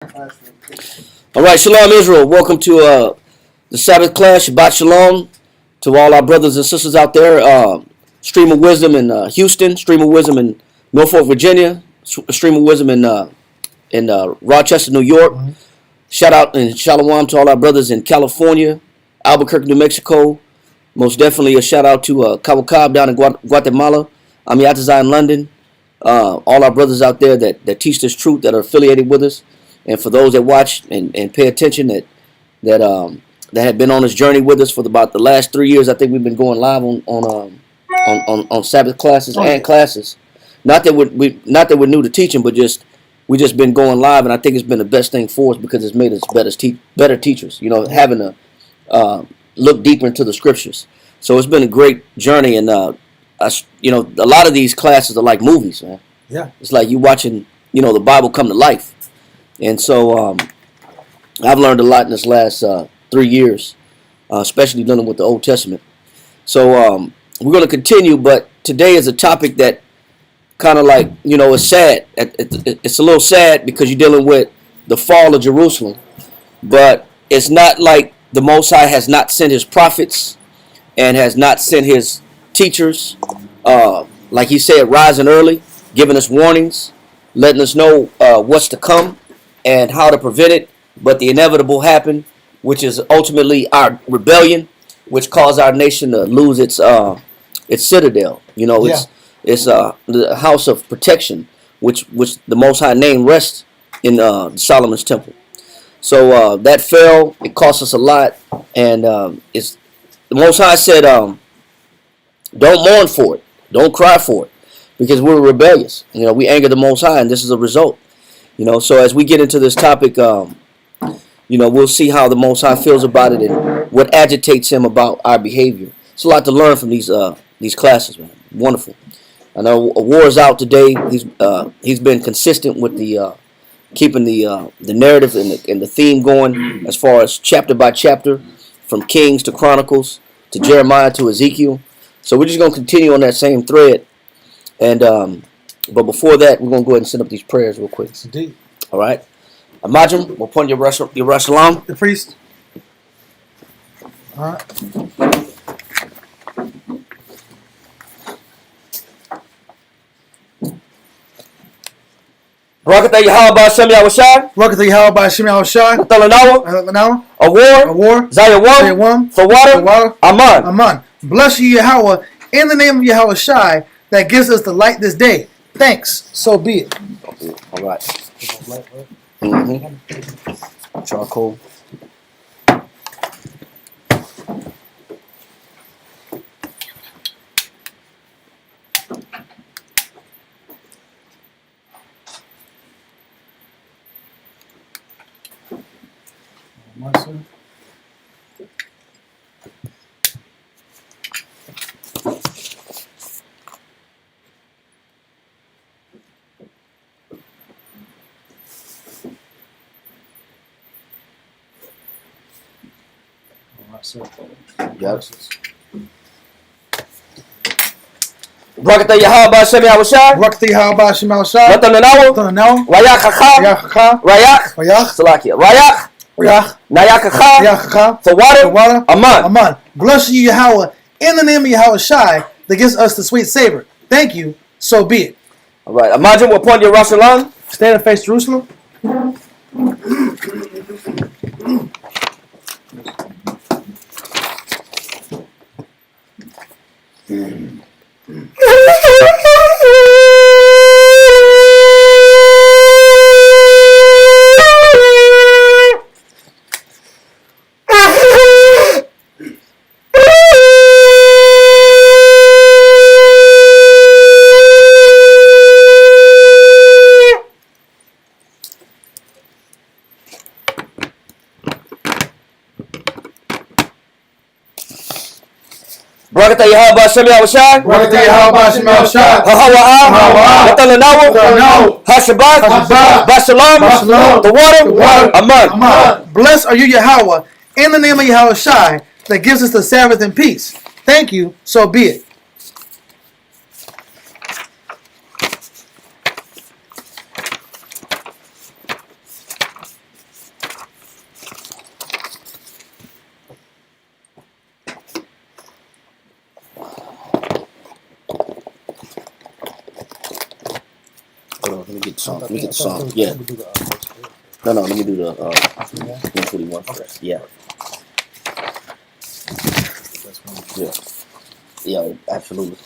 All right, Shalom Israel. Welcome to the Sabbath class. Shabbat Shalom to all our brothers and sisters out there. Stream of Wisdom in Houston, Stream of Wisdom in Norfolk, Virginia, Stream of Wisdom in Rochester, New York. Shout out and Shalom to all our brothers in California, Albuquerque, New Mexico. Most definitely a shout out to Cabo Cab down in Guatemala, Amiatazai in London. All our brothers out there that teach this truth, that are affiliated with us. And for those that watch and pay attention, that have been on this journey with us for about the last 3 years, I think we've been going live on Sabbath classes and classes. Not that we're new to teaching, but we just been going live, and I think it's been the best thing for us because it's made us better teachers. You know, having to look deeper into the scriptures. So it's been a great journey, and a lot of these classes are like movies, man. Yeah, it's like you watching the Bible come to life. And so I've learned a lot in this last 3 years, especially dealing with the Old Testament. So we're going to continue, but today is a topic that kind of like, is sad. It's a little sad because you're dealing with the fall of Jerusalem. But it's not like the Most High has not sent his prophets and has not sent his teachers, like he said, rising early, giving us warnings, letting us know what's to come and how to prevent it, but the inevitable happened, which is ultimately our rebellion, which caused our nation to lose its citadel. It's the house of protection, which the Most High name rests in Solomon's temple. So that fell. It cost us a lot, and it's the Most High said, "Don't mourn for it, don't cry for it, because we're rebellious. We anger the Most High, and this is a result." So as we get into this topic, we'll see how the Most High feels about it and what agitates him about our behavior. It's a lot to learn from these classes, man. Wonderful. I know a war is out today. He's been consistent with the keeping the narrative and the theme going as far as chapter by chapter, from Kings to Chronicles to Jeremiah to Ezekiel. So we're just gonna continue on that same thread, and but before that, we're going to go ahead and set up these prayers real quick. Indeed. All right. Imagine, we'll point your Shalom. The priest. All right. Barakatah Yahweh Hashem Yahushai. Barakatah Yahweh Hashem Yahushai. Lanawa. A war. Zayawam. For water. Aman. Bless you, Yahweh, in the name of Yahweh Shai, that gives us the light this day. Thanks. So be it. All right. Charcoal. Barakatah Yahweh Hashem Yahushai. Barakatah Yahweh Hashem Yahushai. Lanawa. Rayach. Salakia. Rayach. Nayakacha. For water. Aman. Bless you, Yahweh, in the name of Yahweh Shai, that gives us the sweet savor. Thank you. So be it. All right. Imagine we'll point your Shalom. Stand and face Jerusalem. Barakatah Yahweh Hashem Yahushai. Barakatah Yahweh Hashem Yahushai. Hawa'ah. Lanawa. Hashabbat. Bashalom. The water. Aman. Blessed are you, Yahweh, in the name of Yahweh Shai, that gives us the Sabbath in peace. Thank you. So be it. get the song. Let me get the song. Yeah. No, let me do the 121 first. Yeah. Yeah. Yeah, absolutely.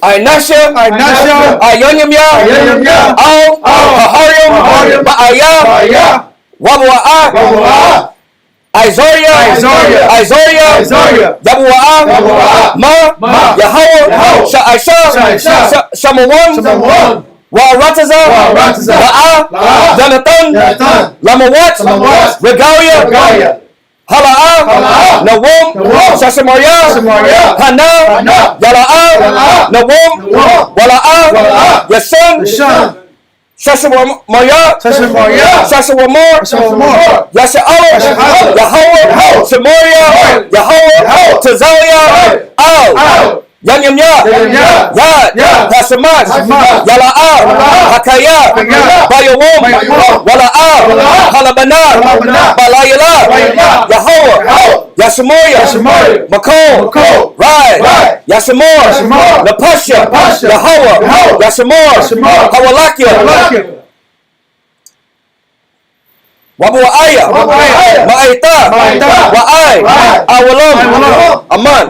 Ay nasya, ay yonyamya, Haharyam, Ma'aya, Wabu'a, Izoria, Yabu'a, Ma, Yahweh, Sha'aisha, Shamawam, Wa'arataza, La'a, Jonathan, Lamawat, Regalia, Hala'a, Nawum, Shashamarya, Hana, Yala'a, Nawum, Wala'a, Yasun, Shashamarya, Shashawamor, Yasha'ala, Yahweh, Shemoria, Yahweh, Tazalia, Al, Yanyamya, Yad, Hashamat, Yala'a, Hakaya, Bayawum, Wala'a, Halabana, Balayala, Yahweh, Yashamoya, Makol, Rai, Yashamor, Napasha, Yahweh, Yashamor, Hawalakia, Wabu'aya, Ma'aita, Wa'ai, Awalam, Aman.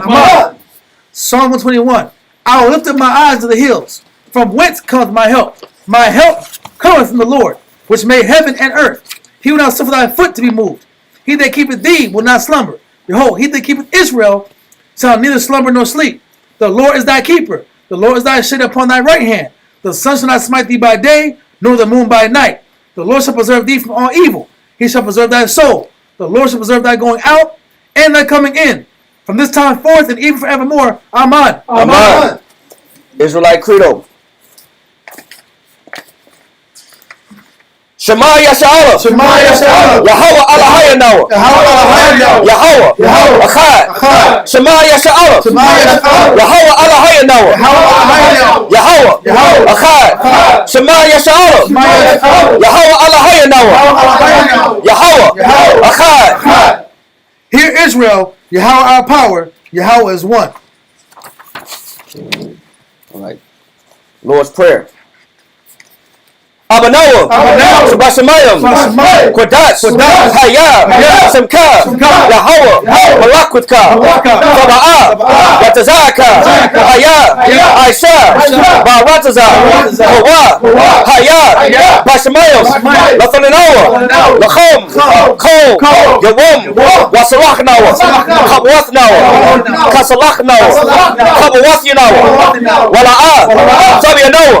Psalm 121. I will lift up my eyes to the hills. From whence cometh my help? My help cometh from the Lord, which made heaven and earth. He will not suffer thy foot to be moved. He that keepeth thee will not slumber. Behold, he that keepeth Israel shall neither slumber nor sleep. The Lord is thy keeper. The Lord is thy shade upon thy right hand. The sun shall not smite thee by day, nor the moon by night. The Lord shall preserve thee from all evil. He shall preserve thy soul. The Lord shall preserve thy going out and thy coming in, from this time forth and even forevermore. Amen. Amen. Israelite Credo. Shema Yasha'ala. Yahweh Alahaya Noah. Yahweh. Achad. Shema Yasha'ala. Yahweh Alahaya Noah. Yahweh. Achad. Shema Yasha'ala. Yahweh Alahaya Noah. Yahweh. Achad. Hear Israel, Yahweh our power, Yahweh is one. All right. Lord's Prayer. Abanoah, Shabashamayim, Quadat, Hayah, Simka, Yahweh, Malakwithka, Taba'ah, Yatazaka, Hayah, Aisha, Ba'arataza, Hawa, Hayah, Bashamayim, Lathananoah, Lachom, Kol, Yawum, Wasalach Noah, Kabwath Noah, Kasalach Noah, Kabawath Noah, Wala'ah, Tabia Noah,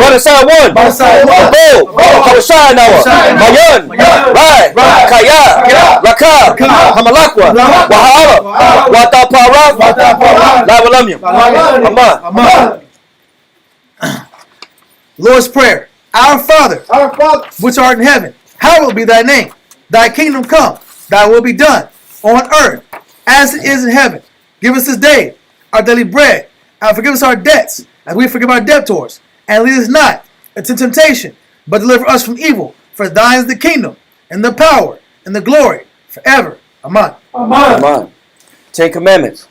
Wanasai 1. Bo, Kawashai Noah, Mayan, Rai, Kaya, Raka, Hamalakwa, Waha'ala, Watapara, Lawalamyam. Amen. Lord's Prayer. Our Father, which art in heaven, hallowed be thy name. Thy kingdom come, thy will be done, on earth as it is in heaven. Give us this day our daily bread, and forgive us our debts, as we forgive our debtors. And lead us not into temptation, but deliver us from evil. For thine is the kingdom, and the power, and the glory, forever. Amen. Amen. 10 Commandments.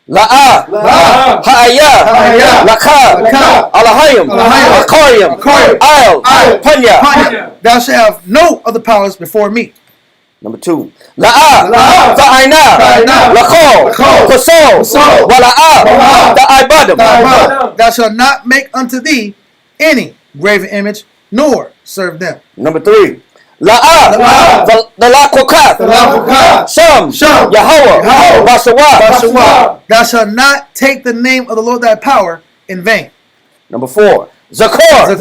La'a, Ha'aya, Lakha, Alahayim, Akaryim, Al, Panya. Thou shalt have no other powers before me. Number 2. La'a, Ta'ayna, Lakho, Koso, Wala'a, Da'ibadam. Thou shalt not make unto thee any graven image, nor serve them. Number 3. La'a, the Lakokath, Sham, Yahweh, Bashawa. Thou shalt not take the name of the Lord thy power in vain. Number 4. Zakor,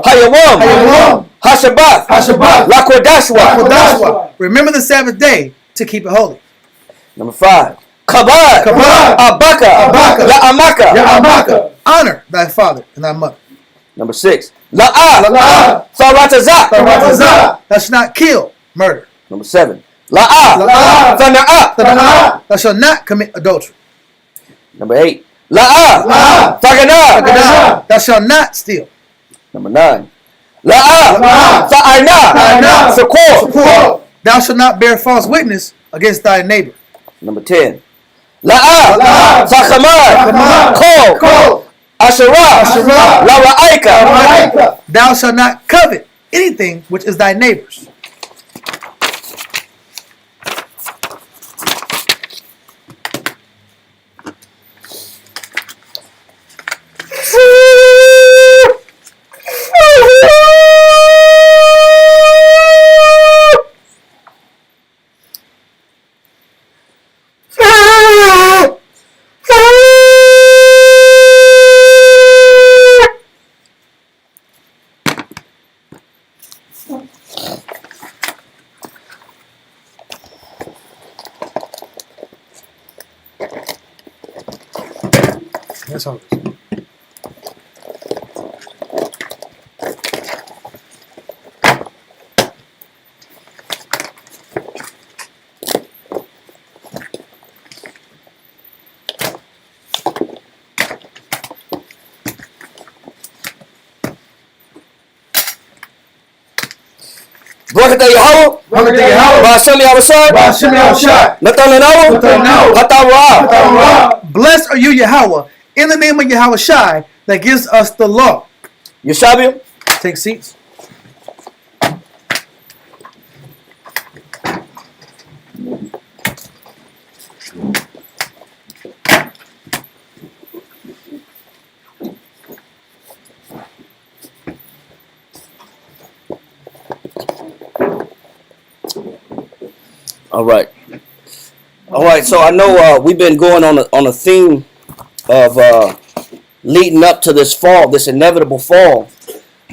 Hayawam, Hashabath, Lakodashwa. Remember the Sabbath day to keep it holy. Number 5. Kabad, Abaka, Ya'amaka. Honor thy father and thy mother. Number 6. La'a, Tharatazak. Thou shalt not kill, murder. Number 7. La'a, Thana'a. Thou shalt not commit adultery. Number 8. La'a, Thagana. Thou shalt not steal. Number 9. La'a, Tha'ayna. Sakor. Thou shalt not bear false witness against thy neighbor. Number 10. La'ab, Tachamar, Kol, Asherah, Lara'ika. Thou shalt not covet anything which is thy neighbor's. That's all. Barakatah Yahweh, Ba'ashem Yahushai, Nathanahu, Hatawa. Blessed are you, Yahweh, in the name of Yahweh Shai, that gives us the law. Yeshabim. Take seats. All right. So I know we've been going on a theme of leading up to this fall, this inevitable fall.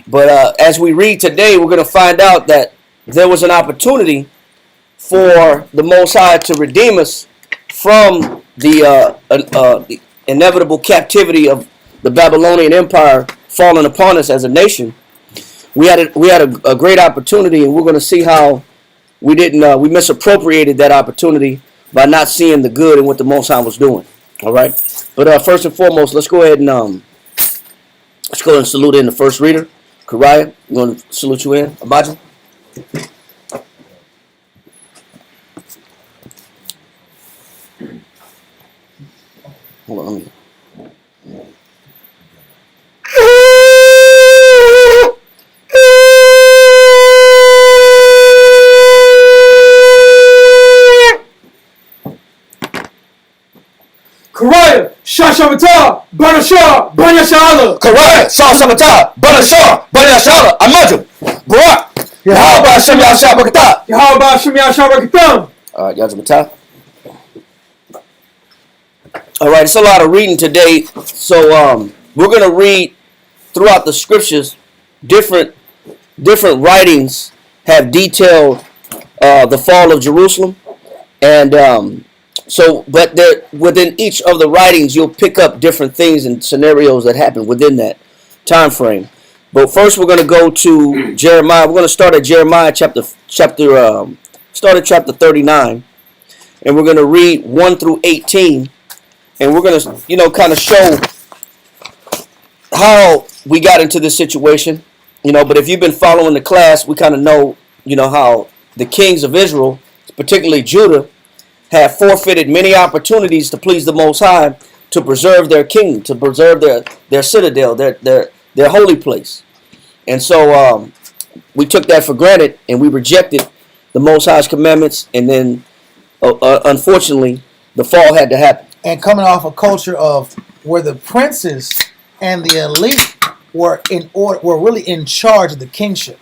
But as we read today, we're going to find out that there was an opportunity for the Most High to redeem us from the inevitable captivity of the Babylonian Empire falling upon us as a nation. We had a great opportunity, and we're going to see how we we misappropriated that opportunity by not seeing the good in what the Most High was doing. All right, but first and foremost, let's go ahead and salute in the first reader, Kariah. You want to salute you in, Abaji? Hold on, let me. Kariah, Shashamata, Banashar, Banashala. Kariah, Shashamata, Banashar, Banashala, Amaju, Barak, Yahweh Hashem Yahshua Barakatah. Yahweh Hashem Yahshua Barakatah. All right, Yazamata. All right, it's a lot of reading today, so we're going to read throughout the scriptures. Different writings have detailed the fall of Jerusalem, and but there, within each of the writings, you'll pick up different things and scenarios that happen within that time frame. But first, we're going to go to Jeremiah. We're going to start at Jeremiah chapter 39, and we're going to read 1 through 18, and we're going to, kind of show how we got into this situation. But if you've been following the class, we kind of know, how the kings of Israel, particularly Judah, have forfeited many opportunities to please the Most High, to preserve their kingdom, to preserve their citadel, their holy place. And so we took that for granted, and we rejected the Most High's commandments, and then unfortunately the fall had to happen. And coming off a culture of where the princes and the elite were really in charge of the kingship.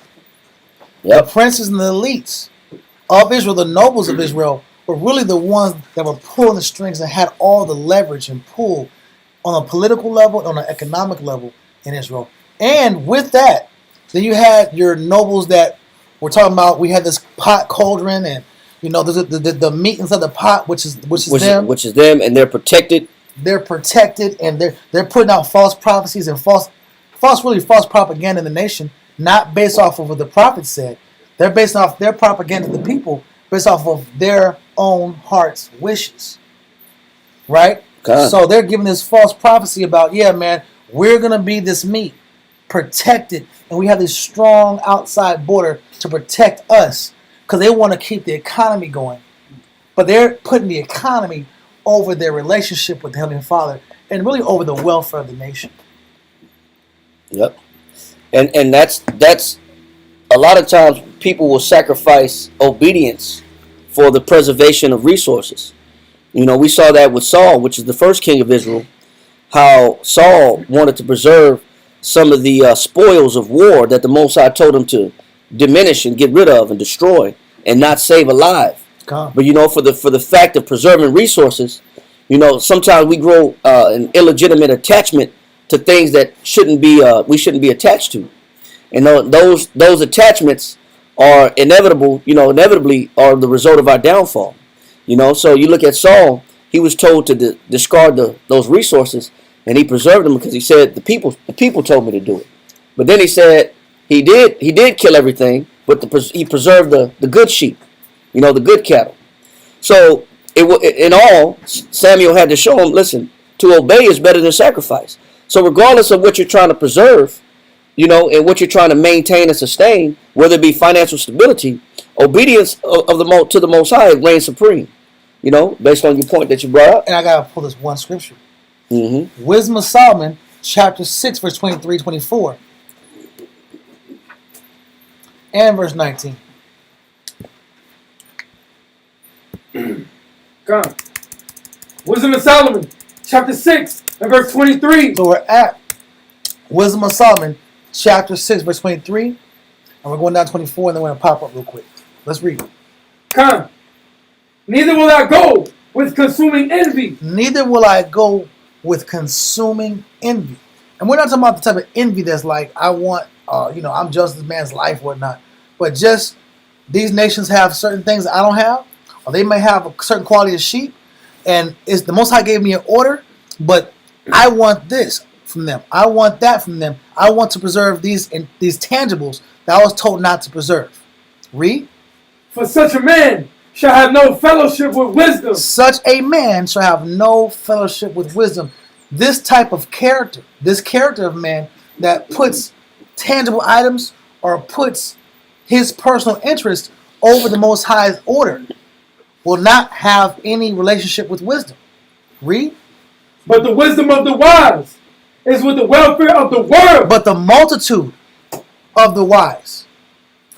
Yep. The princes and the elites of Israel, the nobles of Israel, were really the ones that were pulling the strings and had all the leverage and pull on a political level, on an economic level in Israel. And with that, then you had your nobles that we're talking about. We had this pot cauldron, and there's the meat inside the pot, which is them, and they're protected. They're protected, and they're putting out false prophecies and false propaganda in the nation, not based off of what the prophets said. They're based off their propaganda to the people, based off of their own heart's wishes, right? God. So they're giving this false prophecy about, we're going to be this meat, protected, and we have this strong outside border to protect us, because they want to keep the economy going. But they're putting the economy over their relationship with the Heavenly Father and really over the welfare of the nation. Yep. And that's a lot of times people will sacrifice obedience for the preservation of resources. You know, we saw that with Saul, which is the first king of Israel, how Saul wanted to preserve some of the spoils of war that the Most High told him to diminish and get rid of and destroy and not save alive. But, you know, for the fact of preserving resources, you know, sometimes we grow an illegitimate attachment to things that we shouldn't be attached to. And those attachments are inevitably are the result of our downfall. You know, so you look at Saul, he was told to discard those resources, and he preserved them because he said the people told me to do it. But then he said he did kill everything, but he preserved the good sheep, you know, the good cattle. So in all, Samuel had to show him, listen, to obey is better than sacrifice. So regardless of what you're trying to preserve, you know, and what you're trying to maintain and sustain, whether it be financial stability, obedience to the Most High reigns supreme. You know, based on your point that you brought up. And I got to pull this one scripture. Mm-hmm. Wisdom of Solomon, chapter 6, verse 23, 24. And verse 19. Come. Wisdom of Solomon, chapter 6, and verse 23. So we're at Wisdom of Solomon, chapter 6, verse 23. And we're going down 24, and then we're going to pop up real quick. Let's read. Come. Neither will I go with consuming envy. Neither will I go with consuming envy. And we're not talking about the type of envy that's like, I want, I'm just this man's life, whatnot. But just these nations have certain things that I don't have, or they may have a certain quality of sheep, and it's the Most High gave me an order, but I want this from them. I want that from them. I want to preserve these tangibles that I was told not to preserve. Read. For such a man shall have no fellowship with wisdom. Such a man shall have no fellowship with wisdom. This type of character, this character of man that puts tangible items or puts his personal interest over the Most High's order will not have any relationship with wisdom. Read. But the wisdom of the wise is with the welfare of the world. But the multitude of the wise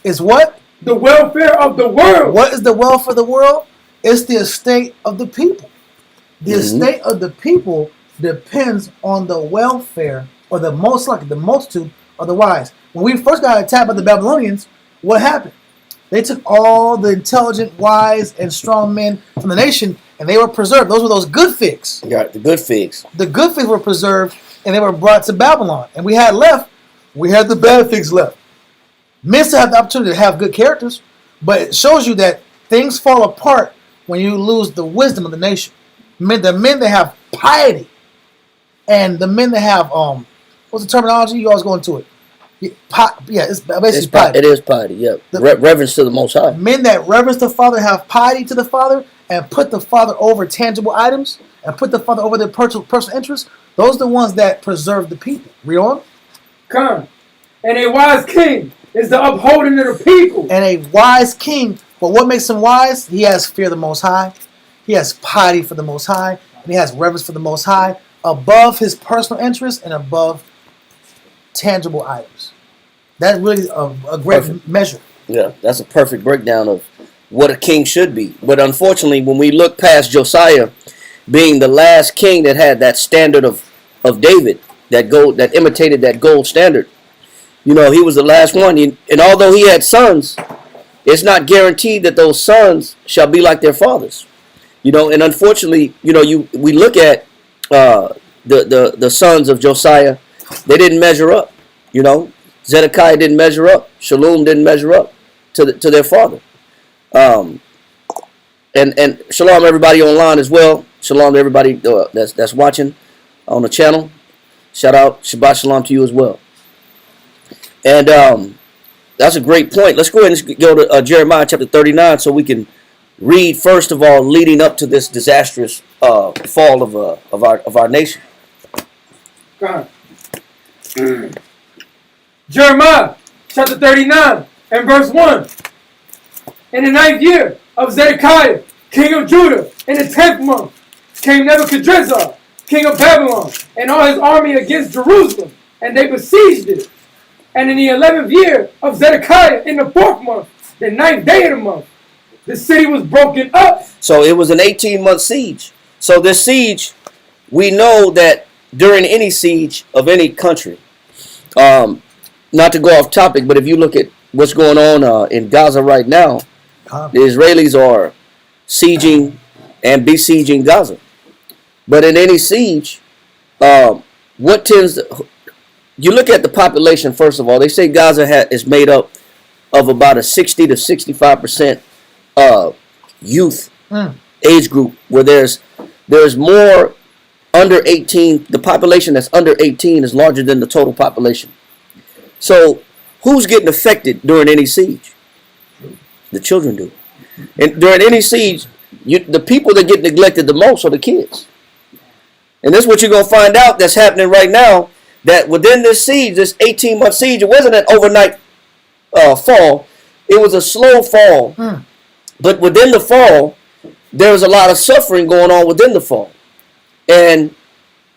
is what? The welfare of the world. What is the welfare of the world? It's the estate of the people. The estate of the people depends on the welfare, or the multitude of the wise. When we first got attacked by the Babylonians, what happened? They took all the intelligent, wise, and strong men from the nation, and they were preserved. Those were those good figs. Got the good figs. The good figs were preserved, and they were brought to Babylon. And we had the bad figs left. Men still have the opportunity to have good characters, but it shows you that things fall apart when you lose the wisdom of the nation. The men that have piety, and the men that have what's the terminology? You always go into it. It's basically piety. It is piety. Yeah, reverence to the Most High. Men that reverence the Father, have piety to the Father, and put the Father over tangible items, and put the Father over their personal interests. Those are the ones that preserve the people. Read on. Come, and a wise king is the upholding of the people. And a wise king, but what makes him wise? He has fear of the Most High. He has piety for the Most High. And he has reverence for the Most High above his personal interests and above tangible items. That's really a great measure. Yeah, that's a perfect breakdown of what a king should be. But unfortunately, when we look past Josiah being the last king that had that standard of David, that imitated that gold standard, you know, he was the last one. And although he had sons, it's not guaranteed that those sons shall be like their fathers. You know, and unfortunately, you know, we look at the sons of Josiah, they didn't measure up. You know, Zedekiah didn't measure up. Shalom didn't measure up to their father. And shalom everybody online as well. Shalom to everybody that's watching on the channel. Shout out, Shabbat Shalom to you as well. And that's a great point. Let's go ahead and go to Jeremiah chapter 39 so we can read, first of all, leading up to this disastrous fall of our nation. God. Jeremiah chapter 39 and verse 1. In the 9th year of Zedekiah, king of Judah, in the 10th month, came Nebuchadnezzar, king of Babylon, and all his army against Jerusalem, and they besieged it. And in the 11th year of Zedekiah, in the 4th month, the 9th day of the month, the city was broken up. So it was an 18-month siege. So this siege, we know that during any siege of any country, not to go off topic, but if you look at what's going on in Gaza right now, the Israelis are sieging and besieging Gaza. But in any siege, what tends to, you look at the population, first of all, they say Gaza is made up of about a 60 to 65% youth age group, where there's more under 18. The population that's under 18 is larger than the total population. So who's getting affected during any siege? The children do. And during any siege, the people that get neglected the most are the kids. And that's what you're going to find out that's happening right now, that within this siege, this 18-month siege, it wasn't an overnight fall. It was a slow fall. But within the fall, there was a lot of suffering going on within the fall. And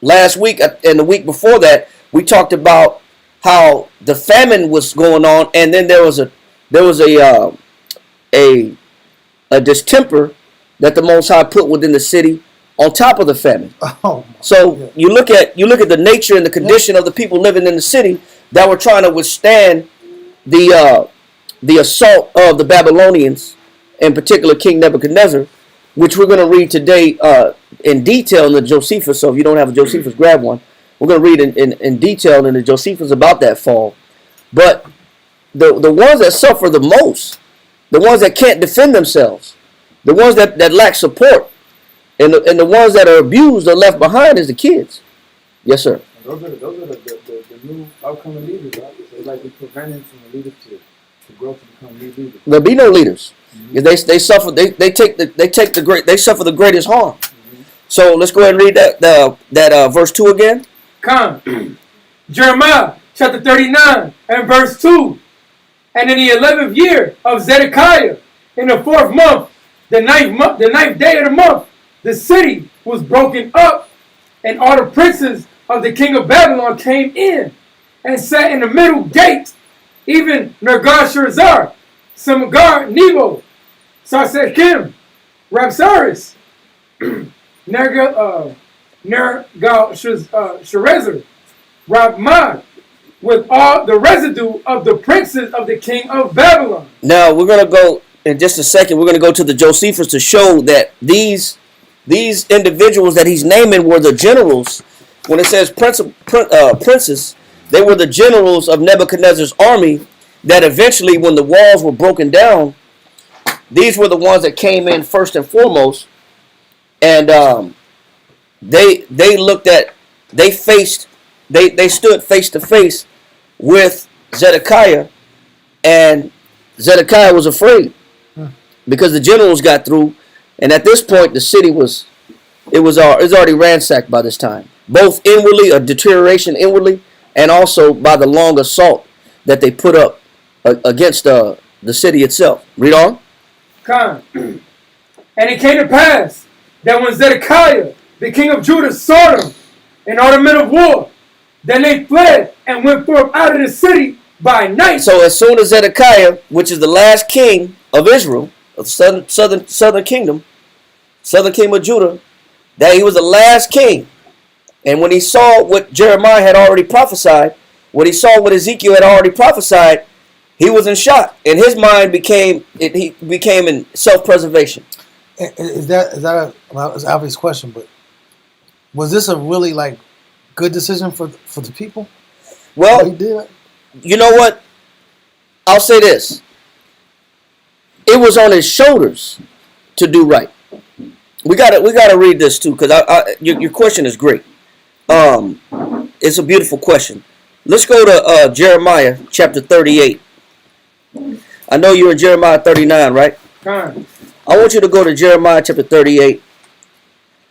last week and the week before that, we talked about how the famine was going on, and then there was a distemper that the Most High put within the city on top of the famine. So you look at the nature and the condition of the people living in the city that were trying to withstand the assault of the Babylonians, in particular King Nebuchadnezzar, which we're going to read today in detail in the Josephus. So if you don't have a Josephus, grab one. We're going to read in detail in the Josephus about that fall. But the ones that suffer the most, the ones that can't defend themselves, the ones that lack support, and the ones that are abused or left behind is the kids. Yes, sir. Those are the new upcoming leaders, right? They like to prevent from the leaders to grow to become new leaders. There'll be no leaders. They suffer. They suffer the greatest harm. So let's go ahead and read that verse 2 again. Come. Jeremiah chapter 39 and verse 2. And in the 11th year of Zedekiah, in the 4th month, the ninth day of the month, the city was broken up, and all the princes of the king of Babylon came in and sat in the middle gate, even Nergal-Sharezer, Samgar, Nebo, Sarsekim, Rabsaris, Nergal-Sharezer, Rabmag, with all the residue of the princes of the king of Babylon. Now we're going to go in just a second. We're going to go to the Josephus to show that these individuals that he's naming were the generals. When it says princes, they were the generals of Nebuchadnezzar's army that eventually, when the walls were broken down, these were the ones that came in first and foremost. And they stood face to face with Zedekiah, and Zedekiah was afraid because the generals got through, and at this point the city was already ransacked by this time, both inwardly, a deterioration inwardly, and also by the long assault that they put up against the city itself. Read on. Come. And it came to pass that when Zedekiah, the king of Judah, saw them and all the men of war, then they fled and went forth out of the city by night. So as soon as Zedekiah, which is the last king of Israel, of the southern kingdom of Judah, that he was the last king, and when he saw what Jeremiah had already prophesied, when he saw what Ezekiel had already prophesied, he was in shock, and his mind became in self-preservation. Is that it's an obvious question, but was this a really good decision for the people? Well, he did. You know what? I'll say this. It was on his shoulders to do right. We gotta read this too, because your question is great. It's a beautiful question. Let's go to Jeremiah chapter 38. I know you're in Jeremiah 39, right? Come. I want you to go to Jeremiah chapter 38,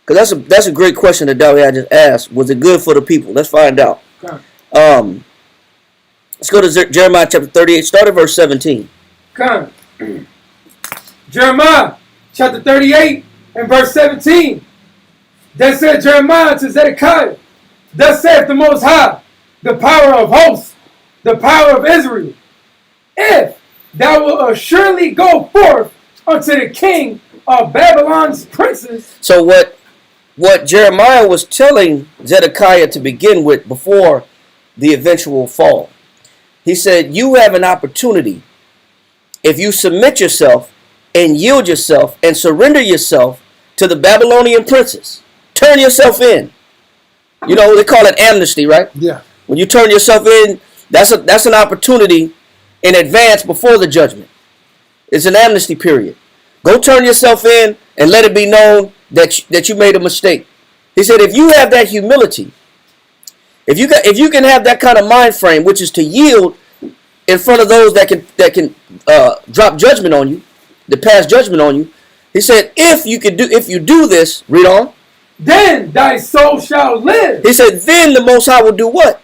because that's a great question that David just asked. Was it good for the people? Let's find out. Come. Let's go to Jeremiah chapter 38. Start at verse 17. Come. Jeremiah chapter 38 and verse 17. Then said Jeremiah to Zedekiah, thus saith the Most High, the power of hosts, the power of Israel, if thou wilt assuredly go forth unto the king of Babylon's princes. So what Jeremiah was telling Zedekiah to begin with before the eventual fall, he said, you have an opportunity if you submit yourself and yield yourself and surrender yourself to the Babylonian princes. Turn yourself in. You know, they call it amnesty, right? Yeah. When you turn yourself in, that's an opportunity in advance before the judgment. It's an amnesty period. Go turn yourself in and let it be known that you made a mistake. He said, if you have that humility, if you can have that kind of mind frame, which is to yield in front of those that can drop judgment on you, that pass judgment on you. He said, if you do this, read on. Then thy soul shall live. He said, then the Most High will do what?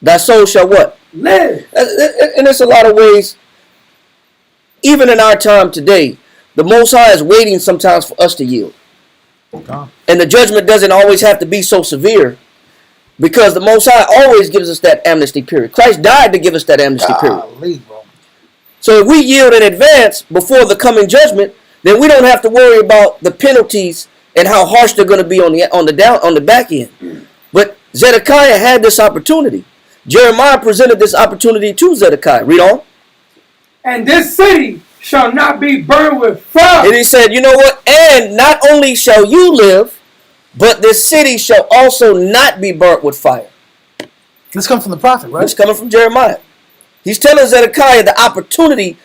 Thy soul shall what? Live. And there's a lot of ways, even in our time today, the Most High is waiting sometimes for us to yield. And the judgment doesn't always have to be so severe, because the Most High always gives us that amnesty period. Christ died to give us that amnesty period. Bro. So if we yield in advance before the coming judgment, then we don't have to worry about the penalties and how harsh they're going to be on the back end. But Zedekiah had this opportunity. Jeremiah presented this opportunity to Zedekiah. Read on. And this city shall not be burned with fire. And he said, you know what? And not only shall you live, but this city shall also not be burnt with fire. This comes from the prophet, right? This coming from Jeremiah. He's telling Zedekiah the opportunity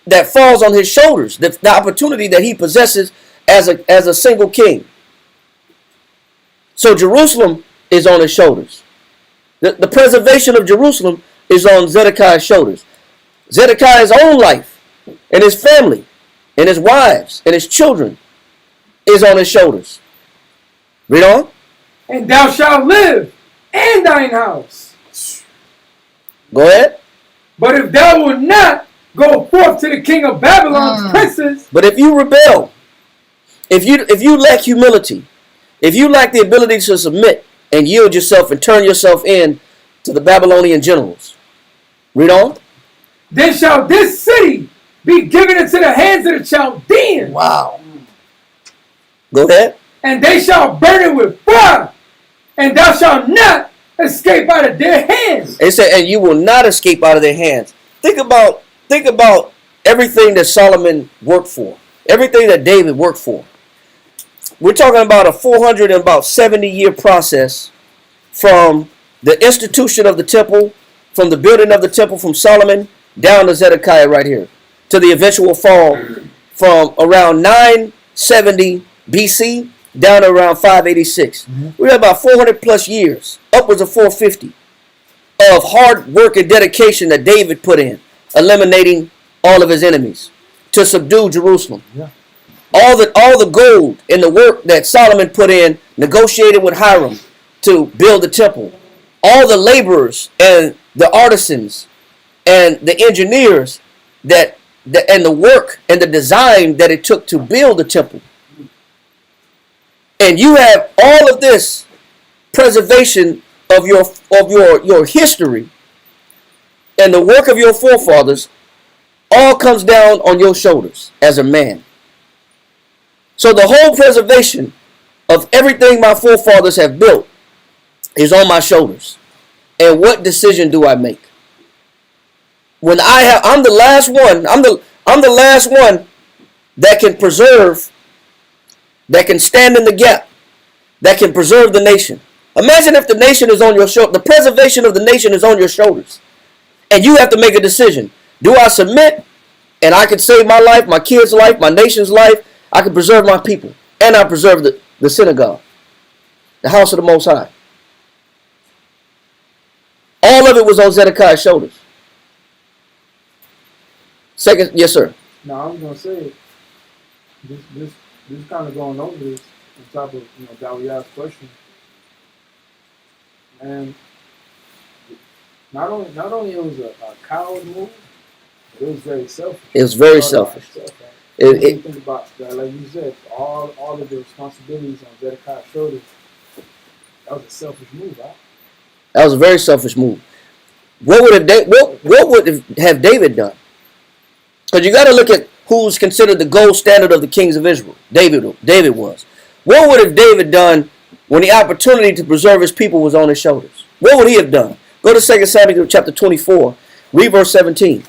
that falls on his shoulders, the opportunity that he possesses as a single king. So Jerusalem is on his shoulders. The preservation of Jerusalem is on Zedekiah's shoulders. Zedekiah's own life and his family and his wives and his children is on his shoulders. Read on. And thou shalt live in thine house. Go ahead. But if thou wilt not go forth to the king of Babylon's princes. But if you rebel, if you lack humility, if you lack the ability to submit and yield yourself and turn yourself in to the Babylonian generals. Read on. Then shall this city be given into the hands of the Chaldeans. Wow. Go ahead. And they shall burn it with fire, and thou shalt not escape out of their hands. It said, and you will not escape out of their hands. Think about everything that Solomon worked for, everything that David worked for. We're talking about a 470-year process from the institution of the temple, from the building of the temple from Solomon down to Zedekiah right here, to the eventual fall from around 970 BC down to around 586. We have about 400 plus years, upwards of 450, of hard work and dedication that David put in, eliminating all of his enemies to subdue Jerusalem. Yeah. All the gold and the work that Solomon put in, negotiated with Hiram to build the temple. All the laborers and the artisans and the engineers and the work and the design that it took to build the temple. And you have all of this preservation of your history and the work of your forefathers all comes down on your shoulders as a man. So the whole preservation of everything my forefathers have built is on my shoulders. And what decision do I make? When I'm the last one, I'm the last one that can preserve, that can stand in the gap, that can preserve the nation. Imagine if the nation is on your shoulder, the preservation of the nation is on your shoulders. And you have to make a decision. Do I submit and I can save my life, my kids' life, my nation's life? I can preserve my people. And I preserve the synagogue, the house of the Most High. All of it was on Zedekiah's shoulders. Second, yes, sir. Now I'm gonna say this kind of going over this on top of Dawiyah's question, and not only it was a coward move, but it was very selfish. It was very selfish. When you think about that, like you said, all of the responsibilities on Zedekiah's shoulders, that was a selfish move, right? That was a very selfish move. What would have David done? Because you got to look at who's considered the gold standard of the kings of Israel. David was. What would have David done when the opportunity to preserve his people was on his shoulders? What would he have done? Go to 2 Samuel chapter 24, read verse 17.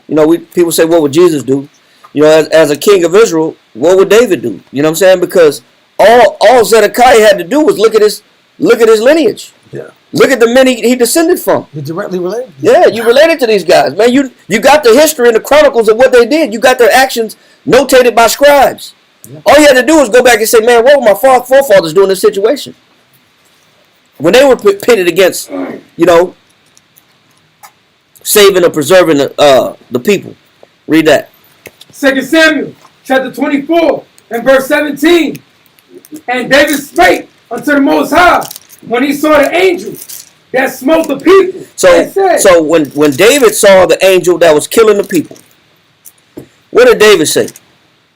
You know, people say, what would Jesus do? You know, as a king of Israel, what would David do? You know what I'm saying? Because all Zedekiah had to do was look at his lineage. Yeah. Look at the men he descended from. You're directly related. Yeah, you related to these guys, man. You got the history and the chronicles of what they did. You got their actions notated by scribes. Yeah. All you had to do was go back and say, man, what were my forefathers doing in this situation? When they were pitted against, you know, saving or preserving the people. Read that. 2 Samuel chapter 24 and verse 17. And David spake unto the Most High when he saw the angel that smote the people. So when David saw the angel that was killing the people, what did David say?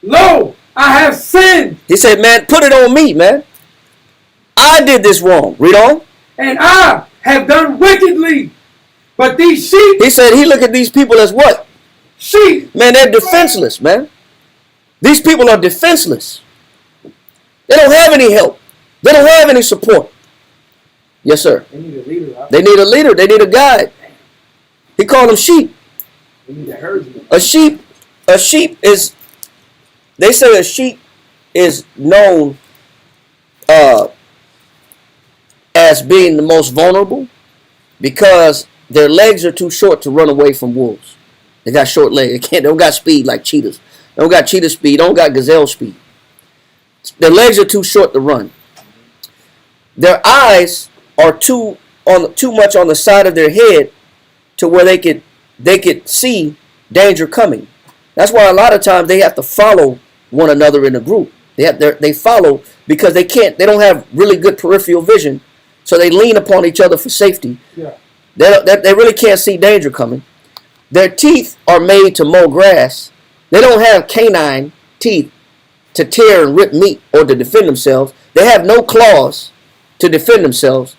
Lo, I have sinned. He said, man, put it on me, man. I did this wrong. Read on. And I have done wickedly. But these sheep. He said he looked at these people as what? Sheep. Man, they're defenseless, man. These people are defenseless. They don't have any help. They don't have any support. Yes, sir. They need a leader. Right? They need a leader. They need a guide. He called them sheep. They need a herdsman. A sheep is, they say a sheep is known as being the most vulnerable because their legs are too short to run away from wolves. They got short legs. They don't got speed like cheetahs. They don't got cheetah speed. They don't got gazelle speed. Their legs are too short to run. Their eyes are too much on the side of their head to where they could see danger coming. That's why a lot of times they have to follow one another in a group. They follow because they don't have really good peripheral vision, so they lean upon each other for safety. Yeah. They really can't see danger coming. Their teeth are made to mow grass. They don't have canine teeth to tear and rip meat or to defend themselves. They have no claws to defend themselves.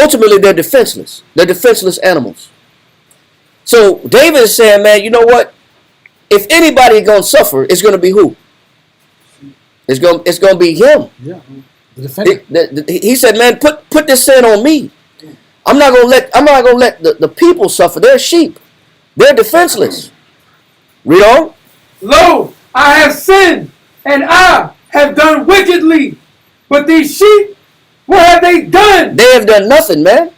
Ultimately, they're defenseless. They're defenseless animals. So David is saying, man, you know what? If anybody is going to suffer, it's going to be who? It's going to be him. Yeah. The defender. He said, man, put this sin on me. I'm not going to let the people suffer. They're sheep. They're defenseless. Read on. Lo, I have sinned, and I have done wickedly. But these sheep, what have they done? They have done nothing, man.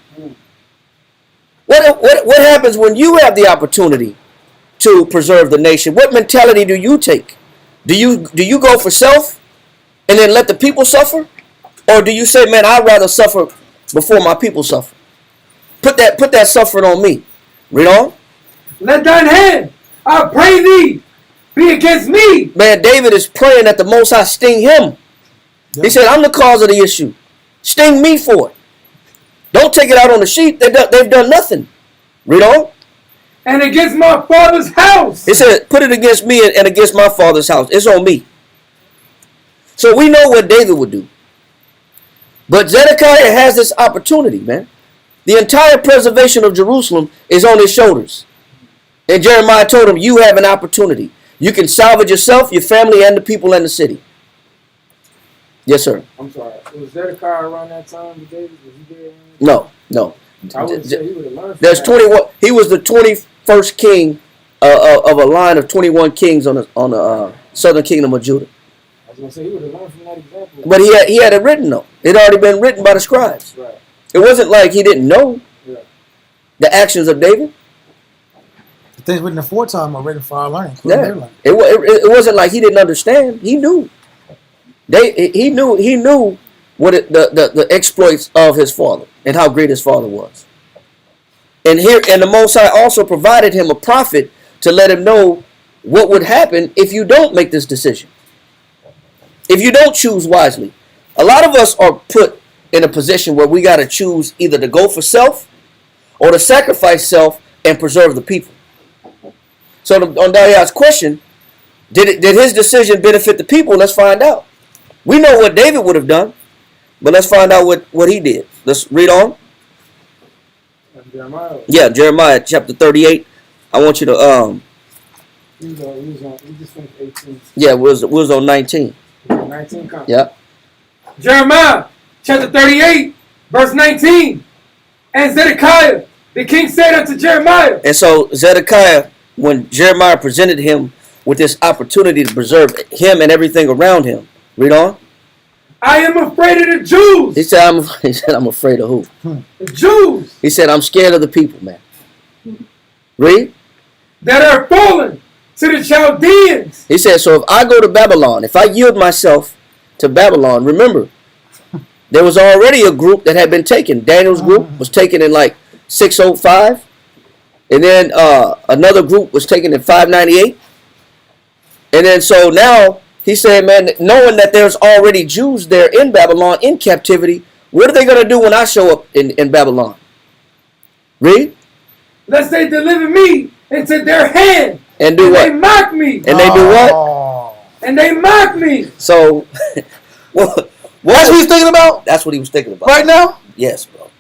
What happens when you have the opportunity to preserve the nation? What mentality do you take? Do you go for self and then let the people suffer? Or do you say, man, I'd rather suffer before my people suffer? Put that suffering on me. Read on. Let thine hand, I pray thee, be against me. Man, David is praying that the Most High sting him. Yep. He said, I'm the cause of the issue. Sting me for it. Don't take it out on the sheep. They've done nothing. Read on. And against my father's house. He said, put it against me and against my father's house. It's on me. So we know what David would do. But Zedekiah has this opportunity, man. The entire preservation of Jerusalem is on his shoulders. And Jeremiah told him, you have an opportunity. You can salvage yourself, your family, and the people and the city. Yes, sir. I'm sorry. Was Zedekiah around that time with David? Was he there? No. I would say he would have learned. There's 21. He was the 21st king of a line of 21 kings on the southern kingdom of Judah. I was going to say he would have learned from that example. But he had it written, though. It had already been written by the scribes. Right. It wasn't like he didn't know the actions of David. The things written aforetime are written for our learning. Yeah. It wasn't like he didn't understand. He knew. He knew what the exploits of his father and how great his father was. And the Most High also provided him a prophet to let him know what would happen if you don't make this decision. If you don't choose wisely. A lot of us are put in a position where we got to choose either to go for self or to sacrifice self and preserve the people. So on Darius' question, did his decision benefit the people? Let's find out. We know what David would have done, but let's find out what he did. Let's read on. Jeremiah. Yeah, Jeremiah chapter 38. I want you to We just finished 18. yeah, we was on 19. 19 count. Yeah. Jeremiah chapter 38, verse 19. And Zedekiah, the king said unto Jeremiah. And so Zedekiah, when Jeremiah presented him with this opportunity to preserve him and everything around him, read on. I am afraid of the Jews. He said, I'm afraid of who? The Jews He said, I'm scared of the people, man. Read. that are fallen to the Chaldeans. He said, so if I go to Babylon, if I yield myself to Babylon, remember, there was already a group that had been taken. Daniel's group was taken in like 605. And then another group was taken in 598. And then so now, he said, man, knowing that there's already Jews there in Babylon in captivity, what are they going to do when I show up in Babylon? Read. Lest they deliver me into their hand. And do what? They mock me. And they do what? And they mock me. So, That's what he's thinking about that's what he was thinking about. right now? Yes, bro.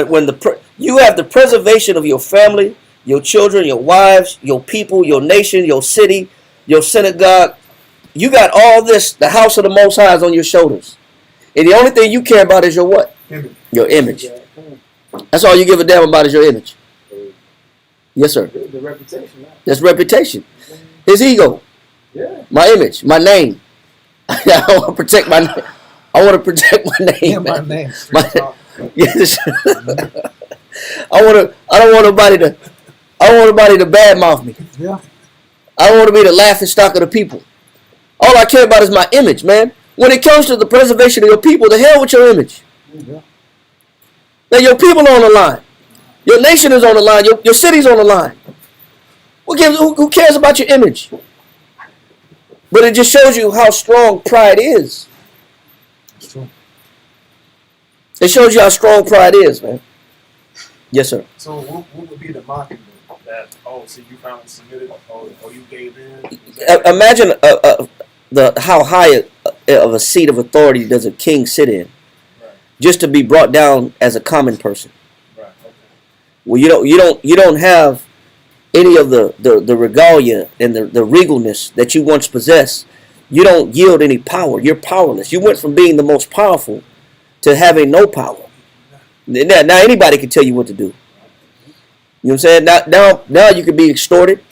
When you have the preservation of your family, your children, your wives, your people, your nation, your city, your synagogue, you got all this, the house of the Most High is on your shoulders. And the only thing you care about is your what? Image. Your image. That's all you give a damn about is your image. Yes, sir. The reputation. Right? That's reputation. His ego. Yeah. My image. My name. I want to protect my name. I want to protect my name. Yeah, my man. name. Yes. I don't want nobody to badmouth me. Yeah. I don't want to be the laughing stock of the people. All I care about is my image, man. When it comes to the preservation of your people, the hell with your image. Yeah. Now your people are on the line. Your nation is on the line. Your city's on the line. Who cares about your image? But it just shows you how strong pride is. It's true. It shows you how strong pride is, man. Yes, sir. So what would be the mocking then? That, oh, so you finally submitted, or you gave in? Imagine how high of a seat of authority does a king sit in, Right. just to be brought down as a common person. Right. Okay. Well, you don't have any of the regalia and the regalness that you once possessed. You don't yield any power. You're powerless. You went from being the most powerful to having no power. Now anybody can tell you what to do. You know what I'm saying? Now you could be extorted.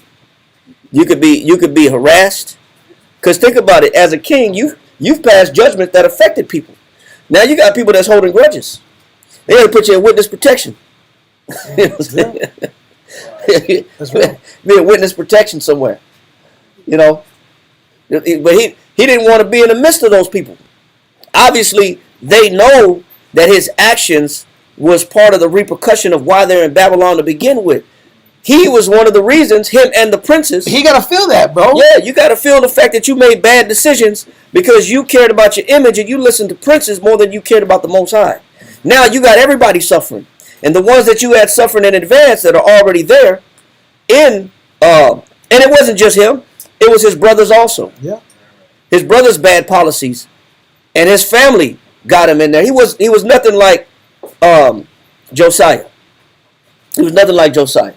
You could be harassed. Because think about it, as a king, you've passed judgment that affected people. Now you got people that's holding grudges. They got to put you in witness protection. You know what I'm saying? That's real. Be in witness protection somewhere. You know. But he didn't want to be in the midst of those people. Obviously, they know that his actions was part of the repercussion of why they're in Babylon to begin with. He was one of the reasons, him and the princes. He gotta feel that, bro. Yeah, you got to feel the fact that you made bad decisions because you cared about your image and you listened to princes more than you cared about the Most High. Now you got everybody suffering. And the ones that you had suffering in advance that are already there and it wasn't just him, it was his brothers also. Yeah. His brother's bad policies and his family got him in there. He was nothing like Josiah. He was nothing like Josiah.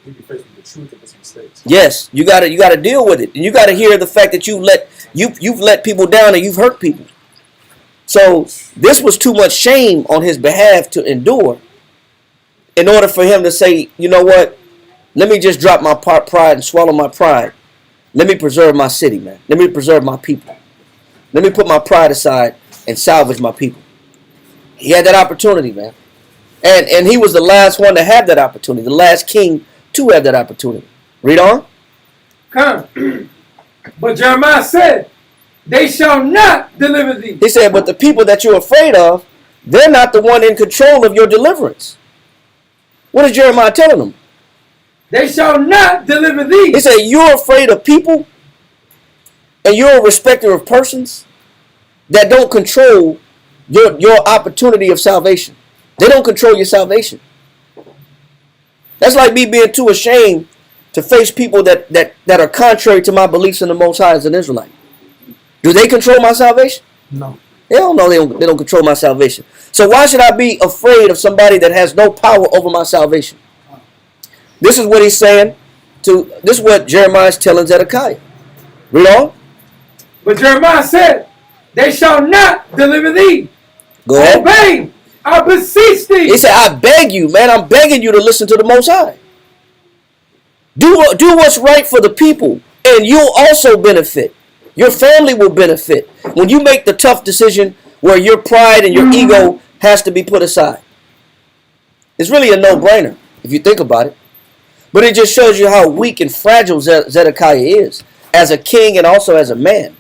He be faced with the truth of his mistakes. Yes, you gotta deal with it, and you gotta hear the fact that you've let people down and you've hurt people. So this was too much shame on his behalf to endure. In order for him to say, you know what, let me just drop my pride and swallow my pride. Let me preserve my city, man. Let me preserve my people. Let me put my pride aside and salvage my people. He had that opportunity, man, and he was the last one to have that opportunity, the last king to have that opportunity. Read on. Come. But Jeremiah said, they shall not deliver thee. He said, but the people that you're afraid of, they're not the one in control of your deliverance. What is Jeremiah telling them? They shall not deliver thee. He said, you're afraid of people and you're a respecter of persons that don't control your opportunity of salvation. They don't control your salvation. That's like me being too ashamed to face people that are contrary to my beliefs in the Most High as an Israelite? Do they control my salvation? No. Hell no, they don't control my salvation. So why should I be afraid of somebody that has no power over my salvation? This is what he's saying this is what Jeremiah is telling Zedekiah. Read on. But Jeremiah said, they shall not deliver thee. Go ahead. Obey, I beseech thee. He said, I beg you, man, I'm begging you to listen to the Most High. Do what's right for the people, and you'll also benefit. Your family will benefit when you make the tough decision where your pride and your ego has to be put aside. It's really a no-brainer if you think about it. But it just shows you how weak and fragile Zedekiah is as a king and also as a man.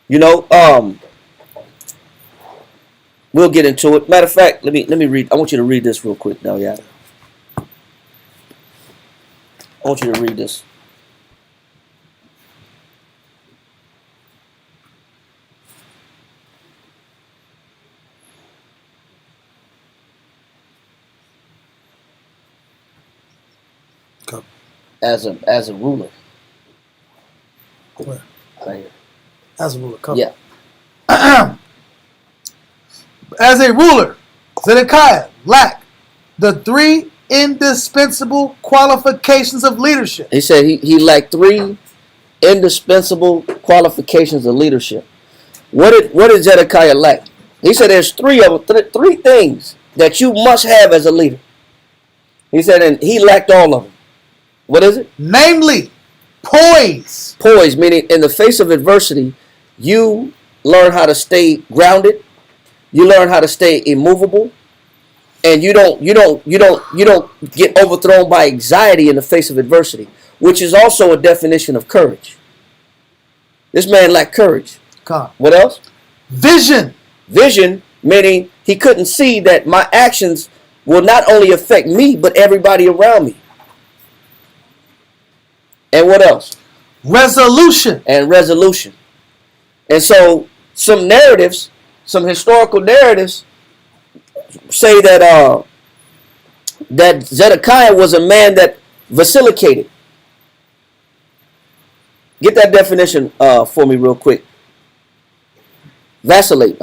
You know, we'll get into it. Matter of fact, let me read. I want you to read this real quick now, yeah. I want you to read this. As a ruler. Where? Right here. As a ruler. Come. Yeah. As a ruler, Zedekiah lacked the 3 indispensable qualifications of leadership. He said he lacked 3 indispensable qualifications of leadership. What did Zedekiah lack? He said there's 3 things that you must have as a leader. He said, and he lacked all of them. What is it? Namely, poise. Poise, meaning in the face of adversity, you learn how to stay grounded. You learn how to stay immovable, and you don't get overthrown by anxiety in the face of adversity, which is also a definition of courage. This man lacked courage. Come. What else? Vision. Vision, meaning he couldn't see that my actions will not only affect me, but everybody around me. And what else? Resolution. And resolution. And so some narratives, some historical narratives say that that Zedekiah was a man that vacillated. Get that definition for me real quick. Vacillated.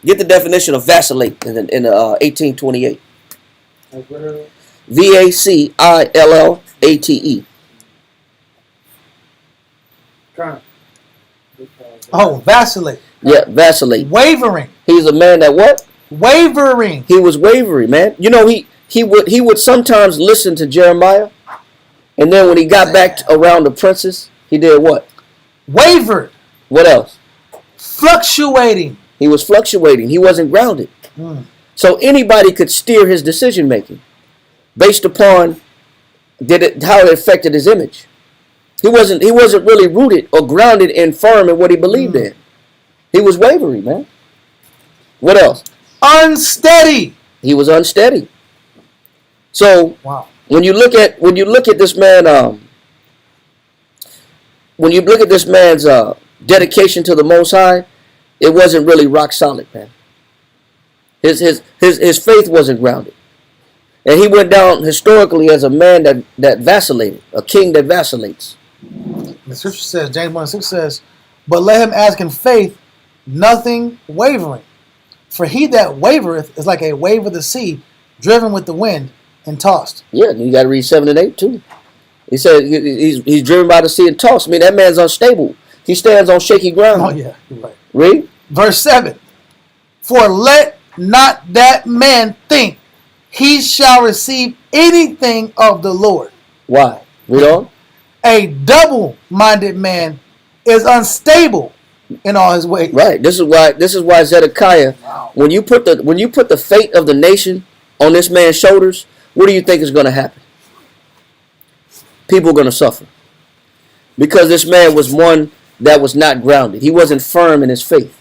Get the definition of vacillate in 1828. Vacillate. Oh, vacillate. Yeah, vacillate. Wavering. He's a man that what? Wavering. He was wavering, man. You know, he would sometimes listen to Jeremiah, and then when he got back around the princess, he did what? Wavered. What else? Fluctuating. He was fluctuating. He wasn't grounded. So anybody could steer his decision making based upon how it affected his image. He wasn't really rooted or grounded and firm in what he believed in. He was wavering, man. What else? Unsteady. He was unsteady. So wow. When you look at this man, when you look at this man's dedication to the Most High, it wasn't really rock solid, man. His faith wasn't grounded, and he went down historically as a man that vacillated, a king that vacillates. The scripture says, James 1:6 says, but let him ask in faith, nothing wavering. For he that wavereth is like a wave of the sea, driven with the wind and tossed. Yeah, and you got to read 7 and 8 too. He said he's driven by the sea and tossed. I mean, that man's unstable. He stands on shaky ground. Oh yeah, you're right. Read. Verse 7. For let not that man think he shall receive anything of the Lord. Why? Read on. A double-minded man is unstable in all his ways. Right. This is why Zedekiah, wow. when you put the fate of the nation on this man's shoulders, what do you think is going to happen? People are going to suffer. Because this man was one that was not grounded. He wasn't firm in his faith.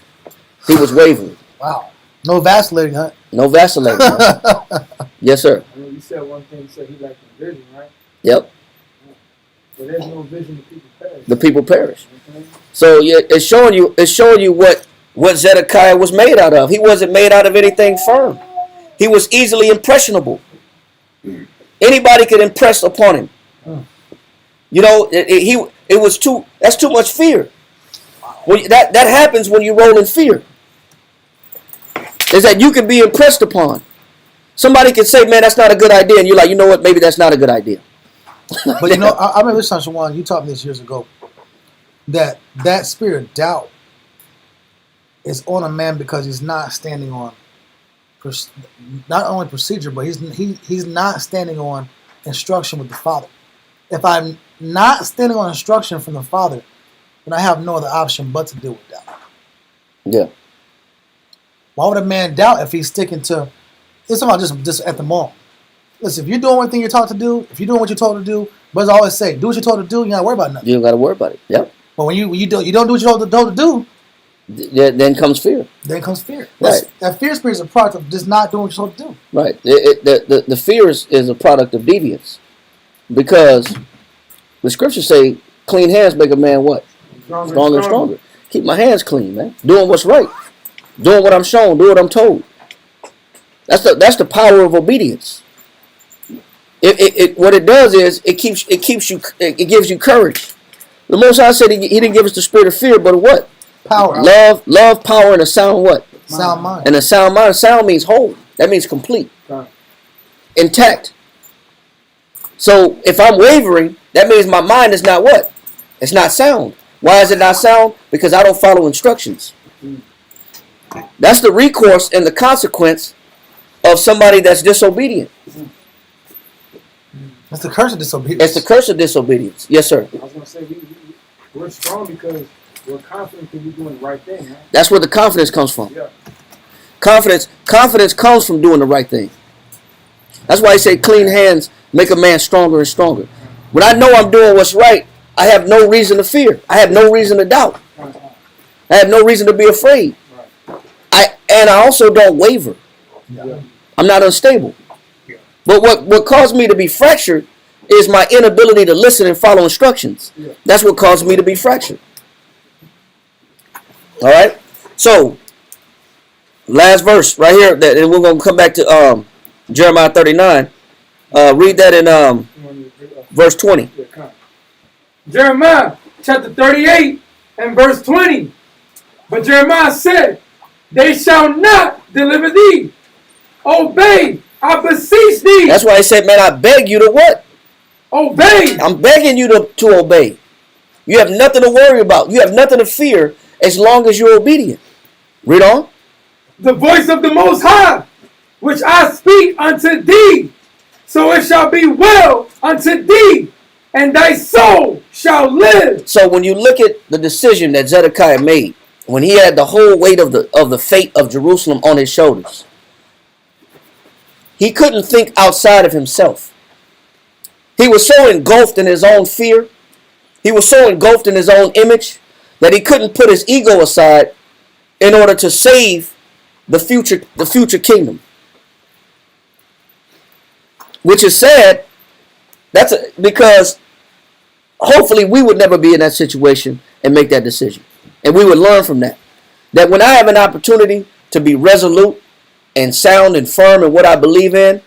He was wavering. Wow. No vacillating, huh? No vacillating. Huh? Yes, sir. I mean, you said one thing, you said he lacked vision, right? Yep. But there's no vision, the people perish. The people perish. Okay? So yeah, it's showing you what Zedekiah was made out of. He wasn't made out of anything firm. He was easily impressionable. Anybody could impress upon him. You know, it was that's too much fear. Well, that happens when you roll in fear. Is that you can be impressed upon. Somebody can say, man, that's not a good idea. And you're like, you know what, maybe that's not a good idea. But you know, I remember this time, Shawan, you taught me this years ago, that spirit of doubt is on a man because he's not standing on not only procedure, but he's not standing on instruction with the Father. If I'm not standing on instruction from the Father, then I have no other option but to deal with doubt. Yeah. Why would a man doubt if he's sticking to? It's about just at the mall. Listen, if you're doing everything you're taught to do, if you're doing what you're told to do, brothers always say, do what you're told to do. You don't worry about nothing. You don't got to worry about it. Yep. But when you don't do what you're told to do, then comes fear. Then comes fear. Right. That fear spirit is a product of just not doing what you're supposed to do. Right. The fear is a product of deviance, because the scriptures say, clean hands make a man what? Stronger and stronger. Keep my hands clean, man. Doing what's right. Doing what I'm shown. Doing what I'm told. That's the power of obedience. What it does is it gives you courage. The Most High said he didn't give us the spirit of fear, but what? Power. Love, power, and a sound what? Sound mind. And a sound mind. Sound means whole. That means complete. Right. Intact. So if I'm wavering, that means my mind is not what? It's not sound. Why is it not sound? Because I don't follow instructions. That's the recourse and the consequence of somebody that's disobedient. That's the curse of disobedience. It's the curse of disobedience. Yes, sir. I was going to say, we're strong because we're confident that we're doing the right thing, man. That's where the confidence comes from. Yeah. Confidence comes from doing the right thing. That's why he say clean hands make a man stronger and stronger. When I know I'm doing what's right, I have no reason to fear. I have no reason to doubt. I have no reason to be afraid. I also don't waver. Yeah. I'm not unstable. But what caused me to be fractured is my inability to listen and follow instructions. Yeah. That's what caused me to be fractured. All right? So, last verse right here, and we're going to come back to Jeremiah 39. Read that in verse 20. Jeremiah chapter 38 and verse 20. But Jeremiah said, they shall not deliver thee. Obey, I beseech thee. That's why he said, man, I beg you to what? Obey. I'm begging you to obey. You have nothing to worry about. You have nothing to fear as long as you're obedient. Read on. The voice of the Most High, which I speak unto thee, so it shall be well unto thee, and thy soul shall live. So when you look at the decision that Zedekiah made, when he had the whole weight of the fate of Jerusalem on his shoulders, he couldn't think outside of himself. He was so engulfed in his own fear, he was so engulfed in his own image, that he couldn't put his ego aside in order to save the future kingdom. Which is sad. Because hopefully we would never be in that situation and make that decision. And we would learn from that. That when I have an opportunity to be resolute and sound and firm in what I believe in,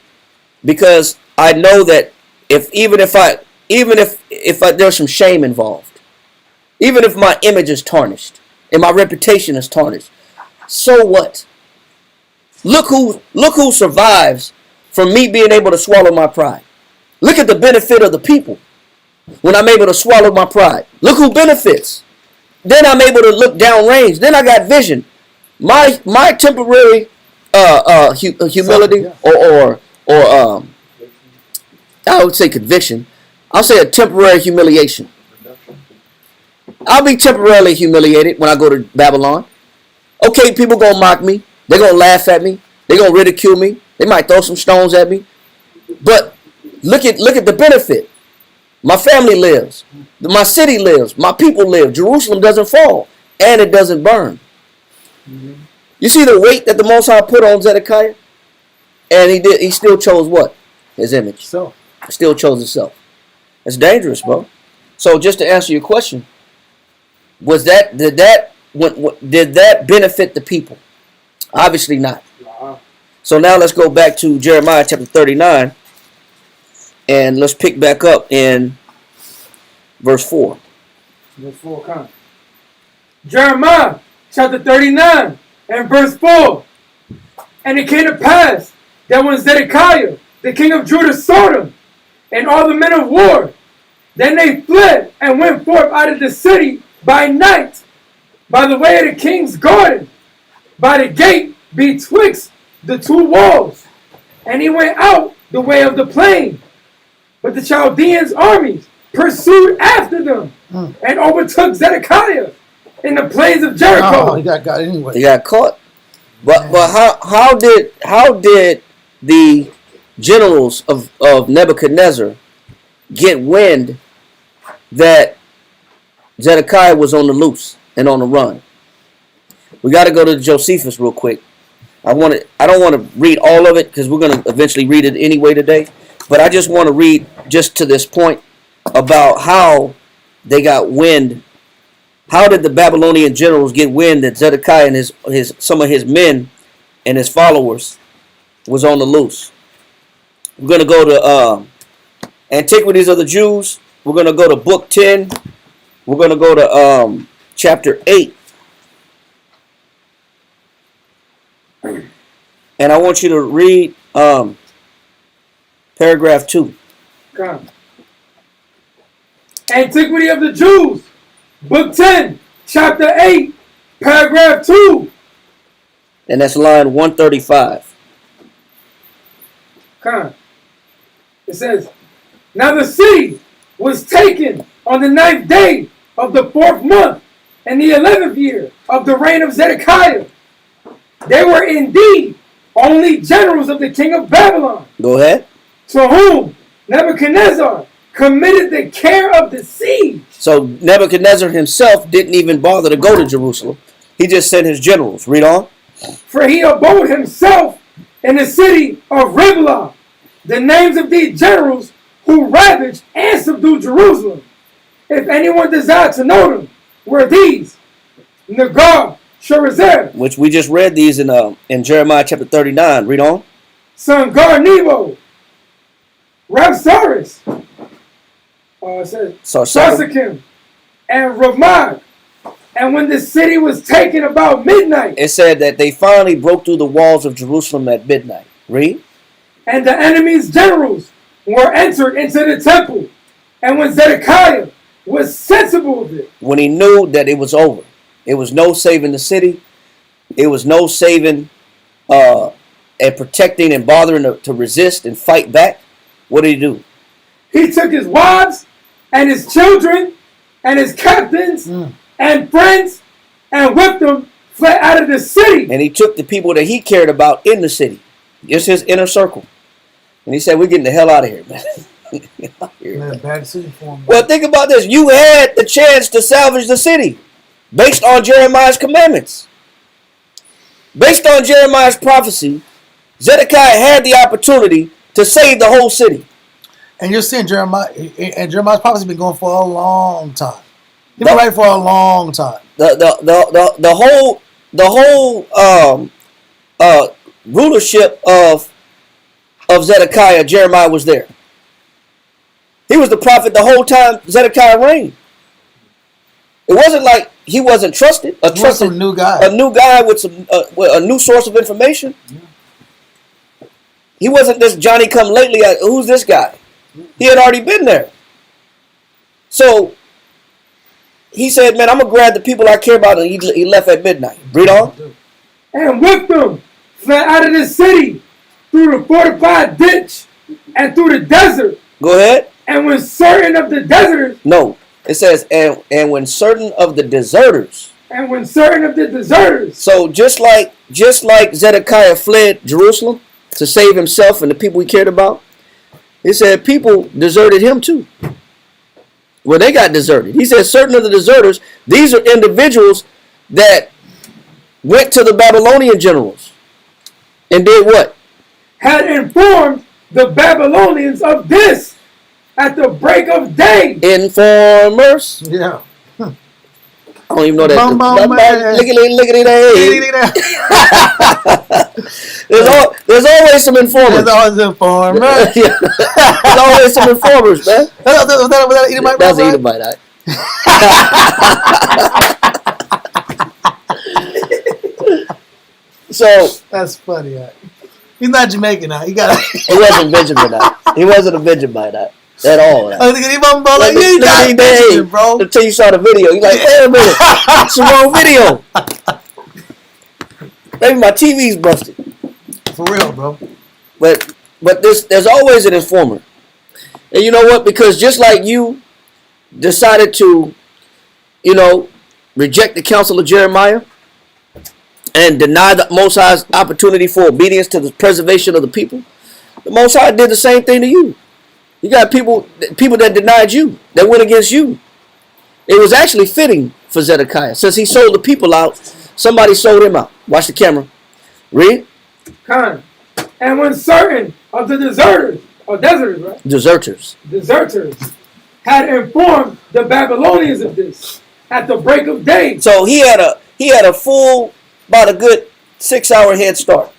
because I know that if there's some shame involved, even if my image is tarnished and my reputation is tarnished, so what? Look who survives from me being able to swallow my pride. Look at the benefit of the people when I'm able to swallow my pride. Look who benefits. Then I'm able to look downrange. Then I got vision. My temporary humility or I would say conviction. I'll say a temporary humiliation. I'll be temporarily humiliated when I go to Babylon. Okay, people gonna mock me. They're gonna laugh at me. They're gonna ridicule me. They might throw some stones at me. But look at the benefit. My family lives. My city lives. My people live. Jerusalem doesn't fall. And it doesn't burn. Mm-hmm. You see the weight that the Most High put on Zedekiah? And he still chose what? His image. So. Still chose himself. It's dangerous, bro. So just to answer your question, did that benefit the people? Obviously not. So now let's go back to Jeremiah chapter 39. And let's pick back up in verse 4. Verse 4 comes. Jeremiah chapter 39 and verse 4. And it came to pass that when Zedekiah, the king of Judah, saw them, and all the men of war, then they fled and went forth out of the city by night, by the way of the king's garden, by the gate betwixt the two walls. And he went out the way of the plain. But the Chaldeans' armies pursued after them and overtook Zedekiah in the plains of Jericho. Oh, he got anyway. He got caught. But how did the generals of Nebuchadnezzar get wind that Zedekiah was on the loose and on the run? We got to go to Josephus real quick. I don't want to read all of it because we're going to eventually read it anyway today. But I just want to read just to this point about how they got wind. How did the Babylonian generals get wind that Zedekiah and some of his men and his followers was on the loose? We're going to go to Antiquities of the Jews. We're going to go to book 10. We're going to go to chapter 8. And I want you to read paragraph 2. Come. Antiquity of the Jews, book 10, chapter 8, paragraph 2. And that's line 135. Come. It says, now the city was taken on the 9th day of the 4th month in the 11th year of the reign of Zedekiah. They were indeed only generals of the king of Babylon, Go ahead. to whom Nebuchadnezzar committed the care of the siege. So Nebuchadnezzar himself didn't even bother to go to Jerusalem. He just sent his generals. Read on. For he abode himself in the city of Riblah. The names of these generals who ravaged and subdued Jerusalem, if anyone desired to know them, were these: Nagar, Sharezer, Which we just read these in Jeremiah chapter 39. Read on. Sangar Nebo, Rabsaris, Sarsakim, and Ramad. And when the city was taken about midnight, It said that they finally broke through the walls of Jerusalem at midnight. Read. and the enemy's generals were entered into the temple, and when Zedekiah was sensible of it, When he knew that it was over. It was no saving the city. It was no saving and protecting and bothering to resist and fight back. What did he do? he took his wives and his children and his captains and friends and with them fled out of the city. And he took the people that he cared about in the city. Just his inner circle. And he said, we're getting the hell out of here, man. Get out of here, Man, man. bad decision for him. Well, think about this. You had the chance to salvage the city based on Jeremiah's commandments. Based on Jeremiah's prophecy, Zedekiah had the opportunity to save the whole city. And you're seeing Jeremiah's prophecy been going for a long time. He's been right for a long time. The whole rulership of Zedekiah, Jeremiah was there. He was the prophet the whole time Zedekiah reigned. It wasn't like he wasn't trusted. A new guy. A new guy with a new source of information. Yeah. He wasn't this Johnny come lately. Who's this guy? He had already been there. So he said, man, I'm going to grab the people I care about. And he left at midnight. Read on. And with them fled out of the city through the fortified ditch and through the desert. Go ahead. And when certain of the deserters. No. It says, and when certain of the deserters. And when certain of the deserters. So just like Zedekiah fled Jerusalem to save himself and the people he cared about, he said people deserted him too. Well, they got deserted. He said certain of the deserters, these are individuals that went to the Babylonian generals and did what? Had informed the Babylonians of this at the break of day. Informers. Yeah. I don't even know that. Bum man. Lickety there's always some informers. There's always informers. Yeah. There's always some informers, man. Was that Edomite? That's an Edomite. So that's funny. He's not Jamaican now. He wasn't Benjamin. He wasn't a Benjamin at all. Look at him, bro. Like, you not Benjamin, bro. Until you saw the video, you're like, wait a minute, it's the wrong video. Maybe my TV's busted. For real, bro. But there's always an informer. And you know what? Because just like you decided to, reject the counsel of Jeremiah and deny the Most High's opportunity for obedience to the preservation of the people, the Most High did the same thing to you. You got people that denied you, that went against you. It was actually fitting for Zedekiah. Since he sold the people out, somebody sold him out. Watch the camera. Read. Khan. And when certain of the deserters had informed the Babylonians of this at the break of day. So he had a full, about a good 6-hour head start.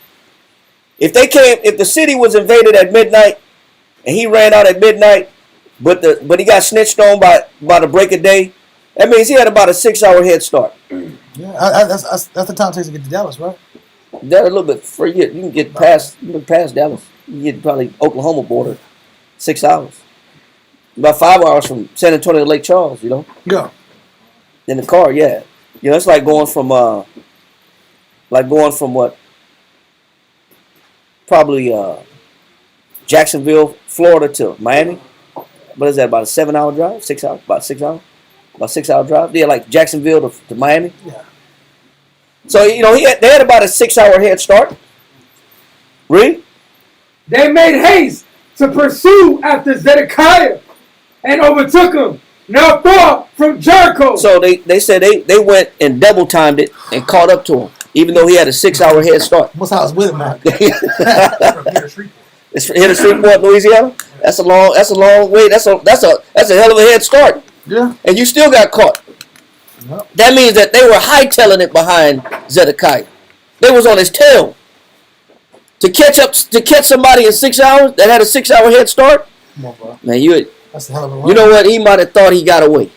If the city was invaded at midnight and he ran out at midnight, but he got snitched on by the break of day, that means he had about a 6-hour head start. Yeah, that's the time it takes to get to Dallas, right? That a little bit for you. You can get past Dallas. You can get probably Oklahoma border, 6 hours. About 5 hours from San Antonio to Lake Charles. Yeah. In the car, yeah. It's like going from what? Probably Jacksonville, Florida to Miami. What is that? About a 7-hour drive? 6 hours? About 6 hours? About 6-hour drive? Yeah, like Jacksonville to Miami. Yeah. So they had about a 6-hour head start. Read. They made haste to pursue after Zedekiah and overtook him, not far from Jericho. So they said they went and double timed it and caught up to him, even though he had a 6-hour head start. What's I was with him, man? It's here to Shreveport, Louisiana. That's a long way. That's a hell of a head start. Yeah. And you still got caught. Yep. That means that they were hightailing it behind Zedekiah. They was on his tail. To catch somebody in 6 hours that had a 6-hour head start. Come on, bro. Man, that's a hell of a run. You know what? He might have thought he got away.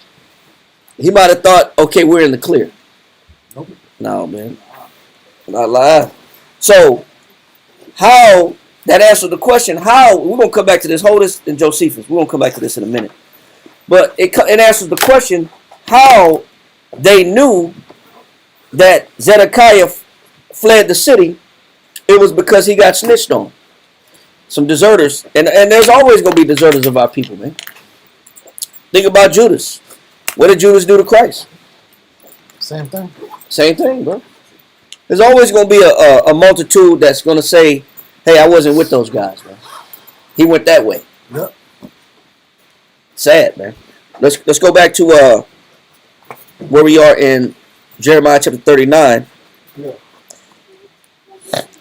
He might have thought, okay, we're in the clear. Nope. No, man. Not lie. So, how, that answers the question, how, we're going to come back to this, hold this in Josephus. We're going to come back to this in a minute. But it answers the question, how they knew that Zedekiah fled the city. It was because he got snitched on. Some deserters. And there's always going to be deserters of our people, man. Think about Judas. What did Judas do to Christ? Same thing. Same thing, bro. There's always going to be a multitude that's going to say, hey, I wasn't with those guys, man. He went that way. Yep. Sad, man. Let's go back to where we are in Jeremiah chapter 39. Yeah.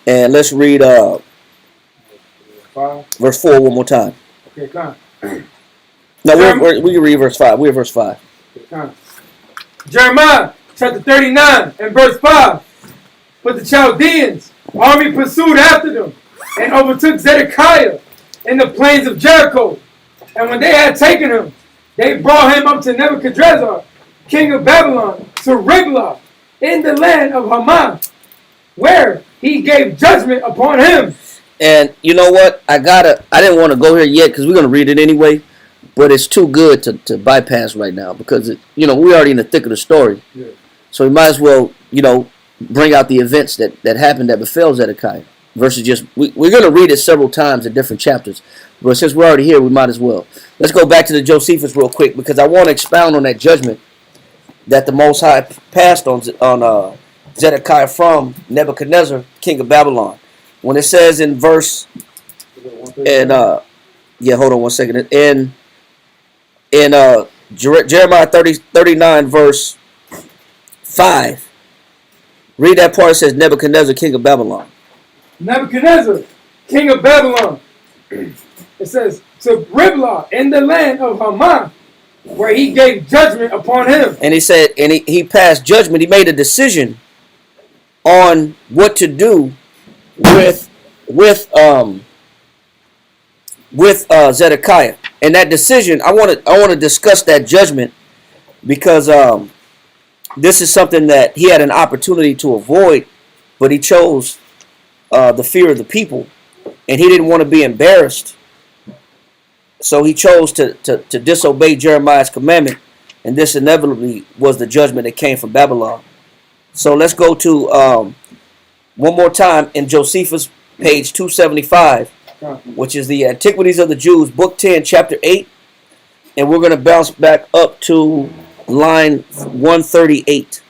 And let's read verse 4 one more time. Okay, come on. No, we can read verse 5. We're at verse 5. Okay, come on. Jeremiah chapter 39 and verse 5. But the Chaldeans army pursued after them and overtook Zedekiah in the plains of Jericho. And when they had taken him, they brought him up to Nebuchadnezzar, king of Babylon, to Riblah in the land of Hamath, where he gave judgment upon him. And you know what? I didn't want to go here yet because we're going to read it anyway. But it's too good to bypass right now because, we're already in the thick of the story. Yeah. So we might as well, bring out the events that happened that befell Zedekiah. Versus just, we're going to read it several times in different chapters. But since we're already here, we might as well. Let's go back to the Josephus real quick because I want to expound on that judgment that the Most High passed on Zedekiah from Nebuchadnezzar, king of Babylon. When it says in verse, hold on one second. In Jeremiah 39 verse 5, read that part. It says Nebuchadnezzar, king of Babylon. Nebuchadnezzar, king of Babylon. It says, to Riblah in the land of Hamath, where he gave judgment upon him. And he said, and he passed judgment. He made a decision on what to do with Zedekiah. And that decision, I want to discuss that judgment because this is something that he had an opportunity to avoid, but he chose the fear of the people, and he didn't want to be embarrassed. So he chose to disobey Jeremiah's commandment, and this inevitably was the judgment that came from Babylon. So let's go to one more time in Josephus, page 275, which is the Antiquities of the Jews, book 10, chapter 8, and we're going to bounce back up to line 138.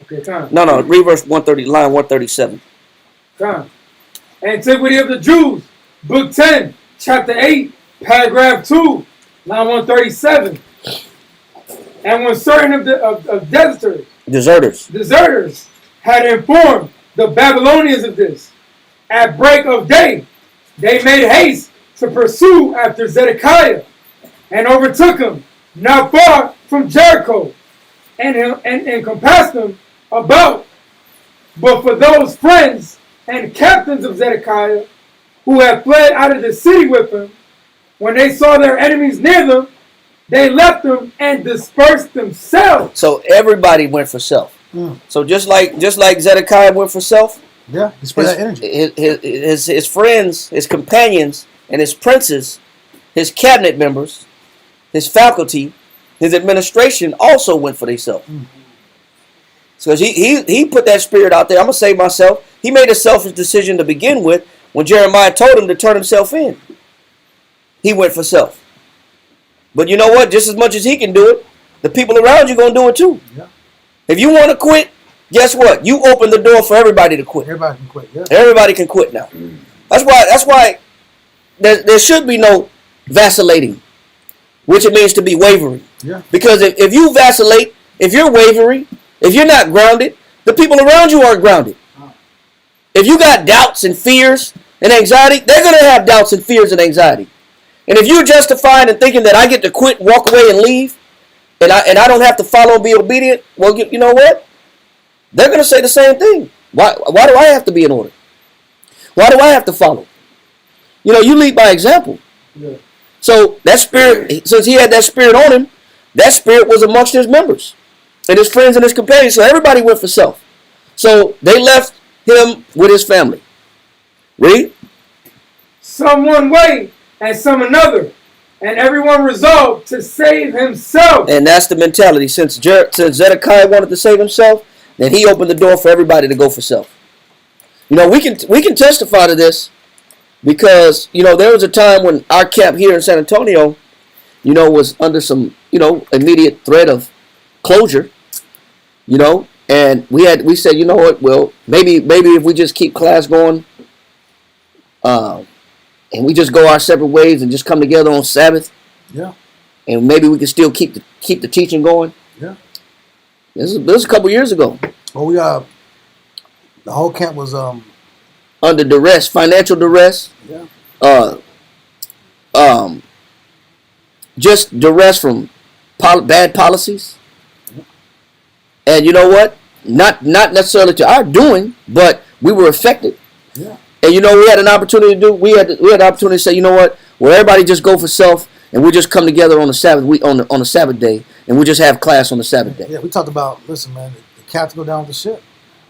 Okay, time. No, read verse 130, line 137. Time. Antiquity of the Jews, book 10, chapter 8, paragraph 2, line 137. And when certain of deserters had informed the Babylonians of this, at break of day, they made haste to pursue after Zedekiah and overtook him not far from Jericho and encompassed him about. But for those friends and captains of Zedekiah who had fled out of the city with him, when they saw their enemies near them, they left them and dispersed themselves. So everybody went for self. So just like Zedekiah went for self, Yeah, he spread that energy. his friends, his companions, and his princes, his cabinet members, his faculty, his administration also went for themselves. So he put that spirit out there. I'm gonna save myself. He made a selfish decision to begin with when Jeremiah told him to turn himself in. He went for self. But you know what? Just as much as he can do it, the people around you gonna do it too. Yeah. If you want to quit, guess what? You open the door for everybody to quit. Everybody can quit. Yeah. Everybody can quit now. That's why there should be no vacillating, which it means to be wavering. Yeah. Because if you vacillate, if you're wavering, if you're not grounded, the people around you aren't grounded. If you got doubts and fears and anxiety, they're going to have doubts and fears and anxiety. And if you're justified in thinking that I get to quit, walk away, and leave, and I don't have to follow and be obedient, well, you know what? They're going to say the same thing. Why do I have to be in order? Why do I have to follow? You know, you lead by example. Yeah. So that spirit, since he had that spirit on him, that spirit was amongst his members and his friends and his companions. So everybody went for self. So they left him with his family. Read. Some one way and some another, and everyone resolved to save himself. And that's the mentality. Since Zedekiah wanted to save himself, then he opened the door for everybody to go for self. You know, we can testify to this because, you know, there was a time when our camp here in San Antonio, you know, was under some, you know, immediate threat of closure, you know, and we said, you know what, well, maybe if we just keep class going, and we just go our separate ways and just come together on Sabbath, Yeah. and maybe we can still keep the teaching going. Yeah. This is a couple years ago. Well, we the whole camp was Under duress, financial duress. Yeah. Just duress from bad policies. And you know what? Not necessarily to our doing, but we were affected. Yeah. And you know, we had an opportunity to do. We had an opportunity to say, you know what? Well, everybody just go for self, and we just come together on the Sabbath on the Sabbath day, and we just have class on the Sabbath day. Yeah, we talked about, listen, man, the captain go down with the ship.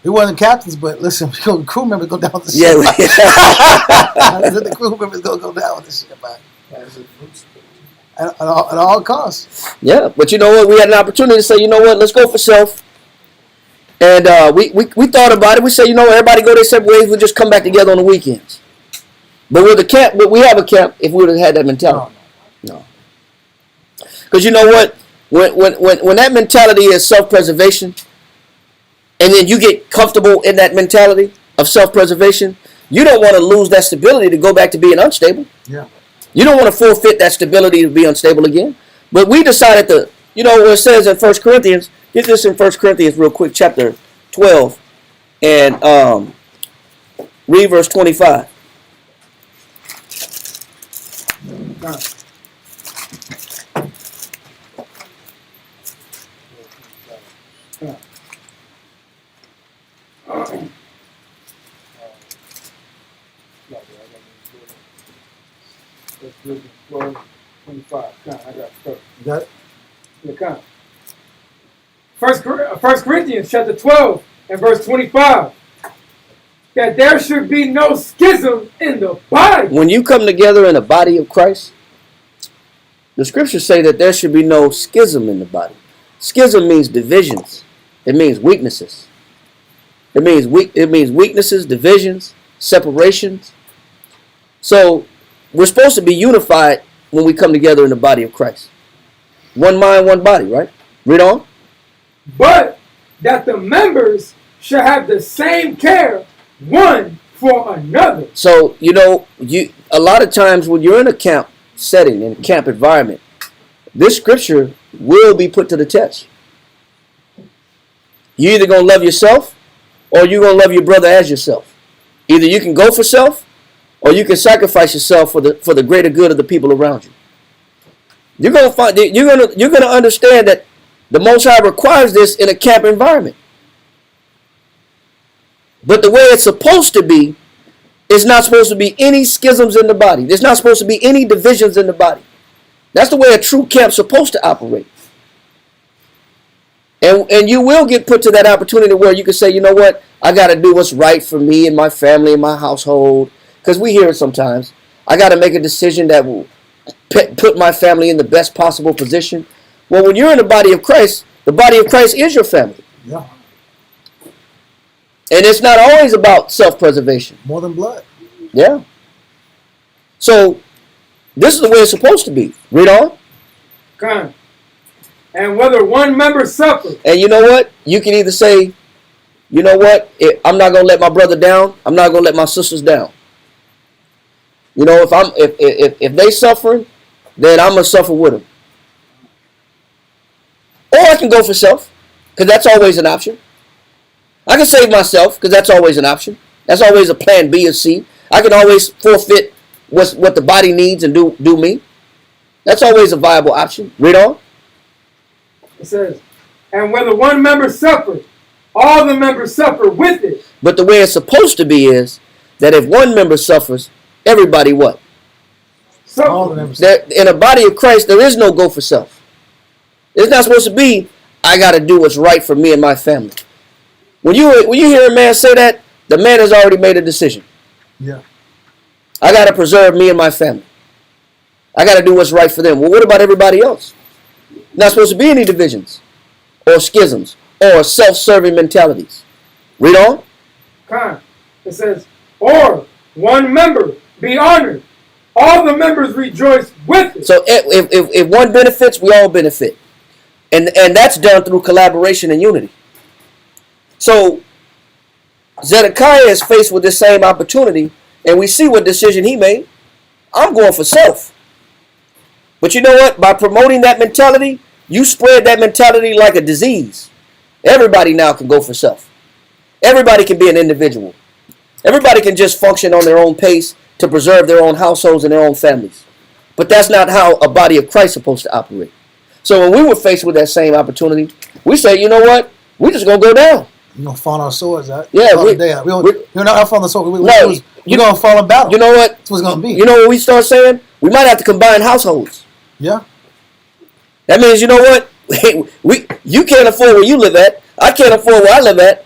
We wasn't captains, but listen, the crew members go down with the ship. Yeah. The crew members go down with the ship, man. At all costs. Yeah, but you know what? We had an opportunity to say, you know what? Let's go for self. And we thought about it. We said, you know, everybody go their separate ways. We'll just come back together on the weekends. But we're the camp. But we have a camp. If we would have had that mentality, no. Because you know what? When that mentality is self-preservation, and then you get comfortable in that mentality of self-preservation, you don't want to lose that stability to go back to being unstable. Yeah. You don't want to forfeit that stability to be unstable again. But we decided to, you know, what it says in 1 Corinthians. Get this in 1 Corinthians real quick, chapter 12, and read verse 25. That's Philippians 12:25. Come on, I got stuck. You got it? Yeah, come. 1 Corinthians chapter 12 and verse 25. That there should be no schism in the body. When you come together in a body of Christ, the scriptures say that there should be no schism in the body. Schism means divisions. It means weaknesses. It means weaknesses, divisions, separations. So we're supposed to be unified when we come together in the body of Christ. One mind, one body, right? Read on. But that the members should have the same care one for another. So, a lot of times when you're in a camp setting, in a camp environment, this scripture will be put to the test. You're either going to love yourself or you're going to love your brother as yourself. Either you can go for self or you can sacrifice yourself for the greater good of the people around you. You're going to understand that the Most High requires this in a camp environment. But the way it's supposed to be, is not supposed to be any schisms in the body. There's not supposed to be any divisions in the body. That's the way a true camp's supposed to operate. And you will get put to that opportunity where you can say, you know what, I got to do what's right for me and my family and my household. Because we hear it sometimes. I got to make a decision that will put my family in the best possible position. Well, when you're in the body of Christ is your family. Yeah. And it's not always about self-preservation. More than blood. Yeah. So, this is the way it's supposed to be. Read on. Come. And whether one member suffers. And you know what? You can either say, you know what? I'm not going to let my brother down. I'm not going to let my sisters down. You know, if they suffering, then I'm going to suffer with them. Or I can go for self, because that's always an option. I can save myself, because that's always an option. That's always a plan B or C. I can always forfeit what the body needs and do me. That's always a viable option. Read on. It says, and whether one member suffers, all the members suffer with it. But the way it's supposed to be is that if one member suffers, everybody what? All the members. In a body of Christ, there is no go for self. It's not supposed to be, I got to do what's right for me and my family. When you hear a man say that, the man has already made a decision. Yeah. I got to preserve me and my family. I got to do what's right for them. Well, what about everybody else? Not supposed to be any divisions or schisms or self-serving mentalities. Read on. Come. It says, or one member be honored. All the members rejoice with it. So if one benefits, we all benefit. And that's done through collaboration and unity. So Zedekiah is faced with the same opportunity, and we see what decision he made. I'm going for self. But you know what? By promoting that mentality, you spread that mentality like a disease. Everybody now can go for self. Everybody can be an individual. Everybody can just function on their own pace to preserve their own households and their own families. But that's not how a body of Christ is supposed to operate. So when we were faced with that same opportunity, we say, you know what? We're just going to go down. We're going to fall on our swords. Right? Yeah. We're not falling on the sword. We're going to fall in battle. You know what? That's what it's going to be. You know what we start saying? We might have to combine households. Yeah. That means, you know what? You can't afford where you live at. I can't afford where I live at.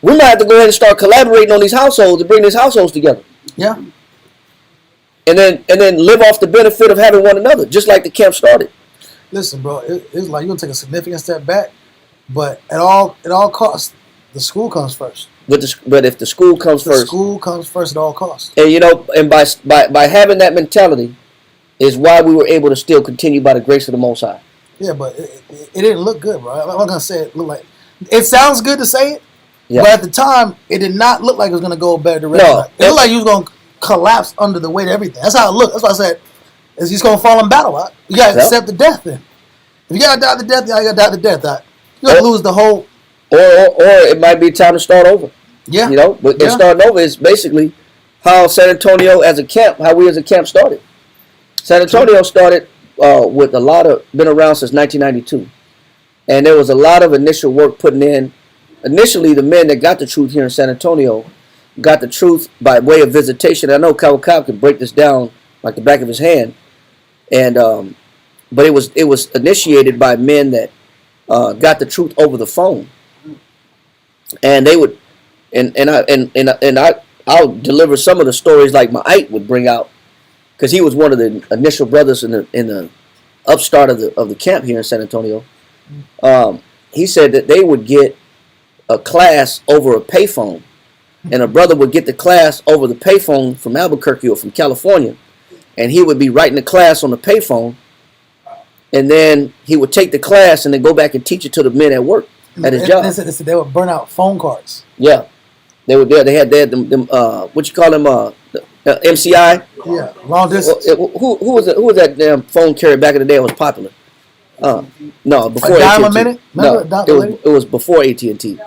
We might have to go ahead and start collaborating on these households to bring these households together. Yeah. And then live off the benefit of having one another, just like the camp started. Listen, bro, it's like you're going to take a significant step back, but at all costs, the school comes first. But if the school comes first. The school comes first at all costs. And, and by having that mentality is why we were able to still continue by the grace of the Most High. Yeah, but it didn't look good, bro. I'm not going to say it looked like. It sounds good to say it, yeah. But at the time, it did not look like it was going to go a better direction. No, it looked like you was going to collapse under the weight of everything. That's how it looked. That's why I said, is he's going to fall in battle, right? You got to accept the death then. If you got to die the death, you got to die the death, right? You're going to lose the whole. Or it might be time to start over. Yeah. But starting over is basically how San Antonio how we as a camp started. San Antonio started with been around since 1992. And there was a lot of initial work putting in. Initially, the men that got the truth here in San Antonio, got the truth by way of visitation. I know Kawakab can break this down like the back of his hand, and but it was initiated by men that got the truth over the phone, and they would I'll deliver some of the stories like my aunt would bring out, because he was one of the initial brothers in the upstart of the camp here in San Antonio. He said that they would get a class over a payphone, and a brother would get the class over the payphone from Albuquerque or from California, and he would be writing the class on the payphone, and then he would take the class and then go back and teach it to the men at work at his job. They would burn out phone cards. Yeah, they were there. They had them what you call them, MCI. Yeah, long distance. Who was that damn phone carrier back in the day that was popular? No, before A dime a AT&T. minute? No, it was before AT&T.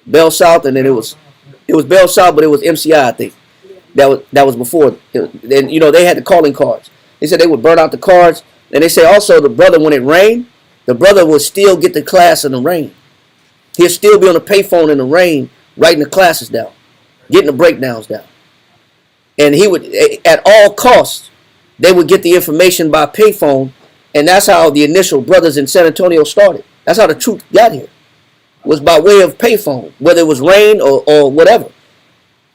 Bell South, and then it was Bell South, but it was MCI, I think. That was before. And you know, they had the calling cards. They said they would burn out the cards, and they say also the brother, when it rained, the brother would still get the class in the rain. He'll still be on the payphone in the rain, writing the classes down, getting the breakdowns down. And he would, at all costs, they would get the information by payphone, and that's how the initial brothers in San Antonio started. That's how the truth got here. Was by way of payphone, whether it was rain or whatever.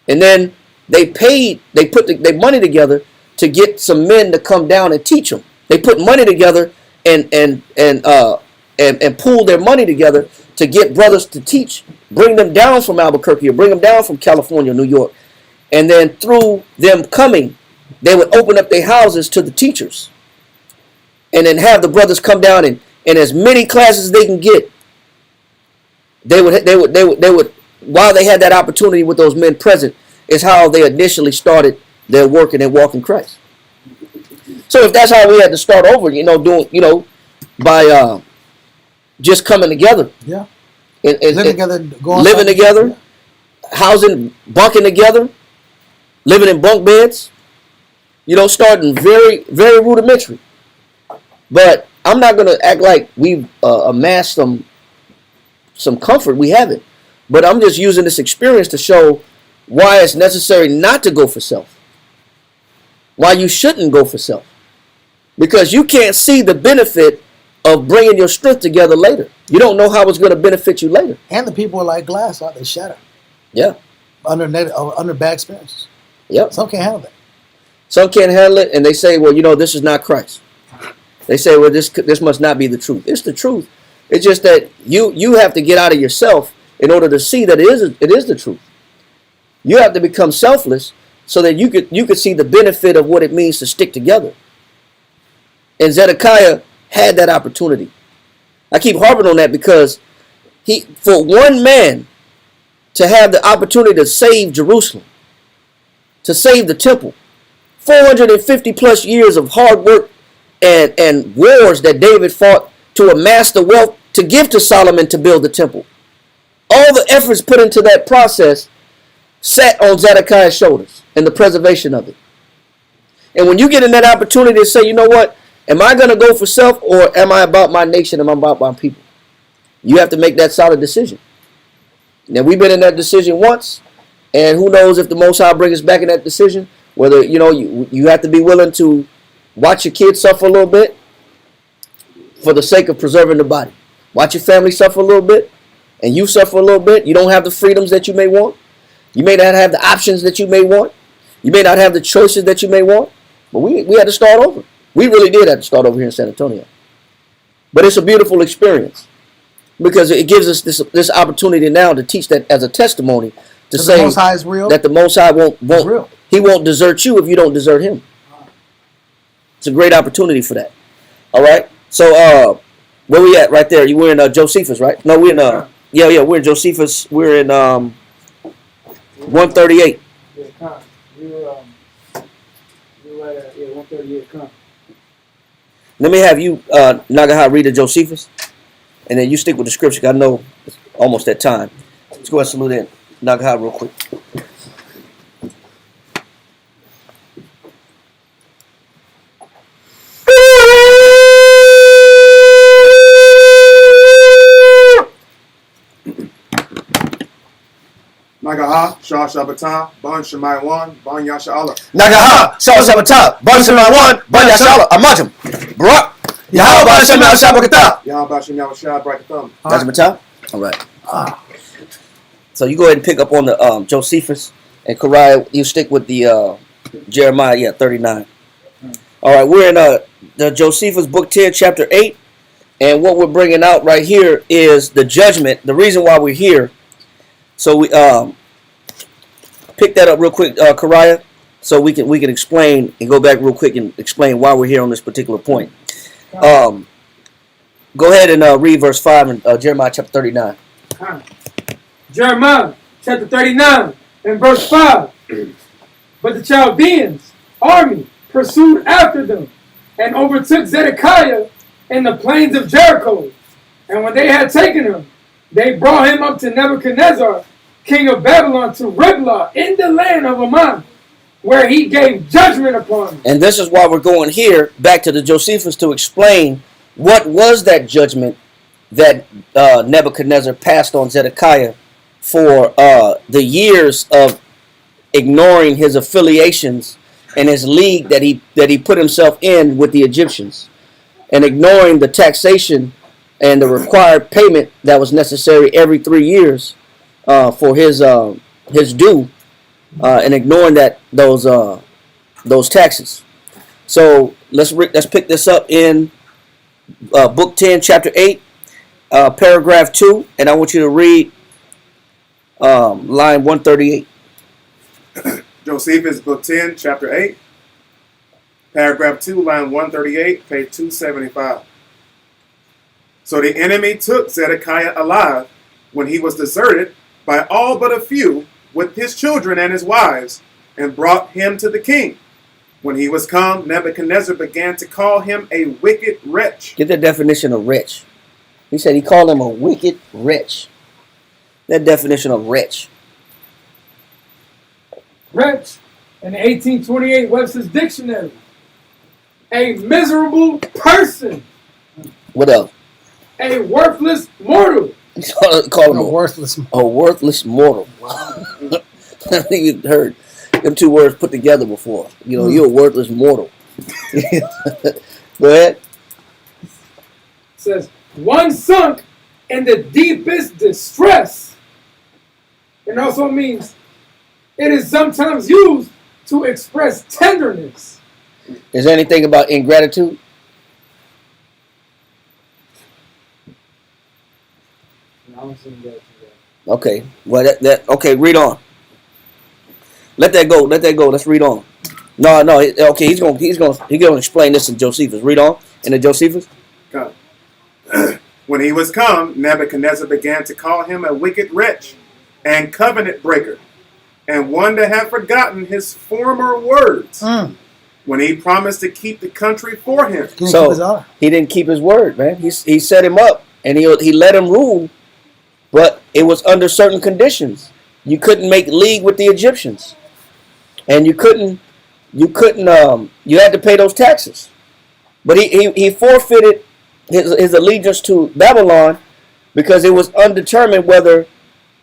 And then they put their money together to get some men to come down and teach them. They put money together and pool their money together to get brothers to teach, bring them down from Albuquerque or bring them down from California, New York. And then through them coming, they would open up their houses to the teachers. And then have the brothers come down and as many classes as they can get. They would while they had that opportunity with those men present, is how they initially started their work and their walk in Christ. So if that's how we had to start over, by just coming together. Yeah. And living together, yeah. Housing, bunking together, living in bunk beds, starting very, very rudimentary. But I'm not going to act like we've amassed some comfort. We haven't. But I'm just using this experience to show why it's necessary not to go for self. Why you shouldn't go for self. Because you can't see the benefit of bringing your strength together later. You don't know how it's going to benefit you later. And the people are like glass, they shatter. Yeah. Under bad experiences. Yep. Some can't handle that. Some can't handle it, and they say, well, this is not Christ. They say, well, this must not be the truth. It's the truth. It's just that you have to get out of yourself in order to see that it is the truth. You have to become selfless so that you could see the benefit of what it means to stick together. And Zedekiah had that opportunity. I keep harping on that because for one man to have the opportunity to save Jerusalem, to save the temple, 450 plus years of hard work and wars that David fought to amass the wealth to give to Solomon to build the temple. All the efforts put into that process sat on Zedekiah's shoulders and the preservation of it. And when you get in that opportunity to say, you know what, am I going to go for self or am I about my nation? Am I about my people? You have to make that solid decision. Now, we've been in that decision once, and who knows if the Most High brings us back in that decision, whether, you have to be willing to watch your kids suffer a little bit for the sake of preserving the body. Watch your family suffer a little bit, and you suffer a little bit. You don't have the freedoms that you may want. You may not have the options that you may want. You may not have the choices that you may want. But we had to start over. We really did have to start over here in San Antonio. But it's a beautiful experience because it gives us this opportunity now to teach that as a testimony to say the Most High is real. That the Most High won't real. He won't desert you if you don't desert him. It's a great opportunity for that. All right. So where we at right there? You were in Josephus, right? No, we're in we're in Josephus. We're in 138. Yeah, con. We were right at 138 con. Let me have you Nagaha read the Josephus, and then you stick with the scripture. I know it's almost that time. Let's go ahead and salute in Nagaha real quick. Nagaha, Shah Shabbatah, Ban Shemai Wan, Ban Yasha Allah. Nagaha, Shah Shabbatah, Ban Shemai Wan, Ban Yasha Allah, Amajim, Barak, Yahweh Ban Shemai Shabbatah. Yahweh Bashem Yahweh Shah, Brakatham. That's Matah? All right. So you go ahead and pick up on the Josephus, and Kariah, you stick with the Jeremiah, 39. All right, we're in the Josephus, book 10, chapter 8. And what we're bringing out right here is the judgment, the reason why we're here. So we pick that up real quick, Kariah, so we can explain and go back real quick and explain why we're here on this particular point. Go ahead and read verse 5 in Jeremiah chapter 39. Jeremiah chapter 39 and verse 5. But the Chaldeans' army pursued after them and overtook Zedekiah in the plains of Jericho. And when they had taken him, they brought him up to Nebuchadnezzar, king of Babylon, to Riblah in the land of Ammon, where he gave judgment upon him. And this is why we're going here, back to the Josephus, to explain what was that judgment that Nebuchadnezzar passed on Zedekiah for the years of ignoring his affiliations and his league that he put himself in with the Egyptians, and ignoring the taxation and the required payment that was necessary every 3 years for his due, and ignoring those taxes. So let's pick this up in book 10, chapter 8, paragraph 2, and I want you to read line 138. Josephus, book 10, chapter 8, paragraph 2, line 138, page 275. So the enemy took Zedekiah alive when he was deserted by all but a few with his children and his wives, and brought him to the king. When he was come, Nebuchadnezzar began to call him a wicked wretch. Get the definition of wretch. He said he called him a wicked wretch. That definition of wretch. Wretch, in the 1828 Webster's Dictionary, a miserable person, What else? a worthless mortal. Call him A worthless. a worthless mortal. I think you heard them two words put together before. You know, you're a worthless mortal. Go ahead. Says, one sunk in the deepest distress. It also means it is sometimes used to express tenderness. Is there anything about ingratitude? I don't think that. Okay. Well, okay. Read on. Let that go. Let that go. Let's read on. No. Okay. He's gonna explain this in Josephus. Read on in the Josephus. Come. When he was come, Nebuchadnezzar began to call him a wicked wretch and covenant breaker, and one that had forgotten his former words when he promised to keep the country for him. So he didn't keep his word, man. He set him up and he let him rule, but it was under certain conditions. You couldn't make league with the Egyptians, and you had to pay those taxes. But he forfeited his allegiance to Babylon because it was undetermined whether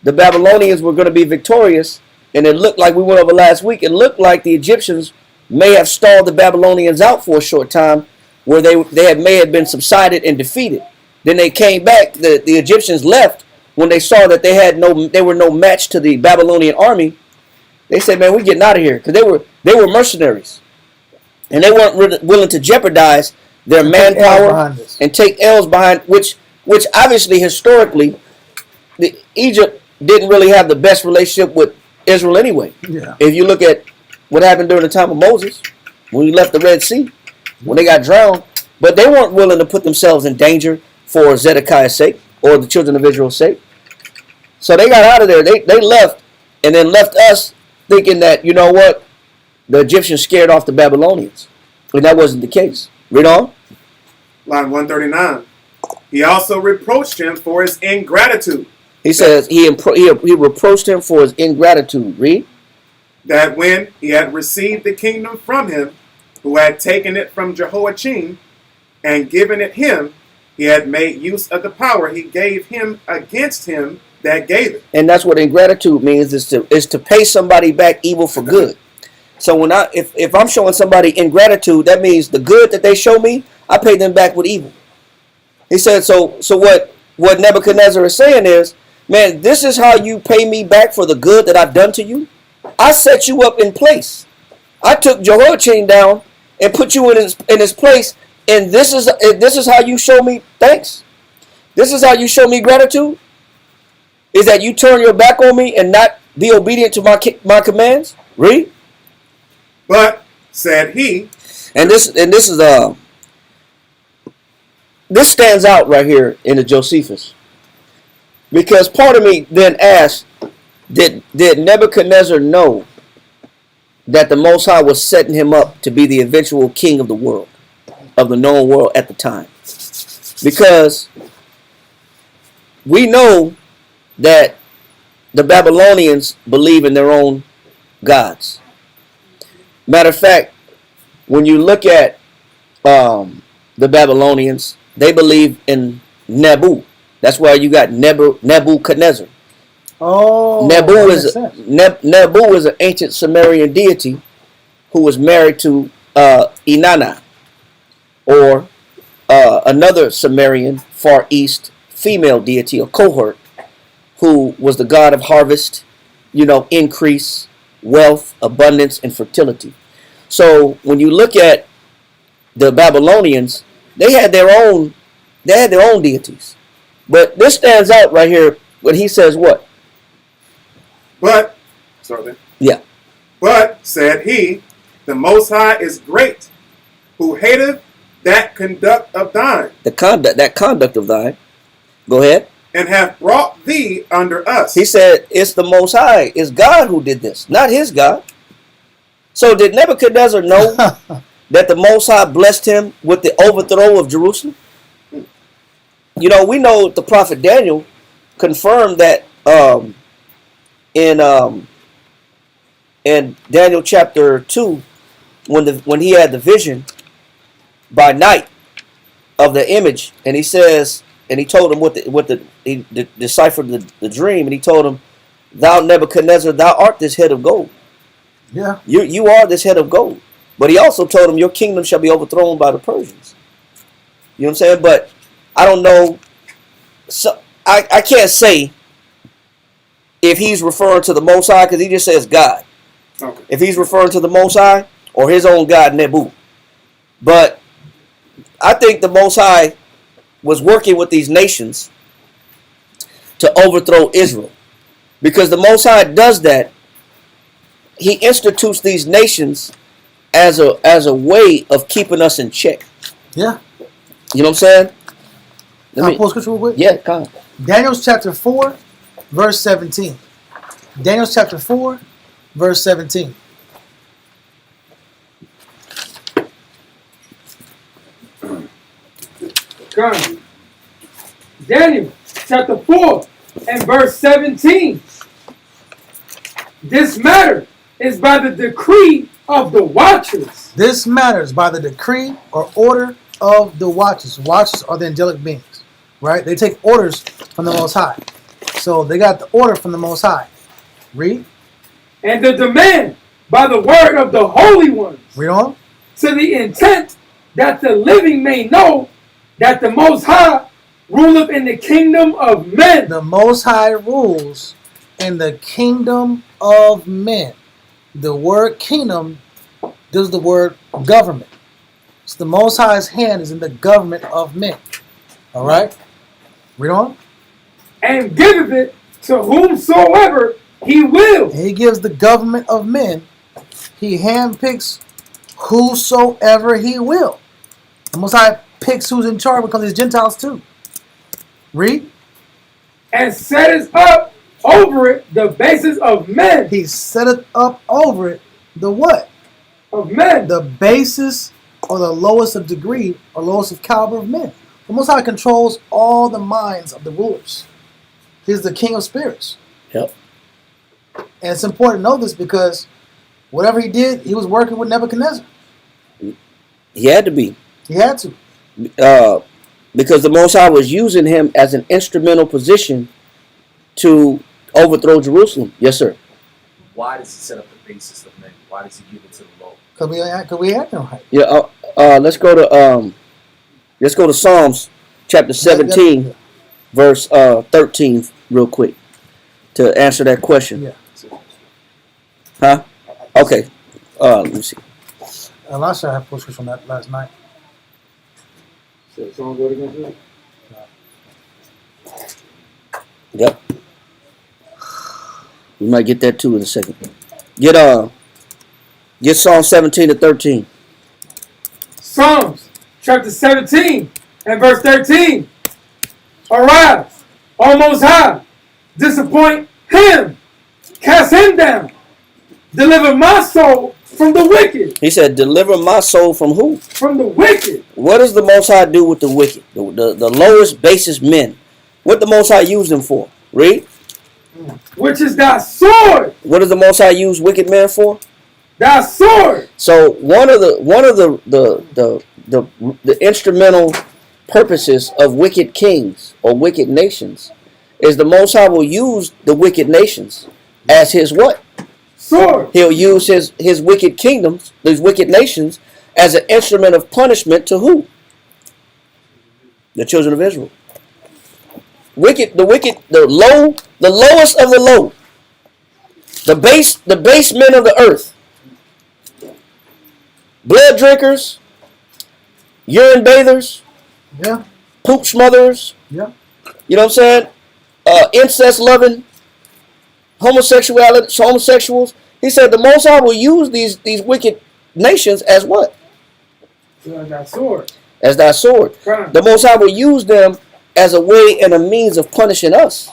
the Babylonians were going to be victorious. And it looked like, we went over last week, it looked like the Egyptians may have stalled the Babylonians out for a short time, where they may have been subsided and defeated. Then they came back. The Egyptians left when they saw that they were no match to the Babylonian army. They said, "Man, we're getting out of here," because they were mercenaries, and they weren't willing to jeopardize their manpower and take L's behind, which obviously historically, Egypt didn't really have the best relationship with Israel anyway. Yeah. If you look at what happened during the time of Moses, when he left the Red Sea, when they got drowned, but they weren't willing to put themselves in danger for Zedekiah's sake or the children of Israel's sake. So they got out of there. They left, and then left us thinking that, you know what, the Egyptians scared off the Babylonians. And that wasn't the case. Read on. Line 139. He also reproached him for his ingratitude. He says he reproached him for his ingratitude. Read. That when he had received the kingdom from him, who had taken it from Jehoiachin and given it him, he had made use of the power he gave him against him that gave it. And that's what ingratitude means, is to pay somebody back evil for good. So when if I'm showing somebody ingratitude, that means the good that they show me, I pay them back with evil. He said, so what Nebuchadnezzar is saying is, man, this is how you pay me back for the good that I've done to you. I set you up in place. I took Jehoiachin down and put you in his place, and this is how you show me thanks. This is how you show me gratitude. Is that you turn your back on me and not be obedient to my commands? Read. But said he, and this is this stands out right here in the Josephus, because part of me then asks, did Nebuchadnezzar know that the Most High was setting him up to be the eventual king of the world, of the known world at the time? Because we know that the Babylonians believe in their own gods. Matter of fact, when you look at the Babylonians, they believe in Nebu. That's why you got Nebuchadnezzar. Oh, Nebu that makes is an ancient Sumerian deity who was married to Inanna, or another Sumerian Far East female deity or cohort, who was the god of harvest, increase, wealth, abundance, and fertility. So when you look at the Babylonians, they had their own deities. But this stands out right here when he says what? but, sorry then. Yeah. But said he, the Most High is great, who hateth that conduct of thine, That conduct of thine. Go ahead. and hath brought thee under us. He said it's the Most High. It's God who did this, not his God. So did Nebuchadnezzar know that the Most High blessed him with the overthrow of Jerusalem? We know the prophet Daniel confirmed that in Daniel chapter 2, when he had the vision by night of the image, and he says, and he told him he deciphered the dream, and he told him, "Thou Nebuchadnezzar, thou art this head of gold." Yeah. You are this head of gold. But he also told him, your kingdom shall be overthrown by the Persians. You know what I'm saying? But I don't know. So I can't say if he's referring to the Most High, because he just says God. Okay. If he's referring to the Most High or his own God, Nebu. But I think the Most High was working with these nations to overthrow Israel. Because the Most High does that. He institutes these nations as a way of keeping us in check. Yeah. You know what I'm saying? Can I pull scripture real quick? Yeah, come on. Daniel chapter 4, verse 17. Daniel chapter 4, verse 17. Come. Daniel chapter 4 and verse 17. This matter is by the decree of the watchers. This matters by the decree or order of the watchers. Watchers are the angelic beings, right? They take orders from the Most High. So they got the order from the Most High. Read. And the demand by the word of the holy ones. Read on. To the intent that the living may know that the Most High ruleth in the kingdom of men. The Most High rules in the kingdom of men. The word kingdom does the word government. So the Most High's hand is in the government of men. All right? Read on. And giveth it to whomsoever he will. And he gives the government of men. He handpicks whosoever he will. The Most High picks who's in charge because he's Gentiles too. Read. And setteth up over it the basis of men. He setteth up over it the what? Of men. The basis or the lowest of degree or lowest of caliber of men. The Most High controls all the minds of the rulers. He's the king of spirits. Yep. And it's important to know this because whatever he did, he was working with Nebuchadnezzar. He had to be. He had to. Because the Most High was using him as an instrumental position to overthrow Jerusalem. Yes, sir. Why does he set up the basis of men? Why does he give it to the law? Because we acting right. Yeah. Let's go to Psalms chapter 17, verse 13, real quick, to answer that question. Yeah. Huh? Okay. Let me see. Elisha had posters from that last night. So someone go against it? Yep. We might get that too in a second. Get Psalm 17 to 13. Psalms chapter 17 and verse 13. Arise, O Most High, disappoint him, cast him down, deliver my soul from the wicked. He said, "Deliver my soul from who? From the wicked. What does the Most High do with the wicked? The lowest, basest men. What the Most High use them for? Read. Which is thy sword. What does the Most High use wicked men for? Thy sword. So one of the instrumental purposes of wicked kings or wicked nations is the Most High will use the wicked nations as his what? Sword. He'll use his wicked kingdoms, these wicked nations, as an instrument of punishment to who? The children of Israel. The lowest of the low. The base men of the earth. Blood drinkers, urine bathers, Yeah. poop smotherers, Yeah. you know what I'm saying? Incest loving, homosexuals. He said the Most High will use these wicked nations as what? Thy sword. As thy sword. Right. The Most High will use them as a way and a means of punishing us.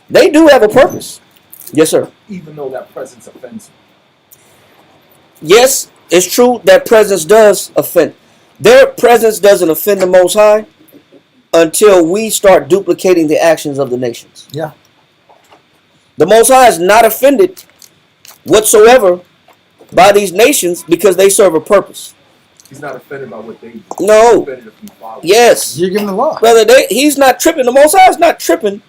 They do have a purpose. Yes, sir. Even though that presence offends him. Yes, it's true that presence does offend. Their presence doesn't offend the Most High until we start duplicating the actions of the nations. Yeah. The Most High is not offended whatsoever by these nations because they serve a purpose. He's not offended by what they do. No. He's offended if you follow. Yes. You give him the law. Brother, he's not tripping. The Most High is not tripping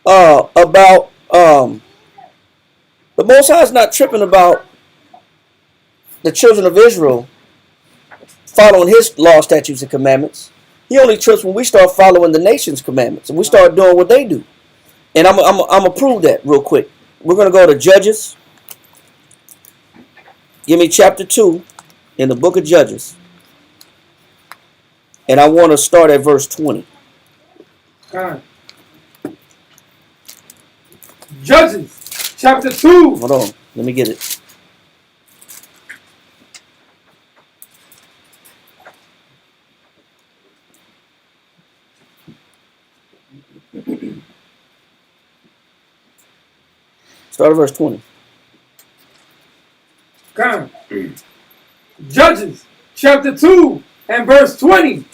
about the Most High is not tripping about the children of Israel following his law, statutes, and commandments. He only trips when we start following the nation's commandments and we start doing what they do. And I'm gonna prove that real quick. We're gonna go to Judges. Give me chapter 2 in the book of Judges. And I want to start at verse 20. Right. Judges chapter 2. Hold on. Let me get it. Start at verse 20. Come. Judges chapter 2 and verse 20.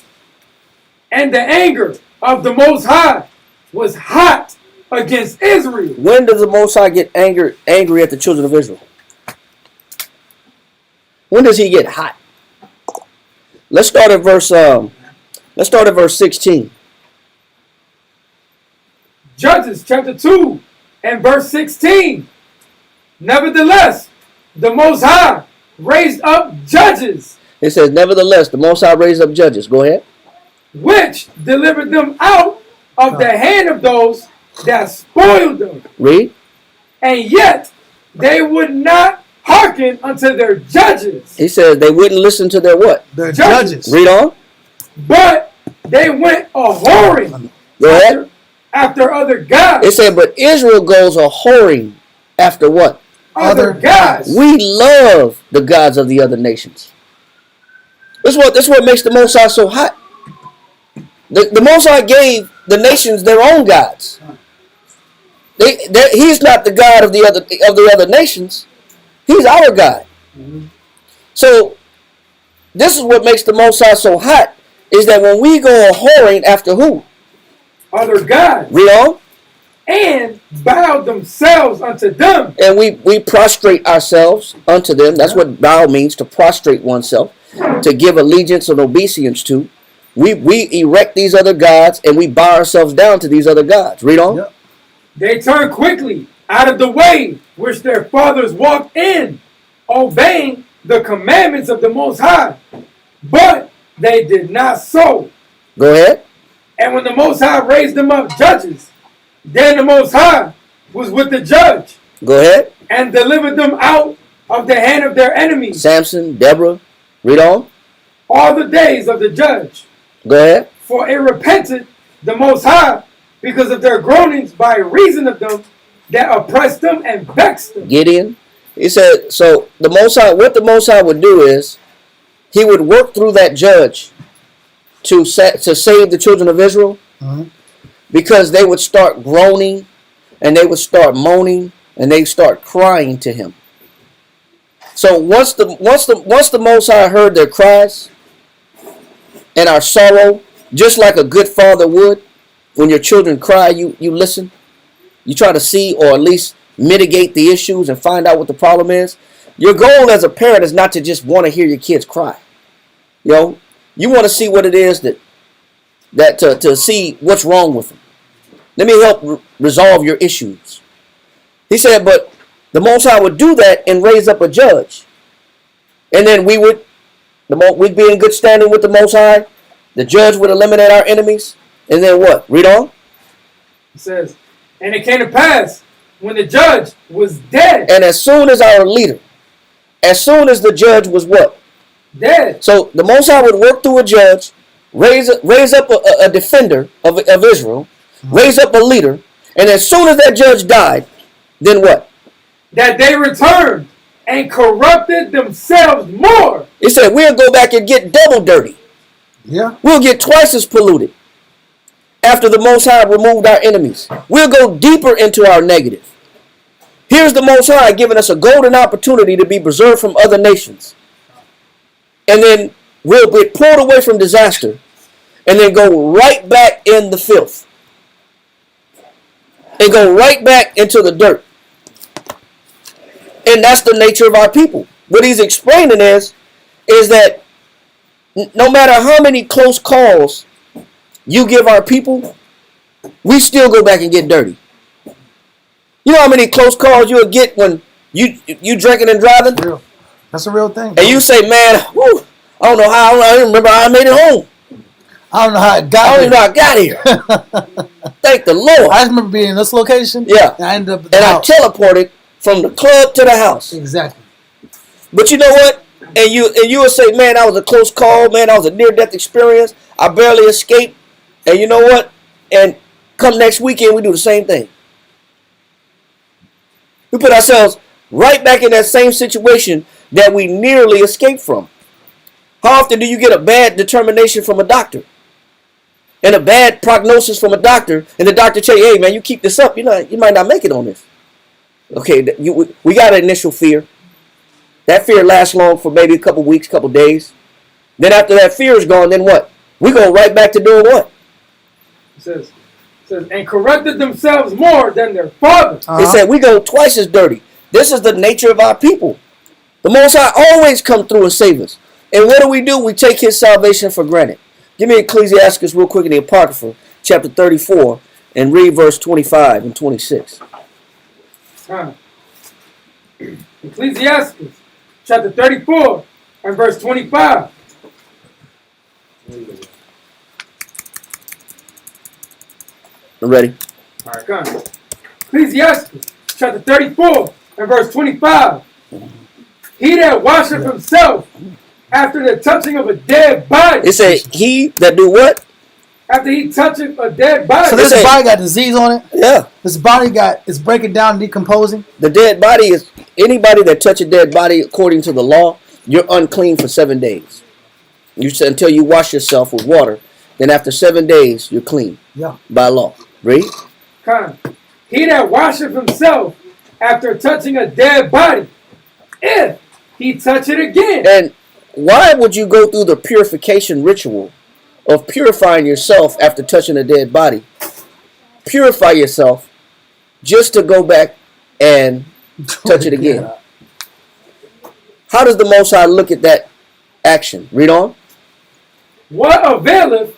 And the anger of the Most High was hot against Israel. When does the Most High get angry at the children of Israel? When does he get hot? Let's start at verse 16. Judges chapter 2 and verse 16. Nevertheless, the Most High raised up judges, It says, nevertheless, the Most High raised up judges. Go ahead. which delivered them out of the hand of those that spoiled them. Read. And yet they would not hearken unto their judges, He says they wouldn't listen to their what? The Judges. judges. Read on. but they went a whoring Go ahead. after other gods. It said, but Israel goes a whoring after what? Other gods. We love the gods of the other nations. This is what makes the Most High so hot. The Most High gave the nations their own gods. He's not the God of the other nations. He's our God. So this is what makes the Most High so hot, is that when we go a whoring after who? Other gods. Read on. And bow themselves unto them. And we prostrate ourselves unto them. That's what bow means, to prostrate oneself, to give allegiance and obeisance to. We erect these other gods and we bow ourselves down to these other gods. Read on. Yep. They turned quickly out of the way which their fathers walked in, obeying the commandments of the Most High. But they did not so. Go ahead. And when the Most High raised them up judges, then the Most High was with the judge Go ahead. and delivered them out of the hand of their enemies Samson, Deborah. Read on. all the days of the judge. Go ahead. For it repented the Most High because of their groanings by reason of them that oppressed them and vexed them. Gideon. He said, so the Most High, what the Most High would do is, he would work through that judge to save the children of Israel, because they would start groaning and they would start moaning and they start crying to him. So once the Most High heard their cries and our sorrow, just like a good father would, when your children cry, you listen. You try to see or at least mitigate the issues and find out what the problem is. Your goal as a parent is not to just want to hear your kids cry. You know, you want to see what it is to see what's wrong with them. Let me help resolve your issues. He said, but the Most High would do that and raise up a judge. And then we'd be in good standing with the Most High. The judge would eliminate our enemies. And then what? Read on. It says, and it came to pass when the judge was dead. And as soon as our leader, as soon as the judge was what? Dead. So the Most High would work through a judge, raise up a defender of Israel, raise up a leader, and as soon as that judge died, then what? That they returned and corrupted themselves more. He said, we'll go back and get double dirty. Yeah. We'll get twice as polluted after the Most High removed our enemies. We'll go deeper into our negative. Here's the Most High giving us a golden opportunity to be preserved from other nations. And then we'll get pulled away from disaster and then go right back in the filth. And go right back into the dirt. And that's the nature of our people. What he's explaining is that no matter how many close calls you give our people, we still go back and get dirty. You know how many close calls you'll get when you drinking and driving? Real. That's a real thing. And you say, man, whew, I don't know how, I don't remember how I made it home. I don't know how it got I don't here. even know how I got here. Thank the Lord. I just remember being in this location. Yeah. And I ended up at the And I house. teleported from the club to the house. Exactly. But you know what? And you will say, man, that was a close call. Man, that was a near-death experience. I barely escaped. And you know what? And come next weekend, we do the same thing. We put ourselves right back in that same situation that we nearly escaped from. How often do you get a bad determination from a doctor? And a bad prognosis from a doctor, and the doctor tell you, hey, man, you keep this up, you might not make it on this. Okay, we got an initial fear. That fear lasts long for maybe a couple weeks, couple days. Then after that fear is gone, then what? We go right back to doing what? It says, and corrupted themselves more than their fathers. It said we go twice as dirty. This is the nature of our people. The Most High always come through and save us. And what do? We take his salvation for granted. Give me Ecclesiastes real quick in the Apocrypha, chapter 34, and read verse 25 and 26. Ecclesiastes chapter 34 and verse 25. I'm ready. All right, come. Ecclesiastes chapter 34 and verse 25. He that washeth himself after the touching of a dead body. It say he that do what? After he toucheth a dead body. So this body got disease on it? Yeah. This body it's breaking down and decomposing? The dead body is anybody that touch a dead body according to the law, you're unclean for 7 days. You said until you wash yourself with water, then after 7 days you're clean. Yeah. By law. Read. Come. He that washeth himself after touching a dead body, if he touch it again. And why would you go through the purification ritual of purifying yourself after touching a dead body? Purify yourself just to go back and touch it again. How does the Most High look at that action? Read on. What availeth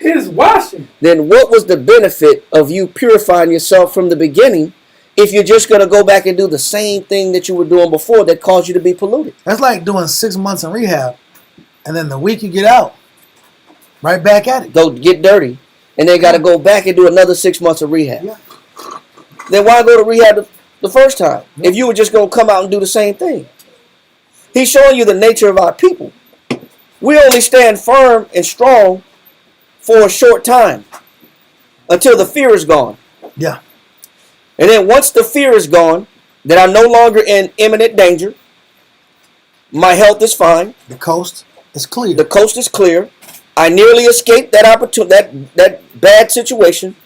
his washing. Then what was the benefit of you purifying yourself from the beginning if you're just going to go back and do the same thing that you were doing before that caused you to be polluted? That's like doing 6 months in rehab, and then the week you get out, right back at it. Go get dirty, and then got to go back and do another 6 months of rehab. Yeah. Then why go to rehab the first time if you were just going to come out and do the same thing? He's showing you the nature of our people. We only stand firm and strong for a short time until the fear is gone. Yeah. And then once the fear is gone, that I'm no longer in imminent danger, my health is fine, The coast is clear. the coast is clear, I nearly escaped that opportunity, that bad situation.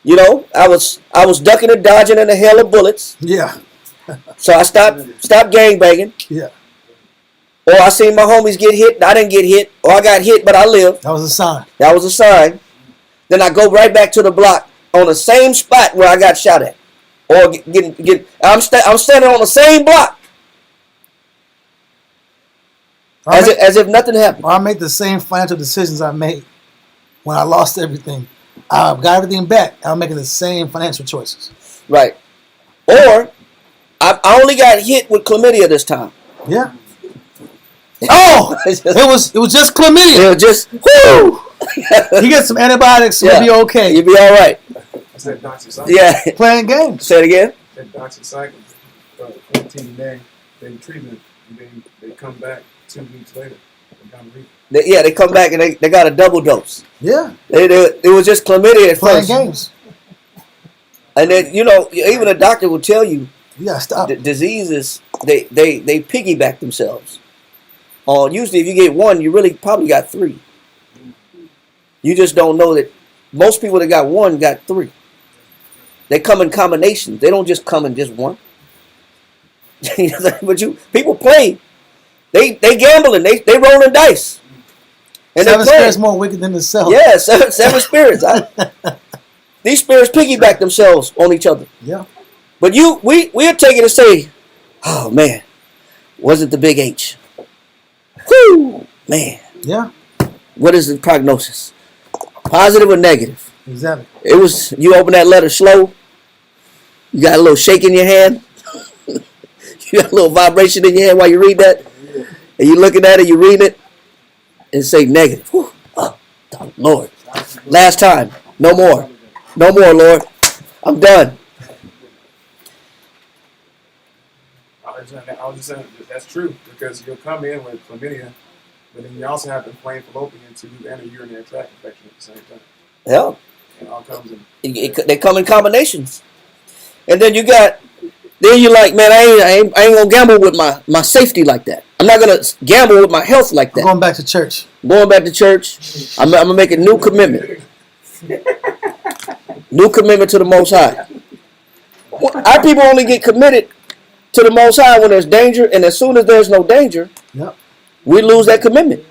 You know, I was ducking and dodging in a hail of bullets, Yeah. so I stopped gangbanging. Yeah. Or I seen my homies get hit, and I didn't get hit, or I got hit, but I lived. That was a sign. That was a sign. Then I go right back to the block on the same spot where I got shot at, or I'm standing on the same block as if nothing happened. I made the same financial decisions I made when I lost everything. I got everything back. I'm making the same financial choices. Right. Or I only got hit with chlamydia this time. Yeah. Oh, it was just chlamydia. It was just whoo. He gets some antibiotics, Yeah. you'll be okay. You'll be all right. That's that doxycycline. Yeah. Playing games. Say it again. That doxycycline, 14-day treatment, and then they come back 2 weeks later. They come back and they got a double dose. Yeah. It was just chlamydia at Playing first. games. And then, you know, even a doctor will tell you You gotta stop. diseases, they piggyback themselves. Usually if you get one, you really probably got 3. You just don't know that most people that got 1 got 3. They come in combinations. They don't just come in just one. But people play. They gambling. They rolling dice. And 7 they spirits more wicked than the self. Yeah, seven spirits. These spirits piggyback themselves on each other. Yeah. But we're taking and say, oh man, wasn't the big H. Whoo, man. Yeah. What is the prognosis? Positive or negative? Exactly. It was, you open that letter slow, you got a little shake in your hand, you got a little vibration in your hand while you read that, and you looking at it, you read it, and say negative. Whew. Oh, Lord. Last time. No more. No more, Lord. I'm done. I was just saying that's true because you'll come in with chlamydia, but then you also have inflamed fallopian tube and a urinary tract infection at the same time. Yeah. It all comes in. They come in combinations. And then you're like, man, I ain't gonna gamble with my safety like that. I'm not gonna gamble with my health like that. I'm going back to church. Going back to church, I'm gonna make a new commitment. New commitment to the Most High. Our people only get committed to the Most High when there's danger, and as soon as there's no danger, Yep. we lose that commitment.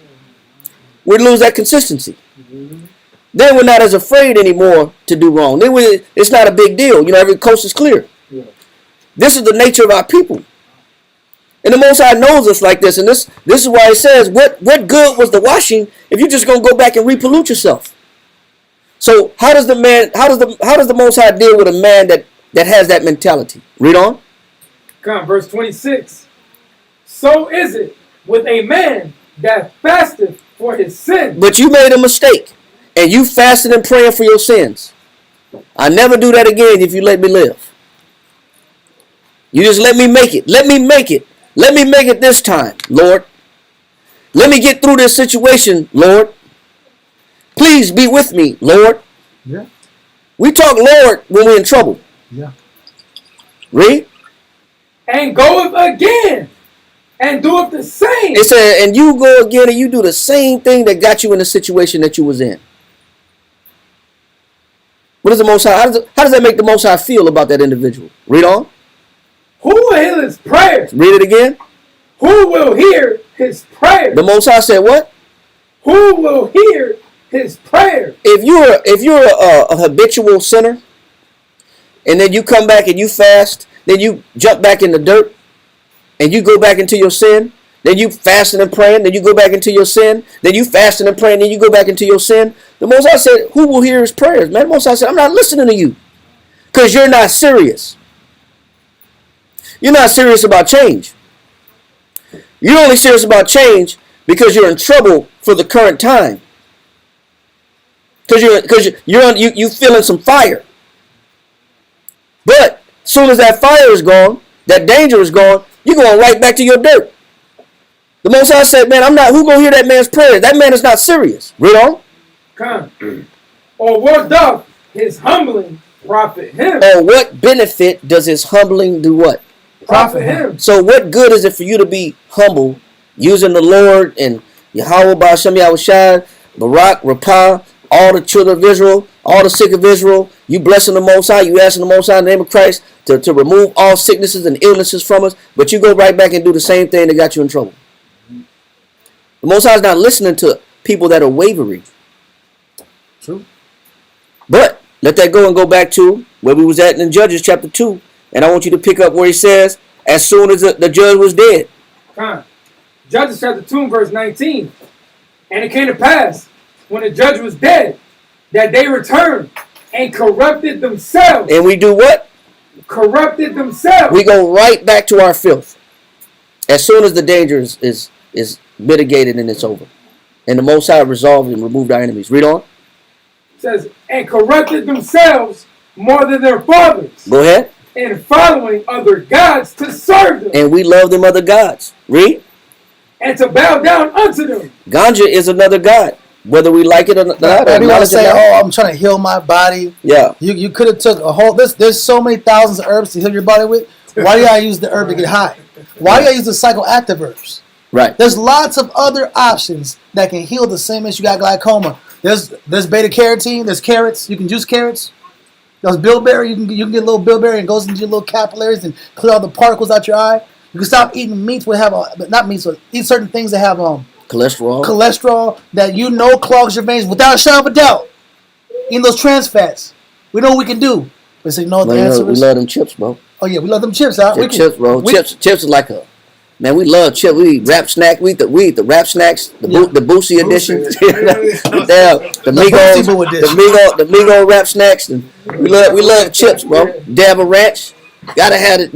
We lose that consistency. Then we're not as afraid anymore to do wrong. Then it's not a big deal. You know, every coast is clear. Yeah. This is the nature of our people. And the Most High knows us like this. And this is why it says, what good was the washing if you're just going to go back and repollute yourself? So how does the Most High deal with a man that has that mentality? Read on. Come, verse 26. So is it with a man that fasteth for his sin. But you made a mistake. And you fasted and praying for your sins. I never do that again if you let me live. You just let me make it. Let me make it. Let me make it this time, Lord. Let me get through this situation, Lord. Please be with me, Lord. Yeah. We talk Lord when we're in trouble. Yeah. Read. And goeth again and doeth the same. It said, and you go again and you do the same thing that got you in the situation that you was in. What is the Most High? How does that make the Most High feel about that individual? Read on. Who will hear his prayers? Read it again. Who will hear his prayers? The Most High said what? Who will hear his prayers? If you're a habitual sinner, and then you come back and you fast, then you jump back in the dirt, and you go back into your sin, then you fasting and praying, then you go back into your sin, then you fasting and praying, then you go back into your sin. The Most High said, who will hear his prayers? Man, the Most High said, I'm not listening to you because you're not serious. You're not serious about change. You're only serious about change because you're in trouble for the current time. Because you feeling some fire. But as soon as that fire is gone, that danger is gone, you're going right back to your dirt. The Most High said, man, who going to hear that man's prayer? That man is not serious. Read on. Come. Or what doth his humbling profit him? Or what benefit does his humbling do what? Profit him. So what good is it for you to be humble, using the Lord and Yahweh, Ba'ashem, Yahushua, Barak, Rapah, all the children of Israel, all the sick of Israel, you blessing the Most High, you asking the Most High in the name of Christ to remove all sicknesses and illnesses from us, but you go right back and do the same thing that got you in trouble. The Most High is not listening to people that are wavering. True. But let that go and go back to where we was at in Judges chapter 2. And I want you to pick up where he says, as soon as the judge was dead. Come. Judges chapter 2 verse 19. And it came to pass, when the judge was dead, that they returned and corrupted themselves. And we do what? Corrupted themselves. We go right back to our filth. As soon as the danger is mitigated and it's over. And the Most High resolved and removed our enemies. Read on. It says, and corrupted themselves more than their fathers. Go ahead. And following other gods to serve them. And we love them other gods. Read. And to bow down unto them. Ganja is another god. Whether we like it or not. Everyone say, oh, I'm trying to heal my body. Yeah. You could have took a whole, there's so many thousands of herbs to heal your body with. Why do y'all use the herb to get high? Why do y'all use the psychoactive herbs? Right. There's lots of other options that can heal the same issue. You got glaucoma. There's beta carotene. There's carrots. You can juice carrots. There's bilberry. You can get a little bilberry and it goes into your little capillaries and clear all the particles out your eye. You can stop eating meats not meats, but eat certain things that have cholesterol that clogs your veins without a shadow of a doubt. Eating those trans fats. We know what we can do. But so you know what the answer we is? love them chips, bro. Oh yeah, we love them chips out. Chips, bro. Chips is like a man. We love chips. We eat wrap snack. We eat the wrap snacks. The Boosie edition. the Migo wrap snacks. And we love chips, bro. Dab of ranch. Gotta have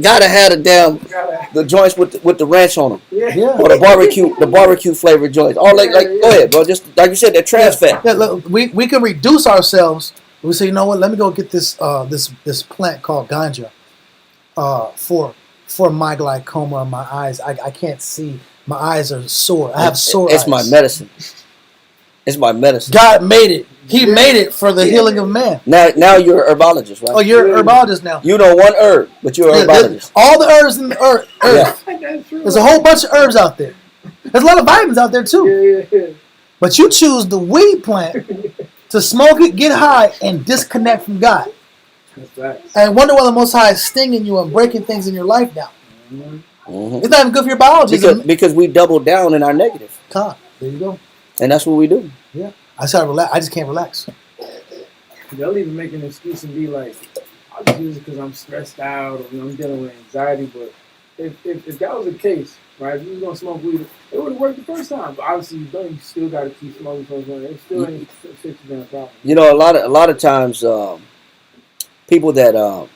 the joints with the ranch on them. Yeah. Or the barbecue flavored joints. All like go ahead, bro. Just like you said, that trans fat. Yeah, look, we can reduce ourselves. We say, you know what? Let me go get this this plant called ganja. For my glaucoma on my eyes, I can't see. My eyes are sore. I have sore eyes. It's my medicine. It's my medicine. God made it. He made it for the healing of man. Now you're an herbologist, right? Oh, you're an herbologist now. You know one herb, but you're an herbologist. All the herbs in the earth. Yeah. There's a whole bunch of herbs out there. There's a lot of vitamins out there too. But you choose the weed plant to smoke it, get high, and disconnect from God. And wonder why the Most High is stinging you and breaking things in your life now. Mm-hmm. It's not even good for your biology. Because we double down in our negative. There you go. And that's what we do. Yeah. I try to relax. I just can't relax. They'll even make an excuse and be like, I'll just use it because I'm stressed out or I'm dealing with anxiety. But if that was the case, right, if you was going to smoke weed, it would have worked the first time. But obviously, you still got to keep smoking. It still ain't fixing the problem. You know, a lot of times, people that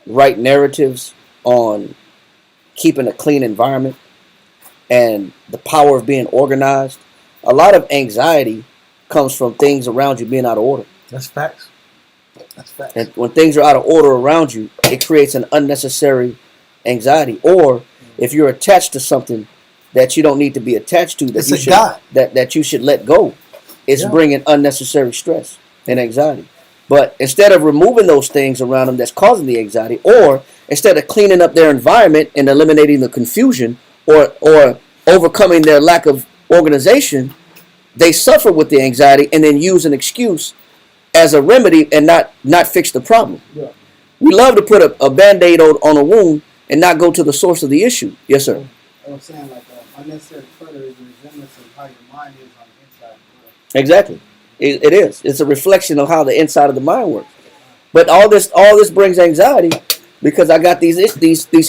write narratives on keeping a clean environment and the power of being organized, a lot of anxiety comes from things around you being out of order. That's facts. And when things are out of order around you, it creates an unnecessary anxiety. Or if you're attached to something that you don't need to be attached to, that you should let go, it's bringing unnecessary stress and anxiety. But instead of removing those things around them that's causing the anxiety, or instead of cleaning up their environment and eliminating the confusion or overcoming their lack of organization, they suffer with the anxiety and then use an excuse as a remedy and not fix the problem. Yeah. We love to put a Band-Aid on a wound and not go to the source of the issue. Yes, sir. I'm saying like unnecessary clutter is a resemblance of how your mind is on the inside. Exactly. It is. It's a reflection of how the inside of the mind works. But all this brings anxiety because I got these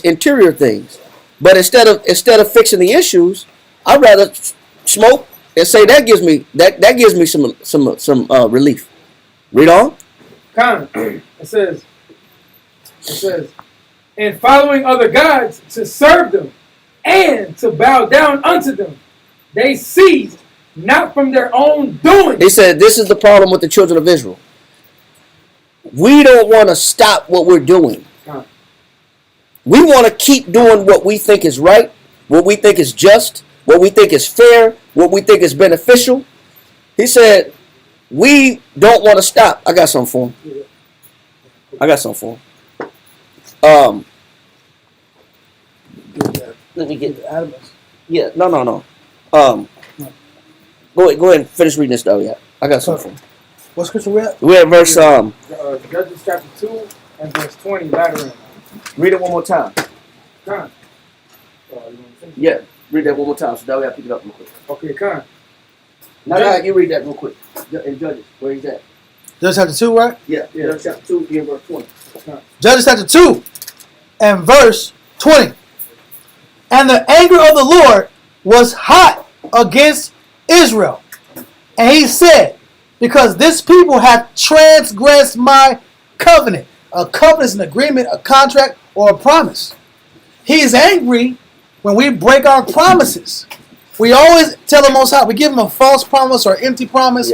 interior things. But instead of fixing the issues, I'd rather smoke and say that gives me some relief. Read on. It says, and following other gods to serve them and to bow down unto them, they ceased not from their own doing. He said this is the problem with the children of Israel. We don't want to stop what we're doing. We want to keep doing what we think is right, what we think is just, what we think is fair, what we think is beneficial. He said, we don't want to stop. I got something for him. Let me get out of this. Yeah, no. Go ahead and finish reading this though. Yeah, I got something for him. What scripture we at? We're at verse Judges chapter 2 and verse 20 later in. Read it one more time. Con. Yeah, read that one more time. So that way I pick it up real quick. Okay, Con. Now you read that real quick. In Judges, where he's at. Judges chapter 2, right? Yeah. Judges chapter 2, in verse 20. Judges chapter 2 and verse 20. And the anger of the Lord was hot against Israel. And he said, because this people have transgressed my covenant. A covenant is an agreement, a contract, or a promise. He is angry when we break our promises. We always tell the Most High, we give him a false promise or empty promise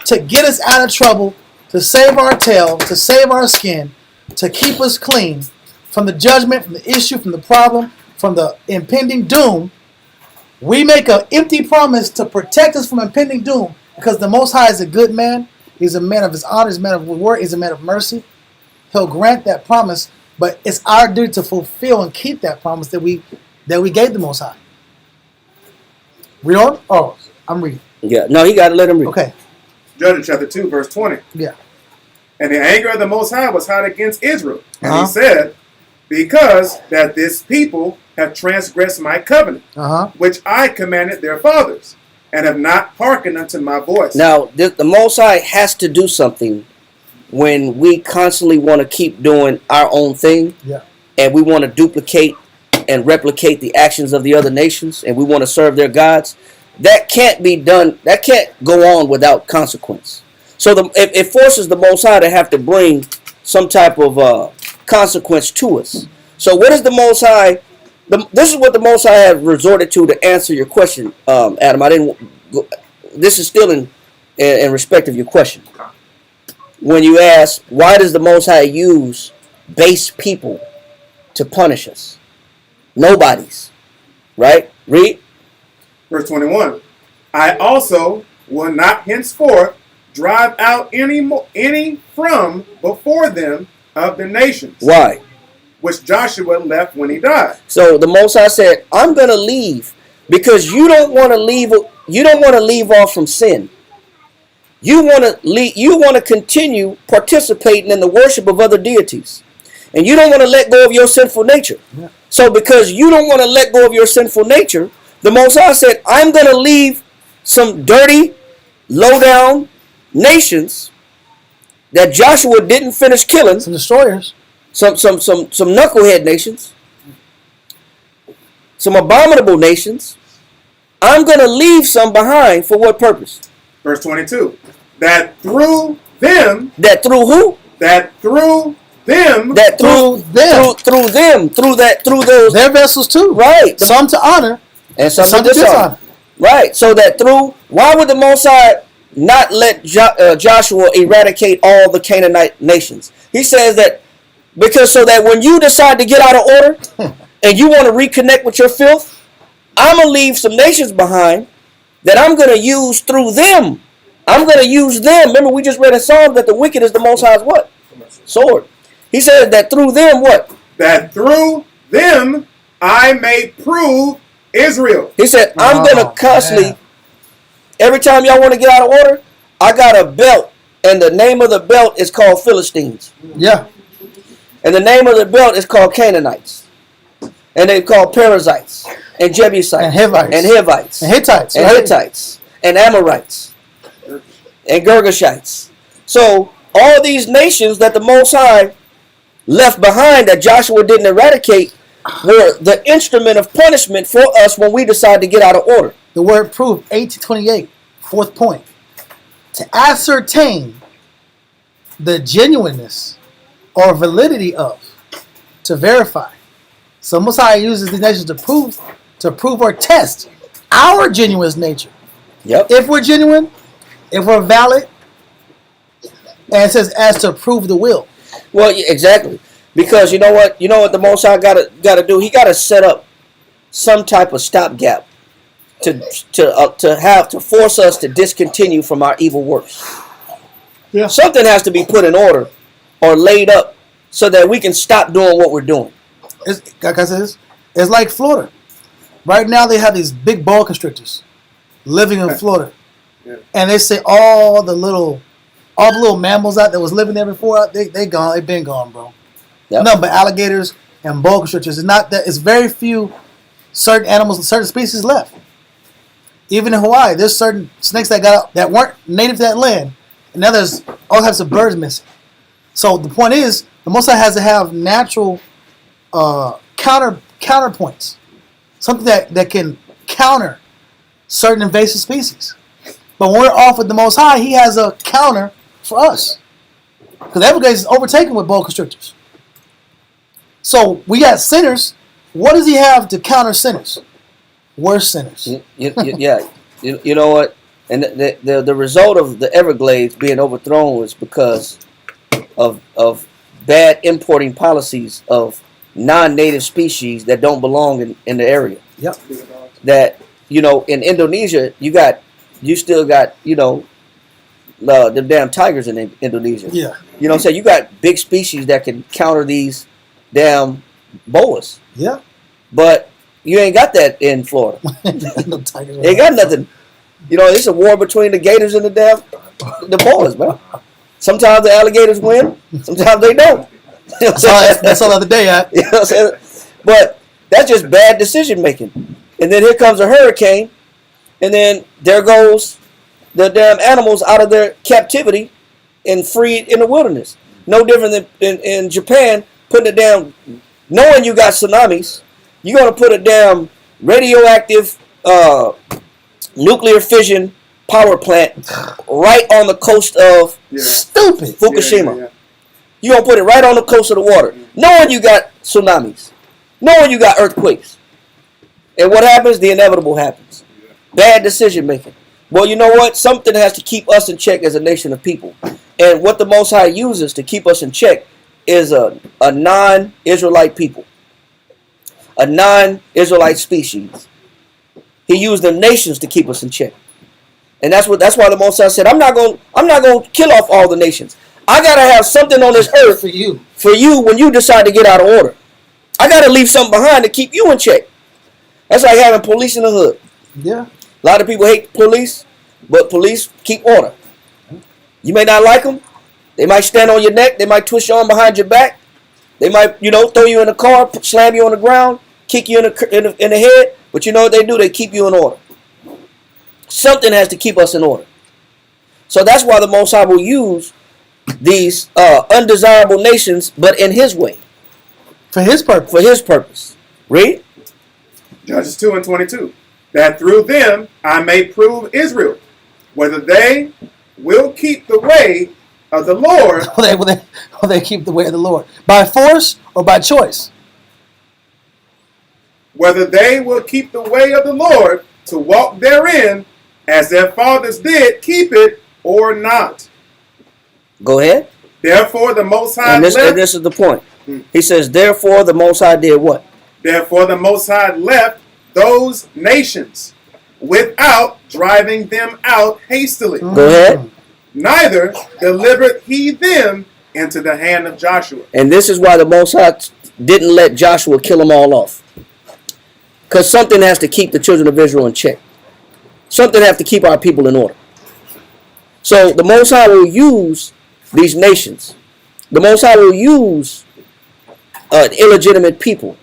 to get us out of trouble, to save our tail, to save our skin, to keep us clean from the judgment, from the issue, from the problem, from the impending doom. We make an empty promise to protect us from impending doom because the Most High is a good man. He's a man of his honor. He's a man of his word. He's a man of mercy. He'll grant that promise, but it's our duty to fulfill and keep that promise that we gave the Most High. Read on? Oh, I'm reading. Yeah, no, he got to let him read. Okay. Judges chapter 2, verse 20. Yeah. And the anger of the Most High was hot against Israel. And he said, because that this people have transgressed my covenant, which I commanded their fathers, and have not hearkened unto my voice. Now, the Most High has to do something when we constantly want to keep doing our own thing, and we want to duplicate and replicate the actions of the other nations, and we want to serve their gods. That can't be done. That can't go on without consequence. So it forces the Most High to have to bring some type of consequence to us. So what is the Most High? This is what the Most High has resorted to answer your question, Adam. I didn't. This is still in respect of your question. When you ask, why does the Most High use base people to punish us? Nobody's. Right? Read. Verse 21. I also will not henceforth drive out any from before them of the nations. Why? Which Joshua left when he died. So the Most High said, I'm going to leave because you don't want to leave. You don't want to leave off from sin. You want to continue participating in the worship of other deities. And you don't want to let go of your sinful nature. Yeah. So because you don't want to let go of your sinful nature, the Most High said, I'm going to leave some dirty, low-down nations that Joshua didn't finish killing. Some destroyers. Some knucklehead nations. Some abominable nations. I'm going to leave some behind for what purpose? Verse 22. That through them. That through who? That through them. That through them. Through them. Through those. Their vessels too. Right. Some to honor. And some to dishonor. Right. So that through. Why would the Most High not let Joshua eradicate all the Canaanite nations? He says that because so that when you decide to get out of order and you want to reconnect with your filth, I'm going to leave some nations behind that I'm going to use through them. I'm going to use them. Remember, we just read a psalm that the wicked is the Most High's what? Sword. He said that through them what? That through them I may prove Israel. He said, I'm going to constantly, every time y'all want to get out of order, I got a belt, and the name of the belt is called Philistines. Yeah. And the name of the belt is called Canaanites. And they're called Perizzites, and Jebusites, and Hivites, and Hivites, and Hittites, and Hittites, and Amorites, and Girgashites. So all these nations that the Most High left behind that Joshua didn't eradicate were the instrument of punishment for us when we decide to get out of order. The word prove, 1828, fourth point. To ascertain the genuineness or validity of, to verify. So Most High uses these nations to prove or test our genuine nature. Yep. If we're genuine, if we're valid, and it says as to prove the will. Well, yeah, exactly. Because you know what the Most High gotta do. He gotta set up some type of stopgap to force us to discontinue from our evil works. Yeah. Something has to be put in order or laid up so that we can stop doing what we're doing. Like I said, it's like Florida. Right now they have these big boa constrictors living in Florida. Yeah. And they say all the little mammals out that was living there before, they gone. They've been gone, bro. Yep. No, but alligators and boa constrictors. It's not that. It's very few certain animals, certain species left. Even in Hawaii, there's certain snakes that got out that weren't native to that land, and now there's all types of birds missing. So the point is, the Most High has to have natural counterpoints, something that can counter certain invasive species. But when we're off with the Most High, He has a counter for us, because Everglades is overtaken with boa constrictors. So we got sinners. What does He have to counter sinners? Worse sinners. Yeah. You know what? And the result of the Everglades being overthrown was because of bad importing policies of non-native species that don't belong in the area. Yep. That, in Indonesia, you still got, the damn tigers in Indonesia. Yeah. You know what I'm saying? You got big species that can counter these damn boas. Yeah. But you ain't got that in Florida. No tigers. They ain't got nothing. It's a war between the gators and the boas, man. Sometimes the alligators win, sometimes they don't. That's all the other day, at. You know what I'm saying? But that's just bad decision making. And then here comes a hurricane, and then there goes the damn animals out of their captivity and freed in the wilderness. No different than in Japan, putting it down, knowing you got tsunamis, you're going to put a damn radioactive nuclear fission power plant right on the coast of Stupid Fukushima. Yeah. You're going to put it right on the coast of the water, knowing you got tsunamis, knowing you got earthquakes. And what happens? The inevitable happens. Bad decision making. Well, you know what? Something has to keep us in check as a nation of people. And what the Most High uses to keep us in check is a non-Israelite people. A non-Israelite species. He used the nations to keep us in check. And that's why the Most High said, I'm not going to kill off all the nations. I got to have something on this earth for you when you decide to get out of order. I got to leave something behind to keep you in check. That's like having police in the hood. Yeah. A lot of people hate police, but police keep order. You may not like them. They might stand on your neck. They might twist your arm behind your back. They might, throw you in the car, slam you on the ground, kick you in the head. But you know what they do? They keep you in order. Something has to keep us in order. So that's why the Most High will use these undesirable nations, but in His way. For His purpose. For His purpose. Read. Judges 2:22. That through them I may prove Israel, whether they will keep the way of the Lord. Will they keep the way of the Lord? By force or by choice? Whether they will keep the way of the Lord to walk therein, as their fathers did, keep it or not. Go ahead. Therefore the Most High And this is the point. He says, therefore the Most High did what? Therefore the Most High left those nations without driving them out hastily. Go ahead. Neither delivered He them into the hand of Joshua. And this is why the Most High didn't let Joshua kill them all off. Because something has to keep the children of Israel in check. Something has to keep our people in order. So the Most High will use these nations. The Most High will use illegitimate people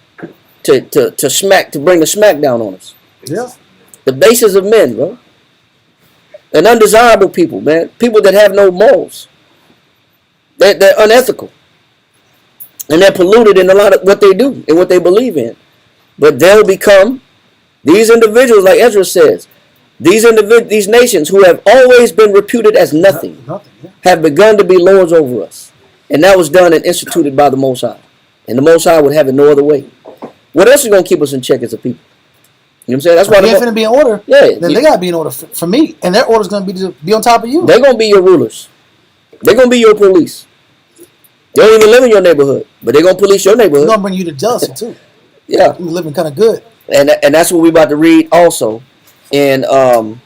to bring the smack down on us. Yeah. The basis of men, bro. And undesirable people, man. People that have no morals. They're unethical. And they're polluted in a lot of what they do and what they believe in. But they'll become, these individuals, like Ezra says, these nations who have always been reputed as nothing Nothing. Yeah. have begun to be lords over us. And that was done and instituted by the Most High. And the Most High would have it no other way. What else is going to keep us in check as a people? You know what I'm saying? That's why If you're finna be in order, yeah, then they gotta be in order for me, and their order's gonna be to be on top of you. they're going to be your rulers. They're going to be your police. They don't even live in your neighborhood, but they're going to police your They're neighborhood. gonna bring you to jealousy too. Yeah. You're living kind of good. And that's what we're about to read also. And does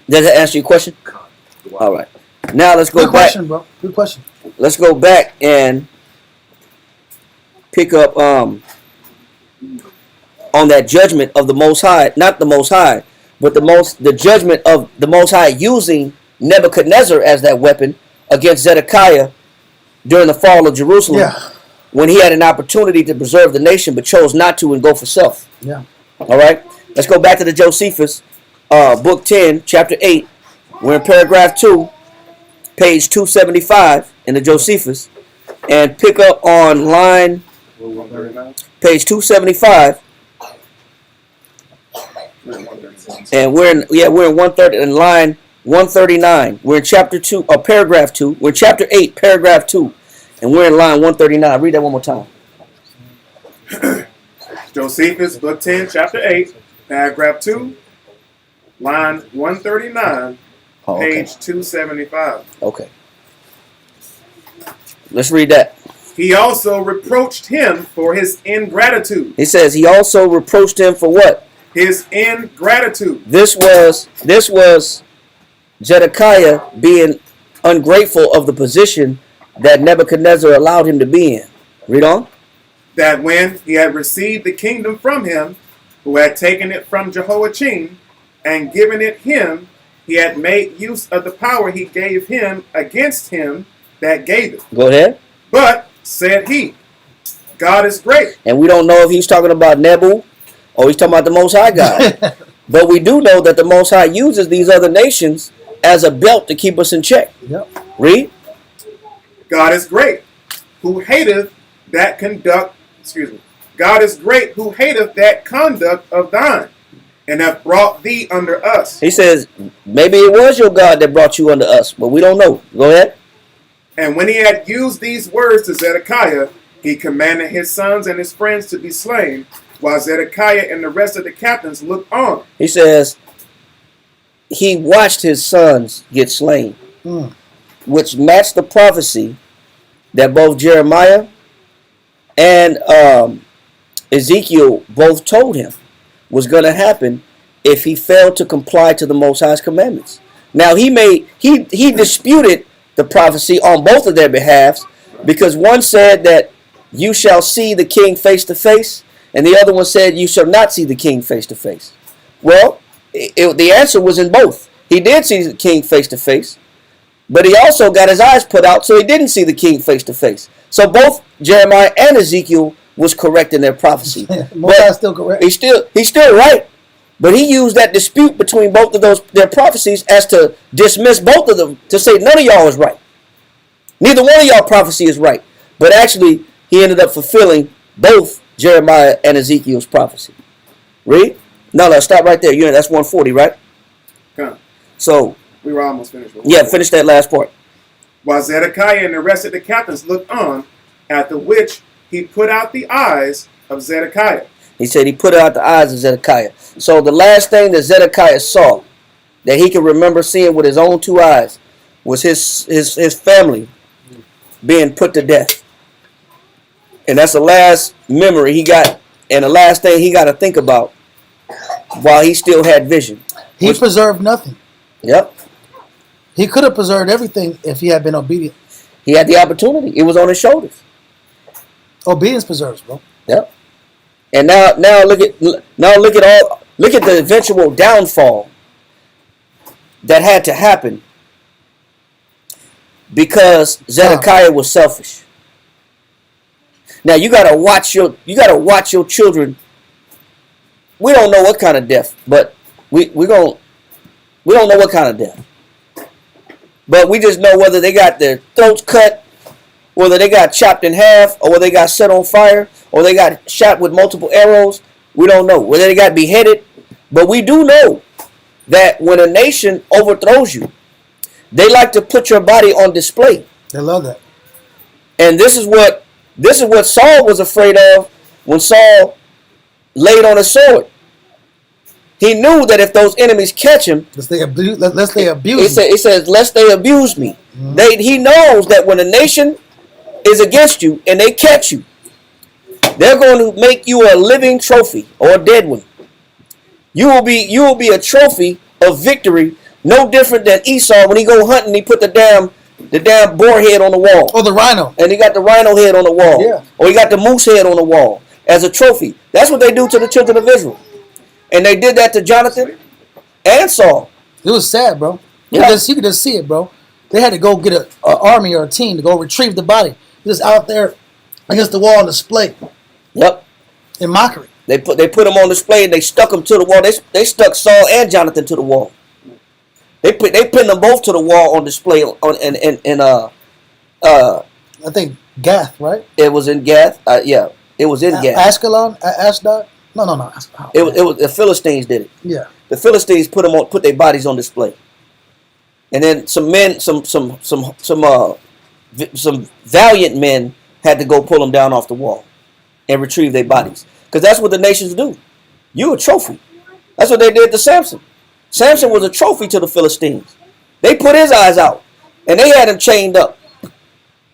that answer your question? All right. Now let's go Good back. question, bro. Good question. Let's go back and pick up on that judgment of the Most High, not the Most High, but the judgment of the Most High using Nebuchadnezzar as that weapon against Zedekiah during the fall of Jerusalem, Yeah. when he had an opportunity to preserve the nation but chose not to and go for self. Yeah. All right, let's go back to the Josephus, book 10, chapter 8. We're in paragraph 2, page 275 in the Josephus, and pick up on line page 275. And we're in 130 in line 139. We're in chapter 2 or paragraph 2. We're in chapter 8, paragraph 2, and we're in line 139. Read that one more time. Josephus, book 10, chapter 8, paragraph 2, line 139, Oh, okay. page 275. Okay. Let's read that. He also reproached him for his ingratitude. He says he also reproached him for what? His ingratitude. This was Zedekiah being ungrateful of the position that Nebuchadnezzar allowed him to be in. Read on. That when he had received the kingdom from him, who had taken it from Jehoiachin, and given it him, he had made use of the power he gave him against him that gave it. Go ahead. But, said he, God is great. And we don't know if he's talking about Nebu or he's talking about the Most High God. But we do know that the Most High uses these other nations as a belt to keep us in check. Yep. Read. God is great, who hateth that God is great, who hateth that conduct of thine, and hath brought thee under us. He says, maybe it was your God that brought you under us, but we don't know. Go ahead. And when he had used these words to Zedekiah, he commanded his sons and his friends to be slain, while Zedekiah and the rest of the captains looked on. He says, he watched his sons get slain, which matched the prophecy that both Jeremiah and Ezekiel both told him was going to happen if he failed to comply to the Most High's commandments. Now he disputed the prophecy on both of their behalves, because one said that you shall see the king face to face, and the other one said you shall not see the king face to face. Well, the answer was in both. He did see the king face to face, but he also got his eyes put out, so he didn't see the king face to face. So both Jeremiah and Ezekiel was correct in their prophecy. Most still correct. He's still right. But he used that dispute between both of their prophecies as to dismiss both of them, to say none of y'all is right. Neither one of y'all prophecy is right. But actually, he ended up fulfilling both Jeremiah and Ezekiel's prophecy. Read? No, stop right there. That's 140, right? Come. So We were almost finished. finish that last part. While Zedekiah and the rest of the captains looked on, after which he put out the eyes of Zedekiah. He said he put out the eyes of Zedekiah. So the last thing that Zedekiah saw, that he could remember seeing with his own two eyes, was his family being put to death. And that's the last memory he got, and the last thing he got to think about while he still had vision. He preserved nothing. Yep. He could have preserved everything if he had been obedient. He had the opportunity. It was on his shoulders. Obedience preserves, bro. Yep. And now look at the eventual downfall that had to happen because Zedekiah was selfish. Now you gotta watch your children. We don't know what kind of death, but we don't know what kind of death. But we just know whether they got their throats cut, whether they got chopped in half, or whether they got set on fire, or they got shot with multiple arrows. We don't know whether they got beheaded. But we do know that when a nation overthrows you, they like to put your body on display. They love that. And this is what Saul was afraid of when Saul laid on his sword. He knew that if those enemies catch him, Lest they abuse it says, lest they abuse me. He knows that when a nation is against you and they catch you, they're going to make you a living trophy or a dead one. You will be a trophy of victory, no different than Esau when he go hunting. He put the damn boar head on the wall. Or the rhino. And he got the rhino head on the wall. Yeah. Or he got the moose head on the wall as a trophy. That's what they do to the children of Israel. And they did that to Jonathan and Saul. It was sad, bro. Yeah. You could just see it, bro. They had to go get an army or a team to go retrieve the body. Just out there against the wall on display. Yep. In mockery. They put him on display and they stuck him to the wall. They stuck Saul and Jonathan to the wall. They pinned them both to the wall on display I think Gath, right? it was in Gath. Yeah, it was in Gath. Ashkelon? Ashdod? No. It was the Philistines did it. Yeah. The Philistines put their bodies on display. And then some valiant men had to go pull them down off the wall and retrieve their bodies. Because that's what the nations do. You a trophy. That's what they did to Samson. Samson was a trophy to the Philistines. They put his eyes out and they had him chained up.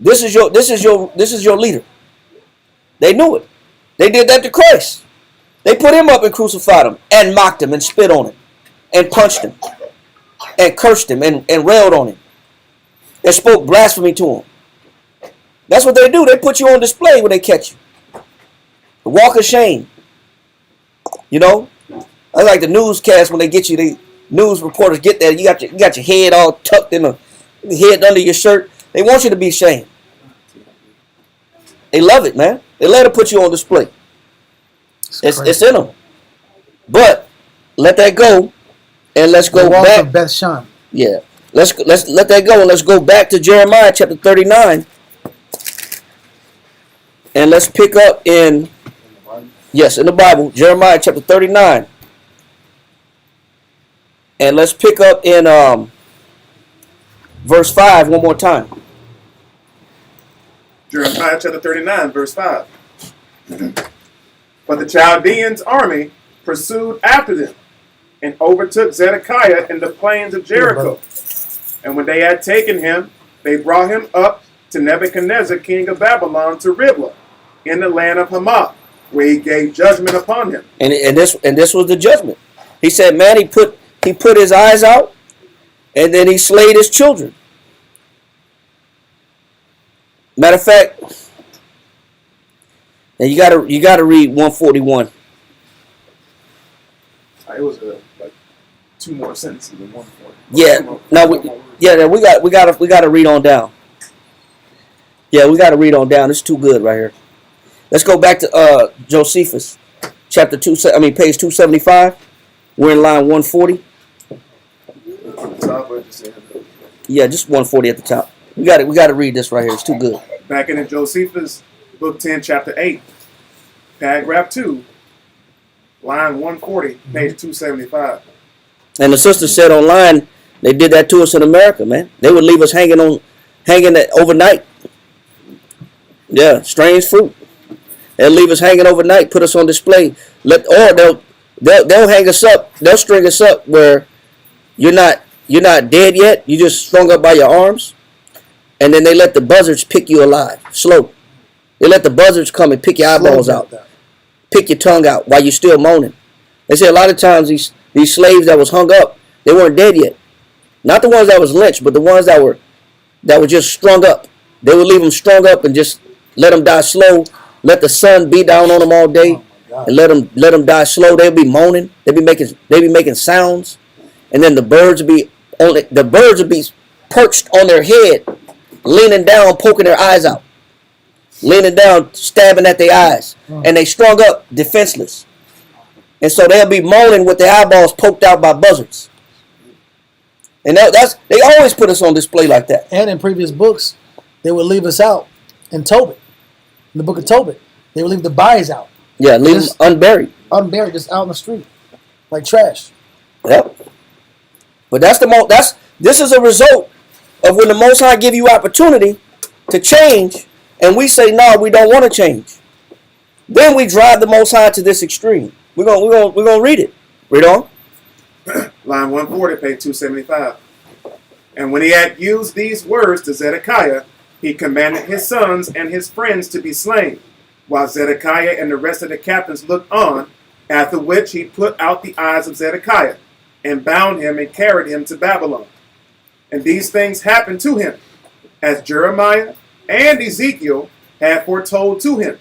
This is your leader. They knew it. They did that to Christ. They put him up and crucified him and mocked him and spit on him and punched him and cursed him and railed on him and spoke blasphemy to him. That's what they do. They put you on display when they catch you. The walk of shame. You know? I like the newscast when they get you. The news reporters get there. You got your head all tucked in the head under your shirt. They want you to be ashamed. They love it, man. They let it put you on display. It's in them. But let that go, and let's go back. Beth Shan. Yeah, let's let that go, and let's go back to Jeremiah chapter 39, and let's pick up in the Bible, Jeremiah chapter 39, and let's pick up in verse 5 one more time. Jeremiah chapter 39, verse 5. But the Chaldeans' army pursued after them and overtook Zedekiah in the plains of Jericho. And when they had taken him, they brought him up to Nebuchadnezzar, king of Babylon, to Riblah, in the land of Hamath, where he gave judgment upon him. And this was the judgment. He said, man, he put his eyes out, and then he slayed his children. Matter of fact, and you gotta read 141. It was like two more sentences than 140. Yeah. Now we gotta read on down. Yeah, we gotta read on down. It's too good right here. Let's go back to Josephus, chapter 2. Page 275. We're in line 140. Yeah, just 140 at the top. We got to read this right here. It's too good. Back in Josephus, book 10, chapter 8, paragraph 2, line 140, page 275. And the sister said online, they did that to us in America, man. They would leave us hanging overnight. Yeah, strange fruit. They'll leave us hanging overnight, put us on display. They'll hang us up. They'll string us up where you're not dead yet. You just strung up by your arms. And then they let the buzzards pick you alive, slow. They let the buzzards come and pick your eyeballs out, pick your tongue out while you're still moaning. They say a lot of times these slaves that was hung up, they weren't dead yet. Not the ones that was lynched, but the ones that were just strung up. They would leave them strung up and just let them die slow. Let the sun beat down on them all day, and let them die slow. They'll be moaning. They'll be making sounds, and then the birds would be perched on their head, leaning down, poking their eyes out, leaning down, stabbing at their eyes, and they strung up, defenseless, and so they'll be moaning with their eyeballs poked out by buzzards. And they always put us on display like that. And in previous books, they would leave us out in Tobit. In the book of Tobit, they would leave the bodies out. Yeah, leave them unburied. Unburied, just out in the street, like trash. Yep. But this is a result of when the Most High give you opportunity to change, and we say no, we don't want to change. Then we drive the Most High to this extreme. We're gonna read it. Read on. Line 140, page 275. And when he had used these words to Zedekiah, he commanded his sons and his friends to be slain, while Zedekiah and the rest of the captains looked on, after which he put out the eyes of Zedekiah, and bound him and carried him to Babylon. And these things happened to him, as Jeremiah and Ezekiel had foretold to him,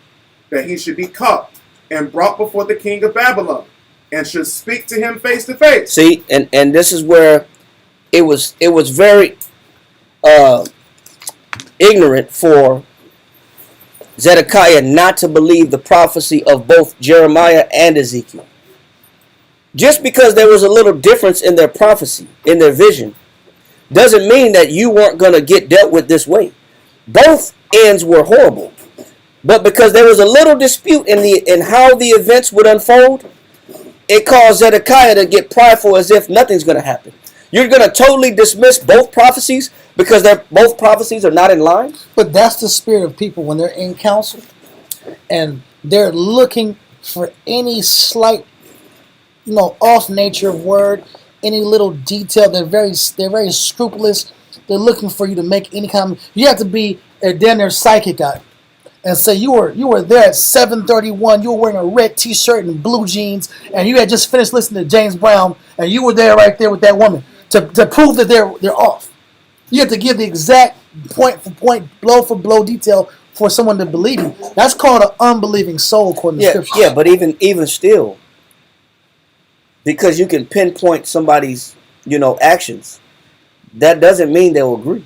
that he should be caught and brought before the king of Babylon, and should speak to him face to face. See, and this is where it was very ignorant for Zedekiah not to believe the prophecy of both Jeremiah and Ezekiel. Just because there was a little difference in their prophecy, in their vision, doesn't mean that you weren't going to get dealt with this way. Both ends were horrible. But because there was a little dispute in how the events would unfold, it caused Zedekiah to get prideful as if nothing's going to happen. You're going to totally dismiss both prophecies because both prophecies are not in line? But that's the spirit of people when they're in council and they're looking for any slight, off nature of word, any little detail. They're very scrupulous. They're looking for you to make any kind of. You have to be a damn near psychic guy and say you were there at 7:31. You were wearing a red T-shirt and blue jeans, and you had just finished listening to James Brown, and you were there right there with that woman to prove that they're off. You have to give the exact point for point, blow for blow detail for someone to believe you. That's called an unbelieving soul, according to Scripture. Yeah, but even still, because you can pinpoint somebody's, actions, that doesn't mean they'll agree.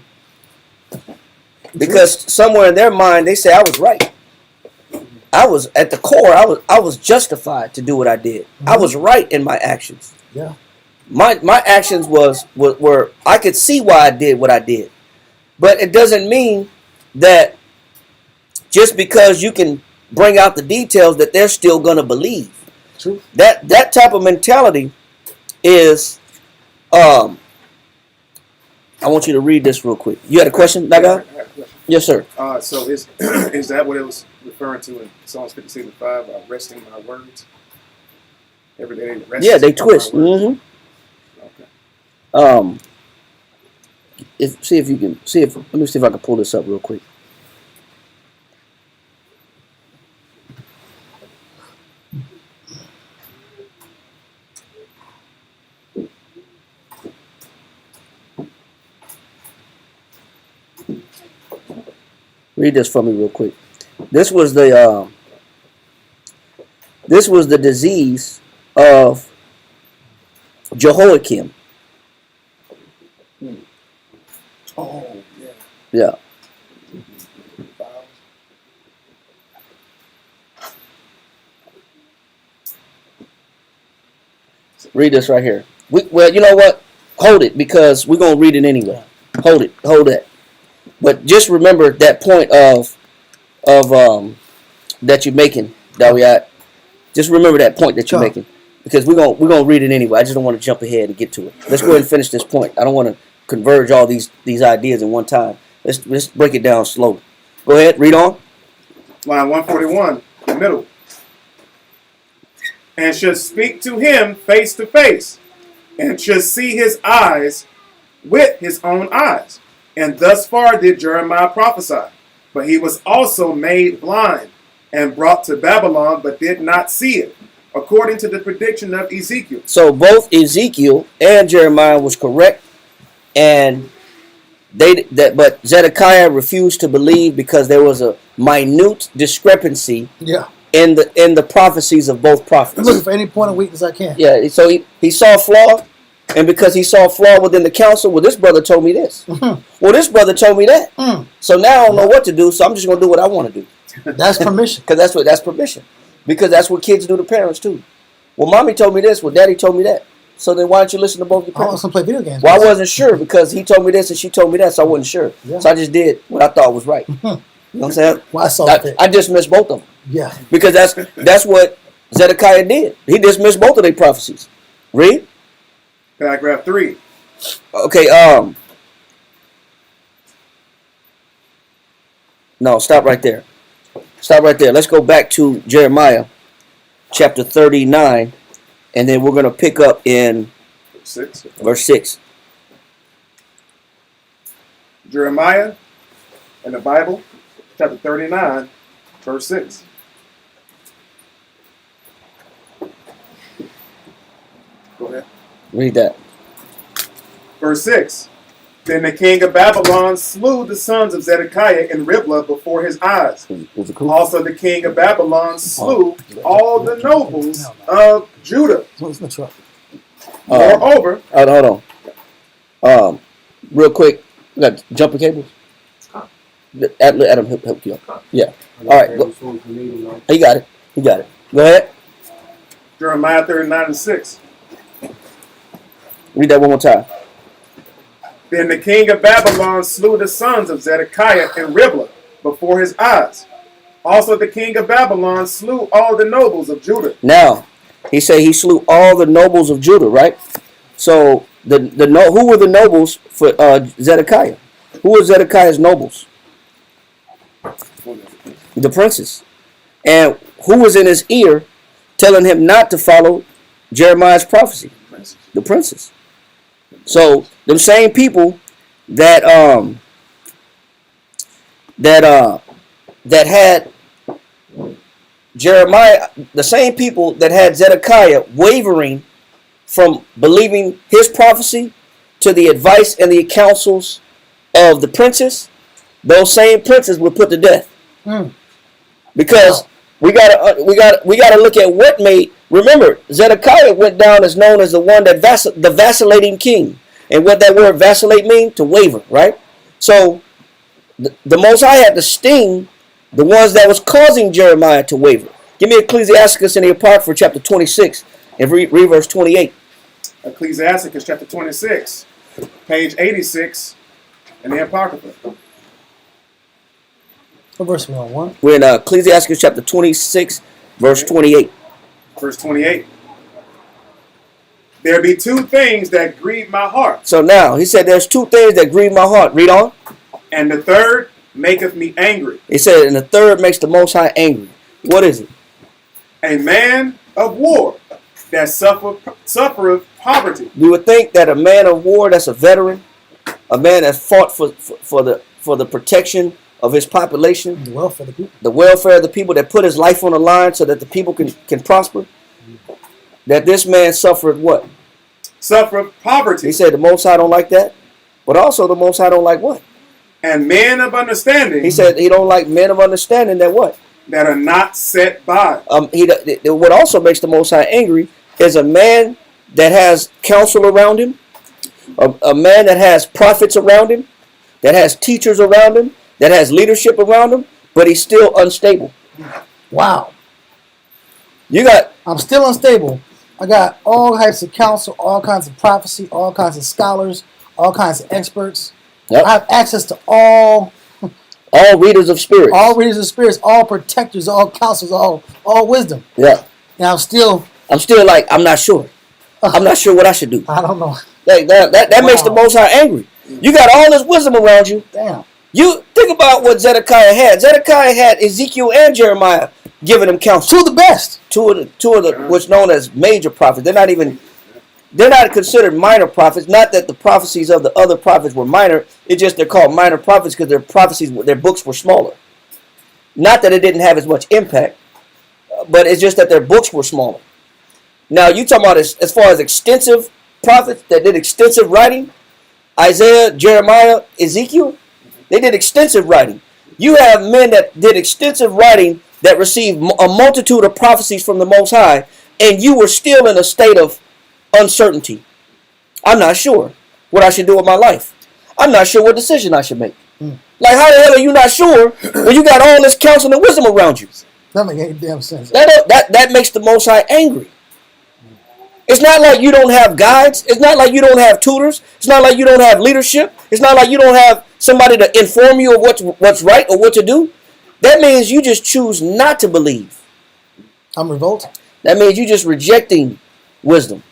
Because somewhere in their mind, they say, I was right. I was, at the core, I was justified to do what I did. Mm-hmm. I was right in my actions. Yeah. My actions were I could see why I did what I did. But it doesn't mean that just because you can bring out the details that they're still going to believe. True. That type of mentality is I want you to read this real quick. You had a question, Naga? Yes, sir. So is that what it was referring to in Psalms 57:5, resting my words? Every day they rest. Yeah, they twist. Mm-hmm. Okay. Let me see if I can pull this up real quick. Read this for me real quick. This was the disease of Jehoiakim. Oh, yeah. Yeah. Read this right here. Well, you know what? Hold it, because we're going to read it anyway. Hold it. But just remember that point of that you're making, Dawiyat. Just remember that point that you're making, because we're gonna read it anyway. I just don't want to jump ahead and get to it. Let's go ahead and finish this point. I don't want to converge all these ideas in one time. Let's break it down slowly. Go ahead, read on. Line 141, the middle. And should speak to him face to face, and should see his eyes with his own eyes. And thus far did Jeremiah prophesy. But he was also made blind and brought to Babylon, but did not see it, according to the prediction of Ezekiel. So both Ezekiel and Jeremiah was correct, and but Zedekiah refused to believe because there was a minute discrepancy in the prophecies of both prophets. I'm looking for any point of weakness I can. Yeah, so he saw a flaw, and because he saw a flaw within the council, well, this brother told me this. Mm-hmm. Well, this brother told me that. Mm. So now I don't know what to do, so I'm just going to do what I want to do. That's permission. Because that's permission. Because that's what kids do to parents, too. Well, mommy told me this, well, daddy told me that. So then why don't you listen to both your parents? I want to play video games. Well, I wasn't sure because he told me this and she told me that, so I wasn't sure. Yeah. So I just did what I thought was right. Mm-hmm. You know what I'm saying? Well, I dismissed both of them. Yeah. Because that's what Zedekiah did. He dismissed both of their prophecies. Read. Paragraph 3. Okay, no, stop right there. Stop right there. Let's go back to Jeremiah chapter 39, and then we're going to pick up in 6. verse 6. Jeremiah in the Bible, chapter 39, verse 6. Go ahead. Read that. Verse 6. Then the king of Babylon slew the sons of Zedekiah in Riblah before his eyes. Is it cool? Also the king of Babylon slew all the nobles of Judah. Moreover, Hold on. Real quick, we got jumping cables. Adam, help you up. Yeah. All right. Go. He got it. He got it. Go ahead. Jeremiah 39 and 6. Read that one more time. Then the king of Babylon slew the sons of Zedekiah in Riblah before his eyes. Also the king of Babylon slew all the nobles of Judah. Now, he said he slew all the nobles of Judah, right? So who were the nobles for Zedekiah? Who were Zedekiah's nobles? The princes. And who was in his ear telling him not to follow Jeremiah's prophecy? The princes. So them same people that had Jeremiah, the same people that had Zedekiah wavering from believing his prophecy to the advice and the counsels of the princes, those same princes were put to death. Because we gotta look at what made. Remember, Zedekiah went down as known as the one that the vacillating king, and what that word vacillate mean? To waver, right? So the Most High had to sting the ones that was causing Jeremiah to waver. Give me Ecclesiasticus in the Apocrypha, chapter 26, and read verse 28. Ecclesiasticus chapter 26, page 86 in the Apocrypha. What verse we on? 1? We're in Ecclesiasticus chapter 26, verse 28. Verse 28. There be two things that grieve my heart. So now, he said there's two things that grieve my heart. Read on. And the third maketh me angry. He said, and the third makes the Most High angry. What is it? A man of war that suffereth poverty. You would think that a man of war that's a veteran, a man that fought for the protection of his population, The welfare of the people. the welfare of the people, that put his life on the line so that the people can prosper, that this man suffered what? Suffereth poverty. He said the Most High don't like that, but also the Most High don't like what? And men of understanding. He said he don't like men of understanding that what? That are not set by. What also makes the Most High angry is a man that has counsel around him, a man that has prophets around him, that has teachers around him, that has leadership around him, but he's still unstable. Wow. I'm still unstable. I got all types of counsel, all kinds of prophecy, all kinds of scholars, all kinds of experts. Yep. I have access to all readers of spirits. All readers of spirits, all protectors, all counselors, all wisdom. Yeah. Now I'm still like, I'm not sure. I'm not sure what I should do. I don't know. Like that makes the Most High angry. You got all this wisdom around you. Damn. You think about what Zedekiah had. Zedekiah had Ezekiel and Jeremiah giving him counsel. Two of the best. Two of the what's known as major prophets. They're not considered minor prophets. Not that the prophecies of the other prophets were minor. It's just they're called minor prophets because their books were smaller. Not that it didn't have as much impact, but it's just that their books were smaller. Now you talking about as far as extensive prophets that did extensive writing, Isaiah, Jeremiah, Ezekiel, they did extensive writing. You have men that did extensive writing that received a multitude of prophecies from the Most High, and you were still in a state of uncertainty. I'm not sure what I should do with my life. I'm not sure what decision I should make. Like, how the hell are you not sure when you got all this counsel and wisdom around you? That makes any damn sense. That makes the Most High angry. It's not like you don't have guides. It's not like you don't have tutors. It's not like you don't have leadership. It's not like you don't have somebody to inform you of what's right or what to do. That means you just choose not to believe. I'm revolted. That means you just rejecting wisdom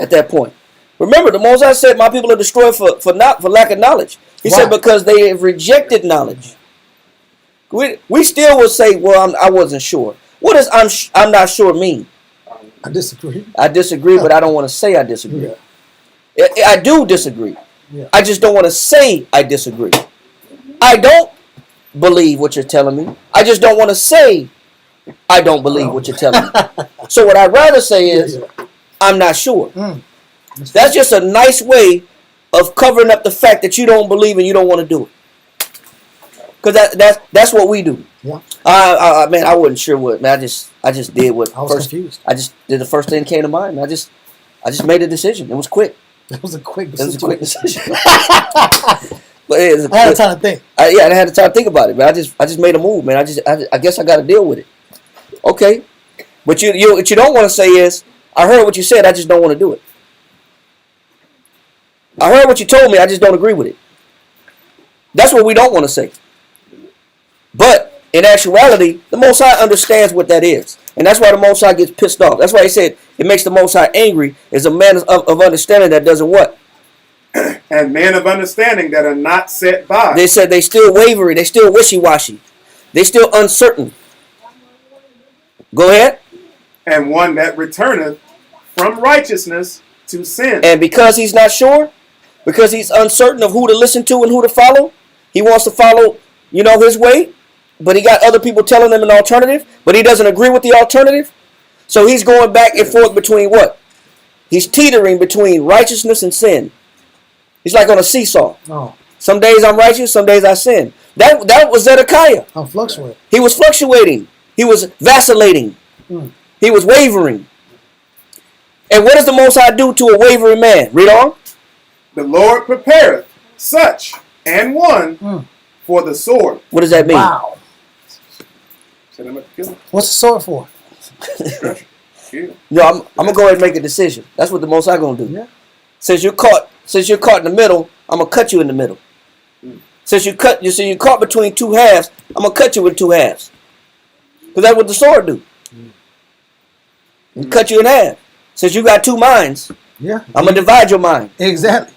at that point. Remember, the Most High said, "My people are destroyed for lack of knowledge." He Why? said because they have rejected knowledge. We still would say, "Well, I wasn't sure." What does I'm not sure mean? I disagree. I disagree, but I don't want to say I disagree. Yeah. I do disagree. Yeah. I just don't want to say I disagree. I don't believe what you're telling me. I just don't want to say I don't believe what you're telling me. So what I'd rather say is I'm not sure. That's just a nice way of covering up the fact that you don't believe and you don't want to do it. Because that's what we do. Yeah. Man, I wasn't sure what. Man, I just did what I was first. confused. I just did the first thing that came to mind. I just made a decision. It was quick. It was a quick It was a quick situation. decision. But I had time to think. I had the time to think about it, man. I just made a move, man. I guess I got to deal with it. Okay, but what you don't want to say is, I heard what you said. I just don't want to do it. I heard what you told me. I just don't agree with it. That's what we don't want to say. But in actuality, the Most High understands what that is, and that's why the Most High gets pissed off. That's why he said it makes the Most High angry. Is a man of understanding that doesn't what? And men of understanding that are not set by. They said they still wavering. They still wishy-washy. They still uncertain. Go ahead. And one that returneth from righteousness to sin. And because he's not sure, because he's uncertain of who to listen to and who to follow, he wants to follow, his way, but he got other people telling him an alternative, but he doesn't agree with the alternative. So he's going back and forth between what? He's teetering between righteousness and sin. He's like on a seesaw. Oh, Some days I'm righteous, some days I sin. That was Zedekiah. I'm fluctuating. He was fluctuating. He was vacillating. He was wavering. And what does the Most High do to a wavering man? Read on. The Lord prepareth such and one for the sword. What does that mean? Wow. Send him up to kill him. What's the sword for? Kill. No, I'm gonna go ahead and make a decision. That's what the Most High gonna do. Yeah. Since you're caught in the middle, I'm gonna cut you in the middle. Since you're caught between two halves, I'm gonna cut you in two halves. Because that's what the sword do. Cut you in half. Since you got two minds, Yeah. I'm gonna divide your mind. Exactly.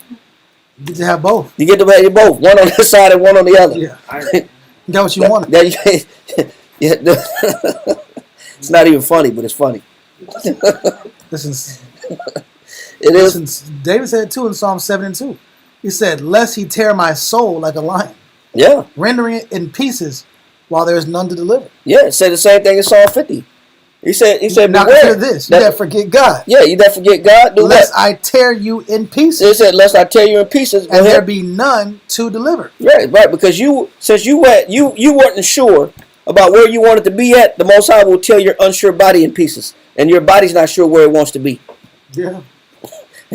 You get to have both. You get to have both, one on this side and one on the other. Yeah. You got what you wanted. It's not even funny, but it's funny. Listen, It is. listen, David said it too in Psalm 7 and 2. He said, "Lest he tear my soul like a lion, Yeah. rendering it in pieces while there is none to deliver." Yeah. It said the same thing in Psalm 50. He said, Now beware consider this. You that- that forget God. Yeah, you that forget God. Do Lest what? I tear you in It pieces said, lest I tear you in pieces. Go and there ahead. be none to deliver. Right, because since you weren't sure about where you wanted to be at, the Most High will tear your unsure body in pieces, and your body's not sure where it wants to be. Yeah.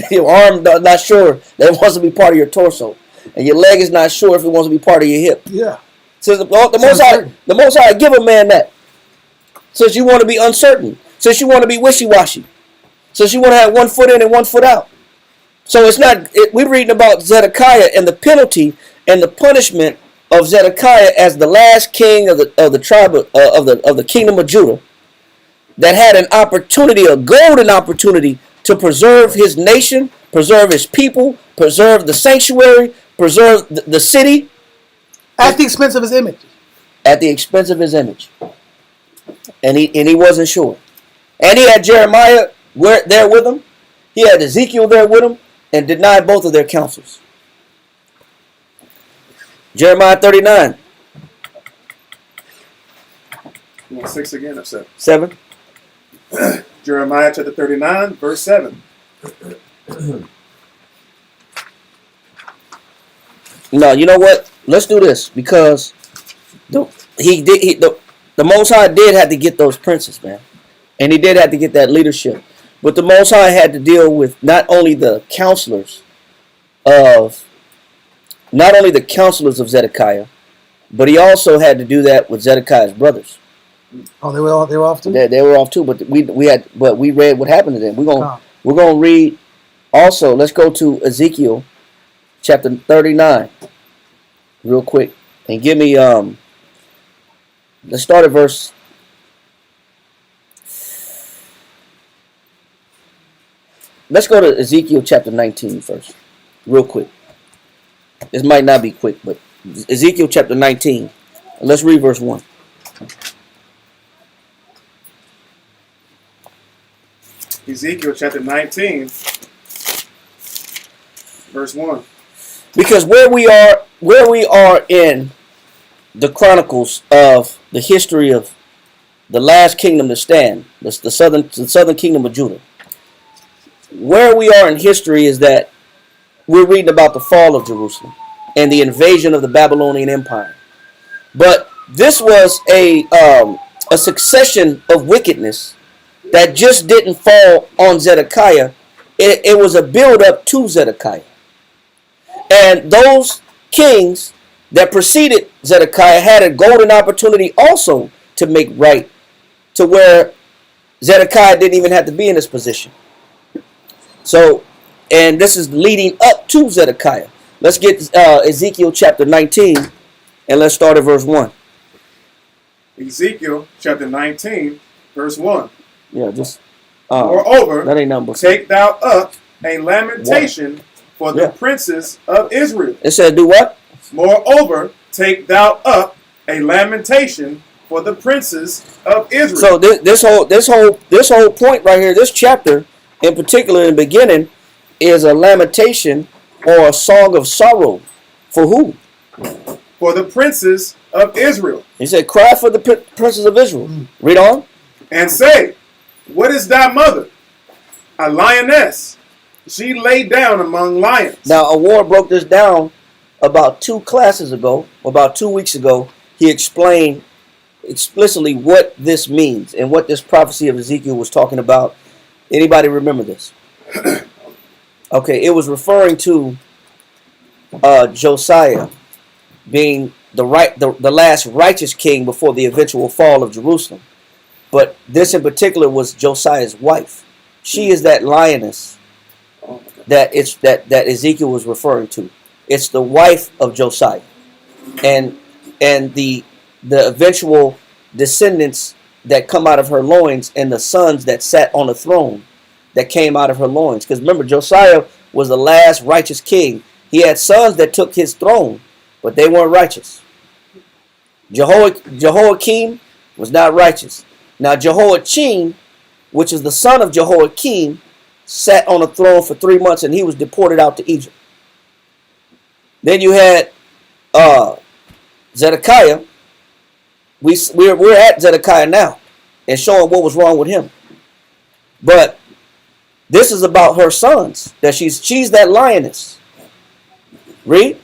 Your arm not sure that it wants to be part of your torso, and your leg is not sure if it wants to be part of your hip. Yeah. So the Most High give a man that. Since you want to be uncertain, since you want to be wishy-washy, since you want to have 1 foot in and 1 foot out. So it's not. We're reading about Zedekiah and the penalty and the punishment of Zedekiah as the last king of the tribe of the kingdom of Judah, that had an opportunity, a golden opportunity, to preserve his nation, preserve his people, preserve the sanctuary, preserve the city, At the expense of his image. at the expense of his image. And he wasn't sure. And he had Jeremiah there with him. He had Ezekiel there with him, and denied both of their counsels. Jeremiah 39. You want 6 again or 7? 7. Jeremiah chapter 39, verse 7. No, you know what? Let's do this, because the Most High did have to get those princes, man, and he did have to get that leadership. But the Most High had to deal with not only the counselors of Zedekiah, but he also had to do that with Zedekiah's brothers. Oh, they were off too? They were off too, but we read what happened to them. We're gonna read also. Let's go to Ezekiel chapter 39 real quick, and give me let's start at verse let's go to Ezekiel chapter 19 first, real quick. This might not be quick, but Ezekiel chapter 19. Let's read verse 1. Ezekiel chapter 19, verse 1. Because where we are in the chronicles of the history of the last kingdom to stand, the southern kingdom of Judah. Where we are in history is that we're reading about the fall of Jerusalem and the invasion of the Babylonian Empire. But this was a succession of wickedness that just didn't fall on Zedekiah. It was a build-up to Zedekiah. And those kings that preceded Zedekiah had a golden opportunity also to make right, to where Zedekiah didn't even have to be in this position. So, and this is leading up to Zedekiah. Let's get Ezekiel chapter 19, and let's start at verse 1. Ezekiel chapter 19, verse 1. Yeah, just Moreover, that ain't number. take thou up a lamentation for the princes of Israel. It said, do what? Moreover, take thou up a lamentation for the princes of Israel. So this whole point right here, this chapter in particular, in the beginning, is a lamentation or a song of sorrow. For who? For the princes of Israel. He said, cry for the princes of Israel. Read on. And say, what is thy mother? A lioness. She lay down among lions. Now, Award broke this down about 2 classes ago, about 2 weeks ago. He explained explicitly what this means and what this prophecy of Ezekiel was talking about. Anybody remember this? Okay, it was referring to Josiah being the last righteous king before the eventual fall of Jerusalem. But this in particular was Josiah's wife. She is that lioness that Ezekiel was referring to. It's the wife of Josiah, and the eventual descendants that come out of her loins, and the sons that sat on the throne that came out of her loins. Because remember, Josiah was the last righteous king. He had sons that took his throne, but they weren't righteous. Jehoiakim was not righteous. Now Jehoiachin, which is the son of Jehoiakim, sat on the throne for 3 months, and he was deported out to Egypt. Then you had Zedekiah. We're at Zedekiah now and showing what was wrong with him. But this is about her sons, that she's that lioness. Read.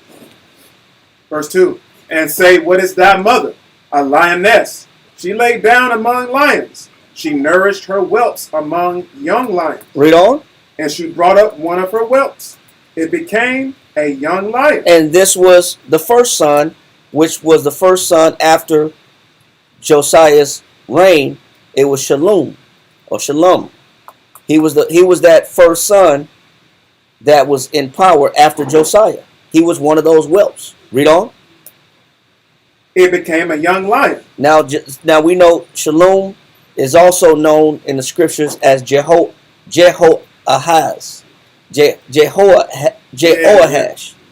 Verse 2. And say, what is thy mother? A lioness. She lay down among lions. She nourished her whelps among young lions. Read on. And she brought up one of her whelps. It became a young lion. And this was the first son, which was the first son after Josiah's reign. It was Shalom, or Shalom. He was that first son that was in power after Josiah. He was one of those whelps. Read on. It became a young lion. Now we know Shalom is also known in the scriptures as Jehoahaz. Jehoahash.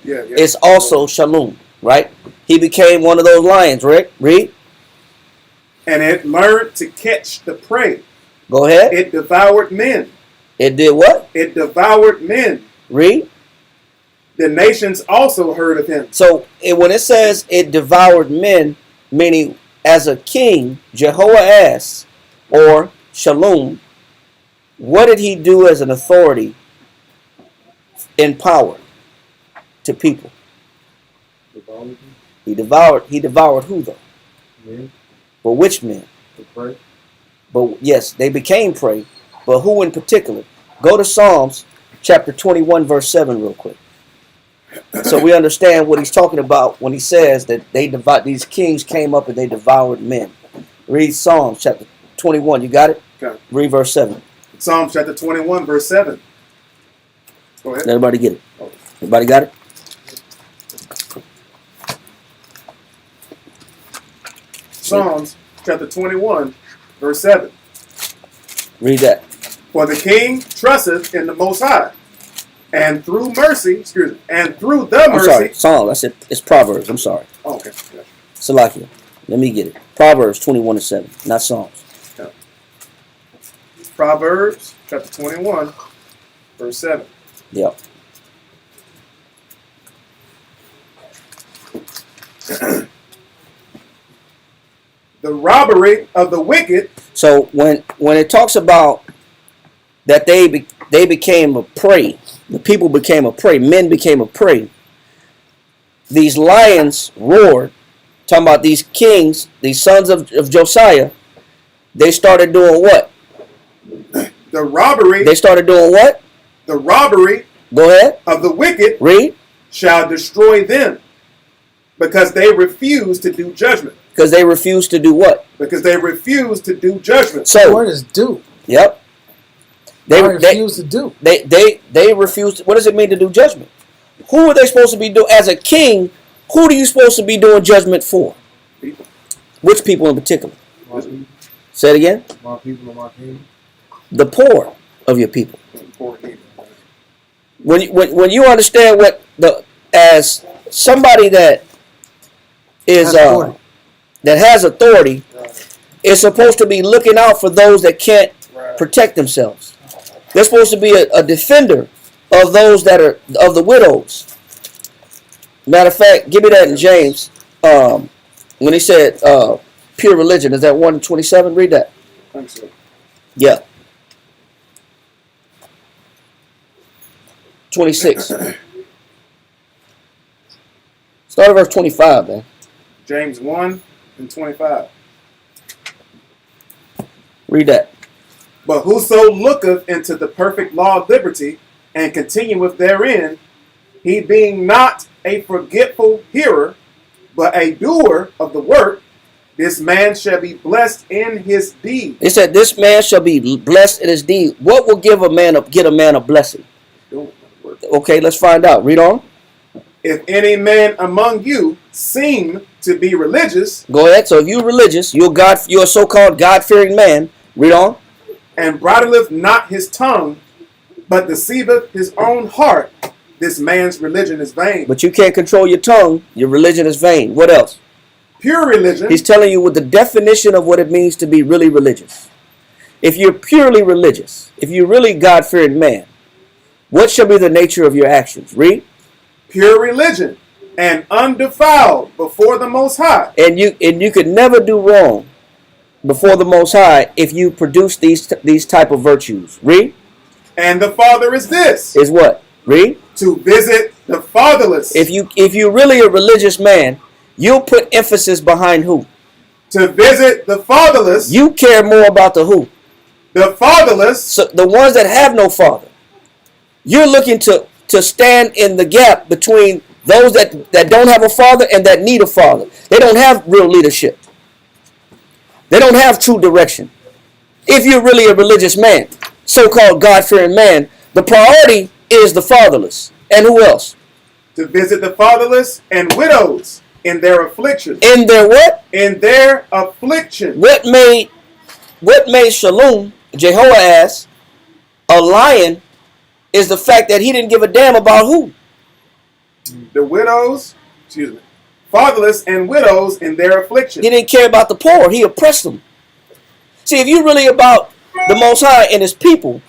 Yeah. It's also Shalom, right? He became one of those lions, right? Read. And it learned to catch the prey. Go ahead. It devoured men. It did what? It devoured men. Read. The nations also heard of him. So when it says it devoured men, meaning as a king, Jehoahaz or Shalom, what did he do as an authority in power to people? He devoured who though? Men. But which men? The prey. But yes, they became prey. But who in particular? Go to Psalms chapter 21, verse 7 real quick. So we understand what he's talking about when he says that these kings came up and they devoured men. Read Psalms chapter 21. You got it? Okay. Read verse 7. Psalms chapter 21, verse 7. Go ahead. Everybody get it? Everybody got it? Psalms chapter 21, verse 7. Read that. For the king trusteth in the Most High, and through mercy, and through the I'm mercy. sorry, Psalm. I said it's Proverbs. I'm sorry. Oh, okay. Gotcha. Salakia. Let me get it. Proverbs 21:7, not Psalms. Yeah. Proverbs chapter 21, verse 7. Yep. The robbery of the wicked. So when it talks about that they became a prey, the people became a prey, men became a prey. These lions roared, talking about these kings, these sons of Josiah. They started doing what? The robbery. They started doing what? The robbery. Go ahead. Of the wicked. Read. Shall destroy them, because they refuse to do judgment. Because they refuse to do what? Because they refuse to do judgment. So What is do? Yep. They refuse to do. They refuse. What does it mean to do judgment? Who are they supposed to be doing as a king? Who are you supposed to be doing judgment for? People. Which people in particular? My people, Say it again. my people, and my kingdom. The poor of your people. Poor people. When you understand what as somebody that is that has authority is supposed to be looking out for those that can't protect themselves. They're supposed to be a defender of those that are of the widows. Matter of fact, give me that in James. When he said pure religion, is that 1:27? Read that. I think so. Yeah. 26. Start at verse 25, man. James 1:25. Read that. But whoso looketh into the perfect law of liberty, and continueth therein, he being not a forgetful hearer, but a doer of the work, this man shall be blessed in his deed. It said, "This man shall be blessed in his deed." What will get a man a blessing? Okay, let's find out. Read on. If any man among you seem to be religious, Go ahead. So if you're religious, you're a so-called God-fearing man. Read on. and bridleth not his tongue, but deceiveth his own heart, this man's religion is vain. But you can't control your tongue. Your religion is vain. What else? Pure religion. He's telling you what the definition of what it means to be really religious. If you're purely religious, if you're really God-fearing man, what shall be the nature of your actions? Read. Pure religion and undefiled before the Most High. And you could never do wrong before the Most High if you produce these type of virtues. Read. And the Father is this. Is what? Read. To visit the fatherless. If you're really a religious man, you'll put emphasis behind who? To visit the fatherless. You care more about the who? The fatherless. So the ones that have no father. You're looking to stand in the gap between those that don't have a father and that need a father. They don't have real leadership. They don't have true direction. If you're really a religious man, so-called God-fearing man, the priority is the fatherless. And who else? To visit the fatherless and widows in their affliction. In their what? In their affliction. What made Shalom, Jehovah asked, a lion is the fact that he didn't give a damn about who? The widows, fatherless and widows in their affliction. He didn't care about the poor. He oppressed them. See, if you're really about the Most High and his people,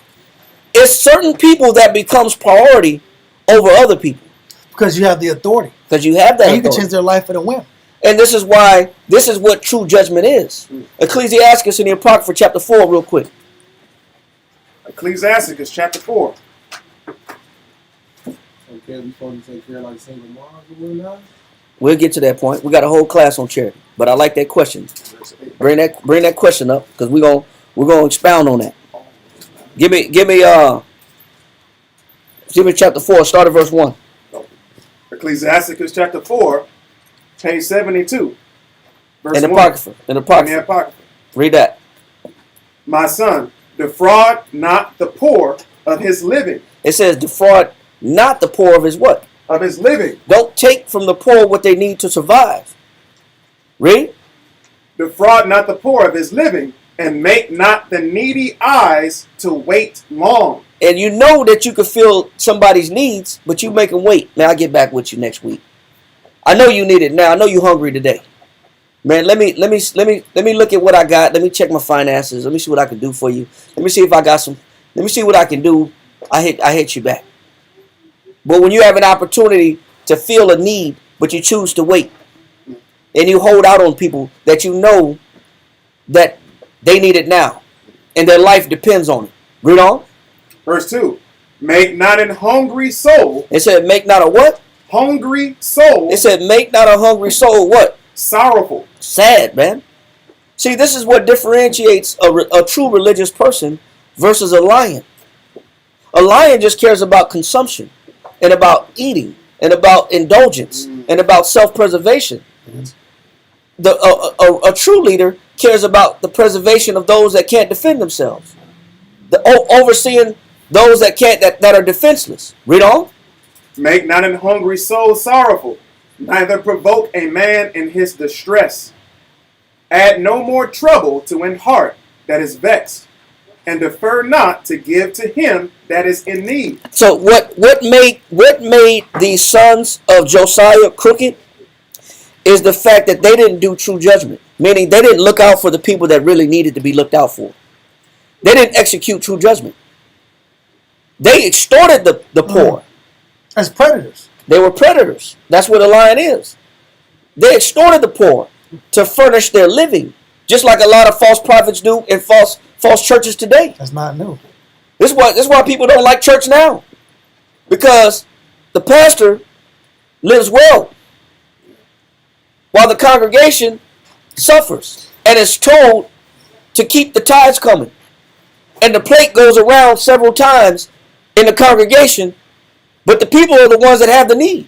it's certain people that becomes priority over other people. Because you have the authority. Because you have that And you can authority. change their life at a whim. And this is what true judgment is. Ecclesiastes in the Apocrypha chapter 4 real quick. Ecclesiasticus chapter 4. Okay, we supposed to take care of like single moms or whatnot. We'll get to that point. We got a whole class on charity. But I like that question. Bring that question up because we're gonna expound on that. Give me chapter 4, start at verse 1. Ecclesiasticus chapter 4, page 72. Verse In the 1. Apocrypha. In the Apocrypha. Read that. My son, defraud not the poor of his living. It says defraud not the poor of his what? Of his living. Don't take from the poor what they need to survive. Read. Defraud not the poor of his living, And make not the needy eyes to wait long. And you know that you can fill somebody's needs, but you make them wait. Man, I'll get back with you next week. I know you need it now. I know you're hungry today. Man, let me look at what I got. Let me check my finances. Let me see what I can do for you. Let me see if I got some. Let me see what I can do. I hit you back. But when you have an opportunity to feel a need, but you choose to wait, and you hold out on people that you know that they need it now, and their life depends on it. Read on. Verse 2. Make not an hungry soul. It said, make not a what? Hungry soul. It said, make not a hungry soul what? Sorrowful. Sad, man. See, this is what differentiates a true religious person versus a lion. A lion just cares about consumption and about eating and about indulgence and about self-preservation. A true leader cares about the preservation of those that can't defend themselves. Overseeing those that are defenseless. Read on. Make not an hungry soul sorrowful, neither provoke a man in his distress. Add no more trouble to an heart that is vexed, and defer not to give to him that is in need. So what made these sons of Josiah crooked is the fact that they didn't do true judgment. Meaning they didn't look out for the people that really needed to be looked out for. They didn't execute true judgment. They extorted the poor. As predators. They were predators. That's what a lion is. They extorted the poor to furnish their living, just like a lot of false prophets do in false churches today. That's not new. This is why people don't like church now, because the pastor lives well, while the congregation suffers and is told to keep the tithes coming, and the plate goes around several times in the congregation. But the people are the ones that have the need.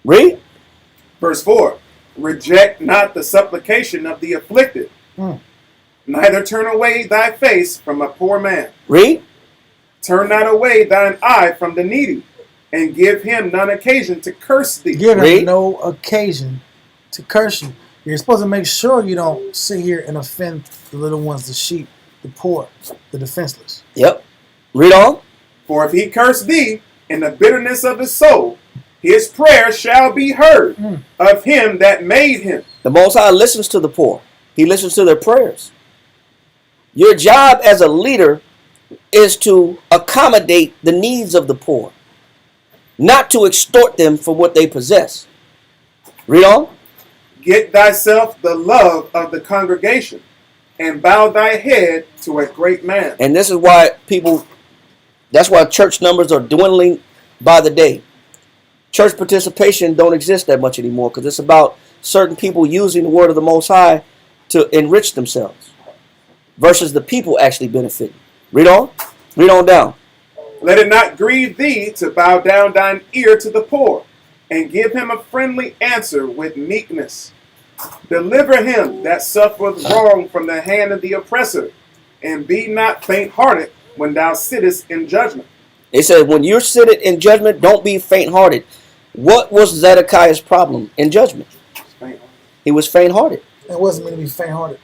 Read. Verse 4. Reject not the supplication of the afflicted, neither turn away thy face from a poor man. Read. Turn not away thine eye from the needy, and give him none occasion to curse thee. Give him Read. no occasion to curse you. You're supposed to make sure you don't sit here and offend the little ones, the sheep, the poor, the defenseless. Yep. Read on. For if he curse thee in the bitterness of his soul, his prayer shall be heard of him that made him. The Most High listens to the poor. He listens to their prayers. Your job as a leader is to accommodate the needs of the poor, not to extort them for what they possess. Read on. Get thyself the love of the congregation, and bow thy head to a great man. And this is why that's why church numbers are dwindling by the day. Church participation don't exist that much anymore, because it's about certain people using the word of the Most High to enrich themselves versus the people actually benefiting. Read on. Read on down. Let it not grieve thee to bow down thine ear to the poor, and give him a friendly answer with meekness. Deliver him that suffereth wrong from the hand of the oppressor, and be not faint-hearted when thou sittest in judgment. It says, when you're sitting in judgment, don't be faint-hearted. What was Zedekiah's problem in judgment? He was faint-hearted. It wasn't meant to be faint-hearted.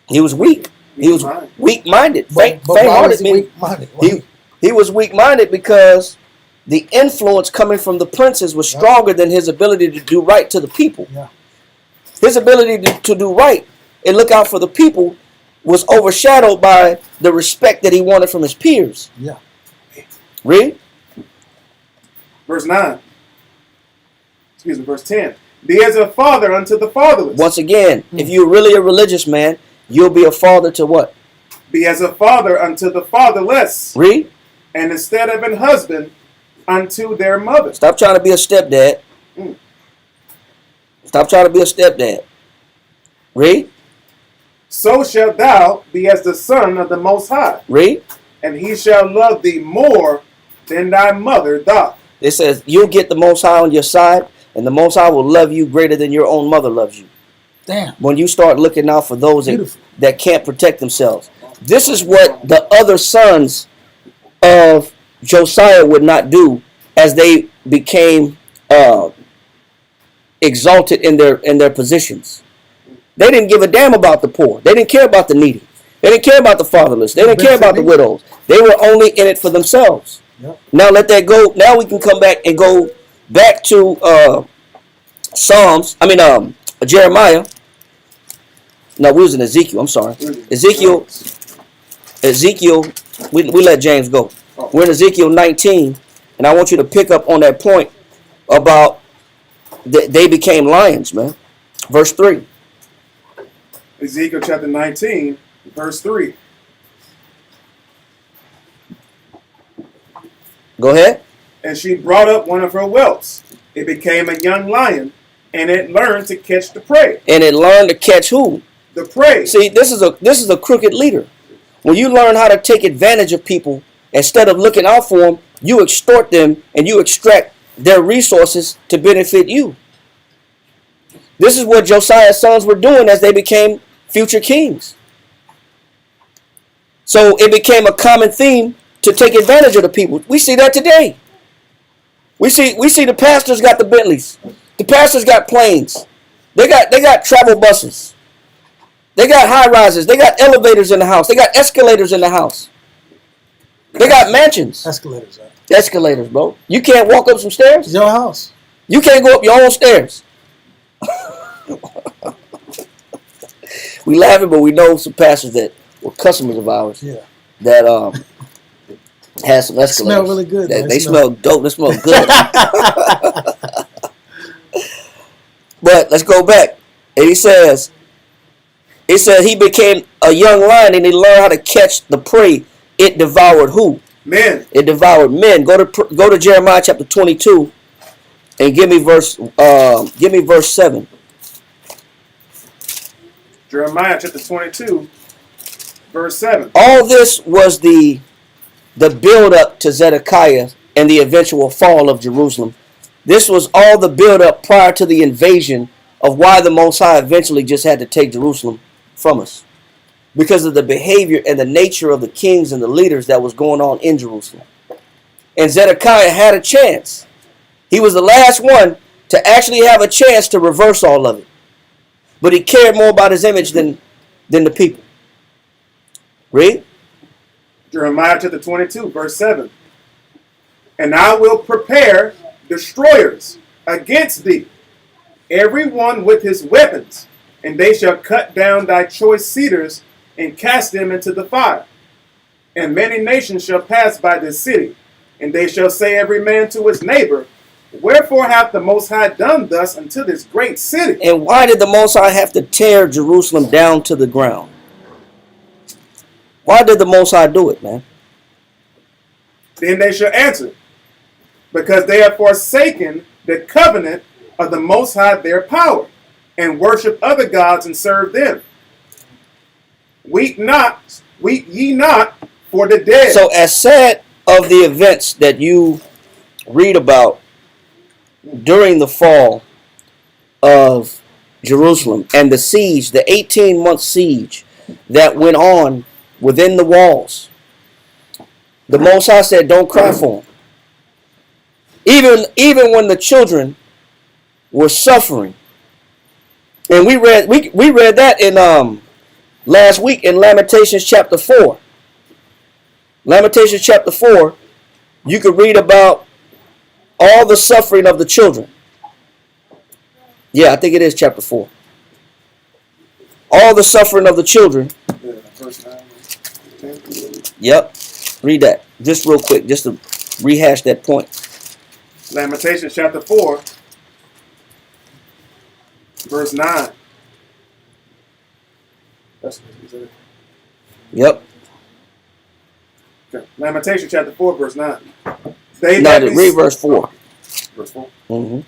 He was weak. He was weak-minded. But why was he weak-minded? He was weak-minded because the influence coming from the princes was stronger than his ability to do right to the people. Yeah. His ability to do right and look out for the people was overshadowed by the respect that he wanted from his peers. Yeah. Read. Verse 9. Excuse me, verse 10. Be as a father unto the fatherless. Once again, if you're really a religious man, you'll be a father to what? Be as a father unto the fatherless. Read. And instead of an husband unto their mother. Stop trying to be a stepdad. Stop trying to be a stepdad. Read. So shalt thou be as the son of the Most High. Read. And he shall love thee more than thy mother doth. It says you'll get the Most High on your side, and the Most High will love you greater than your own mother loves you. Damn. When you start looking out for those that can't protect themselves. This is what the other sons of Josiah would not do as they became exalted in their positions. They didn't give a damn about the poor. They didn't care about the needy. They didn't care about the fatherless. They didn't care about the widows. They were only in it for themselves. Yep. Now let that go. Now we can come back and go back to Jeremiah. No, we was in Ezekiel. I'm sorry. Ezekiel. We let James go. We're in Ezekiel 19, and I want you to pick up on that point about they became lions, man. Verse 3. Ezekiel chapter 19, verse 3. Go ahead. And she brought up one of her whelps. It became a young lion, and it learned to catch the prey. And it learned to catch who? The prey. See, this is a crooked leader. When you learn how to take advantage of people, instead of looking out for them, you extort them and you extract their resources to benefit you. This is what Josiah's sons were doing as they became future kings. So it became a common theme to take advantage of the people. We see that today. We see the pastors got the Bentleys. The pastors got planes. They got travel buses. They got high rises. They got elevators in the house. They got escalators in the house. They got mansions. Escalators, right? Escalators, bro. You can't walk up some stairs. It's your house. You can't go up your own stairs. We laughing, but we know some pastors that were customers of ours. Yeah. That had some escalators. Smell really good. They smell dope. They smell good. But let's go back. And he says he became a young lion and he learned how to catch the prey. It devoured who? Men. It devoured men. Go to Jeremiah chapter 22 and give me verse 7. Jeremiah chapter 22, verse 7. All this was the build up to Zedekiah and the eventual fall of Jerusalem. This was all the build up prior to the invasion of why the Most High eventually just had to take Jerusalem from us. Because of the behavior and the nature of the kings and the leaders that was going on in Jerusalem. And Zedekiah had a chance. He was the last one to actually have a chance to reverse all of it. But he cared more about his image than the people. Read. Jeremiah chapter 22, verse 7. And I will prepare destroyers against thee, every one with his weapons, and they shall cut down thy choice cedars and cast them into the fire. And many nations shall pass by this city, and they shall say every man to his neighbor, wherefore hath the Most High done thus unto this great city? And why did the Most High have to tear Jerusalem down to the ground? Why did the Most High do it, man? Then they shall answer, because they have forsaken the covenant of the Most High their power, and worship other gods and serve them. Weep ye not for the dead. So as sad of the events that you read about during the fall of Jerusalem and the siege, the 18-month siege that went on within the walls, the Most High said, don't cry for them. Even when the children were suffering. And we read that in last week in Lamentations chapter 4. Lamentations chapter 4, you could read about all the suffering of the children. Yeah, I think it is chapter 4. All the suffering of the children. Verse 9, 10. Yep. Read that. Just real quick, just to rehash that point. Lamentations chapter 4, verse 9. Yep. Okay. Lamentations chapter 4, verse 9. Read verse 4. Verse 4. Mm-hmm.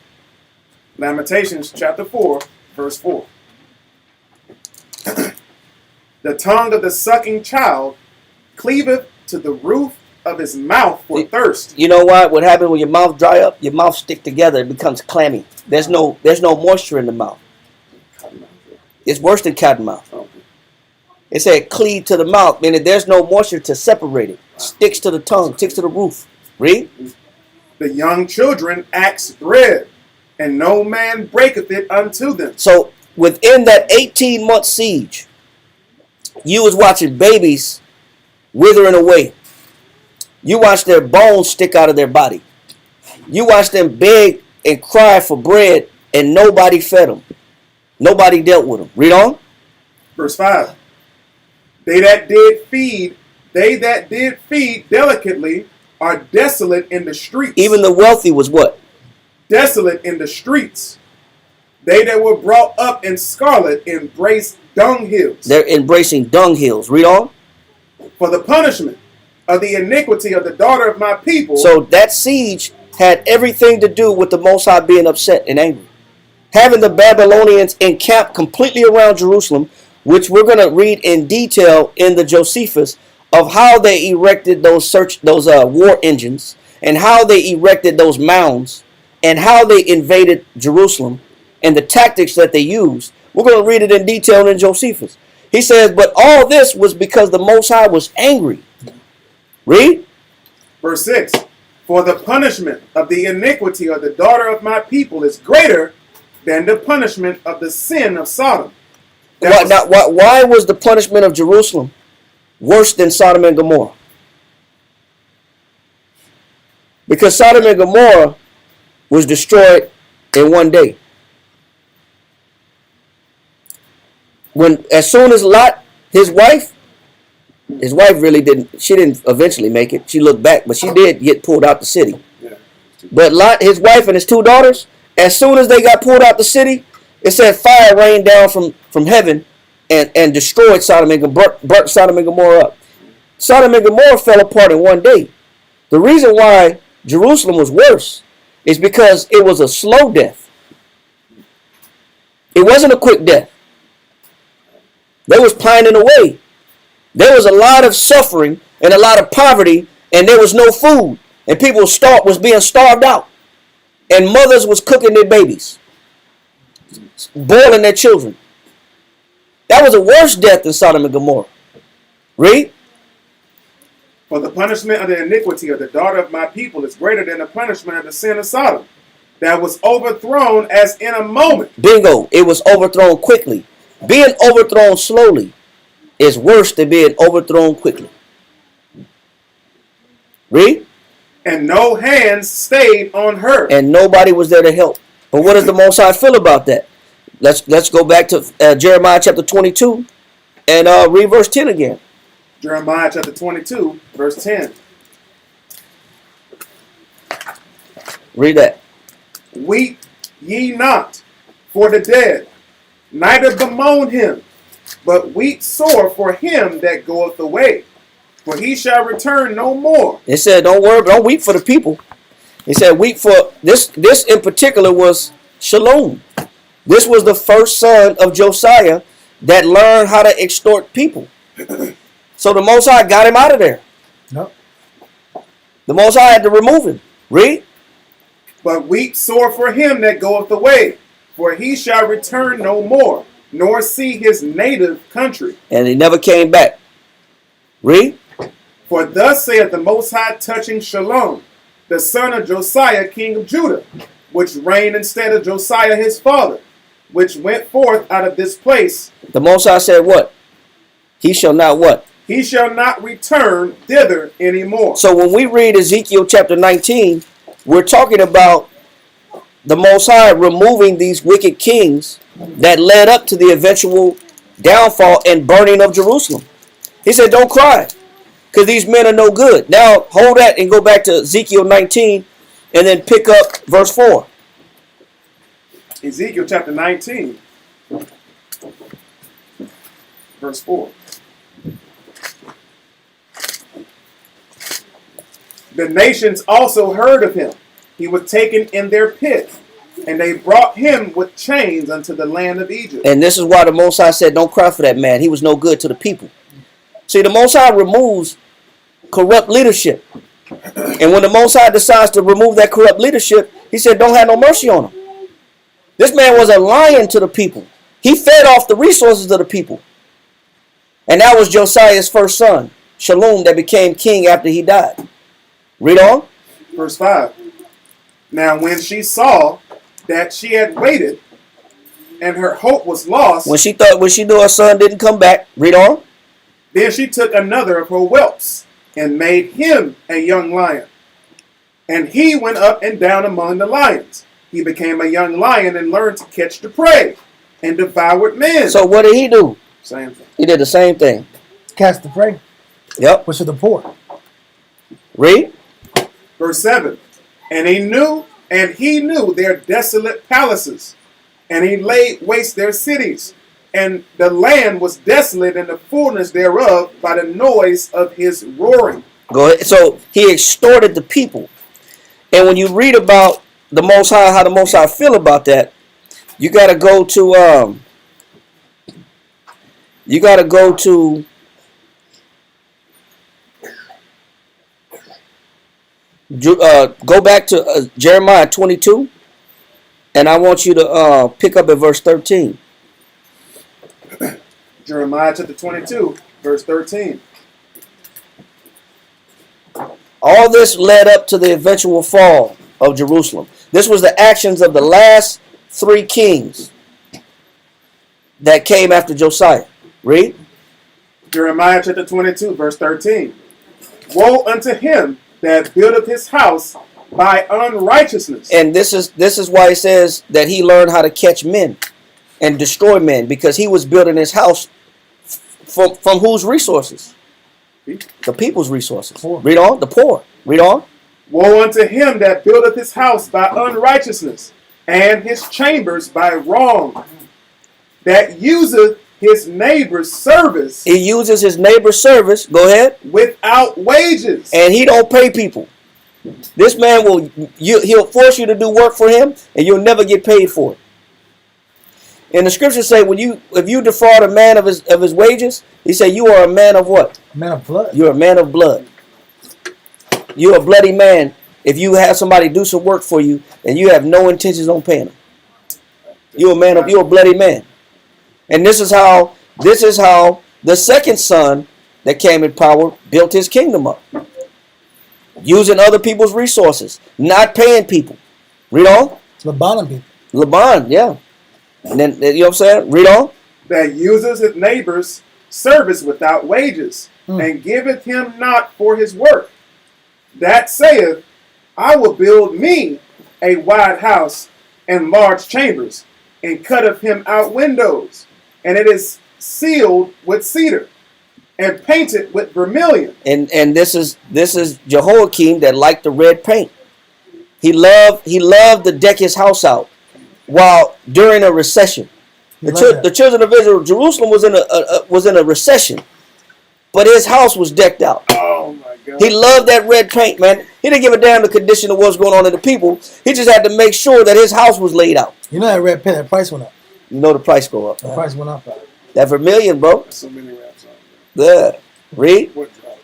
Lamentations chapter 4, verse 4. The tongue of the sucking child cleaveth to the roof of his mouth for thirst. You know what? What happens when your mouth dry up? Your mouth stick together. It becomes clammy. There's no moisture in the mouth. It's worse than cotton mouth. It said cleave to the mouth, meaning there's no moisture to separate it. Sticks to the tongue, sticks to the roof. Read. The young children axe bread, and no man breaketh it unto them. So within that 18-month siege, you was watching babies withering away. You watched their bones stick out of their body. You watched them beg and cry for bread, and nobody fed them. Nobody dealt with them. Read on. Verse 5. They that did feed delicately are desolate in the streets. Even the wealthy was what? Desolate in the streets. They that were brought up in scarlet embrace dunghills. They're embracing dunghills. Read on. For the punishment of the iniquity of the daughter of my people. So that siege had everything to do with the Most High being upset and angry. Having the Babylonians encamped completely around Jerusalem, which we're going to read in detail in the Josephus of how they erected those war engines, and how they erected those mounds, and how they invaded Jerusalem, and the tactics that they used. We're going to read it in detail in Josephus. He says, but all this was because the Most High was angry. Read. Verse 6. For the punishment of the iniquity of the daughter of my people is greater than the punishment of the sin of Sodom. Why was the punishment of Jerusalem worse than Sodom and Gomorrah? Because Sodom and Gomorrah was destroyed in one day. As soon as Lot, his wife really didn't eventually make it. She looked back, but she did get pulled out the city. Yeah. But Lot, his wife and his two daughters, as soon as they got pulled out the city, it said fire rained down from heaven and destroyed Sodom and burnt Sodom and Gomorrah up. Sodom and Gomorrah fell apart in one day. The reason why Jerusalem was worse is because it was a slow death. It wasn't a quick death. They was pining away. There was a lot of suffering and a lot of poverty, and there was no food, and people was being starved out, and mothers was cooking their babies, boiling their children. That was a worse death than Sodom and Gomorrah. Read. For the punishment of the iniquity of the daughter of my people is greater than the punishment of the sin of Sodom, that was overthrown as in a moment. Bingo. It was overthrown quickly. Being overthrown slowly is worse than being overthrown quickly. Read. And no hands stayed on her. And nobody was there to help. But what does the Most High feel about that? Let's go back to Jeremiah chapter 22 and read verse 10 again. Jeremiah chapter 22, verse 10. Read that. Weep ye not for the dead, neither bemoan him, but weep sore for him that goeth away, for he shall return no more. It said, don't weep for the people. It said, weep for this. This in particular was Shalom. This was the first son of Josiah that learned how to extort people. So the Most High got him out of there. Nope. The Most High had to remove him. Read. But weep sore for him that goeth away, for he shall return no more, nor see his native country. And he never came back. Read. For thus saith the Most High touching Shalom, the son of Josiah, king of Judah, which reigned instead of Josiah his father, which went forth out of this place. The Most High said what? He shall not what? He shall not return thither anymore. So when we read Ezekiel chapter 19, we're talking about the Most High removing these wicked kings that led up to the eventual downfall and burning of Jerusalem. He said, don't cry, because these men are no good. Now hold that and go back to Ezekiel 19 and then pick up verse 4. Ezekiel chapter 19, verse 4. The nations also heard of him. He was taken in their pit, and they brought him with chains unto the land of Egypt. And this is why the Most High said, don't cry for that man. He was no good to the people. See, the Most High removes corrupt leadership. And when the Most High decides to remove that corrupt leadership, he said, don't have no mercy on him. This man was a lion to the people. He fed off the resources of the people. And that was Josiah's first son, Shalom, that became king after he died. Read on. Verse 5. Now when she saw that she had waited and her hope was lost, When she knew her son didn't come back, read on. then she took another of her whelps and made him a young lion. And he went up and down among the lions. He became a young lion and learned to catch the prey and devoured men. So what did he do? Same thing. He did the same thing. Cast the prey, Yep. which are the poor. Read. Verse 7. And he knew their desolate palaces, and he laid waste their cities. And the land was desolate and the fullness thereof by the noise of his roaring. Go ahead. So he extorted the people. And when you read about the Most High, how the Most High feel about that, you got to go to go back to Jeremiah 22, and I want you to pick up at verse 13. Jeremiah chapter 22, verse 13. All this led up to the eventual fall of Jerusalem. This was the actions of the last three kings that came after Josiah. Read. Jeremiah chapter 22, verse 13. Woe unto him that buildeth his house by unrighteousness. And this is why it says that he learned how to catch men and destroy men, because he was building his house from whose resources? The people's resources. Poor. Read on. The poor. Read on. Woe unto him that buildeth his house by unrighteousness, and his chambers by wrong, that useth his neighbor's service. He uses his neighbor's service. Go ahead. Without wages. And he don't pay people. This man he'll force you to do work for him, and you'll never get paid for it. And the scriptures say if you defraud a man of his wages, he say you are a man of what? A man of blood. You're a man of blood. You're a bloody man if you have somebody do some work for you and you have no intentions on paying them. You're a bloody man. And this is how the second son that came in power built his kingdom up. Using other people's resources, not paying people. Read on. Laban people. Laban, yeah. And then, you know what I'm saying? Read on. That uses his neighbor's service without wages, and giveth him not for his work. That saith, I will build me a wide house and large chambers, and cutteth him out windows, and it is sealed with cedar, and painted with vermilion. And this is Jehoiakim that liked the red paint. He loved to deck his house out while during a recession. The children of Israel, Jerusalem was in a recession, but his house was decked out. Oh my God! He loved that red paint, man. He didn't give a damn the condition of what's going on in the people. He just had to make sure that his house was laid out. You know that red paint, that price went up. You know the price go up. The price went up. That vermilion, bro. So many raps on Yeah. Read. what drop?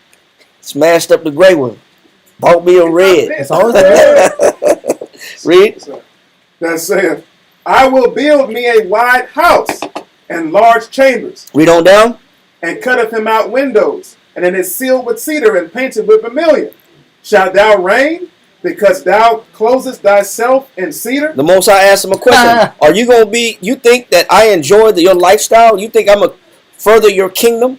Smashed up the gray one. Bought me a red. It's always red. Read. That saith, I will build me a wide house and large chambers, Read on down. and cutteth him out windows, and it is sealed with cedar and painted with vermilion. Shalt thou reign, because thou closest thyself in cedar? The Most High asked him a question. Are you going to be, you think that I enjoy your lifestyle? You think I'm going to further your kingdom?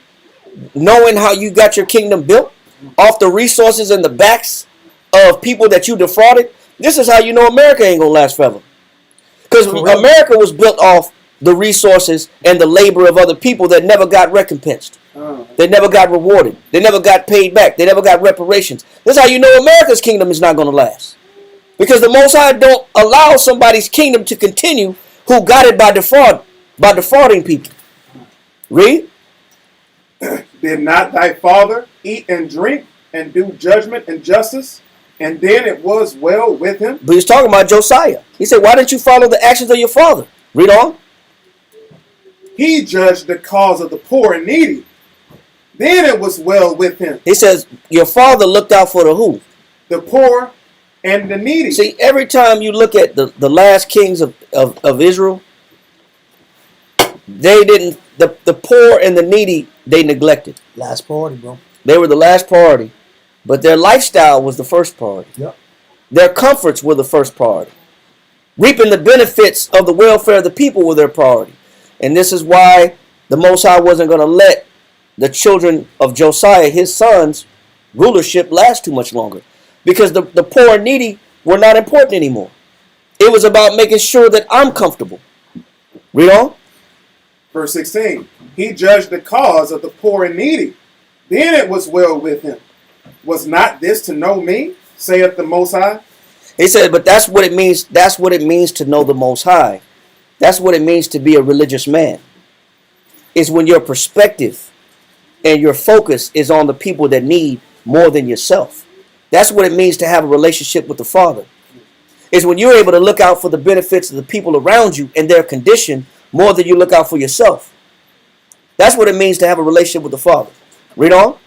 Knowing how you got your kingdom built? Off the resources and the backs of people that you defrauded? This is how you know America ain't going to last forever. Because America was built off the resources and the labor of other people that never got recompensed. They never got rewarded. They never got paid back. They never got reparations. This is how you know America's kingdom is not going to last. Because the Most High don't allow somebody's kingdom to continue who got it by defrauding people. Read. Did not thy father eat and drink and do judgment and justice? And then it was well with him? But he's talking about Josiah. He said, why didn't you follow the actions of your father? Read on. He judged the cause of the poor and needy. Then it was well with him. He says, your father looked out for the who? The poor and the needy. See, every time you look at the last kings of Israel, they didn't, the poor and the needy, they neglected. Last priority, bro. They were the last priority. But their lifestyle was the first priority. Yep. Their comforts were the first priority. Reaping the benefits of the welfare of the people were their priority. And this is why the Most High wasn't going to let the children of Josiah, his sons, rulership last too much longer. Because the poor and needy were not important anymore. It was about making sure that I'm comfortable. Read on. Verse 16. He judged the cause of the poor and needy. Then it was well with him. Was not this to know me, saith the Most High? He said, but that's what it means. That's what it means to know the Most High. That's what it means to be a religious man. Is when your perspective and your focus is on the people that need more than yourself. That's what it means to have a relationship with the Father. Is when you're able to look out for the benefits of the people around you and their condition more than you look out for yourself. That's what it means to have a relationship with the Father. Read on.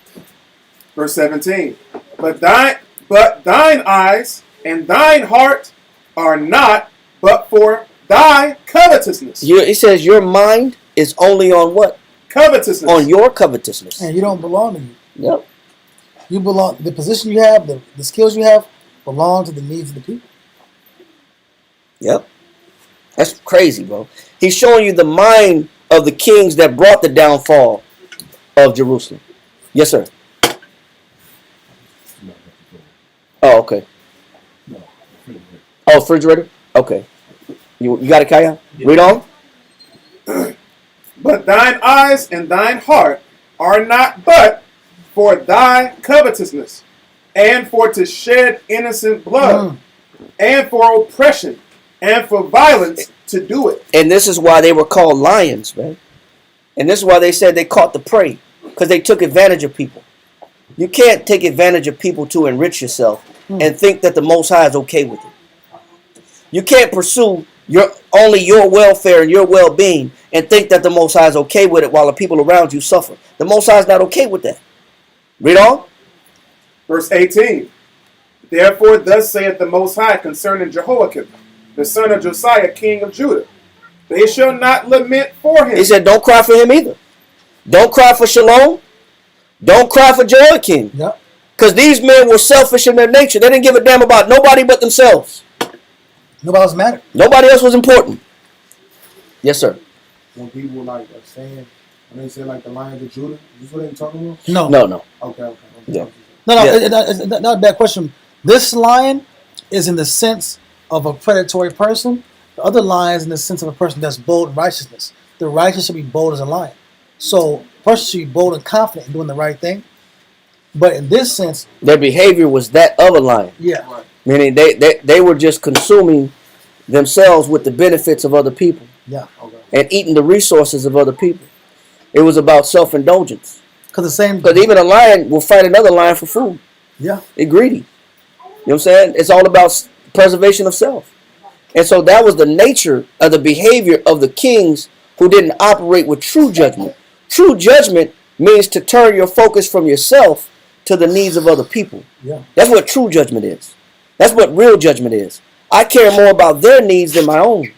Verse 17. But thine eyes and thine heart are not but for thy covetousness. He says your mind is only on what? Covetousness. On your covetousness. And you don't belong to you. Yep. You belong. The position you have, the skills you have, belong to the needs of the people. Yep. That's crazy, bro. He's showing you the mind of the kings that brought the downfall of Jerusalem. Yes, sir. Oh, okay. Oh, refrigerator? Okay. You got it, Kaya? Yeah. Read on. But thine eyes and thine heart are not but for thy covetousness, and for to shed innocent blood, and for oppression, and for violence to do it. And this is why they were called lions, man. And this is why they said they caught the prey, because they took advantage of people. You can't take advantage of people to enrich yourself and think that the Most High is okay with it. You can't pursue only your welfare and your well-being and think that the Most High is okay with it while the people around you suffer. The Most High is not okay with that. Read on. Verse 18. Therefore thus saith the Most High concerning Jehoiakim, the son of Josiah, king of Judah. They shall not lament for him. He said, don't cry for him either. Don't cry for Shalom. Don't cry for Jehoiakim. Yep. Because these men were selfish in their nature. They didn't give a damn about nobody but themselves. Nobody else mattered. Nobody else was important. Yes, sir. When people like are saying, when they say like the Lions of Judah, is this what they talking about? No. No. Okay. Yeah. No, Yeah. it's not a bad question. This lion is in the sense of a predatory person. The other lion is in the sense of a person that's bold in righteousness. The righteous should be bold as a lion. So, a person should be bold and confident in doing the right thing. But in this sense, Their behavior was that of a lion. yeah. Right. Meaning they were just consuming themselves with the benefits of other people Yeah. Okay. and eating the resources of other people. It was about self-indulgence. Because the same. Because even a lion will fight another lion for food. Yeah. They're greedy. You know what I'm saying? It's all about preservation of self. And so that was the nature of the behavior of the kings who didn't operate with true judgment. True judgment means to turn your focus from yourself to the needs of other people. Yeah. That's what true judgment is. That's what real judgment is. I care more about their needs than my own.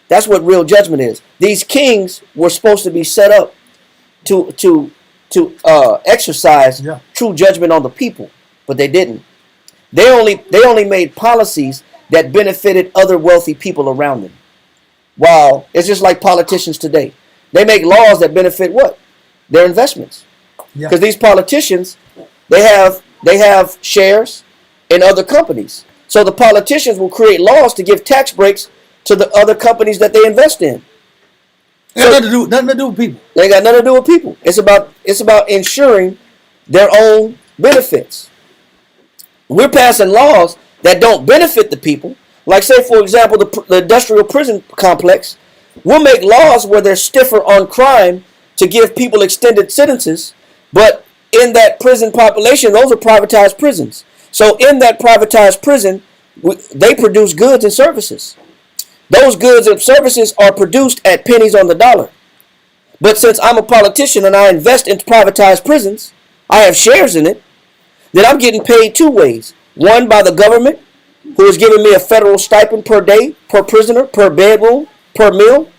That's what real judgment is. These kings were supposed to be set up to exercise true judgment on the people, but they didn't. They only made policies that benefited other wealthy people around them. While it's just like politicians today. They make laws that benefit what? Their investments. Because these politicians, they have shares in other companies. So the politicians will create laws to give tax breaks to the other companies that they invest in. So, nothing to do with people. They got nothing to do with people. It's about ensuring their own benefits. We're passing laws that don't benefit the people. Like, say, for example, the industrial prison complex. We'll make laws where they're stiffer on crime to give people extended sentences. But in that prison population, those are privatized prisons. So in that privatized prison, they produce goods and services. Those goods and services are produced at pennies on the dollar. But since I'm a politician and I invest in privatized prisons, I have shares in it, then I'm getting paid two ways. One, by the government, who is giving me a federal stipend per day, per prisoner, per bedroom, per meal,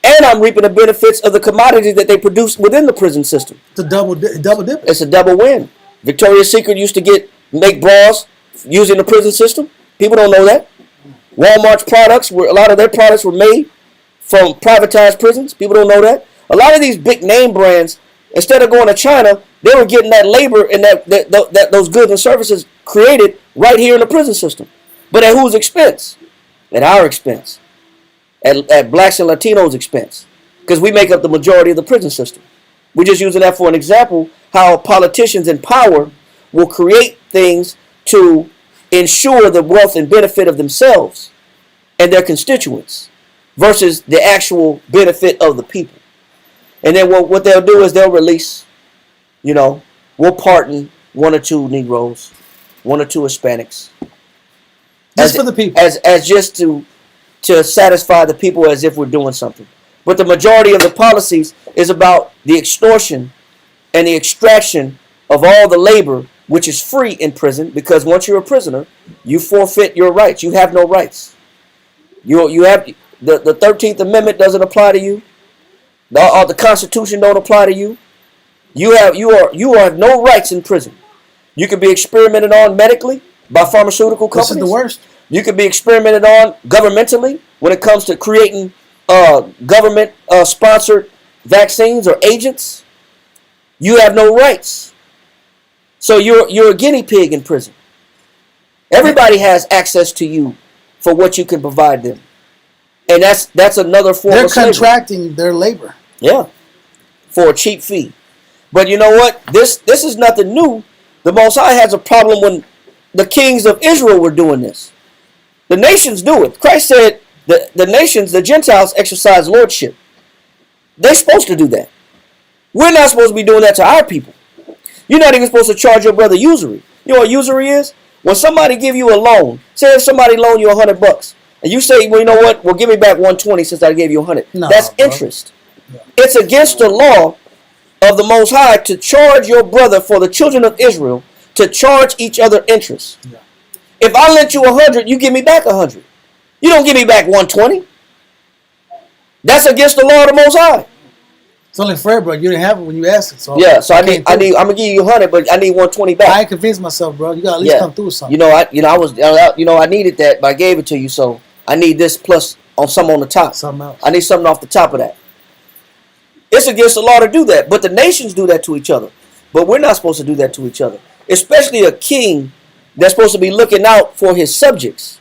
and I'm reaping the benefits of the commodities that they produce within the prison system. It's a double dip. It's a double win. Victoria's Secret used to make bras using the prison system. People don't know that. Walmart's products a lot of their products were made from privatized prisons. People don't know that. A lot of these big name brands, instead of going to China, they were getting that labor and those goods and services created right here in the prison system. But at whose expense? At our expense. At blacks and Latinos' expense. Because we make up the majority of the prison system. We're just using that for an example, how politicians in power will create things to ensure the wealth and benefit of themselves and their constituents versus the actual benefit of the people. And then what they'll do is they'll release, we'll pardon 1 or 2 Negroes, 1 or 2 Hispanics. Just for the people. As just to satisfy the people as if we're doing something. But the majority of the policies is about the extortion and the extraction of all the labor, which is free in prison, because once you're a prisoner, you forfeit your rights. You have no rights. You have the 13th Amendment doesn't apply to you. The Constitution don't apply to you. You have no rights in prison. You can be experimented on medically by pharmaceutical companies. This is the worst. You can be experimented on governmentally when it comes to creating government sponsored vaccines or agents. You have no rights. So you're a guinea pig in prison. Everybody has access to you for what you can provide them. And that's another form of slavery. They're contracting their labor. Yeah. For a cheap fee. But you know what? This is nothing new. The Most High has a problem when the kings of Israel were doing this. The nations do it. Christ said the nations, the Gentiles, exercise lordship. They're supposed to do that. We're not supposed to be doing that to our people. You're not even supposed to charge your brother usury. You know what usury is? When somebody give you a loan, say if somebody loan you $100, and you say, well, you know what? Well, give me back 120 since I gave you 100. No, that's bro. interest. Yeah. It's against the law of the Most High to charge your brother, for the children of Israel, to charge each other interest. Yeah. If I lent you 100, you give me back 100. You don't give me back 120. That's against the law of the Most High. It's only fair, bro. You didn't have it when you asked it. So yeah, so I'm gonna give you 100, but I need 120 back. I ain't convinced myself, bro. You gotta at least come through with something. I needed that, but I gave it to you, so I need this plus on the top. Something else. I need something off the top of that. It's against the law to do that, but the nations do that to each other. But we're not supposed to do that to each other. Especially a king that's supposed to be looking out for his subjects,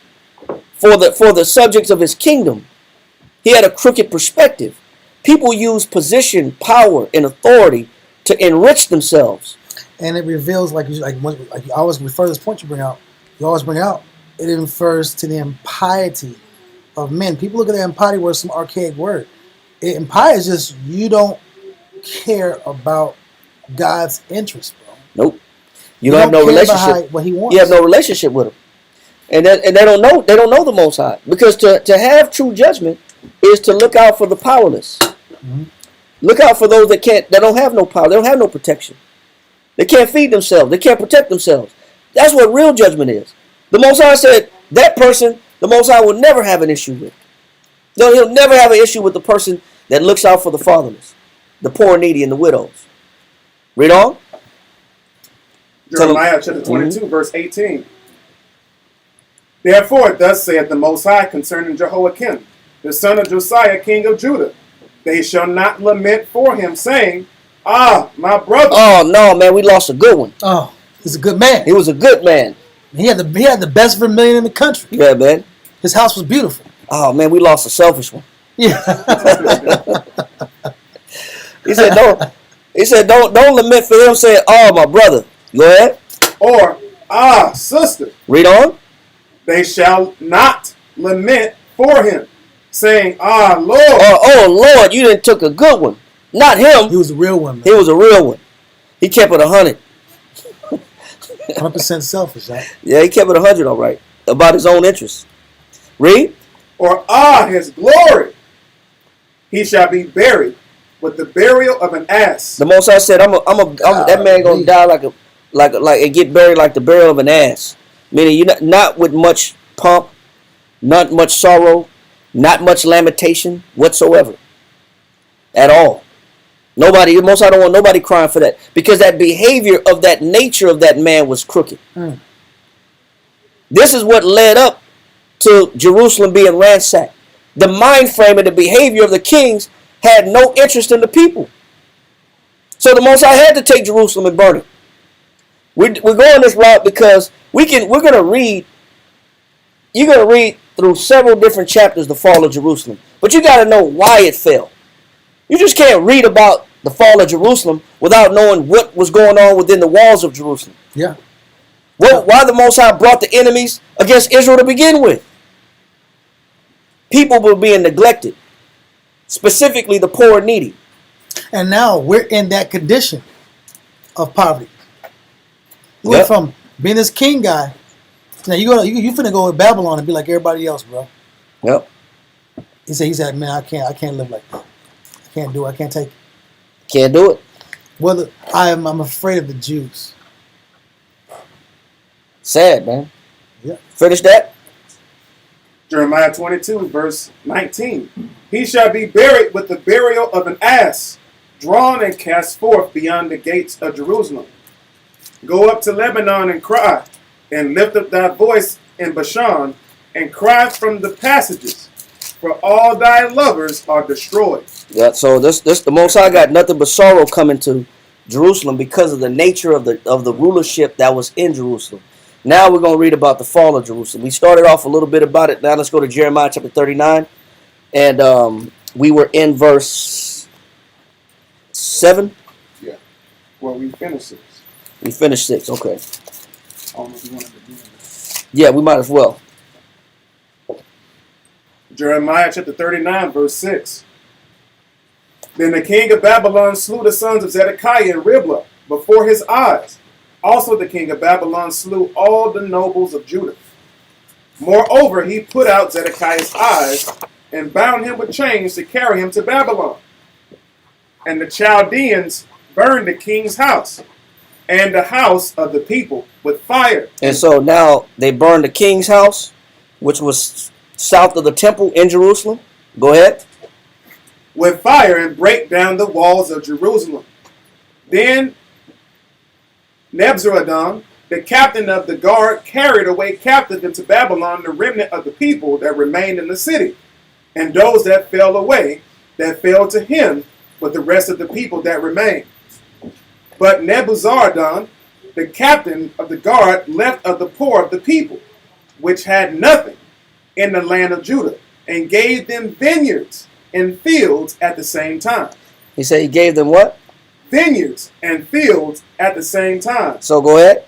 for the subjects of his kingdom. He had a crooked perspective. People use position, power, and authority to enrich themselves. And it reveals, like you always refer to this point you always bring out, it refers to the impiety of men. People look at the impiety word, some archaic word. Impiety is just you don't care about God's interest, bro. Nope. You don't have no relationship. What he wants. You have no relationship with him. And they don't know the Most High. Because to have true judgment is to look out for the powerless. Mm-hmm. Look out for those that don't have no power. They don't have no protection. They can't feed themselves. They can't protect themselves. That's what real judgment is. The Most High said that person, the Most High will never have an issue with. No, he'll never have an issue with the person that looks out for the fatherless, the poor, needy, and the widows. Read on. Jeremiah chapter 22, verse 18. Therefore, thus saith the Most High concerning Jehoiakim, the son of Josiah, king of Judah. They shall not lament for him, saying, ah, my brother. Oh, no, man, we lost a good one. Oh, he's a good man. He was a good man. He had the best vermilion in the country. Yeah, man. His house was beautiful. Oh, man, we lost a selfish one. Yeah. He said, don't lament for him, saying, oh, my brother. Go ahead. Or, ah, sister. Read on. They shall not lament for him, saying, ah, Lord. Oh, Lord, you didn't took a good one. Not him. He was a real one, man. He was a real one. He kept it 100. 100% selfish, right? Yeah, he kept it 100, all right. About his own interests. Read. Or, ah, his glory. He shall be buried with the burial of an ass. The Most High said, that man gonna die like and get buried like the burial of an ass. Meaning, you not with much pomp, not much sorrow, not much lamentation whatsoever, at all. Nobody, the Most High don't want nobody crying for that, because that behavior of that nature of that man was crooked. This is what led up to Jerusalem being ransacked. The mind frame and the behavior of the kings had no interest in the people. So the Most High had to take Jerusalem and burn it. We're going this route because we're going to read. You're going to read through several different chapters the fall of Jerusalem, but you got to know why it fell. You just can't read about the fall of Jerusalem without knowing what was going on within the walls of Jerusalem. Yeah. Why the Most High brought the enemies against Israel to begin with? People were being neglected, specifically the poor and needy. And now we're in that condition of poverty. We went from being this king guy. Now you finna go with Babylon and be like everybody else, bro. Yep. He said, man, I can't live like that. I can't do it. I can't take it. Can't do it. Whether I'm afraid of the Jews. Sad, man. Yeah. Finish that. Jeremiah 22, verse 19. He shall be buried with the burial of an ass, drawn and cast forth beyond the gates of Jerusalem. Go up to Lebanon and cry, and lift up thy voice in Bashan, and cry from the passages, for all thy lovers are destroyed. Yeah, so this the Most High got nothing but sorrow coming to Jerusalem because of the nature of the rulership that was in Jerusalem. Now we're going to read about the fall of Jerusalem. We started off a little bit about it. Now let's go to Jeremiah chapter 39. And we were in verse 7. Yeah. Well, we finished 6. We finished 6, okay. I don't know if you wanted to do it. Yeah, we might as well. Jeremiah chapter 39, verse 6. Then the king of Babylon slew the sons of Zedekiah in Riblah before his eyes. Also the king of Babylon slew all the nobles of Judah. Moreover, he put out Zedekiah's eyes and bound him with chains to carry him to Babylon. And the Chaldeans burned the king's house and the house of the people with fire. And so now they burned the king's house, which was south of the temple in Jerusalem. Go ahead. With fire, and break down the walls of Jerusalem. Then Nebuzaradan, the captain of the guard, carried away captive into Babylon the remnant of the people that remained in the city, and those that fell away, that fell to him, with the rest of the people that remained. But Nebuzaradan, the captain of the guard, left of the poor of the people, which had nothing, in the land of Judah, and gave them vineyards and fields at the same time. He said he gave them what? Vineyards and fields at the same time. So go ahead.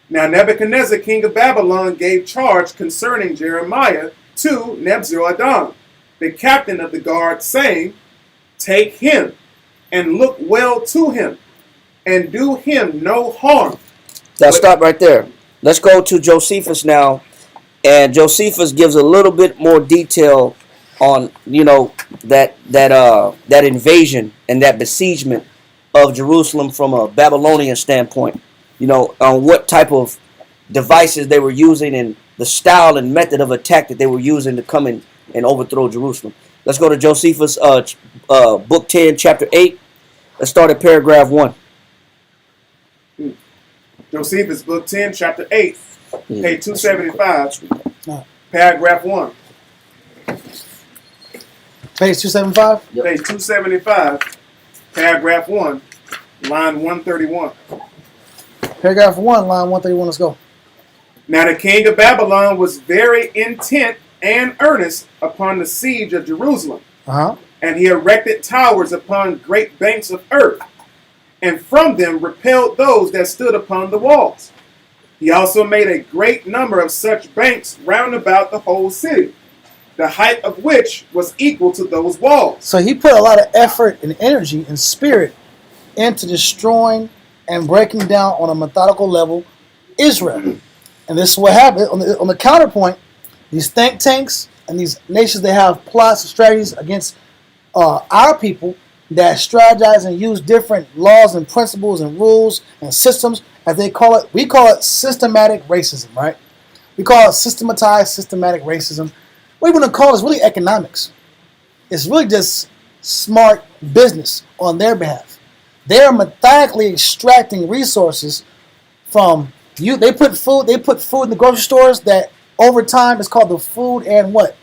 Now Nebuchadnezzar, king of Babylon, gave charge concerning Jeremiah to Nebuzaradan, the captain of the guard, saying, take him, and look well to him, and do him no harm. Now stop right there. Let's go to Josephus now. And Josephus gives a little bit more detail on, that invasion and that besiegement of Jerusalem from a Babylonian standpoint. On what type of devices they were using and the style and method of attack that they were using to come in and overthrow Jerusalem. Let's go to Josephus, book 10, chapter 8. Let's start at paragraph 1. Josephus, book 10, chapter 8, page 275, paragraph 1. Page 275? Yep. Page 275, paragraph 1, line 131. Paragraph 1, line 131, let's go. Now the king of Babylon was very intent and earnest upon the siege of Jerusalem. And he erected towers upon great banks of earth, and from them repelled those that stood upon the walls. He also made a great number of such banks round about the whole city, the height of which was equal to those walls. So he put a lot of effort and energy and spirit into destroying and breaking down on a methodical level Israel. And this is what happened. On the counterpoint, these think tanks and these nations, they have plots and strategies against our people that strategize and use different laws and principles and rules and systems, as they call it. We call it systematic racism, right? We call it systematized systematic racism. What we want to call it is really economics. It's really just smart business on their behalf. They are methodically extracting resources from you. They put food in the grocery stores that over time, it's called the Food and what?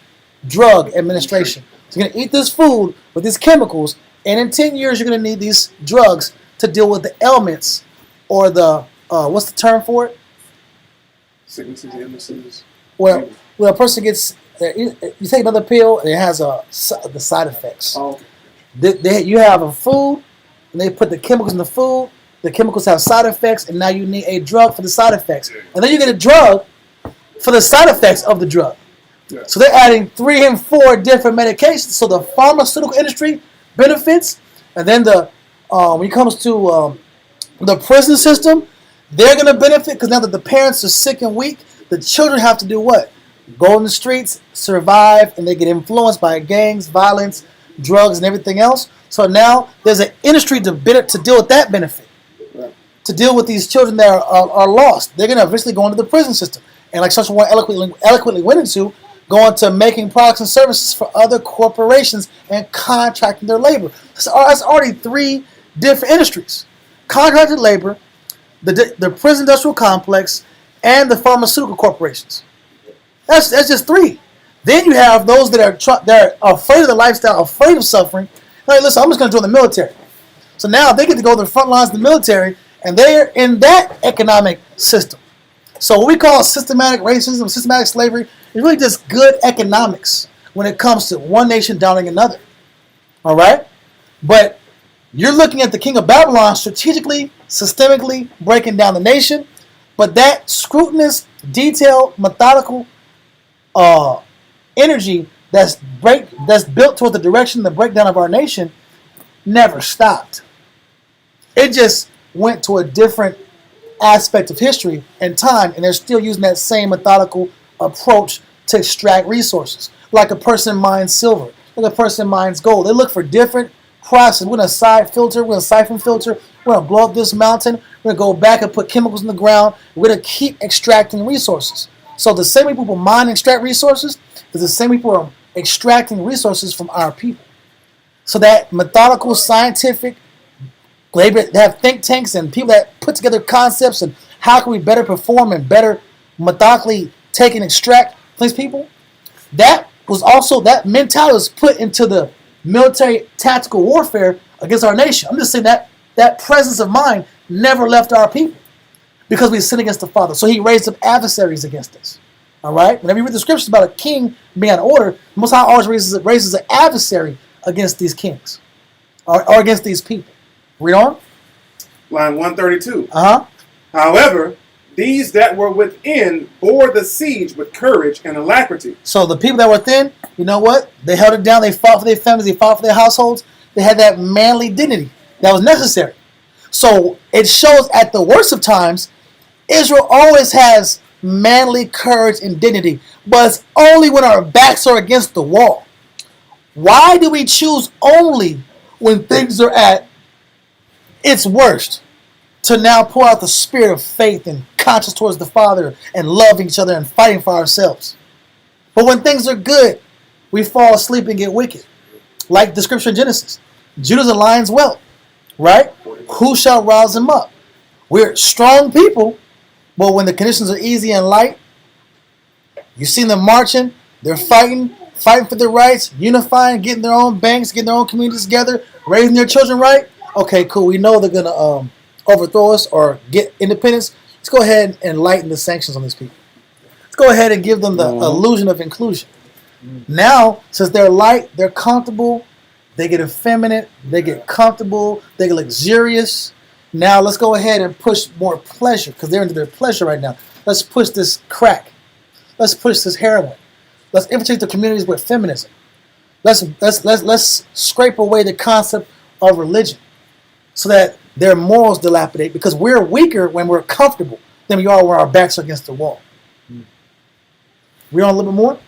Drug Administration. So you're going to eat this food with these chemicals, and in 10 years, you're going to need these drugs to deal with the ailments or the, what's the term for it? Sicknesses, illnesses. Well, a person gets, you take another pill, and it has the side effects. Oh, okay. You have a food, and they put the chemicals in the food. The chemicals have side effects, and now you need a drug for the side effects. And then you get a drug for the side effects of the drug. Yeah. So they're adding 3 and 4 different medications. So the pharmaceutical industry benefits, and then when it comes to the prison system, they're going to benefit because now that the parents are sick and weak, the children have to do what? Go in the streets, survive, and they get influenced by gangs, violence, drugs, and everything else. So now there's an industry to deal with that benefit, to deal with these children that are lost. They're going to eventually go into the prison system. And like such one eloquently went into, going to making products and services for other corporations and contracting their labor. That's already 3 different industries. Contracted labor, the prison industrial complex, and the pharmaceutical corporations. That's just 3. Then you have those that are afraid of the lifestyle, afraid of suffering. Like, listen, I'm just going to join the military. So now they get to go to the front lines of the military, and they're in that economic system. So what we call systematic racism, systematic slavery, is really just good economics when it comes to one nation downing another. All right? But you're looking at the king of Babylon strategically, systemically breaking down the nation. But that scrutinous, detailed, methodical energy that's built toward the direction, the breakdown of our nation, never stopped. It just went to a different aspect of history and time, and they're still using that same methodical approach to extract resources. Like a person mines silver, like a person mines gold. They look for different processes. We're going to side filter, we're going to siphon filter, we're going to blow up this mountain, we're going to go back and put chemicals in the ground, we're going to keep extracting resources. So the same people mine and extract resources is the same people are extracting resources from our people. So that methodical, scientific, they have think tanks and people that put together concepts and how can we better perform and better methodically take and extract these people. That mentality was put into the military tactical warfare against our nation. I'm just saying that presence of mind never left our people because we sinned against the Father. So he raised up adversaries against us. All right? Whenever you read the scriptures about a king being out of order, the Most High always raises an adversary against these kings or against these people. Read on. Line 132. Uh-huh. However, these that were within bore the siege with courage and alacrity. So the people that were within, you know what? They held it down. They fought for their families. They fought for their households. They had that manly dignity that was necessary. So it shows at the worst of times, Israel always has manly courage and dignity, but it's only when our backs are against the wall. Why do we choose only when things are at its worst to now pour out the spirit of faith and conscience towards the Father and loving each other and fighting for ourselves? But when things are good, we fall asleep and get wicked. Like the scripture in Genesis. Judah's a lion's whelp, right? Who shall rouse him up? We're strong people, but when the conditions are easy and light, you see them marching, they're fighting for their rights, unifying, getting their own banks, getting their own communities together, raising their children right. Okay, cool. We know they're going to overthrow us or get independence. Let's go ahead and lighten the sanctions on these people. Let's go ahead and give them the illusion of inclusion. Now, since they're light, they're comfortable, they get effeminate, they get comfortable, they get luxurious. Now, let's go ahead and push more pleasure because they're into their pleasure right now. Let's push this crack. Let's push this heroin. Let's infiltrate the communities with feminism. Let's scrape away the concept of religion so that their morals dilapidate because we're weaker when we're comfortable than we are when our backs are against the wall. Read on a little bit more.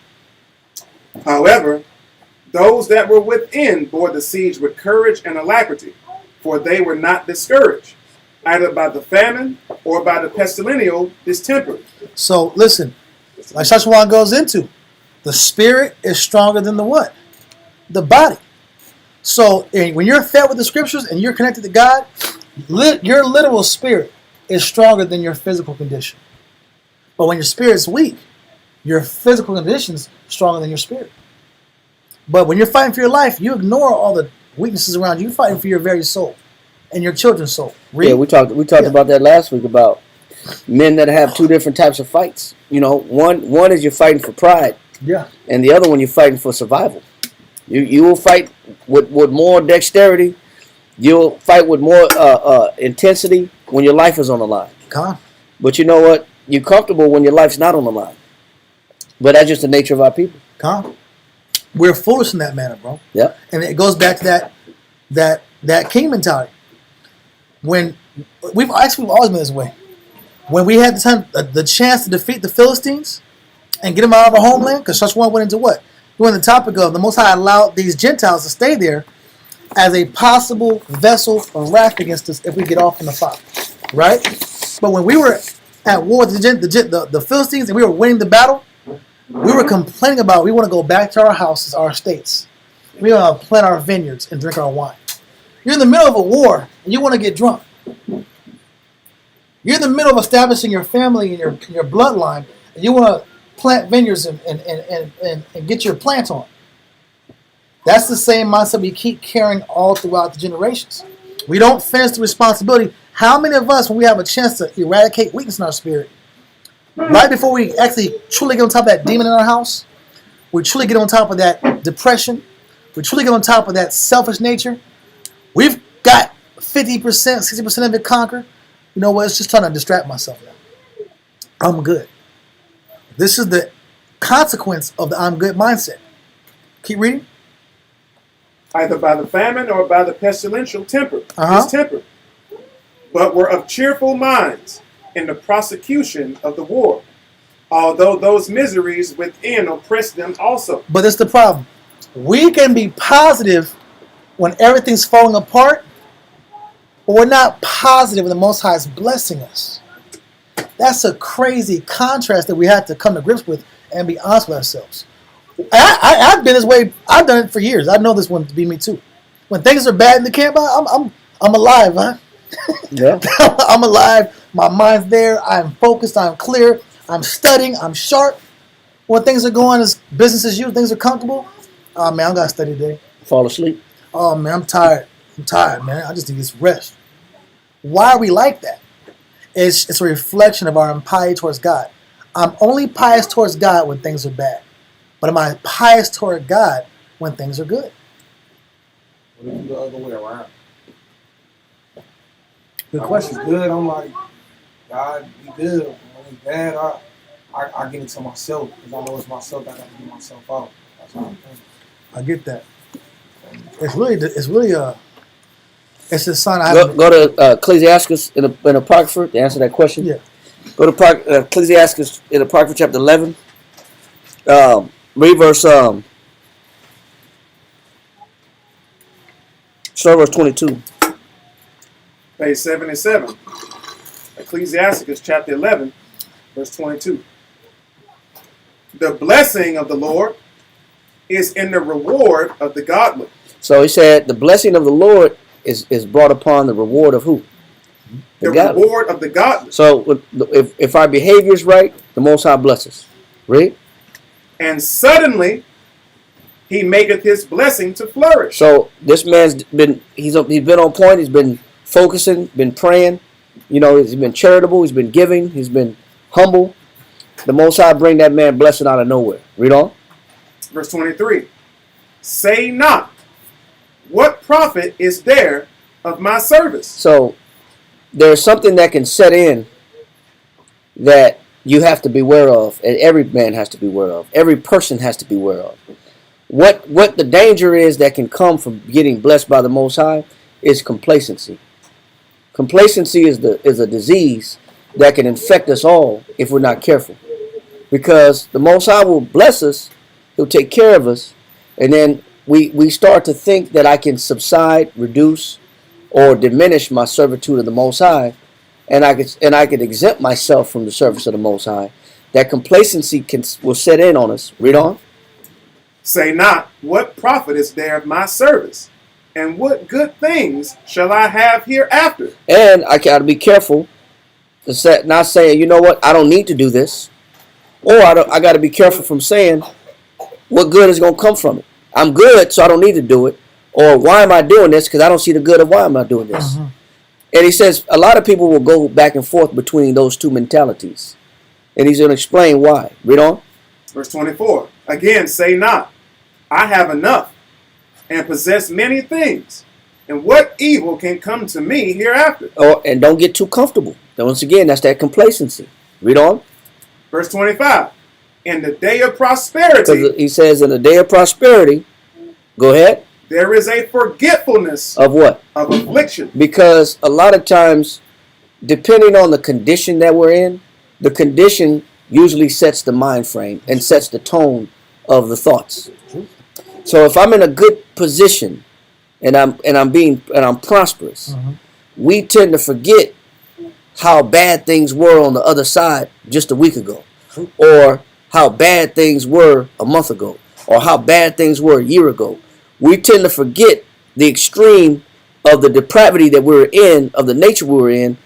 However, those that were within bore the siege with courage and alacrity, for they were not discouraged, either by the famine or by the pestilential distemper. So listen, like Shashawan goes into, the spirit is stronger than the what? The body. So when you're fed with the scriptures and you're connected to God, your literal spirit is stronger than your physical condition. But when your spirit's weak, Your physical condition's stronger than your spirit. But when you're fighting for your life, you ignore all the weaknesses around you. You're fighting for your very soul and your children's soul. Read. Yeah, we talked about that last week about men that have two different types of fights. You know, one is you're fighting for pride, Yeah. and the other one you're fighting for survival. You will fight with more dexterity. You'll fight with more intensity when your life is on the line. Con. But you know what? You're comfortable when your life's not on the line. But that's just the nature of our people. Con. We're foolish in that manner, bro. Yeah. And it goes back to that king mentality. When we've always been this way. When we had the chance to defeat the Philistines and get them out of our homeland, because such one went into what? We went on the topic of the Most High allowed these Gentiles to stay there as a possible vessel of wrath against us if we get off in the fire, right? But when we were at war with the Philistines and we were winning the battle, we were complaining about we want to go back to our houses, our estates. We want to plant our vineyards and drink our wine. You're in the middle of a war and you want to get drunk. You're in the middle of establishing your family and your bloodline, and you want to plant vineyards and get your plant on. That's the same mindset we keep carrying all throughout the generations. We don't finish the responsibility. How many of us, when we have a chance to eradicate weakness in our spirit, right before we actually truly get on top of that demon in our house, we truly get on top of that depression, we truly get on top of that selfish nature, we've got 50%, 60% of it conquered. You know what? It's just trying to distract myself now. I'm good. This is the consequence of the I'm good mindset. Keep reading. Either by the famine or by the pestilential temper, Uh-huh. distemper, but were of cheerful minds in the prosecution of the war, although those miseries within oppressed them also. But that's the problem. We can be positive when everything's falling apart, but we're not positive when the Most High is blessing us. That's a crazy contrast that we have to come to grips with and be honest with ourselves. I've been this way. I've done it for years. I know this one to be me too. When things are bad in the camp, I'm alive, huh? Yeah. I'm alive. My mind's there. I'm focused. I'm clear. I'm studying. I'm sharp. When things are going as business as usual, things are comfortable. Oh man, I got to study today. Fall asleep. Oh man, I'm tired. Man. I just need this rest. Why are we like that? It's a reflection of our impiety towards God. I'm only pious towards God when things are bad. But am I pious toward God when things are good? What if you the other way around? Good When question. it's good, I'm like, God, be good. When it's bad, I get into myself because I know it's myself that I got to get myself out. That's how I think. I get that. It's a sign I have. Go to Ecclesiastes in Apocrypha to answer that question. Yeah. Go to Ecclesiastes in Apocrypha chapter 11. Read verse start verse 22. Page 77. Ecclesiasticus chapter 11, verse 22. The blessing of the Lord is in the reward of the godly. So he said the blessing of the Lord is brought upon the reward of who? The godly. reward of the godly. So if our behavior is right, the Most High blesses. Read. And suddenly he maketh his blessing to flourish. So this man's been he's been on point. He's been focusing, been praying. You know, he's been charitable. He's been giving. He's been humble. The Most High bring that man blessing out of nowhere. Read on. Verse 23. Say not, what profit is there of my service? So there's something that can set in that you have to be aware of, and every man has to be aware of. Every person has to be aware of. What the danger is that can come from getting blessed by the Most High is complacency. Complacency is a disease that can infect us all if we're not careful. Because the Most High will bless us, He'll take care of us, and then we start to think that I can subside, reduce, or diminish my servitude of the Most High, and I could exempt myself from the service of the Most High. That complacency will set in on us. Read on. Say not, what profit is there of my service? And what good things shall I have hereafter? And I got to be careful to not saying, you know what, I don't need to do this. Or I got to be careful from saying what good is going to come from it. I'm good, so I don't need to do it. Or why am I doing this? Because I don't see the good of why am I doing this. And he says a lot of people will go back and forth between those two mentalities. And he's going to explain why. Read on. Verse 24. Again, say not, I have enough, and possess many things. And what evil can come to me hereafter? Oh, and don't get too comfortable. Once again, that's that complacency. Read on. Verse 25. In the day of prosperity. He says in the day of prosperity, go ahead. There is a forgetfulness. Of what? Of affliction. Because a lot of times, depending on the condition that we're in, the condition usually sets the mind frame and sets the tone of the thoughts. So if I'm in a good position and I'm prosperous, we tend to forget how bad things were on the other side just a week ago, or how bad things were a month ago, or how bad things were a year ago. We tend to forget the extreme of the depravity that we were in, of the nature we were in,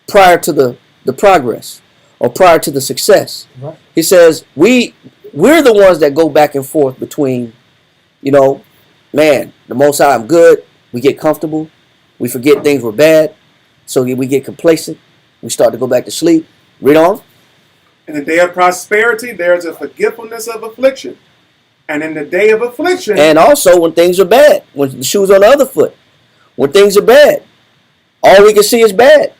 prior to the progress or prior to the success. Right. He says we're the ones that go back and forth between, man, the Most High, I'm good. We get comfortable. We forget things were bad. So we get complacent. We start to go back to sleep. Read on. In the day of prosperity, there is a forgetfulness of affliction. And in the day of affliction. And also when things are bad, when the shoe's on the other foot, when things are bad, all we can see is bad.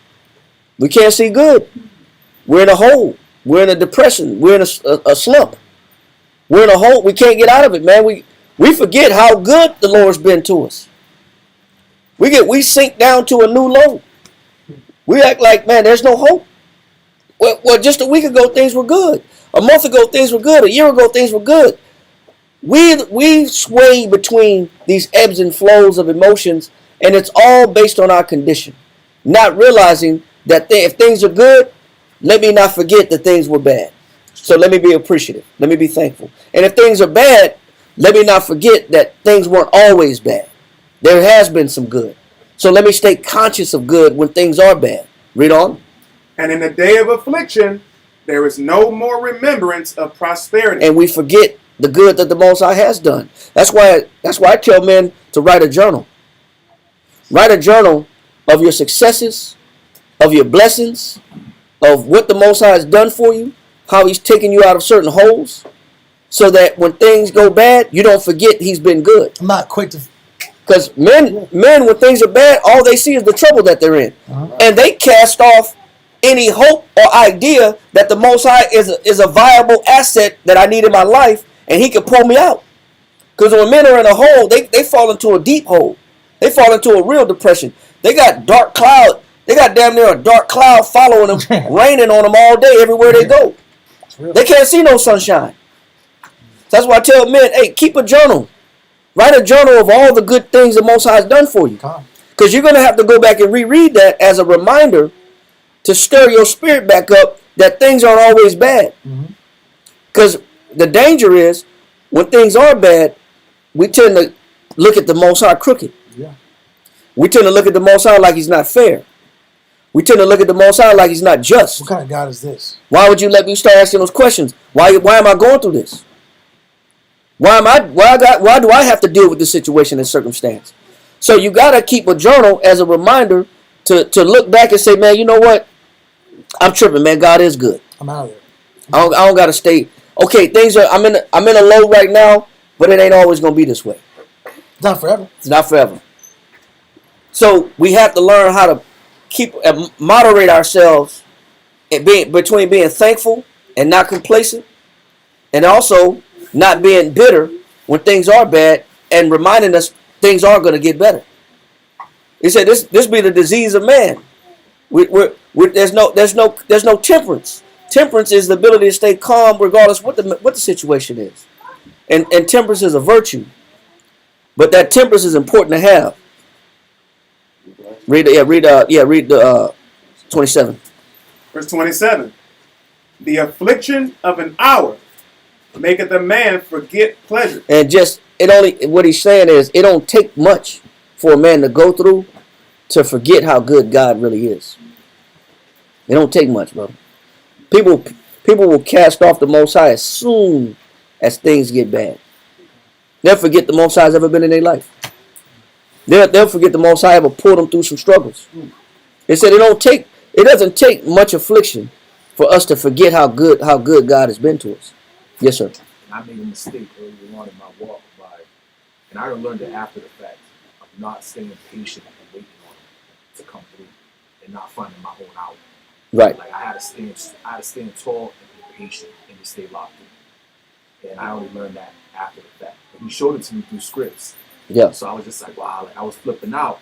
We can't see good. We're in a hole. We're in a depression. We're in a slump. We're in a hole. We can't get out of it, man. We forget how good the Lord's been to us. We sink down to a new low. We act like, man, there's no hope. Well, just a week ago, things were good. A month ago, things were good. A year ago, things were good. We sway between these ebbs and flows of emotions, and it's all based on our condition. Not realizing that if things are good, let me not forget that things were bad. So let me be appreciative. Let me be thankful. And if things are bad, let me not forget that things weren't always bad. There has been some good. So let me stay conscious of good when things are bad. Read on. And in the day of affliction, there is no more remembrance of prosperity. And we forget the good that the Most High has done. That's why I tell men to write a journal. Write a journal of your successes, of your blessings, of what the Most High has done for you, how He's taken you out of certain holes, so that when things go bad, you don't forget He's been good. I'm not quick to. Because men, when things are bad, all they see is the trouble that they're in, and they cast off any hope or idea that the Most High is a viable asset that I need in my life, and He can pull me out. Because when men are in a hole, they fall into a deep hole. They fall into a real depression. They got dark cloud. They got damn near a dark cloud following them, raining on them all day everywhere they go. They can't see no sunshine. So that's why I tell men, hey, keep a journal. Write a journal of all the good things the Most High has done for you. Because you're going to have to go back and reread that as a reminder to stir your spirit back up that things aren't always bad. Because the danger is when things are bad, we tend to look at the Most High crooked. Yeah. We tend to look at the Most High like He's not fair. We tend to look at the Most High like He's not just. What kind of God is this? Why would you let me start asking those questions? Why am I going through this? Why do I have to deal with this situation and circumstance? So you got to keep a journal as a reminder to look back and say, man, you know what? I'm tripping, man. God is good. I'm out of there. I don't got to stay. Okay, I'm in a low right now, but it ain't always going to be this way. It's not forever. It's not forever. So we have to learn how to moderate ourselves between being thankful and not complacent, and also not being bitter when things are bad, and reminding us things are going to get better. He said this be the disease of man. There's no temperance. Temperance is the ability to stay calm regardless what the situation is, and temperance is a virtue. But that temperance is important to have. Read 27. Verse 27. The affliction of an hour maketh a man forget pleasure. And what he's saying is, it don't take much for a man to go through to forget how good God really is. It don't take much, bro. People People will cast off the Most High as soon as things get bad. They'll forget the Most High has ever been in their life. They'll forget the Most High ever pulled them through some struggles. They said it doesn't take much affliction for us to forget how good God has been to us. Yes, sir. I made a mistake early on in my walk and I learned it after the fact of not staying patient and waiting on him to come through and not finding my own out. Right. Like I had to stand tall and be patient and just stay locked in. And I only learned that after the fact. But he showed it to me through scripts. Yeah. So I was just like, wow, like I was flipping out.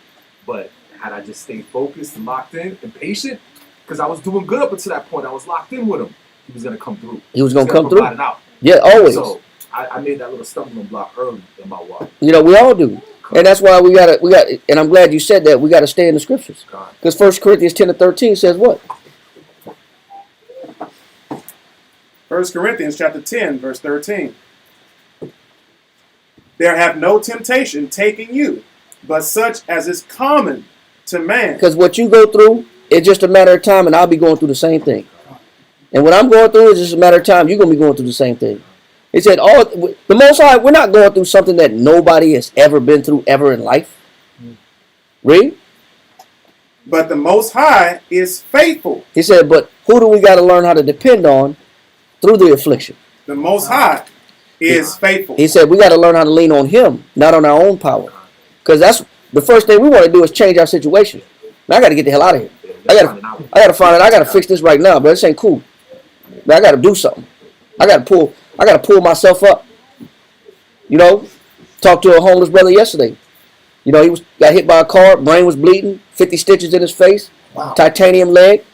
But had I just stayed focused and locked in and patient, because I was doing good up until that point, I was locked in with him. He was gonna come through. He was gonna come through. It out. Yeah, always. So I made that little stumbling block early in my walk. You know, we all do. And that's why we got and I'm glad you said that, we got to stay in the scriptures. Because 1 Corinthians 10:13 says what? 1 Corinthians chapter 10, verse 13. There have no temptation taking you, but such as is common to man. Because what you go through, it's just a matter of time, and I'll be going through the same thing. And what I'm going through is just a matter of time. You're going to be going through the same thing. He said, the Most High, we're not going through something that nobody has ever been through ever in life. Read. But the Most High is faithful. He said, but who do we got to learn how to depend on through the affliction? The Most High is faithful. He said, we got to learn how to lean on him, not on our own power. Because that's the first thing we want to do is change our situation. Now, I got to get the hell out of here. I got to find it. I got to fix this right now, but this ain't cool. Man, I got to do something. I got to pull myself up. You know, talked to a homeless brother yesterday. You know, got hit by a car, brain was bleeding, 50 stitches in his face, wow. Titanium leg,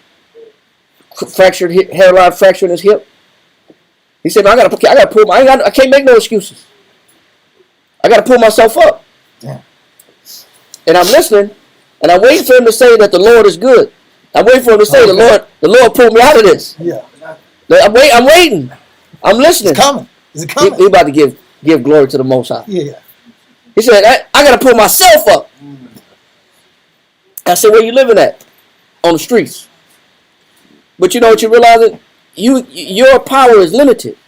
fractured hairline fracture in his hip. He said, "Man, I got to pull. I can't make no excuses. I got to pull myself up." Yeah. And I'm listening, and I'm waiting for him to say that the Lord is good. I'm waiting for him to say the Lord pulled me out of this. Yeah. I'm waiting. I'm listening. It's coming. Is it coming? He about to give glory to the Most High. Yeah. He said, I got to pull myself up. I said, where you living at? On the streets. But you know what you realize? Your power is limited.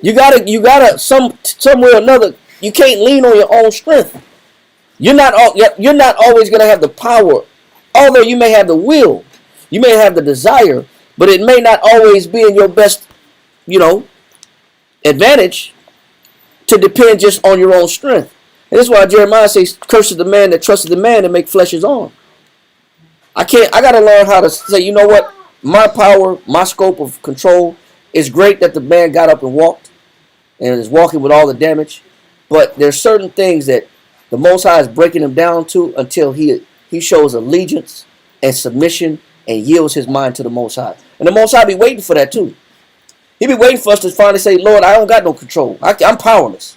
You gotta some way or another. You can't lean on your own strength. You're not always gonna have the power. Although you may have the will, you may have the desire, but it may not always be in your best, advantage to depend just on your own strength. And that's why Jeremiah says, "Cursed the man that trusted the man and make flesh his arm." I gotta learn how to say, you know what? My power, my scope of control is great that the man got up and walked and is walking with all the damage. But there's certain things that the Most High is breaking him down to until he shows allegiance and submission and yields his mind to the Most High. And the Most High be waiting for that too. He be waiting for us to finally say, "Lord, I don't got no control. I'm powerless.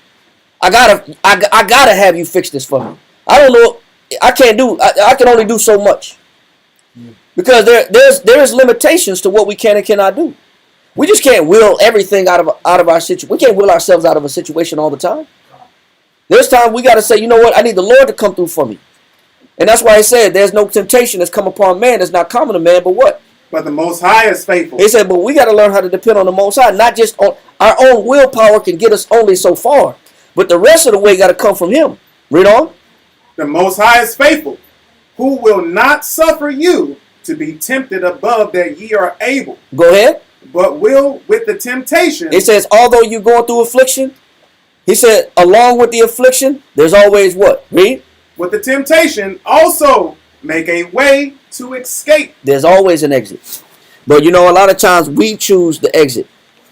I gotta have you fix this for me. I don't know. I can only do so much." Because there is limitations to what we can and cannot do. We just can't will everything out of our situation. We can't will ourselves out of a situation all the time. There's time we got to say, you know what? I need the Lord to come through for me. And that's why he said there's no temptation that's come upon man that's not common to man, but what? But the Most High is faithful. He said, but we got to learn how to depend on the Most High. Not just on our own willpower can get us only so far. But the rest of the way got to come from him. Read on. The Most High is faithful, who will not suffer you to be tempted above that ye are able. Go ahead. But will with the temptation. It says, although you're going through affliction, he said, along with the affliction, there's always what? Read. With the temptation, also make a way to escape. There's always an exit. But a lot of times we choose the exit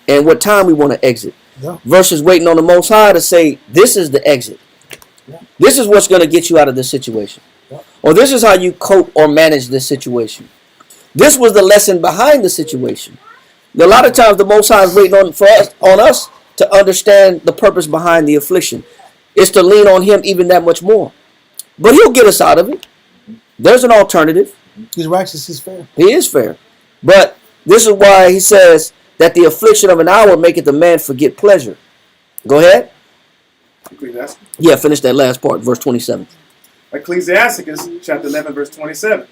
and what time we want to exit. Yeah. Versus waiting on the Most High to say, this is the exit. Yeah. This is what's going to get you out of this situation. Yeah. Or this is how you cope or manage this situation. This was the lesson behind the situation. A lot of times the Most High is waiting on us to understand the purpose behind the affliction. It's to lean on him even that much more. But he'll get us out of it. There's an alternative. He's righteous, he's fair. He is fair. But this is why he says that the affliction of an hour maketh the man forget pleasure. Go ahead. Yeah, finish that last part, verse 27. Ecclesiasticus chapter 11, verse 27.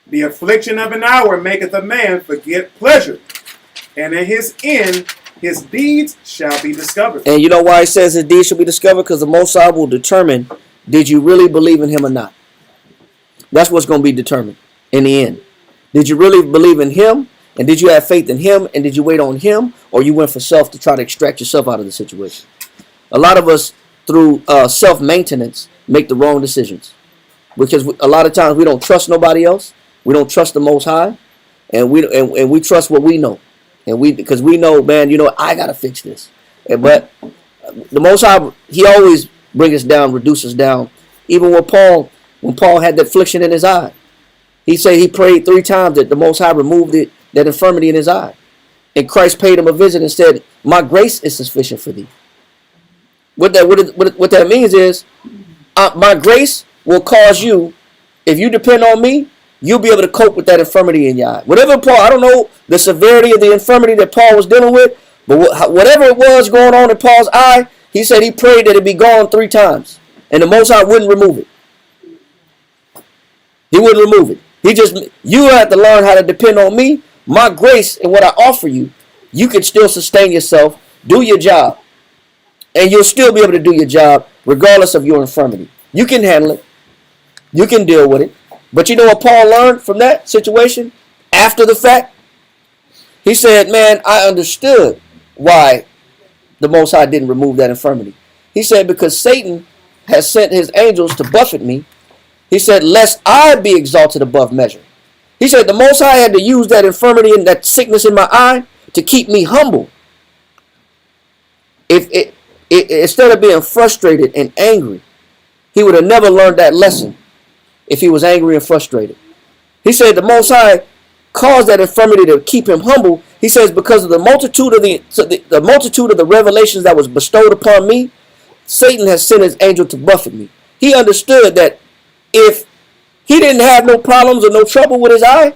The affliction of an hour maketh a man forget pleasure, and in his end, his deeds shall be discovered. And you know why it says his deeds shall be discovered? Because the Most High will determine, did you really believe in him or not? That's what's going to be determined in the end. Did you really believe in him? And did you have faith in him? And did you wait on him? Or you went for self to try to extract yourself out of the situation? A lot of us, through self-maintenance, make the wrong decisions. Because a lot of times we don't trust nobody else. We don't trust the Most High. And we trust what we know. And because we know, man, you know, I got to fix this. But the Most High, he always brings us down, reduces us down. Even when Paul had that affliction in his eye, he said he prayed 3 times that the Most High removed that infirmity in his eye. And Christ paid him a visit and said, my grace is sufficient for thee. What that means is, my grace will cause you, if you depend on me, you'll be able to cope with that infirmity in your eye. Whatever Paul, I don't know the severity of the infirmity that Paul was dealing with, but whatever it was going on in Paul's eye, he said he prayed that it be gone 3 times. And the Most High wouldn't remove it. He wouldn't remove it. You have to learn how to depend on me. My grace and what I offer you, you can still sustain yourself, do your job. And you'll still be able to do your job regardless of your infirmity. You can handle it. You can deal with it. But you know what Paul learned from that situation after the fact? He said, man, I understood why the Most High didn't remove that infirmity. He said, because Satan has sent his angels to buffet me. He said, lest I be exalted above measure. He said, the Most High had to use that infirmity and that sickness in my eye to keep me humble. Instead of being frustrated and angry, he would have never learned that lesson if he was angry and frustrated. He said the Most High caused that infirmity to keep him humble. He says because of the multitude of the multitude of the revelations that was bestowed upon me, Satan has sent his angel to buffet me. He understood that if he didn't have no problems or no trouble with his eye,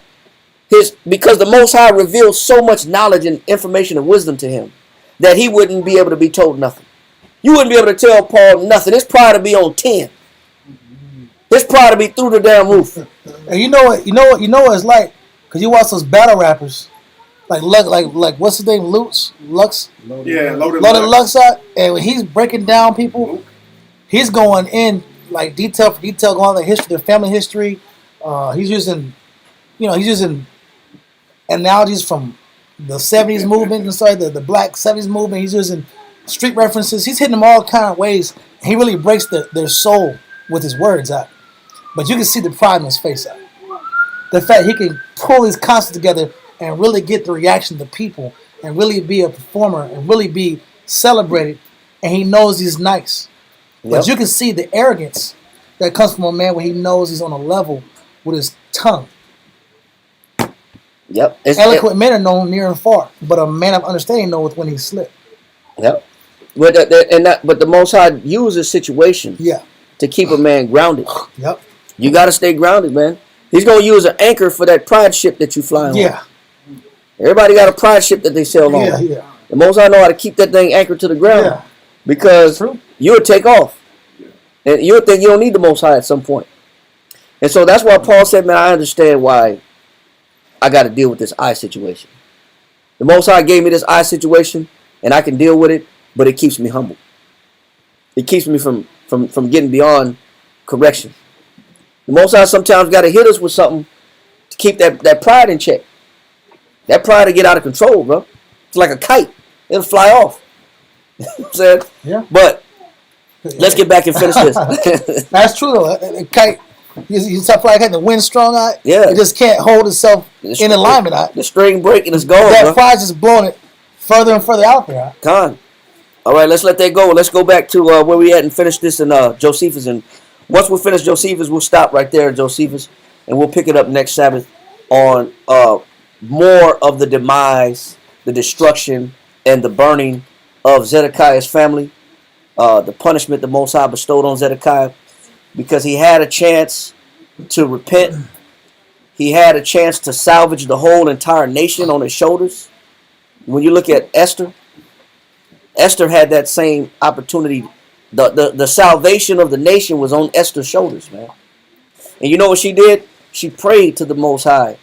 because the Most High revealed so much knowledge and information and wisdom to him, that he wouldn't be able to be told nothing. You wouldn't be able to tell Paul nothing. His pride would be on 10. His pride would be through the damn roof. And you know what it's like, because you watch those battle rappers, like what's his name, Lux? Yeah, Loaded Lux out, and when he's breaking down people, he's going in like detail for detail, going on the history, their family history. He's using analogies from the 70s movement, the black 70s movement. He's using street references. He's hitting them all kind of ways. He really breaks their soul with his words out. But you can see the pride in his face out. The fact he can pull his concepts together and really get the reaction of the people and really be a performer and really be celebrated. And he knows he's nice. Yep. But you can see the arrogance that comes from a man when he knows he's on a level with his tongue. Yep. Eloquent men are known near and far, but a man of understanding knows when he slipped. Yep. But the Most High uses situation to keep a man grounded. Yep. You got to stay grounded, man. He's going to use an anchor for that pride ship that you fly on. Yeah. Everybody got a pride ship that they sail on. Yeah. The Most High know how to keep that thing anchored to the ground. Yeah. Because you'll take off. And you'll think you don't need the Most High at some point. And so that's why Paul said, man, I understand why I got to deal with this eye situation. The Most High gave me this eye situation, and I can deal with it, but it keeps me humble. It keeps me from getting beyond correction. The Most High sometimes got to hit us with something to keep that pride in check. That pride will get out of control, bro. It's like a kite. It'll fly off. You know what I'm saying? Yeah. But let's get back and finish this. That's true, though. A kite, you start flying like the wind strong out. Yeah. It just can't hold itself in alignment out. The string break and it's gone, that bro. pride's just blowing it further and further out there. Con. All right, let's let that go. Let's go back to where we at and finish this in Josephus. And once we finish Josephus, we'll stop right there in Josephus, and we'll pick it up next Sabbath on more of the demise, the destruction, and the burning of Zedekiah's family. The punishment the Most High bestowed on Zedekiah, because he had a chance to repent. He had a chance to salvage the whole entire nation on his shoulders. When you look at Esther had that same opportunity. The salvation of the nation was on Esther's shoulders, man. And you know what she did? She prayed to the Most High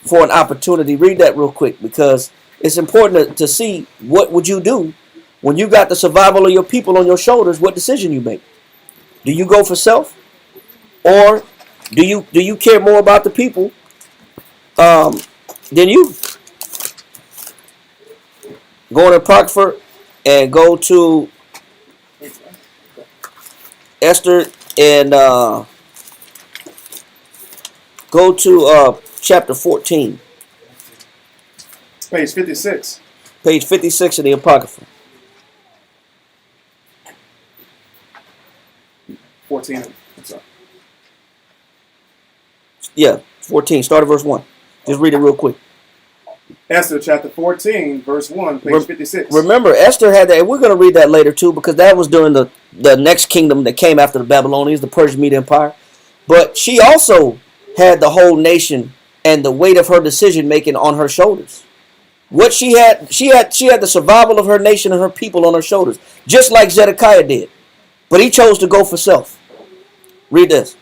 for an opportunity. Read that real quick, because it's important to see what would you do when you got the survival of your people on your shoulders. What decision you make? Do you go for self, or do you care more about the people than you? Go to Apocrypha and go to Esther and go to chapter 14. Page 56. Page 56 in the Apocrypha. 14. I'm sorry. Yeah, 14. Start at verse 1. Just read it real quick. Esther chapter 14, verse 1, page 56. Remember, Esther had that, and we're going to read that later too, because that was during the next kingdom that came after the Babylonians, the Persian Media Empire. But she also had the whole nation and the weight of her decision making on her shoulders. What she had the survival of her nation and her people on her shoulders, just like Zedekiah did. But he chose to go for self. Read this.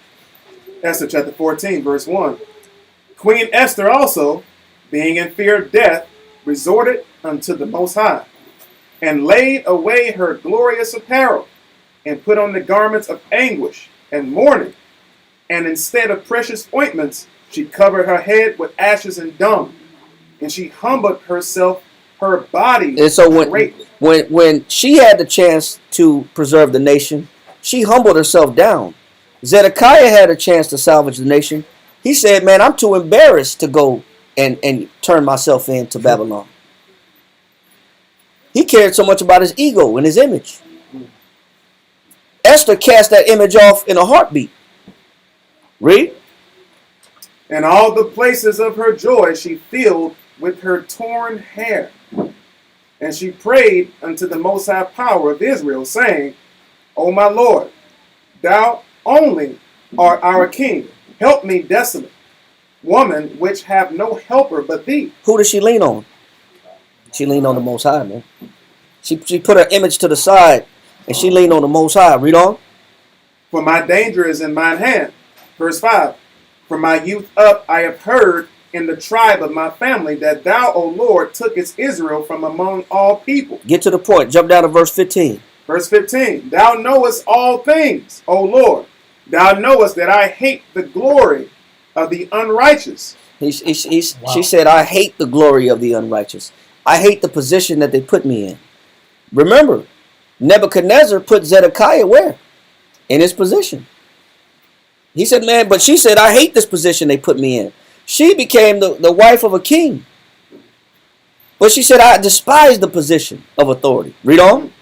Esther chapter 14, verse 1. Queen Esther also, being in fear of death, resorted unto the Most High, and laid away her glorious apparel, and put on the garments of anguish and mourning, and instead of precious ointments, she covered her head with ashes and dung, and she humbled herself, her body. And so when she had the chance to preserve the nation, she humbled herself down. Zedekiah had a chance to salvage the nation. He said, man, I'm too embarrassed to go and turn myself into Babylon. He cared so much about his ego and his image. Esther cast that image off in a heartbeat. Read. And all the places of her joy she filled with her torn hair. And she prayed unto the Most High Power of Israel, saying, O my Lord, thou only art our king. Help me desolate, woman which have no helper but thee. Who does she lean on? She leaned on the Most High, man. She put her image to the side and she leaned on the Most High. Read on. For my danger is in mine hand. Verse 5. From my youth up I have heard in the tribe of my family that thou, O Lord, tookest Israel from among all people. Get to the point. Jump down to verse 15. Verse 15. Thou knowest all things, O Lord. Thou knowest that I hate the glory of the unrighteous. She said, I hate the glory of the unrighteous. I hate the position that they put me in. Remember, Nebuchadnezzar put Zedekiah where? In his position. He said, man, but she said, I hate this position they put me in. She became the wife of a king. But she said, I despise the position of authority. Read on.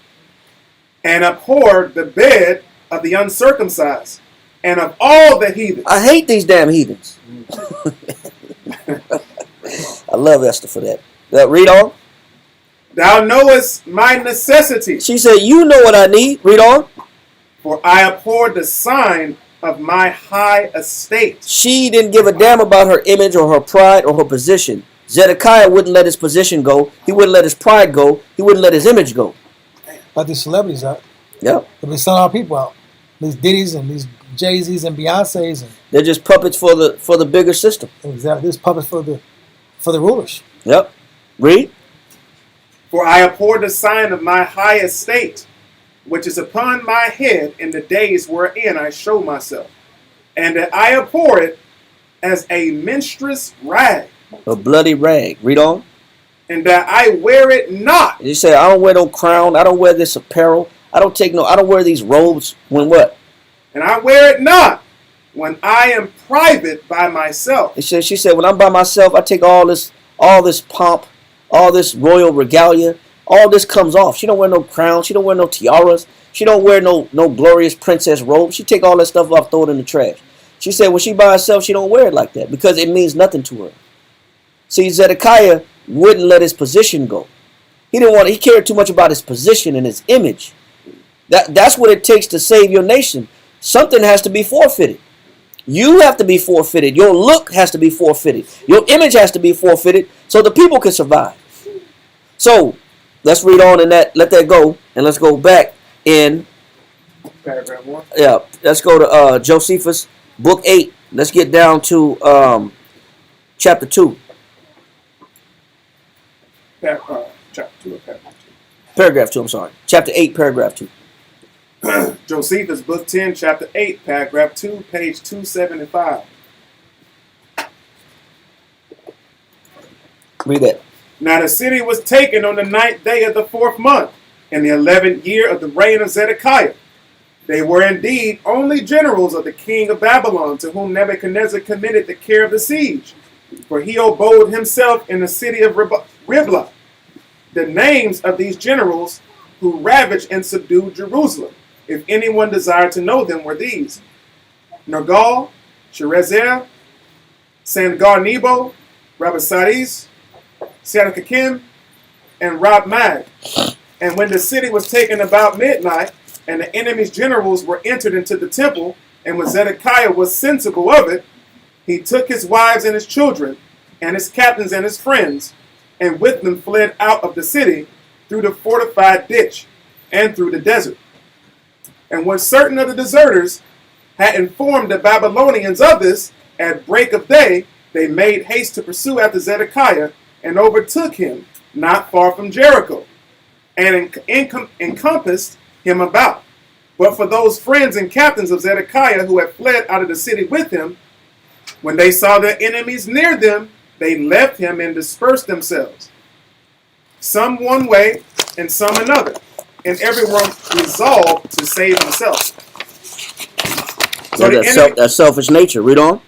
And abhorred the bed of the uncircumcised, and of all the heathen. I hate these damn heathens. I love Esther for that. Read on. Thou knowest my necessity. She said, you know what I need. Read on. For I abhor the sign of my high estate. She didn't give a damn about her image or her pride or her position. Zedekiah wouldn't let his position go. He wouldn't let his pride go. He wouldn't let his image go. Like these celebrities out. Yep. They've been selling our people out. These Diddy's and these Jay-Z's and Beyonce's. And they're just puppets for the bigger system. Exactly. These puppets for the rulers. Yep. Read. For I abhor the sign of my high estate, which is upon my head in the days wherein I show myself, and that I abhor it as a menstruous rag. A bloody rag. Read on. And that I wear it not. You say, I don't wear no crown. I don't wear this apparel. I don't wear these robes. When what? And I wear it not when I am private by myself. She said, when I'm by myself, I take all this pomp, all this royal regalia, all this comes off. She don't wear no crown. She don't wear no tiaras. She don't wear no glorious princess robe. She take all that stuff off, throw it in the trash. She said when she by herself, she don't wear it like that because it means nothing to her. See, Zedekiah wouldn't let his position go. He cared too much about his position and his image. That's what it takes to save your nation. Something has to be forfeited. You have to be forfeited. Your look has to be forfeited. Your image has to be forfeited so the people can survive. So let's read on and let that go, and let's go back in Paragraph 1. Yeah, let's go to Josephus, book 8. Let's get down to chapter 2. chapter 2 or paragraph Paragraph 2, I'm sorry. Chapter 8, paragraph 2. 2. Josephus, book 10, chapter 8, paragraph 2, page 275. Read that. Now the city was taken on the 9th day of the 4th month, in the 11th year of the reign of Zedekiah. They were indeed only generals of the king of Babylon, to whom Nebuchadnezzar committed the care of the siege, for he abode himself in the city of Riblah. The names of these generals who ravaged and subdued Jerusalem, if anyone desired to know them, were these: Nergal, Sharezer, Sangar-Nebo, Rabasades, Sadakakim, and Rabmag. And when the city was taken about midnight, and the enemy's generals were entered into the temple, and when Zedekiah was sensible of it, he took his wives and his children, and his captains and his friends, and with them fled out of the city through the fortified ditch and through the desert. And when certain of the deserters had informed the Babylonians of this, at break of day, they made haste to pursue after Zedekiah, and overtook him not far from Jericho, and encompassed him about. But for those friends and captains of Zedekiah who had fled out of the city with him, when they saw their enemies near them, they left him and dispersed themselves, some one way and some another, and everyone resolved to save himself. So that's selfish nature. Read on.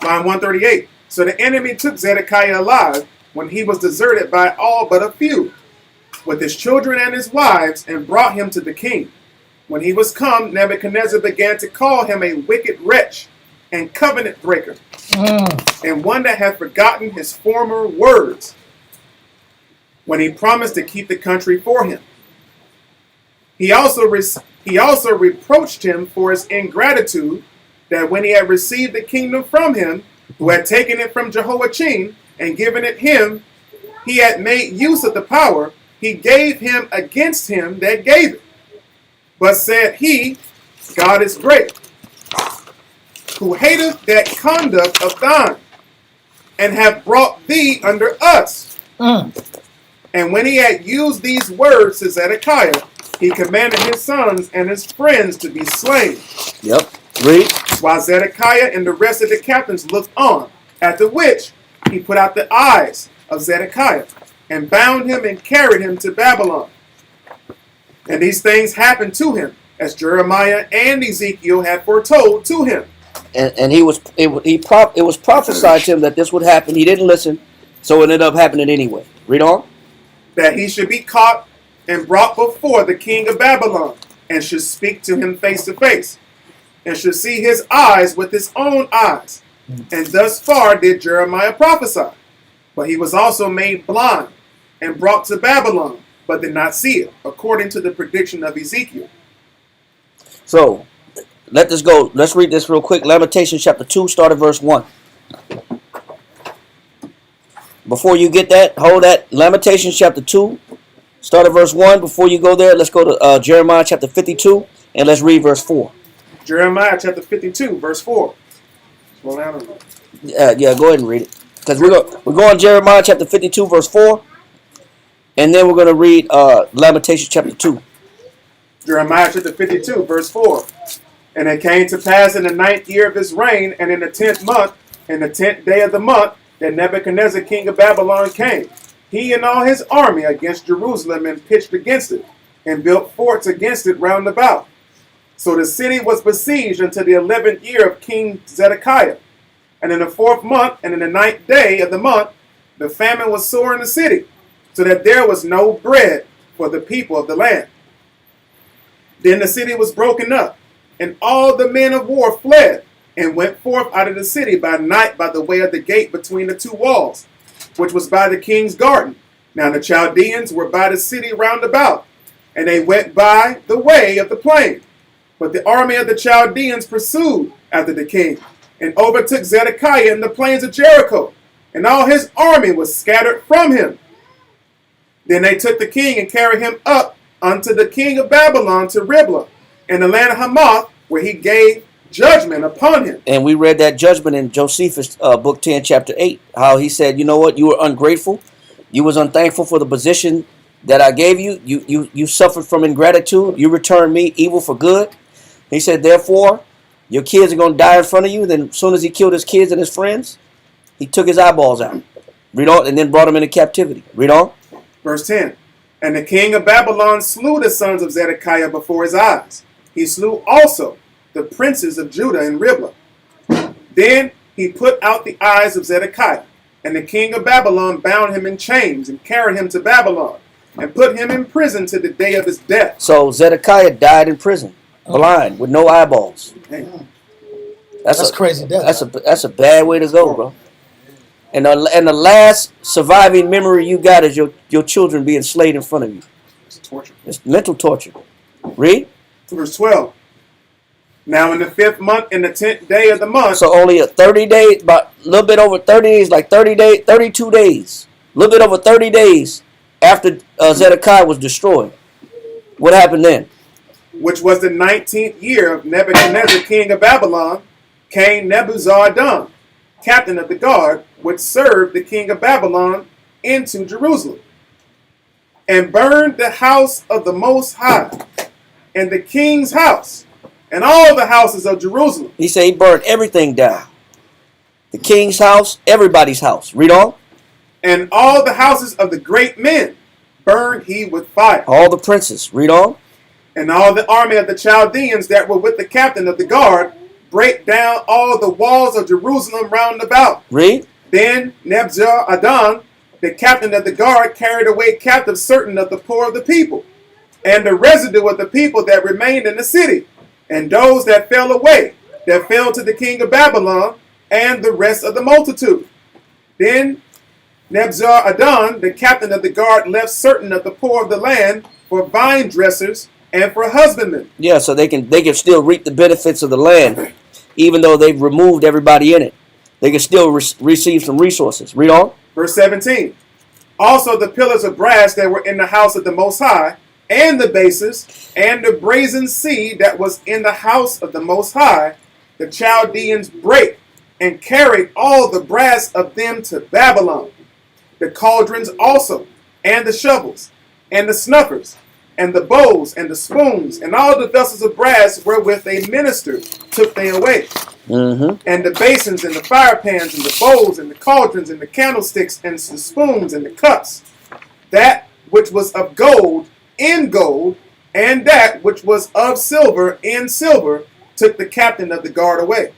Line 138. So the enemy took Zedekiah alive when he was deserted by all but a few, with his children and his wives, and brought him to the king. When he was come, Nebuchadnezzar began to call him a wicked wretch and covenant breaker, and one that had forgotten his former words, when he promised to keep the country for him. He also reproached him for his ingratitude, that when he had received the kingdom from him, who had taken it from Jehoiachin and given it him, he had made use of the power he gave him against him that gave it. But said he, God is great, who hateth that conduct of thine, and hath brought thee under us. And when he had used these words to Zedekiah, he commanded his sons and his friends to be slain. Yep. Read. While Zedekiah and the rest of the captains looked on, after which he put out the eyes of Zedekiah, and bound him and carried him to Babylon. And these things happened to him, as Jeremiah and Ezekiel had foretold to him. And it was prophesied to him that this would happen. He didn't listen, so it ended up happening anyway. Read on. That he should be caught and brought before the king of Babylon, and should speak to him face to face, and should see his eyes with his own eyes. And thus far did Jeremiah prophesy. But he was also made blind and brought to Babylon, but did not see it, according to the prediction of Ezekiel. So, let this go. Let's read this real quick. Lamentations chapter 2, start at verse 1. Before you get that, hold that. Lamentations chapter 2, start at verse 1. Before you go there, let's go to Jeremiah chapter 52, and let's read verse 4. Jeremiah chapter 52, verse 4. Yeah, go ahead and read it. Because we're going Jeremiah chapter 52, verse 4. And then we're going to read Lamentations chapter 2. Jeremiah chapter 52, verse 4. And it came to pass in the 9th year of his reign, and in the 10th month, in the 10th day of the month, that Nebuchadnezzar king of Babylon came, he and all his army, against Jerusalem, and pitched against it, and built forts against it round about. So the city was besieged until the 11th year of King Zedekiah. And in the 4th month, and in the 9th day of the month, the famine was sore in the city, so that there was no bread for the people of the land. Then the city was broken up, and all the men of war fled, and went forth out of the city by night by the way of the gate between the two walls, which was by the king's garden. Now the Chaldeans were by the city round about, and they went by the way of the plain. But the army of the Chaldeans pursued after the king, and overtook Zedekiah in the plains of Jericho, and all his army was scattered from him. Then they took the king and carried him up unto the king of Babylon to Riblah, in the land of Hamath, where he gave judgment upon him. And we read that judgment in Josephus book 10, chapter 8, how he said, you know what, you were ungrateful. You was unthankful for the position that I gave you. You suffered from ingratitude. You returned me evil for good. He said, therefore, your kids are going to die in front of you. Then as soon as he killed his kids and his friends, he took his eyeballs out. Read on, and then brought them into captivity. Read on. Verse 10. And the king of Babylon slew the sons of Zedekiah before his eyes. He slew also the princes of Judah in Riblah. Then he put out the eyes of Zedekiah. And the king of Babylon bound him in chains and carried him to Babylon and put him in prison to the day of his death. So Zedekiah died in prison, blind, with no eyeballs. That's crazy death. That's a bad way to go, bro. And the last surviving memory you got is your children being slayed in front of you. It's torture. It's mental torture. Read. Verse 12. Now in the 5th month, in the 10th day of the month. So only a 30 days, about a little bit over 30 days, like 32 days. A little bit over 30 days after Zedekiah was destroyed. What happened then? Which was the 19th year of Nebuchadnezzar, king of Babylon, came Nebuzaradan, captain of the guard, which served the king of Babylon, into Jerusalem, and burned the house of the Most High, and the king's house, and all the houses of Jerusalem. He said he burned everything down. The king's house, everybody's house. Read on. And all the houses of the great men burned he with fire. All the princes. Read on. And all the army of the Chaldeans that were with the captain of the guard break down all the walls of Jerusalem round about. Read. Then Nebuzaradan, the captain of the guard, carried away captive certain of the poor of the people, and the residue of the people that remained in the city, and those that fell away, that fell to the king of Babylon, and the rest of the multitude. Then Nebuzaradan, the captain of the guard, left certain of the poor of the land for vine dressers and for husbandmen. Yeah, so they can still reap the benefits of the land, even though they've removed everybody in it. They can still receive some resources. Read on. Verse 17. Also the pillars of brass that were in the house of the Most High, and the bases, and the brazen sea that was in the house of the Most High, the Chaldeans brake, and carried all the brass of them to Babylon. The cauldrons also, and the shovels, and the snuffers, and the bowls, and the spoons, and all the vessels of brass wherewith they ministered, took they away. And the basins, and the fire pans, and the bowls, and the cauldrons, and the candlesticks, and the spoons, and the cups. That which was of gold, in gold, and that which was of silver, in silver, took the captain of the guard away.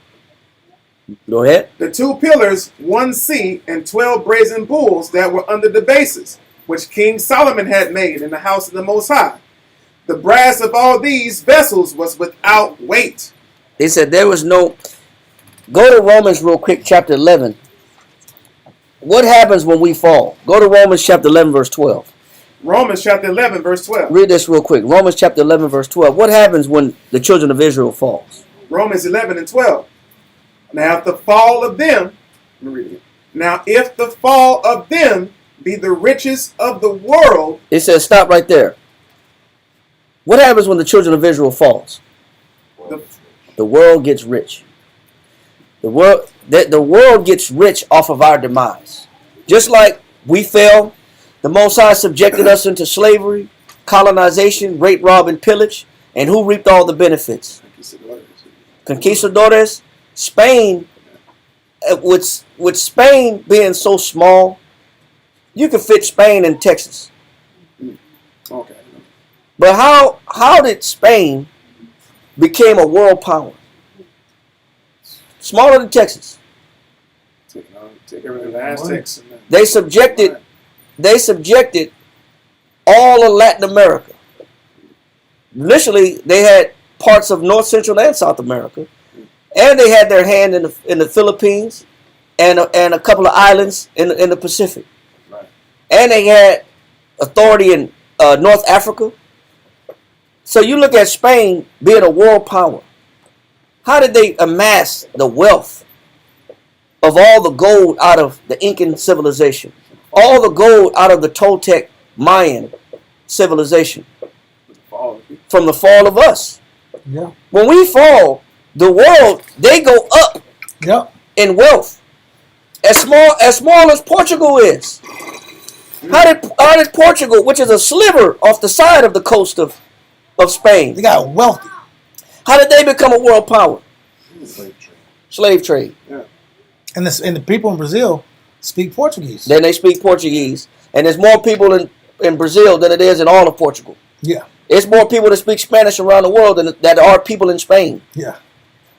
Go ahead. The 2 pillars, 1 sea, and 12 brazen bulls that were under the bases, which King Solomon had made in the house of the Most High. The brass of all these vessels was without weight. They said there was no... Go to Romans real quick, chapter 11. What happens when we fall? Go to Romans chapter 11, verse 12. Romans chapter 11, verse 12. Read this real quick. Romans chapter 11, verse 12. What happens when the children of Israel falls? Romans 11 and 12. Now if the fall of them, let me read it again. Now if the fall of them be the riches of the world. It says stop right there. What happens when the children of Israel falls? The world gets rich. The world gets rich off of our demise. Just like we fell, the Most High subjected us into slavery, colonization, rape, rob, and pillage. And who reaped all the benefits? Conquistadores. Spain, with Spain being so small, you could fit Spain in Texas. Okay. But how did Spain become a world power? Smaller than Texas. Take everything the Aztecs. They subjected all of Latin America. Initially, they had parts of North, Central, and South America. And they had their hand in the Philippines and a couple of islands in the Pacific. Right. And they had authority in North Africa. So you look at Spain being a world power. How did they amass the wealth of all the gold out of the Incan civilization? All the gold out of the Toltec Mayan civilization? From the fall of us. Yeah. When we fall, the world, they go up in wealth. As small as Portugal is. How did Portugal, which is a sliver off the side of the coast of Spain, They got wealthy. how did they become a world power? Slave trade. Slave trade. Yeah. And the people in Brazil speak Portuguese. Then they speak Portuguese. And there's more people in Brazil than it is in all of Portugal. Yeah. It's more people that speak Spanish around the world than that are people in Spain. Yeah.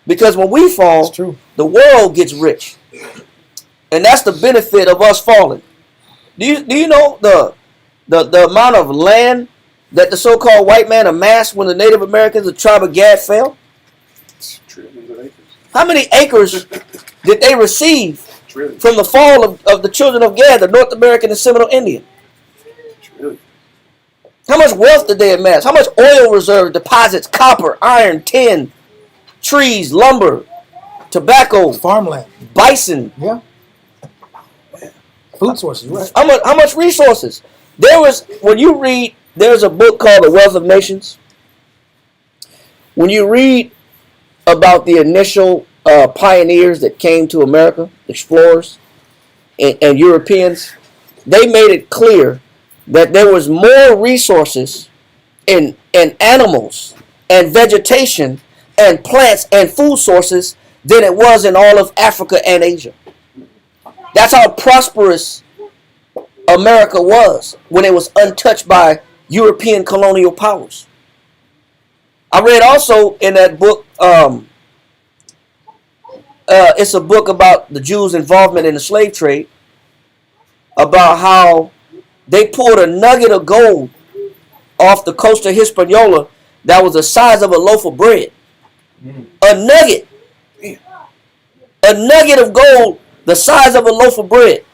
Because when we fall, It's true. the world gets rich. And that's the benefit of us falling. Do you know the amount of land that the so-called white man amassed when the Native Americans, the tribe of Gad, fell? Trillions of acres. How many acres did they receive Trillions. from the fall of the children of Gad, the North American and Seminole Indian? Trillions. How much wealth did they amass? How much oil reserve, deposits, copper, iron, tin, trees, lumber, tobacco, Farmland. bison? Yeah. Food sources, right? How much resources? There's a book called The Wealth of Nations. When you read about the initial pioneers that came to America, explorers and Europeans, they made it clear that there was more resources in animals and vegetation and plants and food sources than it was in all of Africa and Asia. That's how prosperous America was when it was untouched by European colonial powers. I read also in that book, it's a book about the Jews' involvement in the slave trade, about how they pulled a nugget of gold off the coast of Hispaniola that was the size of a loaf of bread. A nugget. A nugget of gold the size of a loaf of bread.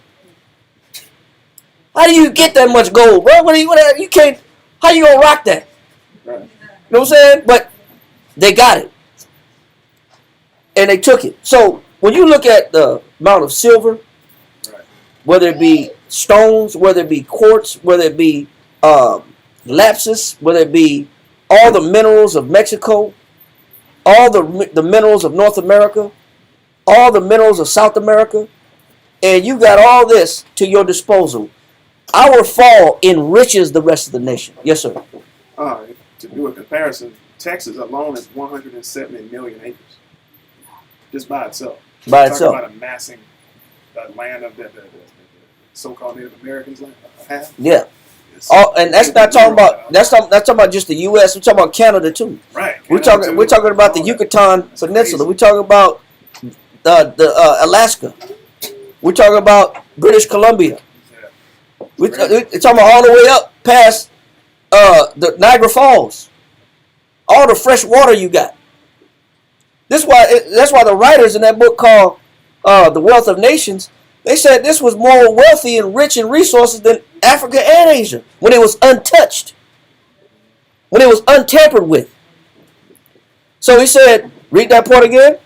How do you get that much gold, bro? You can't. How you gonna rock that? Right. You know what I'm saying? But they got it, and they took it. So when you look at the amount of silver, Right. whether it be stones, whether it be quartz, whether it be lapis, whether it be all the minerals of Mexico, all the minerals of North America, all the minerals of South America, and you got all this to your disposal. Our fall enriches the rest of the nation. Yes, sir. To do a comparison, Texas alone is 170 million acres, just by itself. By Talk itself. about amassing the land of the so-called Native Americans have. Yeah. It's- And that's not talking about talking about just the U.S. We're talking about Canada too. Right. We're Canada, talking too. about the All that. Yucatan It's Peninsula. crazy. We're talking about the Alaska. We're talking about British Columbia. Yeah. We're talking about all the way up past the Niagara Falls. All the fresh water you got. That's why the writers in that book called The Wealth of Nations, they said this was more wealthy and rich in resources than Africa and Asia when it was untouched, when it was untampered with. So he said, read that part again.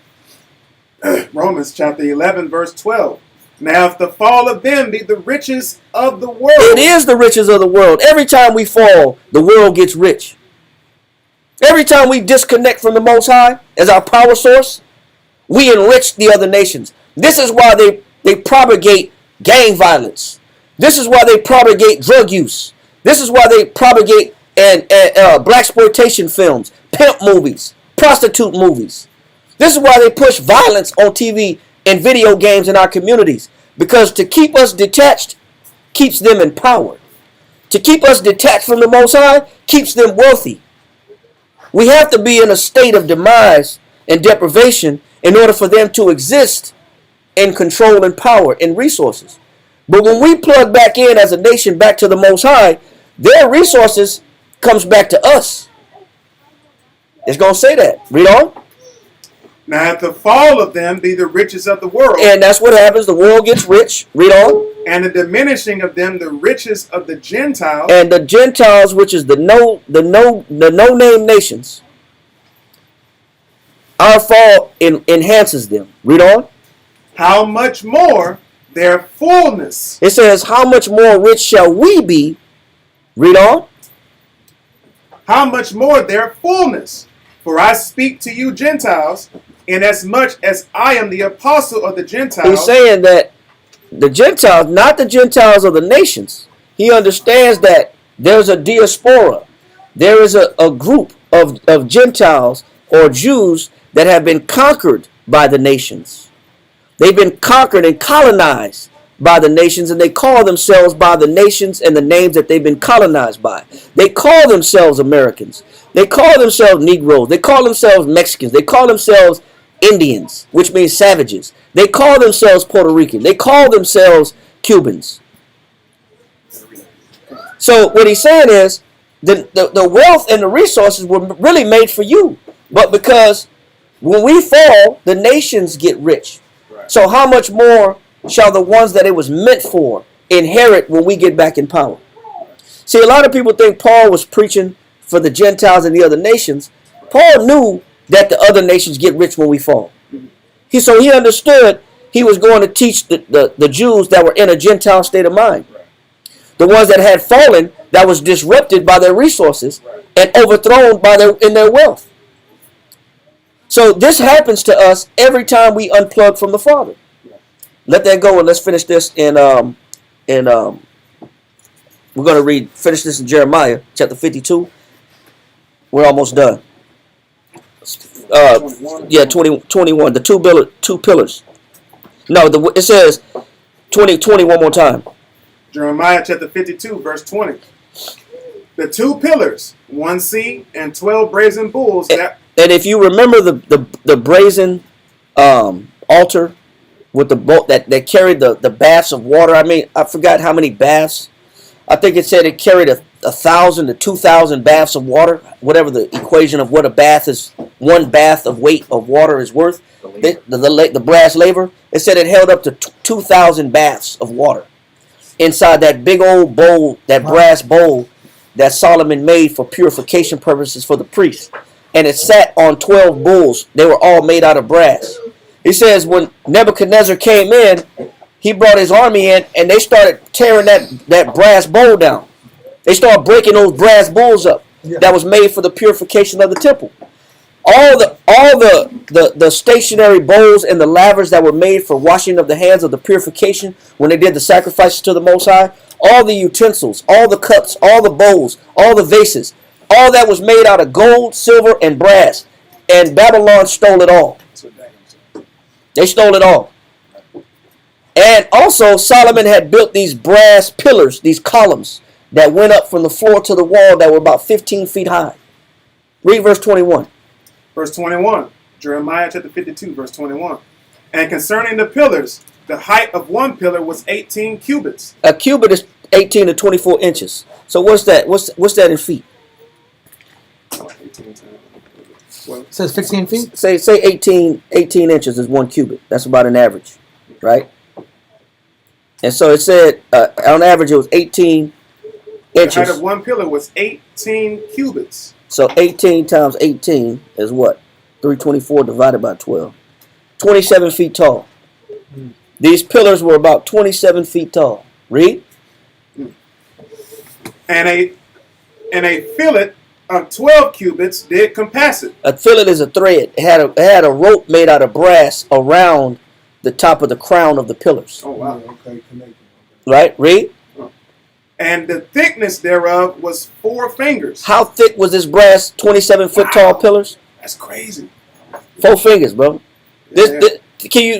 Romans chapter 11, verse 12. Now, if the fall of them be the riches of the world, It is the riches of the world. Every time we fall, the world gets rich. Every time we disconnect from the Most High as our power source, we enrich the other nations. This is why they propagate gang violence. This is why they propagate drug use. This is why they propagate blaxploitation films, pimp movies, prostitute movies. This is why they push violence on TV and video games in our communities. Because to keep us detached keeps them in power. To keep us detached from the Most High keeps them wealthy. We have to be in a state of demise and deprivation in order for them to exist in control and power and resources. But when we plug back in as a nation back to the Most High, their resources comes back to us. It's going to say that. Read on. now if the fall of them be the riches of the world, And that's what happens. The world gets rich. Read on. and the diminishing of them the riches of the Gentiles, And the Gentiles, which is the no-name nations, our fall enhances them. Read on. how much more their fullness, It says, how much more rich shall we be? Read on. how much more their fullness. For I speak to you Gentiles, inasmuch as I am the apostle of the Gentiles. He's saying that the Gentiles, not the Gentiles of the nations, he understands that there's a diaspora. There is a group of Gentiles or Jews that have been conquered by the nations. They've been conquered and colonized by the nations, and they call themselves by the nations and the names that they've been colonized by. They call themselves Americans. They call themselves Negroes. They call themselves Mexicans. They call themselves Indians, which means savages. They call themselves Puerto Rican. They call themselves Cubans. So what he's saying is the wealth and the resources were really made for you. But because when we fall, the nations get rich. So how much more shall the ones that it was meant for inherit when we get back in power? See, a lot of people think Paul was preaching for the Gentiles and the other nations. Paul knew that the other nations get rich when we fall. So he understood he was going to teach the Jews that were in a Gentile state of mind. The ones that had fallen, that was disrupted by their resources and overthrown by in their wealth. So this happens to us every time we unplug from the Father. Let that go, and let's finish this in we're going to finish this in Jeremiah chapter 52. We're almost done. 21. The two pillars. No, it says 20 one more time. Jeremiah chapter 52, verse 20. The two pillars, one sea and 12 brazen bulls. And if you remember the brazen altar with the boat that carried the baths of water. I mean, I forgot how many baths. I think it said it carried 1,000 to 2,000 baths of water, whatever the equation of what a bath is. One bath of weight of water is worth. The brass laver. It said it held up to 2,000 baths of water inside that big old bowl, that brass bowl that Solomon made for purification purposes for the priests. And it sat on 12 bulls. They were all made out of brass. He says when Nebuchadnezzar came in, he brought his army in, and they started tearing that brass bowl down. They started breaking those brass bowls up that was made for the purification of the temple. All the stationary bowls and the lavers that were made for washing of the hands of the purification when they did the sacrifices to the Most High, all the utensils, all the cups, all the bowls, all the vases, all that was made out of gold, silver, and brass. And Babylon stole it all. They stole it all. And also Solomon had built these brass pillars, these columns that went up from the floor to the wall that were about 15 feet high. Read verse 21. Verse 21. Jeremiah chapter 52, verse 21. And concerning the pillars, the height of one pillar was 18 cubits. A cubit is 18 to 24 inches. So what's that? What's that in feet? It says 15 feet? Say 18 inches is 1 cubit. That's about an average, right? And so it said, on average, it was 18 inches. The height of one pillar was 18 cubits. So 18 times 18 is what? 324 divided by 12. 27 feet tall. These pillars were about 27 feet tall. Read. And a fillet of 12 cubits did compass it. A fillet is a thread. It had a rope made out of brass around the top of the crown of the pillars. Oh, wow. Okay, connected. Right? Read. And the thickness thereof was 4 fingers. How thick was this brass 27-foot tall pillars? That's crazy. 4 fingers, bro. Can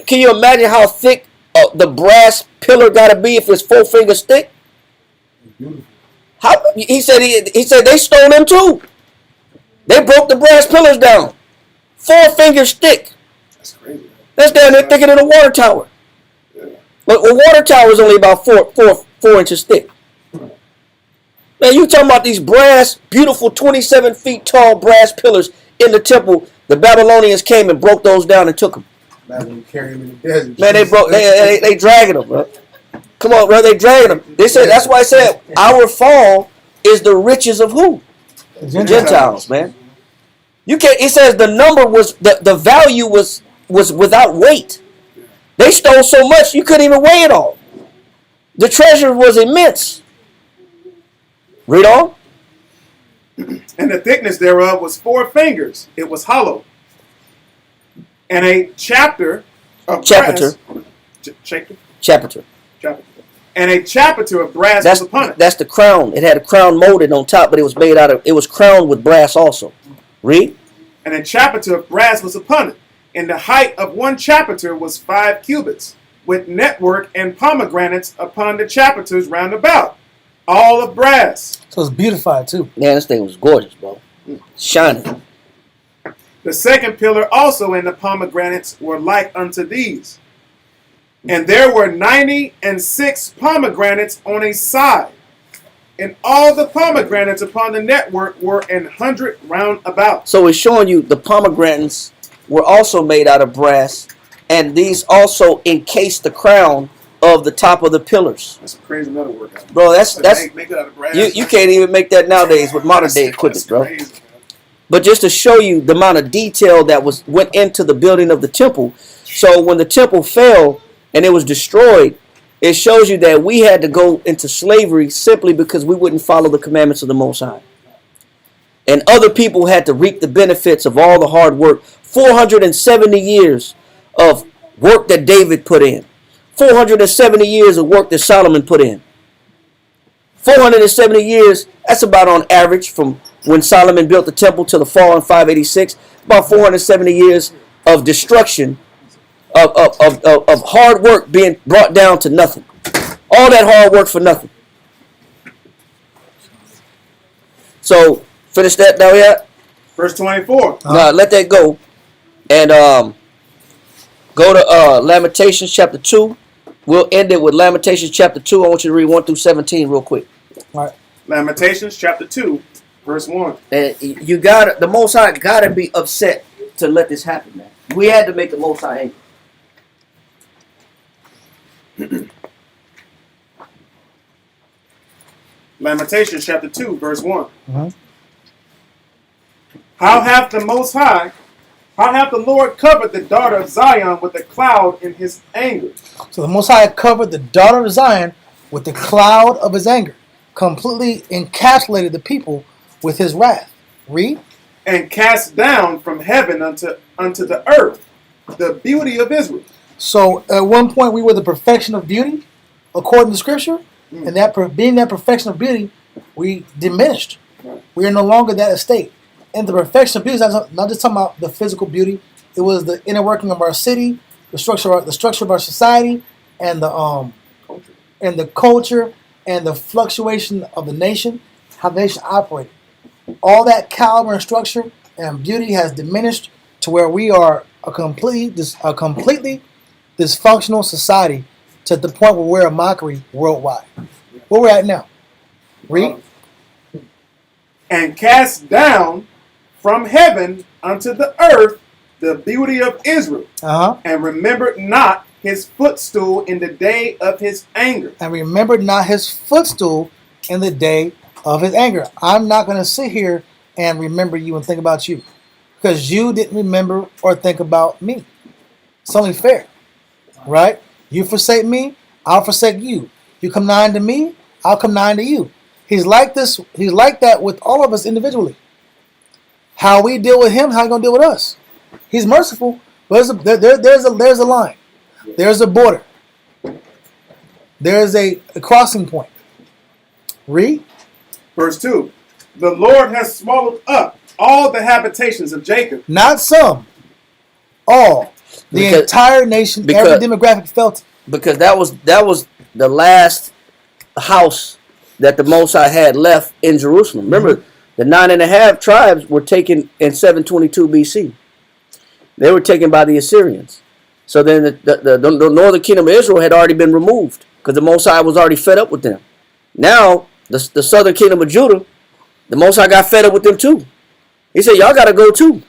you imagine how thick the brass pillar got to be if it's 4 fingers thick? Beautiful. He said they stole them too. They broke the brass pillars down. 4 fingers thick. That's crazy. That's down there thicker than a water tower. Yeah. But a water tower is only about 4 inches thick. Man, you talking about these brass, beautiful 27 feet tall brass pillars in the temple. The Babylonians came and broke those down and took them. Now when you carry them in the desert. Man, they dragging them, bro. Come on, bro, they dragging them. They said that's why I said our fall is the riches of who? Gentiles, man. You can't. It says the number was the value was without weight. They stole so much you couldn't even weigh it all. The treasure was immense. Read on. And the thickness thereof was 4 fingers. It was hollow. And a chapter of brass. Chapter. And a chapiter of brass That's was upon it. that's the crown. It had a crown molded on top, but it was made out of. It was crowned with brass also. Read. And a chapiter of brass was upon it. And the height of one chapiter was 5 cubits, with network and pomegranates upon the chapiters round about, all of brass. So it's beautified too. Man, this thing was gorgeous, bro. Shining. The second pillar also and the pomegranates were like unto these. And there were 96 pomegranates on a side. And all the pomegranates upon the network were 100 round about. So it's showing you the pomegranates were also made out of brass, and these also encased the crown of the top of the pillars. That's some crazy metal work. Bro, that's Make it out of brass. you can't even make that nowadays with modern day equipment, bro. Crazy, But just to show you the amount of detail that went into the building of the temple. So when the temple fell and it was destroyed, it shows you that we had to go into slavery simply because we wouldn't follow the commandments of the Most High. And other people had to reap the benefits of all the hard work. 470 years of work that David put in. 470 years of work that Solomon put in. 470 years, that's about on average from when Solomon built the temple to the fall in 586. About 470 years of destruction, of hard work being brought down to nothing. All that hard work for nothing. So, finish that now yet? Verse 24. Now, let that go. And go to Lamentations chapter 2. We'll end it with Lamentations chapter 2. I want you to read 1 through 17 real quick. All right. Lamentations chapter 2, verse 1. And you got the Most High got to be upset to let this happen, man. We had to make the Most High angry. Lamentations chapter 2, verse 1. Mm-hmm. How hath the Lord covered the daughter of Zion with a cloud in his anger? So the Most High covered the daughter of Zion with the cloud of his anger, completely encapsulated the people with his wrath. Read. And cast down from heaven unto the earth the beauty of Israel. So at one point we were the perfection of beauty, according to Scripture, and that being that perfection of beauty, we diminished. We are no longer that estate. And the perfection of beauty is not just talking about the physical beauty. It was the inner working of our city, the structure of our society, and the culture and the fluctuation of the nation, how the nation operated. All that caliber and structure and beauty has diminished to where we are a completely dysfunctional society, to the point where we're a mockery worldwide. Where we're at now. Read. And cast down from heaven unto the earth the beauty of Israel. And remembered not his footstool in the day of his anger. And remembered not his footstool in the day of his anger. I'm not going to sit here and remember you and think about you, because you didn't remember or think about me. It's only fair, right? You forsake me, I'll forsake you. You come nigh to me, I'll come nigh to you. He's like this. He's like that with all of us individually. How we deal with him, how he gonna deal with us? He's merciful, but there's a line. There's a border. There's a crossing point. Read. Verse 2. The Lord has swallowed up all the habitations of Jacob. Not some. All. The entire nation, every demographic felt it. Because that was the last house that the Most High had left in Jerusalem. Remember, the 9.5 tribes were taken in 722 BC. They were taken by the Assyrians. So then the northern kingdom of Israel had already been removed because the Most High was already fed up with them. Now, the southern kingdom of Judah, the Most High got fed up with them too. He said, y'all got to go too.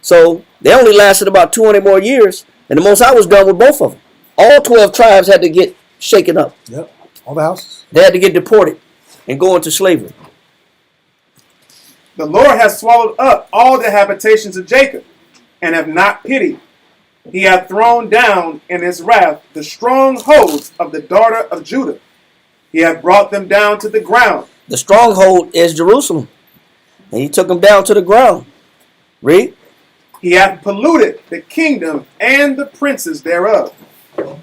So they only lasted about 200 more years, and the Most High was done with both of them. All 12 tribes had to get shaken up. Yep, all the houses. They had to get deported and go into slavery. The Lord has swallowed up all the habitations of Jacob, and have not pitied. He hath thrown down in his wrath the strongholds of the daughter of Judah. He hath brought them down to the ground. The stronghold is Jerusalem, and he took them down to the ground. Read. He hath polluted the kingdom and the princes thereof.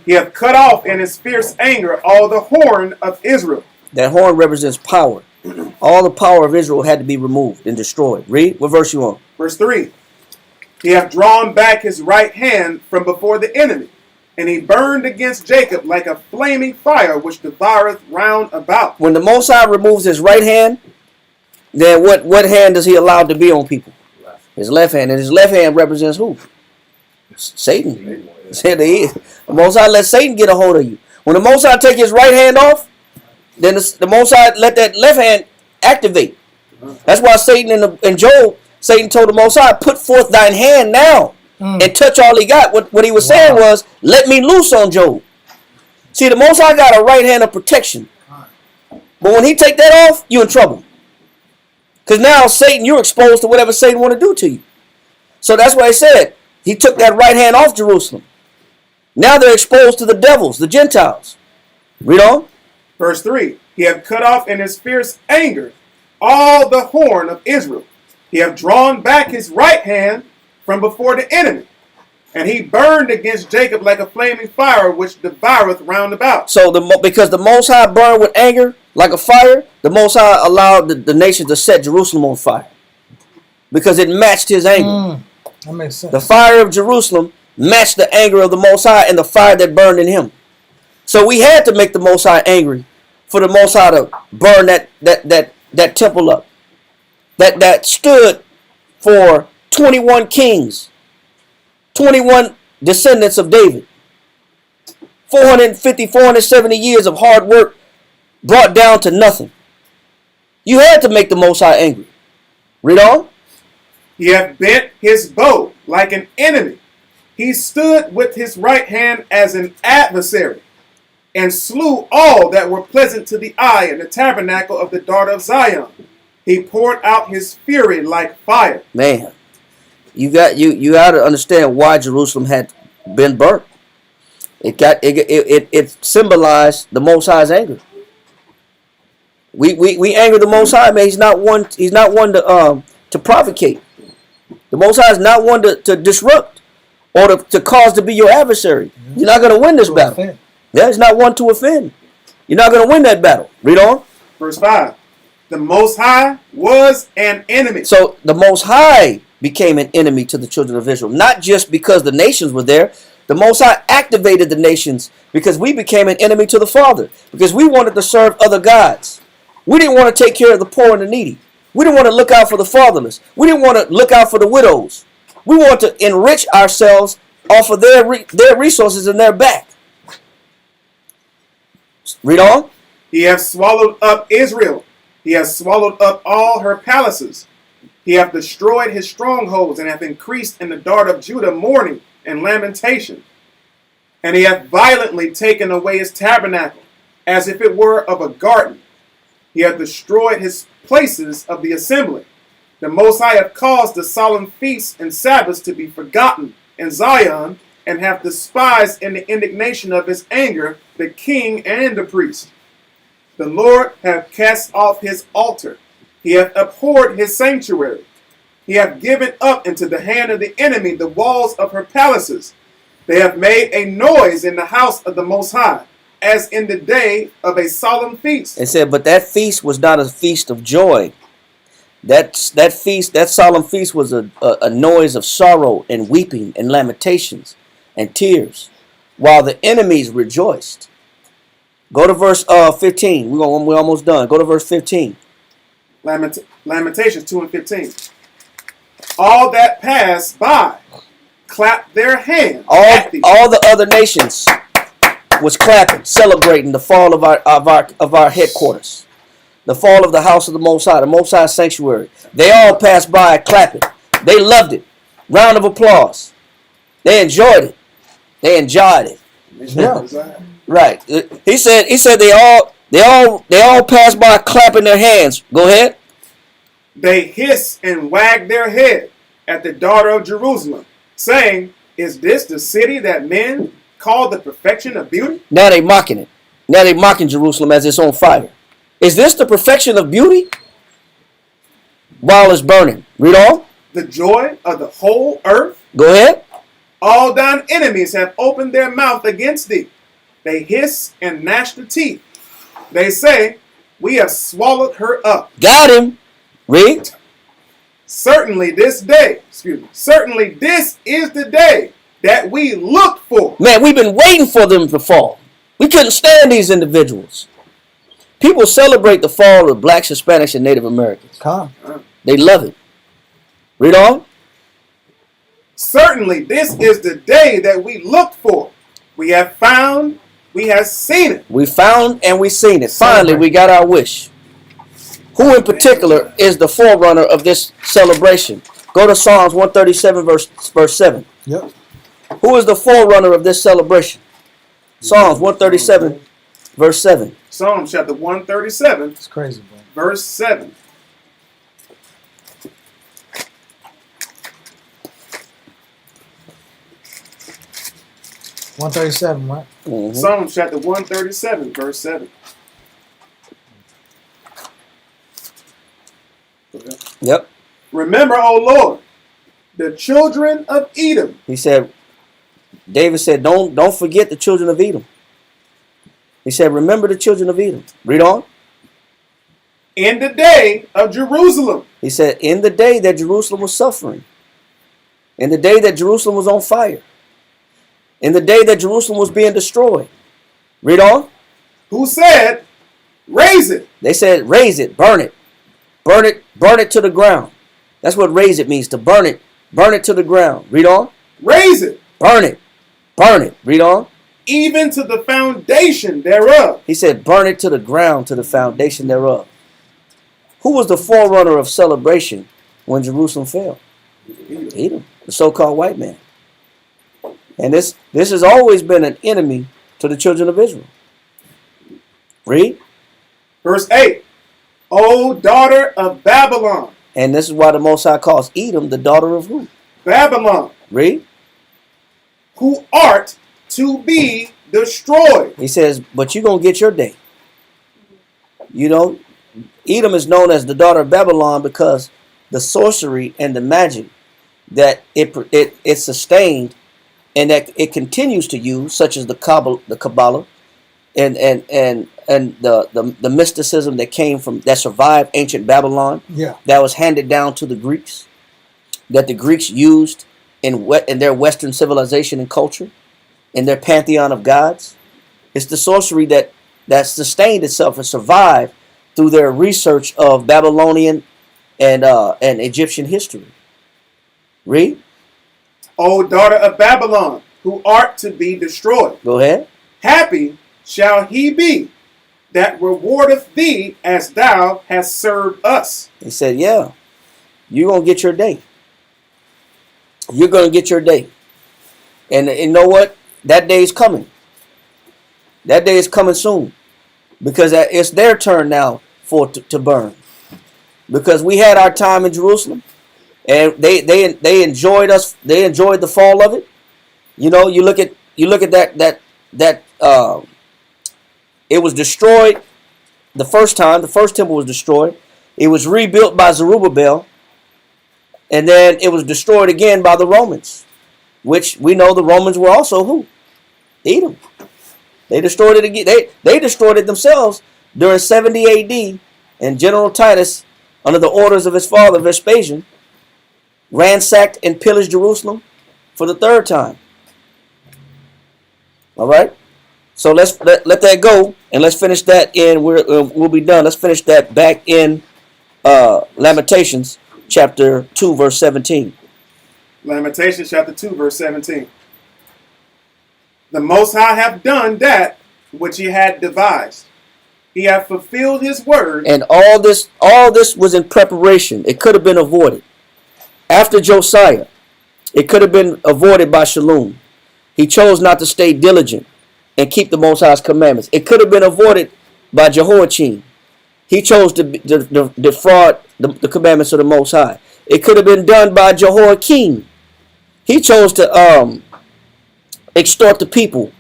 He hath cut off in his fierce anger all the horn of Israel. That horn represents power. All the power of Israel had to be removed and destroyed. Read. What verse you on? Verse 3. He hath drawn back his right hand from before the enemy, and he burned against Jacob like a flaming fire which devoureth round about. When the Most High removes his right hand, then what hand does he allow to be on people? His left hand. And his left hand represents who? Satan. The Most High let Satan get a hold of you. When the Most High take his right hand off, then the Most High let that left hand activate. That's why Satan in Job, Satan told the Most High, put forth thine hand now and touch all he got. What he was saying was, let me loose on Job. See, the Most High got a right hand of protection. But when he take that off, you're in trouble. Because now Satan, you're exposed to whatever Satan want to do to you. So that's why he said, he took that right hand off Jerusalem. Now they're exposed to the devils, the Gentiles. Read on. Verse 3. He hath cut off in his fierce anger all the horn of Israel. He hath drawn back his right hand from before the enemy, and he burned against Jacob like a flaming fire which devoureth round about. So because the Most High burned with anger like a fire, the Most High allowed the nation to set Jerusalem on fire. Because it matched his anger. That makes sense. The fire of Jerusalem matched the anger of the Most High and the fire that burned in him. So we had to make the Most High angry for the Most High to burn that temple up. That stood for 21 kings, 21 descendants of David. 470 years of hard work brought down to nothing. You had to make the Most High angry. Read on. He hath bent his bow like an enemy. He stood with his right hand as an adversary, and slew all that were pleasant to the eye in the tabernacle of the daughter of Zion. He poured out his fury like fire. Man, you got to understand why Jerusalem had been burnt. It symbolized the Most High's anger. We anger the Most High, man. He's not one to provocate. The Most High is not one to disrupt or to cause to be your adversary. You're not going to win this battle. Yeah, he's not one to offend. You're not going to win that battle. Read on. Verse 5. The Most High was an enemy. So the Most High became an enemy to the children of Israel. Not just because the nations were there. The Most High activated the nations because we became an enemy to the Father. Because we wanted to serve other gods. We didn't want to take care of the poor and the needy. We didn't want to look out for the fatherless. We didn't want to look out for the widows. We want to enrich ourselves off of their resources in their back. Read on. He hath swallowed up Israel. He hath swallowed up all her palaces. He hath destroyed his strongholds, and hath increased in the daughter of Judah mourning and lamentation. And he hath violently taken away his tabernacle, as if it were of a garden. He hath destroyed his places of the assembly. The Most High hath caused the solemn feasts and Sabbaths to be forgotten in Zion, and hath despised in the indignation of his anger the king and the priest. The Lord hath cast off his altar. He hath abhorred his sanctuary. He hath given up into the hand of the enemy the walls of her palaces. They have made a noise in the house of the Most High, as in the day of a solemn feast. It said, but that feast was not a feast of joy. That feast, that solemn feast was a noise of sorrow and weeping and lamentations and tears, while the enemies rejoiced. Go to verse 15. We're almost done. Go to verse 15. Lamentations 2 and 15. All that passed by clapped their hands. All the other nations was clapping, celebrating the fall of our headquarters, the fall of the house of the Most High sanctuary. They all passed by clapping. They loved it. Round of applause. They enjoyed it. They enjoyed it. Yeah. Right. He said they all passed by clapping their hands. Go ahead. They hiss and wag their head at the daughter of Jerusalem, saying, is this the city that men call the perfection of beauty? Now they mocking it. Now they mocking Jerusalem as it's on fire. Is this the perfection of beauty? While it's burning. Read on. The joy of the whole earth. Go ahead. All thine enemies have opened their mouth against thee. They hiss and gnash the teeth. They say, we have swallowed her up. Got him. Read. Certainly this is the day that we look for. Man, we've been waiting for them to fall. We couldn't stand these individuals. People celebrate the fall of blacks, Hispanics, and Native Americans. Come. They love it. Read on. Certainly this is the day that we looked for. We have found, we have seen it. We found and we seen it. Finally, we got our wish. Who in particular is the forerunner of this celebration? Go to Psalms 137, verse 7. Yep. Who is the forerunner of this celebration? Psalms 137, verse 7. Psalm chapter 137, It's crazy, bro. verse 7. $137, right? Mhm. Psalm chapter 137, verse 7. Yep. Remember, O Lord, the children of Edom. He said, David said, don't forget the children of Edom. He said, remember the children of Edom. Read on. In the day of Jerusalem. He said, in the day that Jerusalem was suffering. In the day that Jerusalem was on fire. In the day that Jerusalem was being destroyed. Read on. Who said, raise it. They said, raise it, burn it. Burn it to the ground. That's what raise it means, to burn it. Burn it to the ground. Read on. Raise it. Burn it. Burn it. Read on. Even to the foundation thereof. He said, burn it to the ground, to the foundation thereof. Who was the forerunner of celebration when Jerusalem fell? Edom, the so-called white man. And this has always been an enemy to the children of Israel. Read. Verse 8. O daughter of Babylon. And this is why the Most High calls Edom the daughter of who? Babylon. Read. Who art to be destroyed. He says, but you're going to get your day. You know, Edom is known as the daughter of Babylon because the sorcery and the magic that it sustained and that it continues to use, such as the Kabbalah and the mysticism that survived ancient Babylon, Yeah. that was handed down to the Greeks, that the Greeks used in their Western civilization and culture, in their pantheon of gods. It's the sorcery that sustained itself and survived through their research of Babylonian and Egyptian history. Read. O daughter of Babylon, who art to be destroyed. Go ahead. Happy shall he be that rewardeth thee as thou hast served us. He said, yeah, you're going to get your day. You're going to get your day. And you know what? That day is coming. That day is coming soon. Because it's their turn now to burn. Because we had our time in Jerusalem. And they enjoyed us. They enjoyed the fall of it. You know, you look at that it was destroyed the first time. The first temple was destroyed. It was rebuilt by Zerubbabel. And then it was destroyed again by the Romans. Which we know the Romans were also who? Edom. They destroyed it again. They destroyed it themselves during 70 AD. And General Titus, under the orders of his father Vespasian, ransacked and pillaged Jerusalem for the third time. All right. So let's let that go, and let's finish that in. We'll be done. Let's finish that back in Lamentations chapter 2, verse 17. Lamentations chapter 2, verse 17. The Most High hath done that which he had devised. He hath fulfilled his word. And all this was in preparation. It could have been avoided. After Josiah, it could have been avoided by Shalom. He chose not to stay diligent and keep the Most High's commandments. It could have been avoided by Jehoiachin. He chose to defraud the commandments of the Most High. It could have been done by Jehoiakim. He chose to extort the people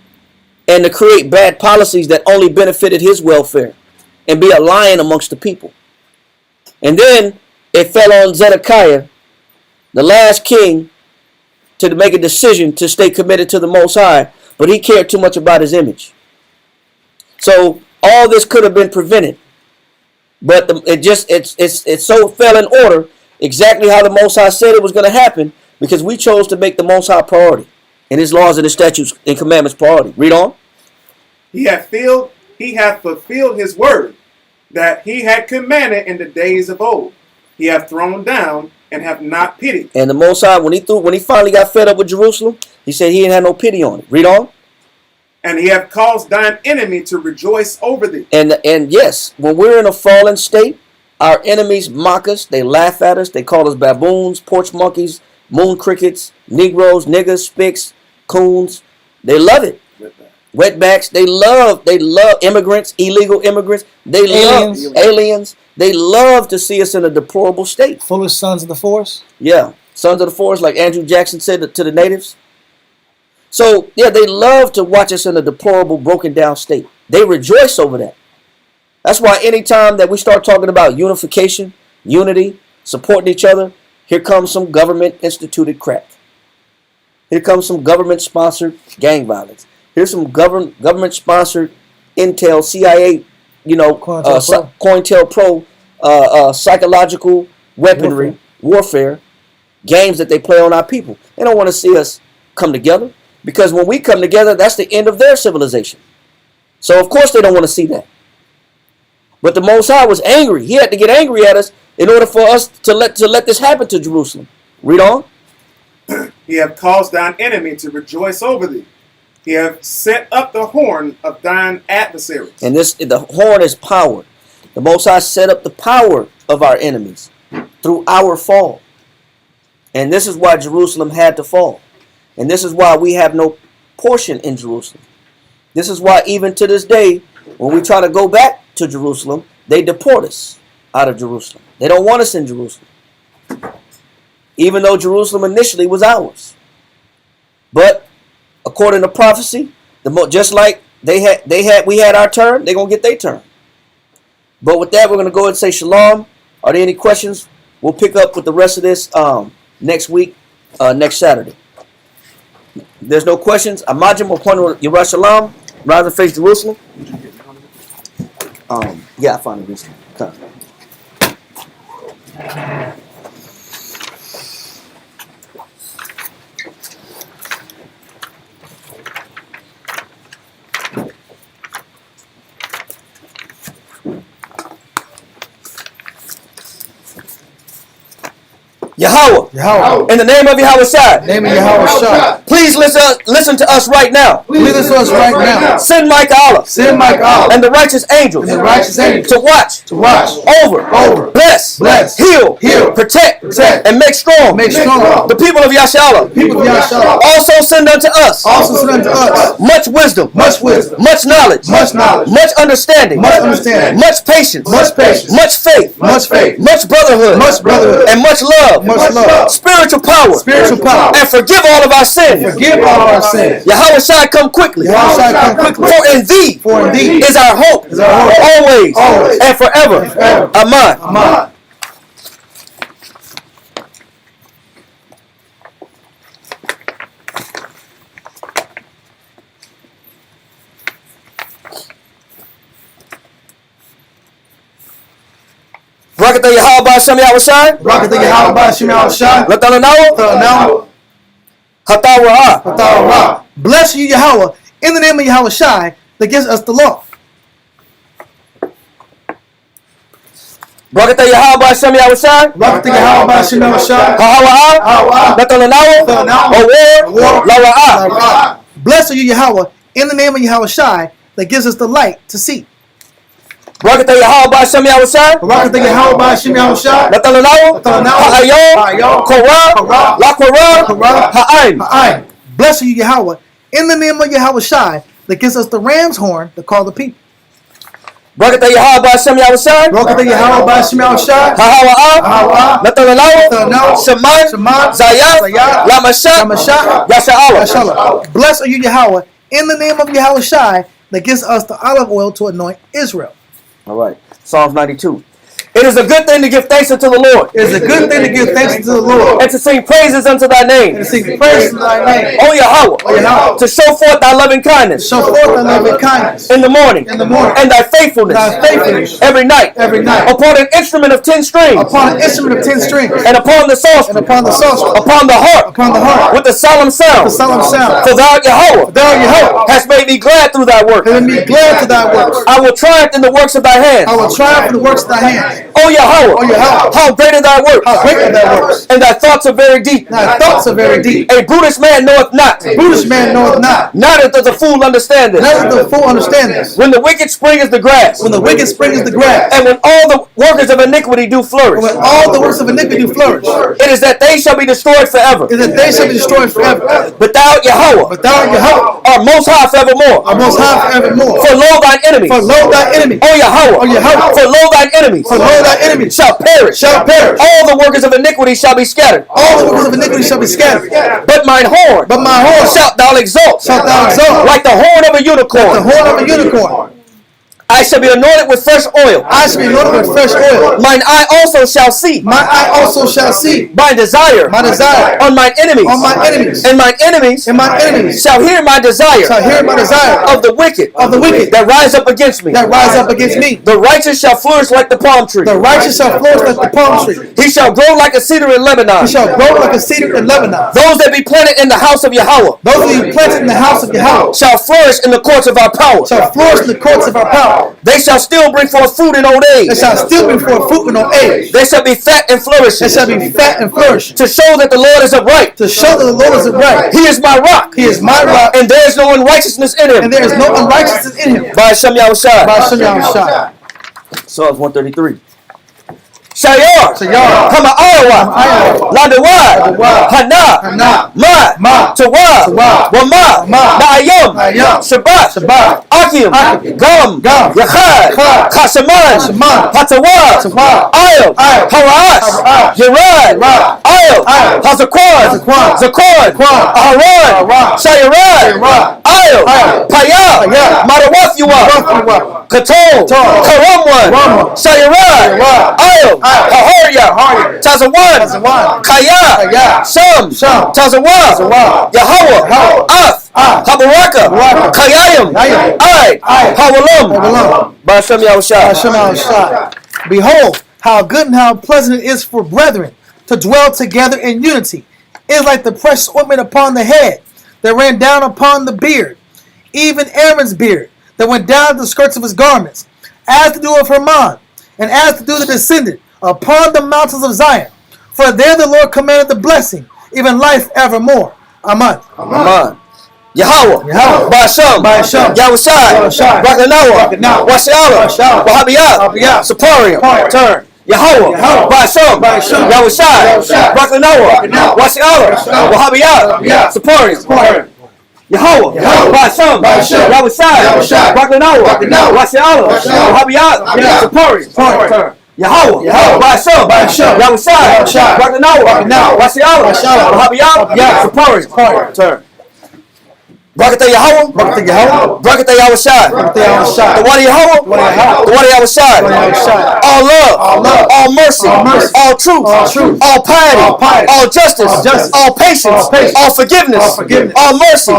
and to create bad policies that only benefited his welfare and be a lion amongst the people. And then it fell on Zedekiah, the last king, to make a decision to stay committed to the Most High, but he cared too much about his image. So all this could have been prevented, but it so fell in order exactly how the Most High said it was going to happen, because we chose to make the Most High priority and his laws and his statutes and commandments priority. Read on. He hath fulfilled his word that he had commanded in the days of old. He hath thrown down and have not pitied. And the Most High, when he finally got fed up with Jerusalem, he said he ain't had no pity on it. Read on. And he hath caused thine enemy to rejoice over thee. And yes, when we're in a fallen state, our enemies mock us, they laugh at us, they call us baboons, porch monkeys, moon crickets, Negroes, niggas, spicks, coons. They love it. Wetbacks. They love immigrants, illegal immigrants. They love aliens. They love to see us in a deplorable state. Foolish sons of the forest. Yeah, sons of the forest, like Andrew Jackson said to the natives. So, yeah, they love to watch us in a deplorable, broken down state. They rejoice over that. That's why anytime that we start talking about unification, unity, supporting each other, here comes some government-instituted crap. Here comes some government-sponsored gang violence. Here's some government-sponsored intel, CIA, COINTELPRO, psychological weaponry, warfare, games that they play on our people. They don't want to see us come together, because when we come together, that's the end of their civilization. So, of course, they don't want to see that. But the Most High was angry. He had to get angry at us in order for us to let this happen to Jerusalem. Read on. He hath caused thine enemy to rejoice over thee. He hath set up the horn of thine adversaries. And the horn is power. The Most High set up the power of our enemies through our fall. And this is why Jerusalem had to fall. And this is why we have no portion in Jerusalem. This is why even to this day, when we try to go back to Jerusalem, they deport us out of Jerusalem. They don't want us in Jerusalem. Even though Jerusalem initially was ours. But according to prophecy, just like we had our turn, they're going to get their turn. But with that, we're going to go ahead and say shalom. Are there any questions? We'll pick up with the rest of this next week, next Saturday. There's no questions. Imagine we're pointing with Yerushalayim, rise and face Jerusalem. Yeah, I found it recently. Come. Yahweh. In the name of Yahweh Shai. Please listen to us right now. Send Micah Allah. And the righteous angels. To watch. Over. Bless. Heal. Protect. And make strong. The people of Yashala. Also send unto us. Much wisdom. Much knowledge. Much understanding. Much patience. Much faith. Much brotherhood. And much love. Spiritual power. And forgive all of our sins. Yahweh Shai, come quickly. For in thee is our hope. Always. And forever. Amen. Rakata Yahweh Ba'Shem Yahweh Shai. Latananawa. Hatawa'ah. Bless you, Yahweh, in the name of Yahweh Shai, that gives us the law. Rakata Yahweh Ba'Shem Yahweh Shai. Hawa'ah. Latananawa. Lawa'ah. Bless you, Yahweh, in the name of Yahweh Shai, that gives us the light to see. Rakata Yahweh Ba'Shem Yahweh Shai. Latananawa. Ha'ayon. Korah. Lakwara. Ha'aim. Bless you, Yahweh, in the name of Yahweh Shai, that gives us the ram's horn to call the people. Rakata Yahweh Ba'Shem Yahweh Shai. Ha'awa'ah. Latananawa. Shemai. Zayah. Lamashah. Yasha'Allah. Bless you, Yahweh, in the name of Yahweh Shai, that gives us the olive oil to anoint Israel. All right. Psalms 92. It is a good thing to give thanks unto the Lord. It is a good thing to give thanks unto the Lord. And to sing praises unto thy name. And to sing praises unto thy name. O Yahweh. O Yahweh. To show forth thy loving kindness. Show forth thy loving kindness. In the morning. In the morning. And thy faithfulness. Thy faithfulness. Every night. Every night. Upon an instrument of 10 strings. Upon an instrument of 10 strings. And upon the psaltery. And upon the psaltery. Upon the harp. Upon the harp. With the solemn sound. The solemn sound. For thou Yahweh. Thou Yahweh. Hast made me glad through thy work. And made me glad to thy works. I will triumph in the works of thy hands. I will triumph in the works of thy hands. O Yahweh. O Yahweh. How great are thy works. How great are thy works. And thy thoughts are very deep. Thy thoughts are very deep. A brutish man knoweth not. A brutish man knoweth not. Neither does a fool understand this. Neither does the fool understand this. When the wicked springeth the grass. When the wicked springeth the grass. And when all the workers of iniquity do flourish. And when all the works of iniquity do flourish. It is that they shall be destroyed forever. Is that they shall be destroyed forever. But thou Yahweh. But thou Yahweh. Art most high forevermore. Are most high forevermore. For lo thine enemies. For lo thy enemies. O Yahweh. O Yahweh. For lo thine enemies. For lo thy enemies. Shall perish. Shall perish. All the workers of iniquity shall be scattered. All the workers of iniquity shall be scattered. But mine horn. But my horn Shalt thou exalt. shalt thou exalt. Like the horn of a unicorn. The horn of a unicorn. I shall be anointed with fresh oil. I shall be anointed with fresh oil. Mine eye also shall see. My eye also shall see. My desire. My desire. On mine enemies. On my enemies. And mine enemies. And my enemies. Shall hear my desire. Shall hear my desire. Of the wicked. Of the wicked. That rise up against me. That rise up against me. The righteous shall flourish like the palm tree. The righteous shall flourish like the palm tree. He shall grow like a cedar in Lebanon. He shall grow like a cedar in Lebanon. Those that be planted in the house of Yahweh. Those that be planted in the house of Yahweh. Shall flourish in the courts of our power. Shall flourish in the courts of our power. They shall still bring forth fruit in old age. They shall still bring forth fruit in old age. They shall be fat and flourishing. They shall be fat and flourishing. To show that the Lord is upright. To show that the Lord is upright. He is my rock. He is my rock. And there is no unrighteousness in him. And there is no unrighteousness in him. By Shem Yahushua. By Shem Yahushua. Psalms 133. Shayar, Hama Ayawa, Ladawad, Hana, Ma, Tawad, Wama, Ma'ayam, Shabbat, Akim, Gam, Yachad, Chashaman, Hatawad, Ayam, Harash, Yerad, Ayam, Hazakwan, Zakwan, Aharan, Shayarad, Ayam, Payah, Marawathua, Katol, Karamwan, Shayarad, Ayam, Haharya, Tazawan, Kaya, Sham, Tazawan, Yahweh, Ath, Habaraka, Kayayim, Ai, Hawalam, Bashem Yahushua. Behold, how good and how pleasant it is for brethren to dwell together in unity. It is like the precious ointment upon the head that ran down upon the beard, even Aaron's beard that went down to the skirts of his garments, as the dew of Hermon, and as the dew that descended upon the mountains of Zion. For there the Lord commanded the blessing, even life evermore. Amen. Amen. Yahweh, Basham, Yahushai, Rakanawa, Washiala, Wahabiyah, Saparium, turn. Yahweh, Basham, Yahushai, Rakanawa, Washiala, Wahabiyah, Saparium. Yahweh, Basham, Yahushai, Rakanawa, Washiala, Wahabiyah, Saparium, turn. Yahweh, Basham, Yahushai, Rakanawa, Washiala, Wahabiyah, Saparium, turn. Barakatah Yahweh, Barakatah Yahushai, the one of Yahweh, the one of Yahushai, all love, all mercy, all truth, all piety, all justice, all patience, all forgiveness, all mercy,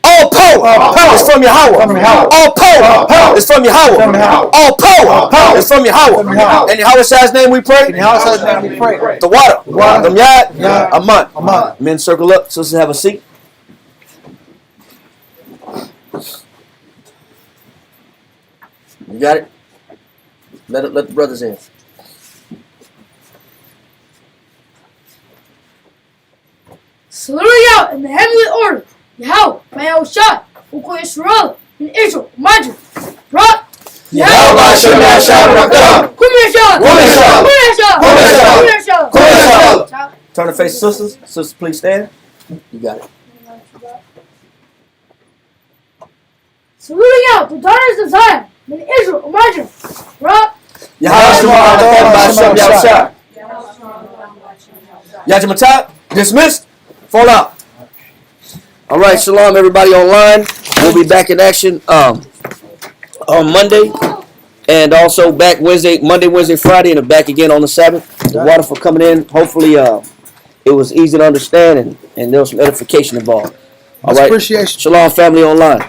all power is from Yahweh. All power is from Yahweh. All power is from Yahweh. In Yahushai's name we pray. In Yahweh's name we pray. The water, the Yad, Aman. Men circle up, sisters have a seat. You got it? Let the brothers in. Salute out in the heavenly order. Yahweh, by Yahushua, Uko Yisrael, in Israel, Major, Rock, Yahweh, Bashem Yahushua, turn to face sisters. Sisters, please stand. You got it. Saluting out the daughters of Zion, in Israel, Major, Rock, Yahweh, Bashem Yahushua. Yajimatap, dismissed. Fall out. All right, shalom, everybody online. We'll be back in action on Monday And also back Monday, Wednesday, Friday, and back again on the Sabbath. The water for coming in. Hopefully, it was easy to understand and there was some edification involved. All right. Appreciation. Shalom, family online.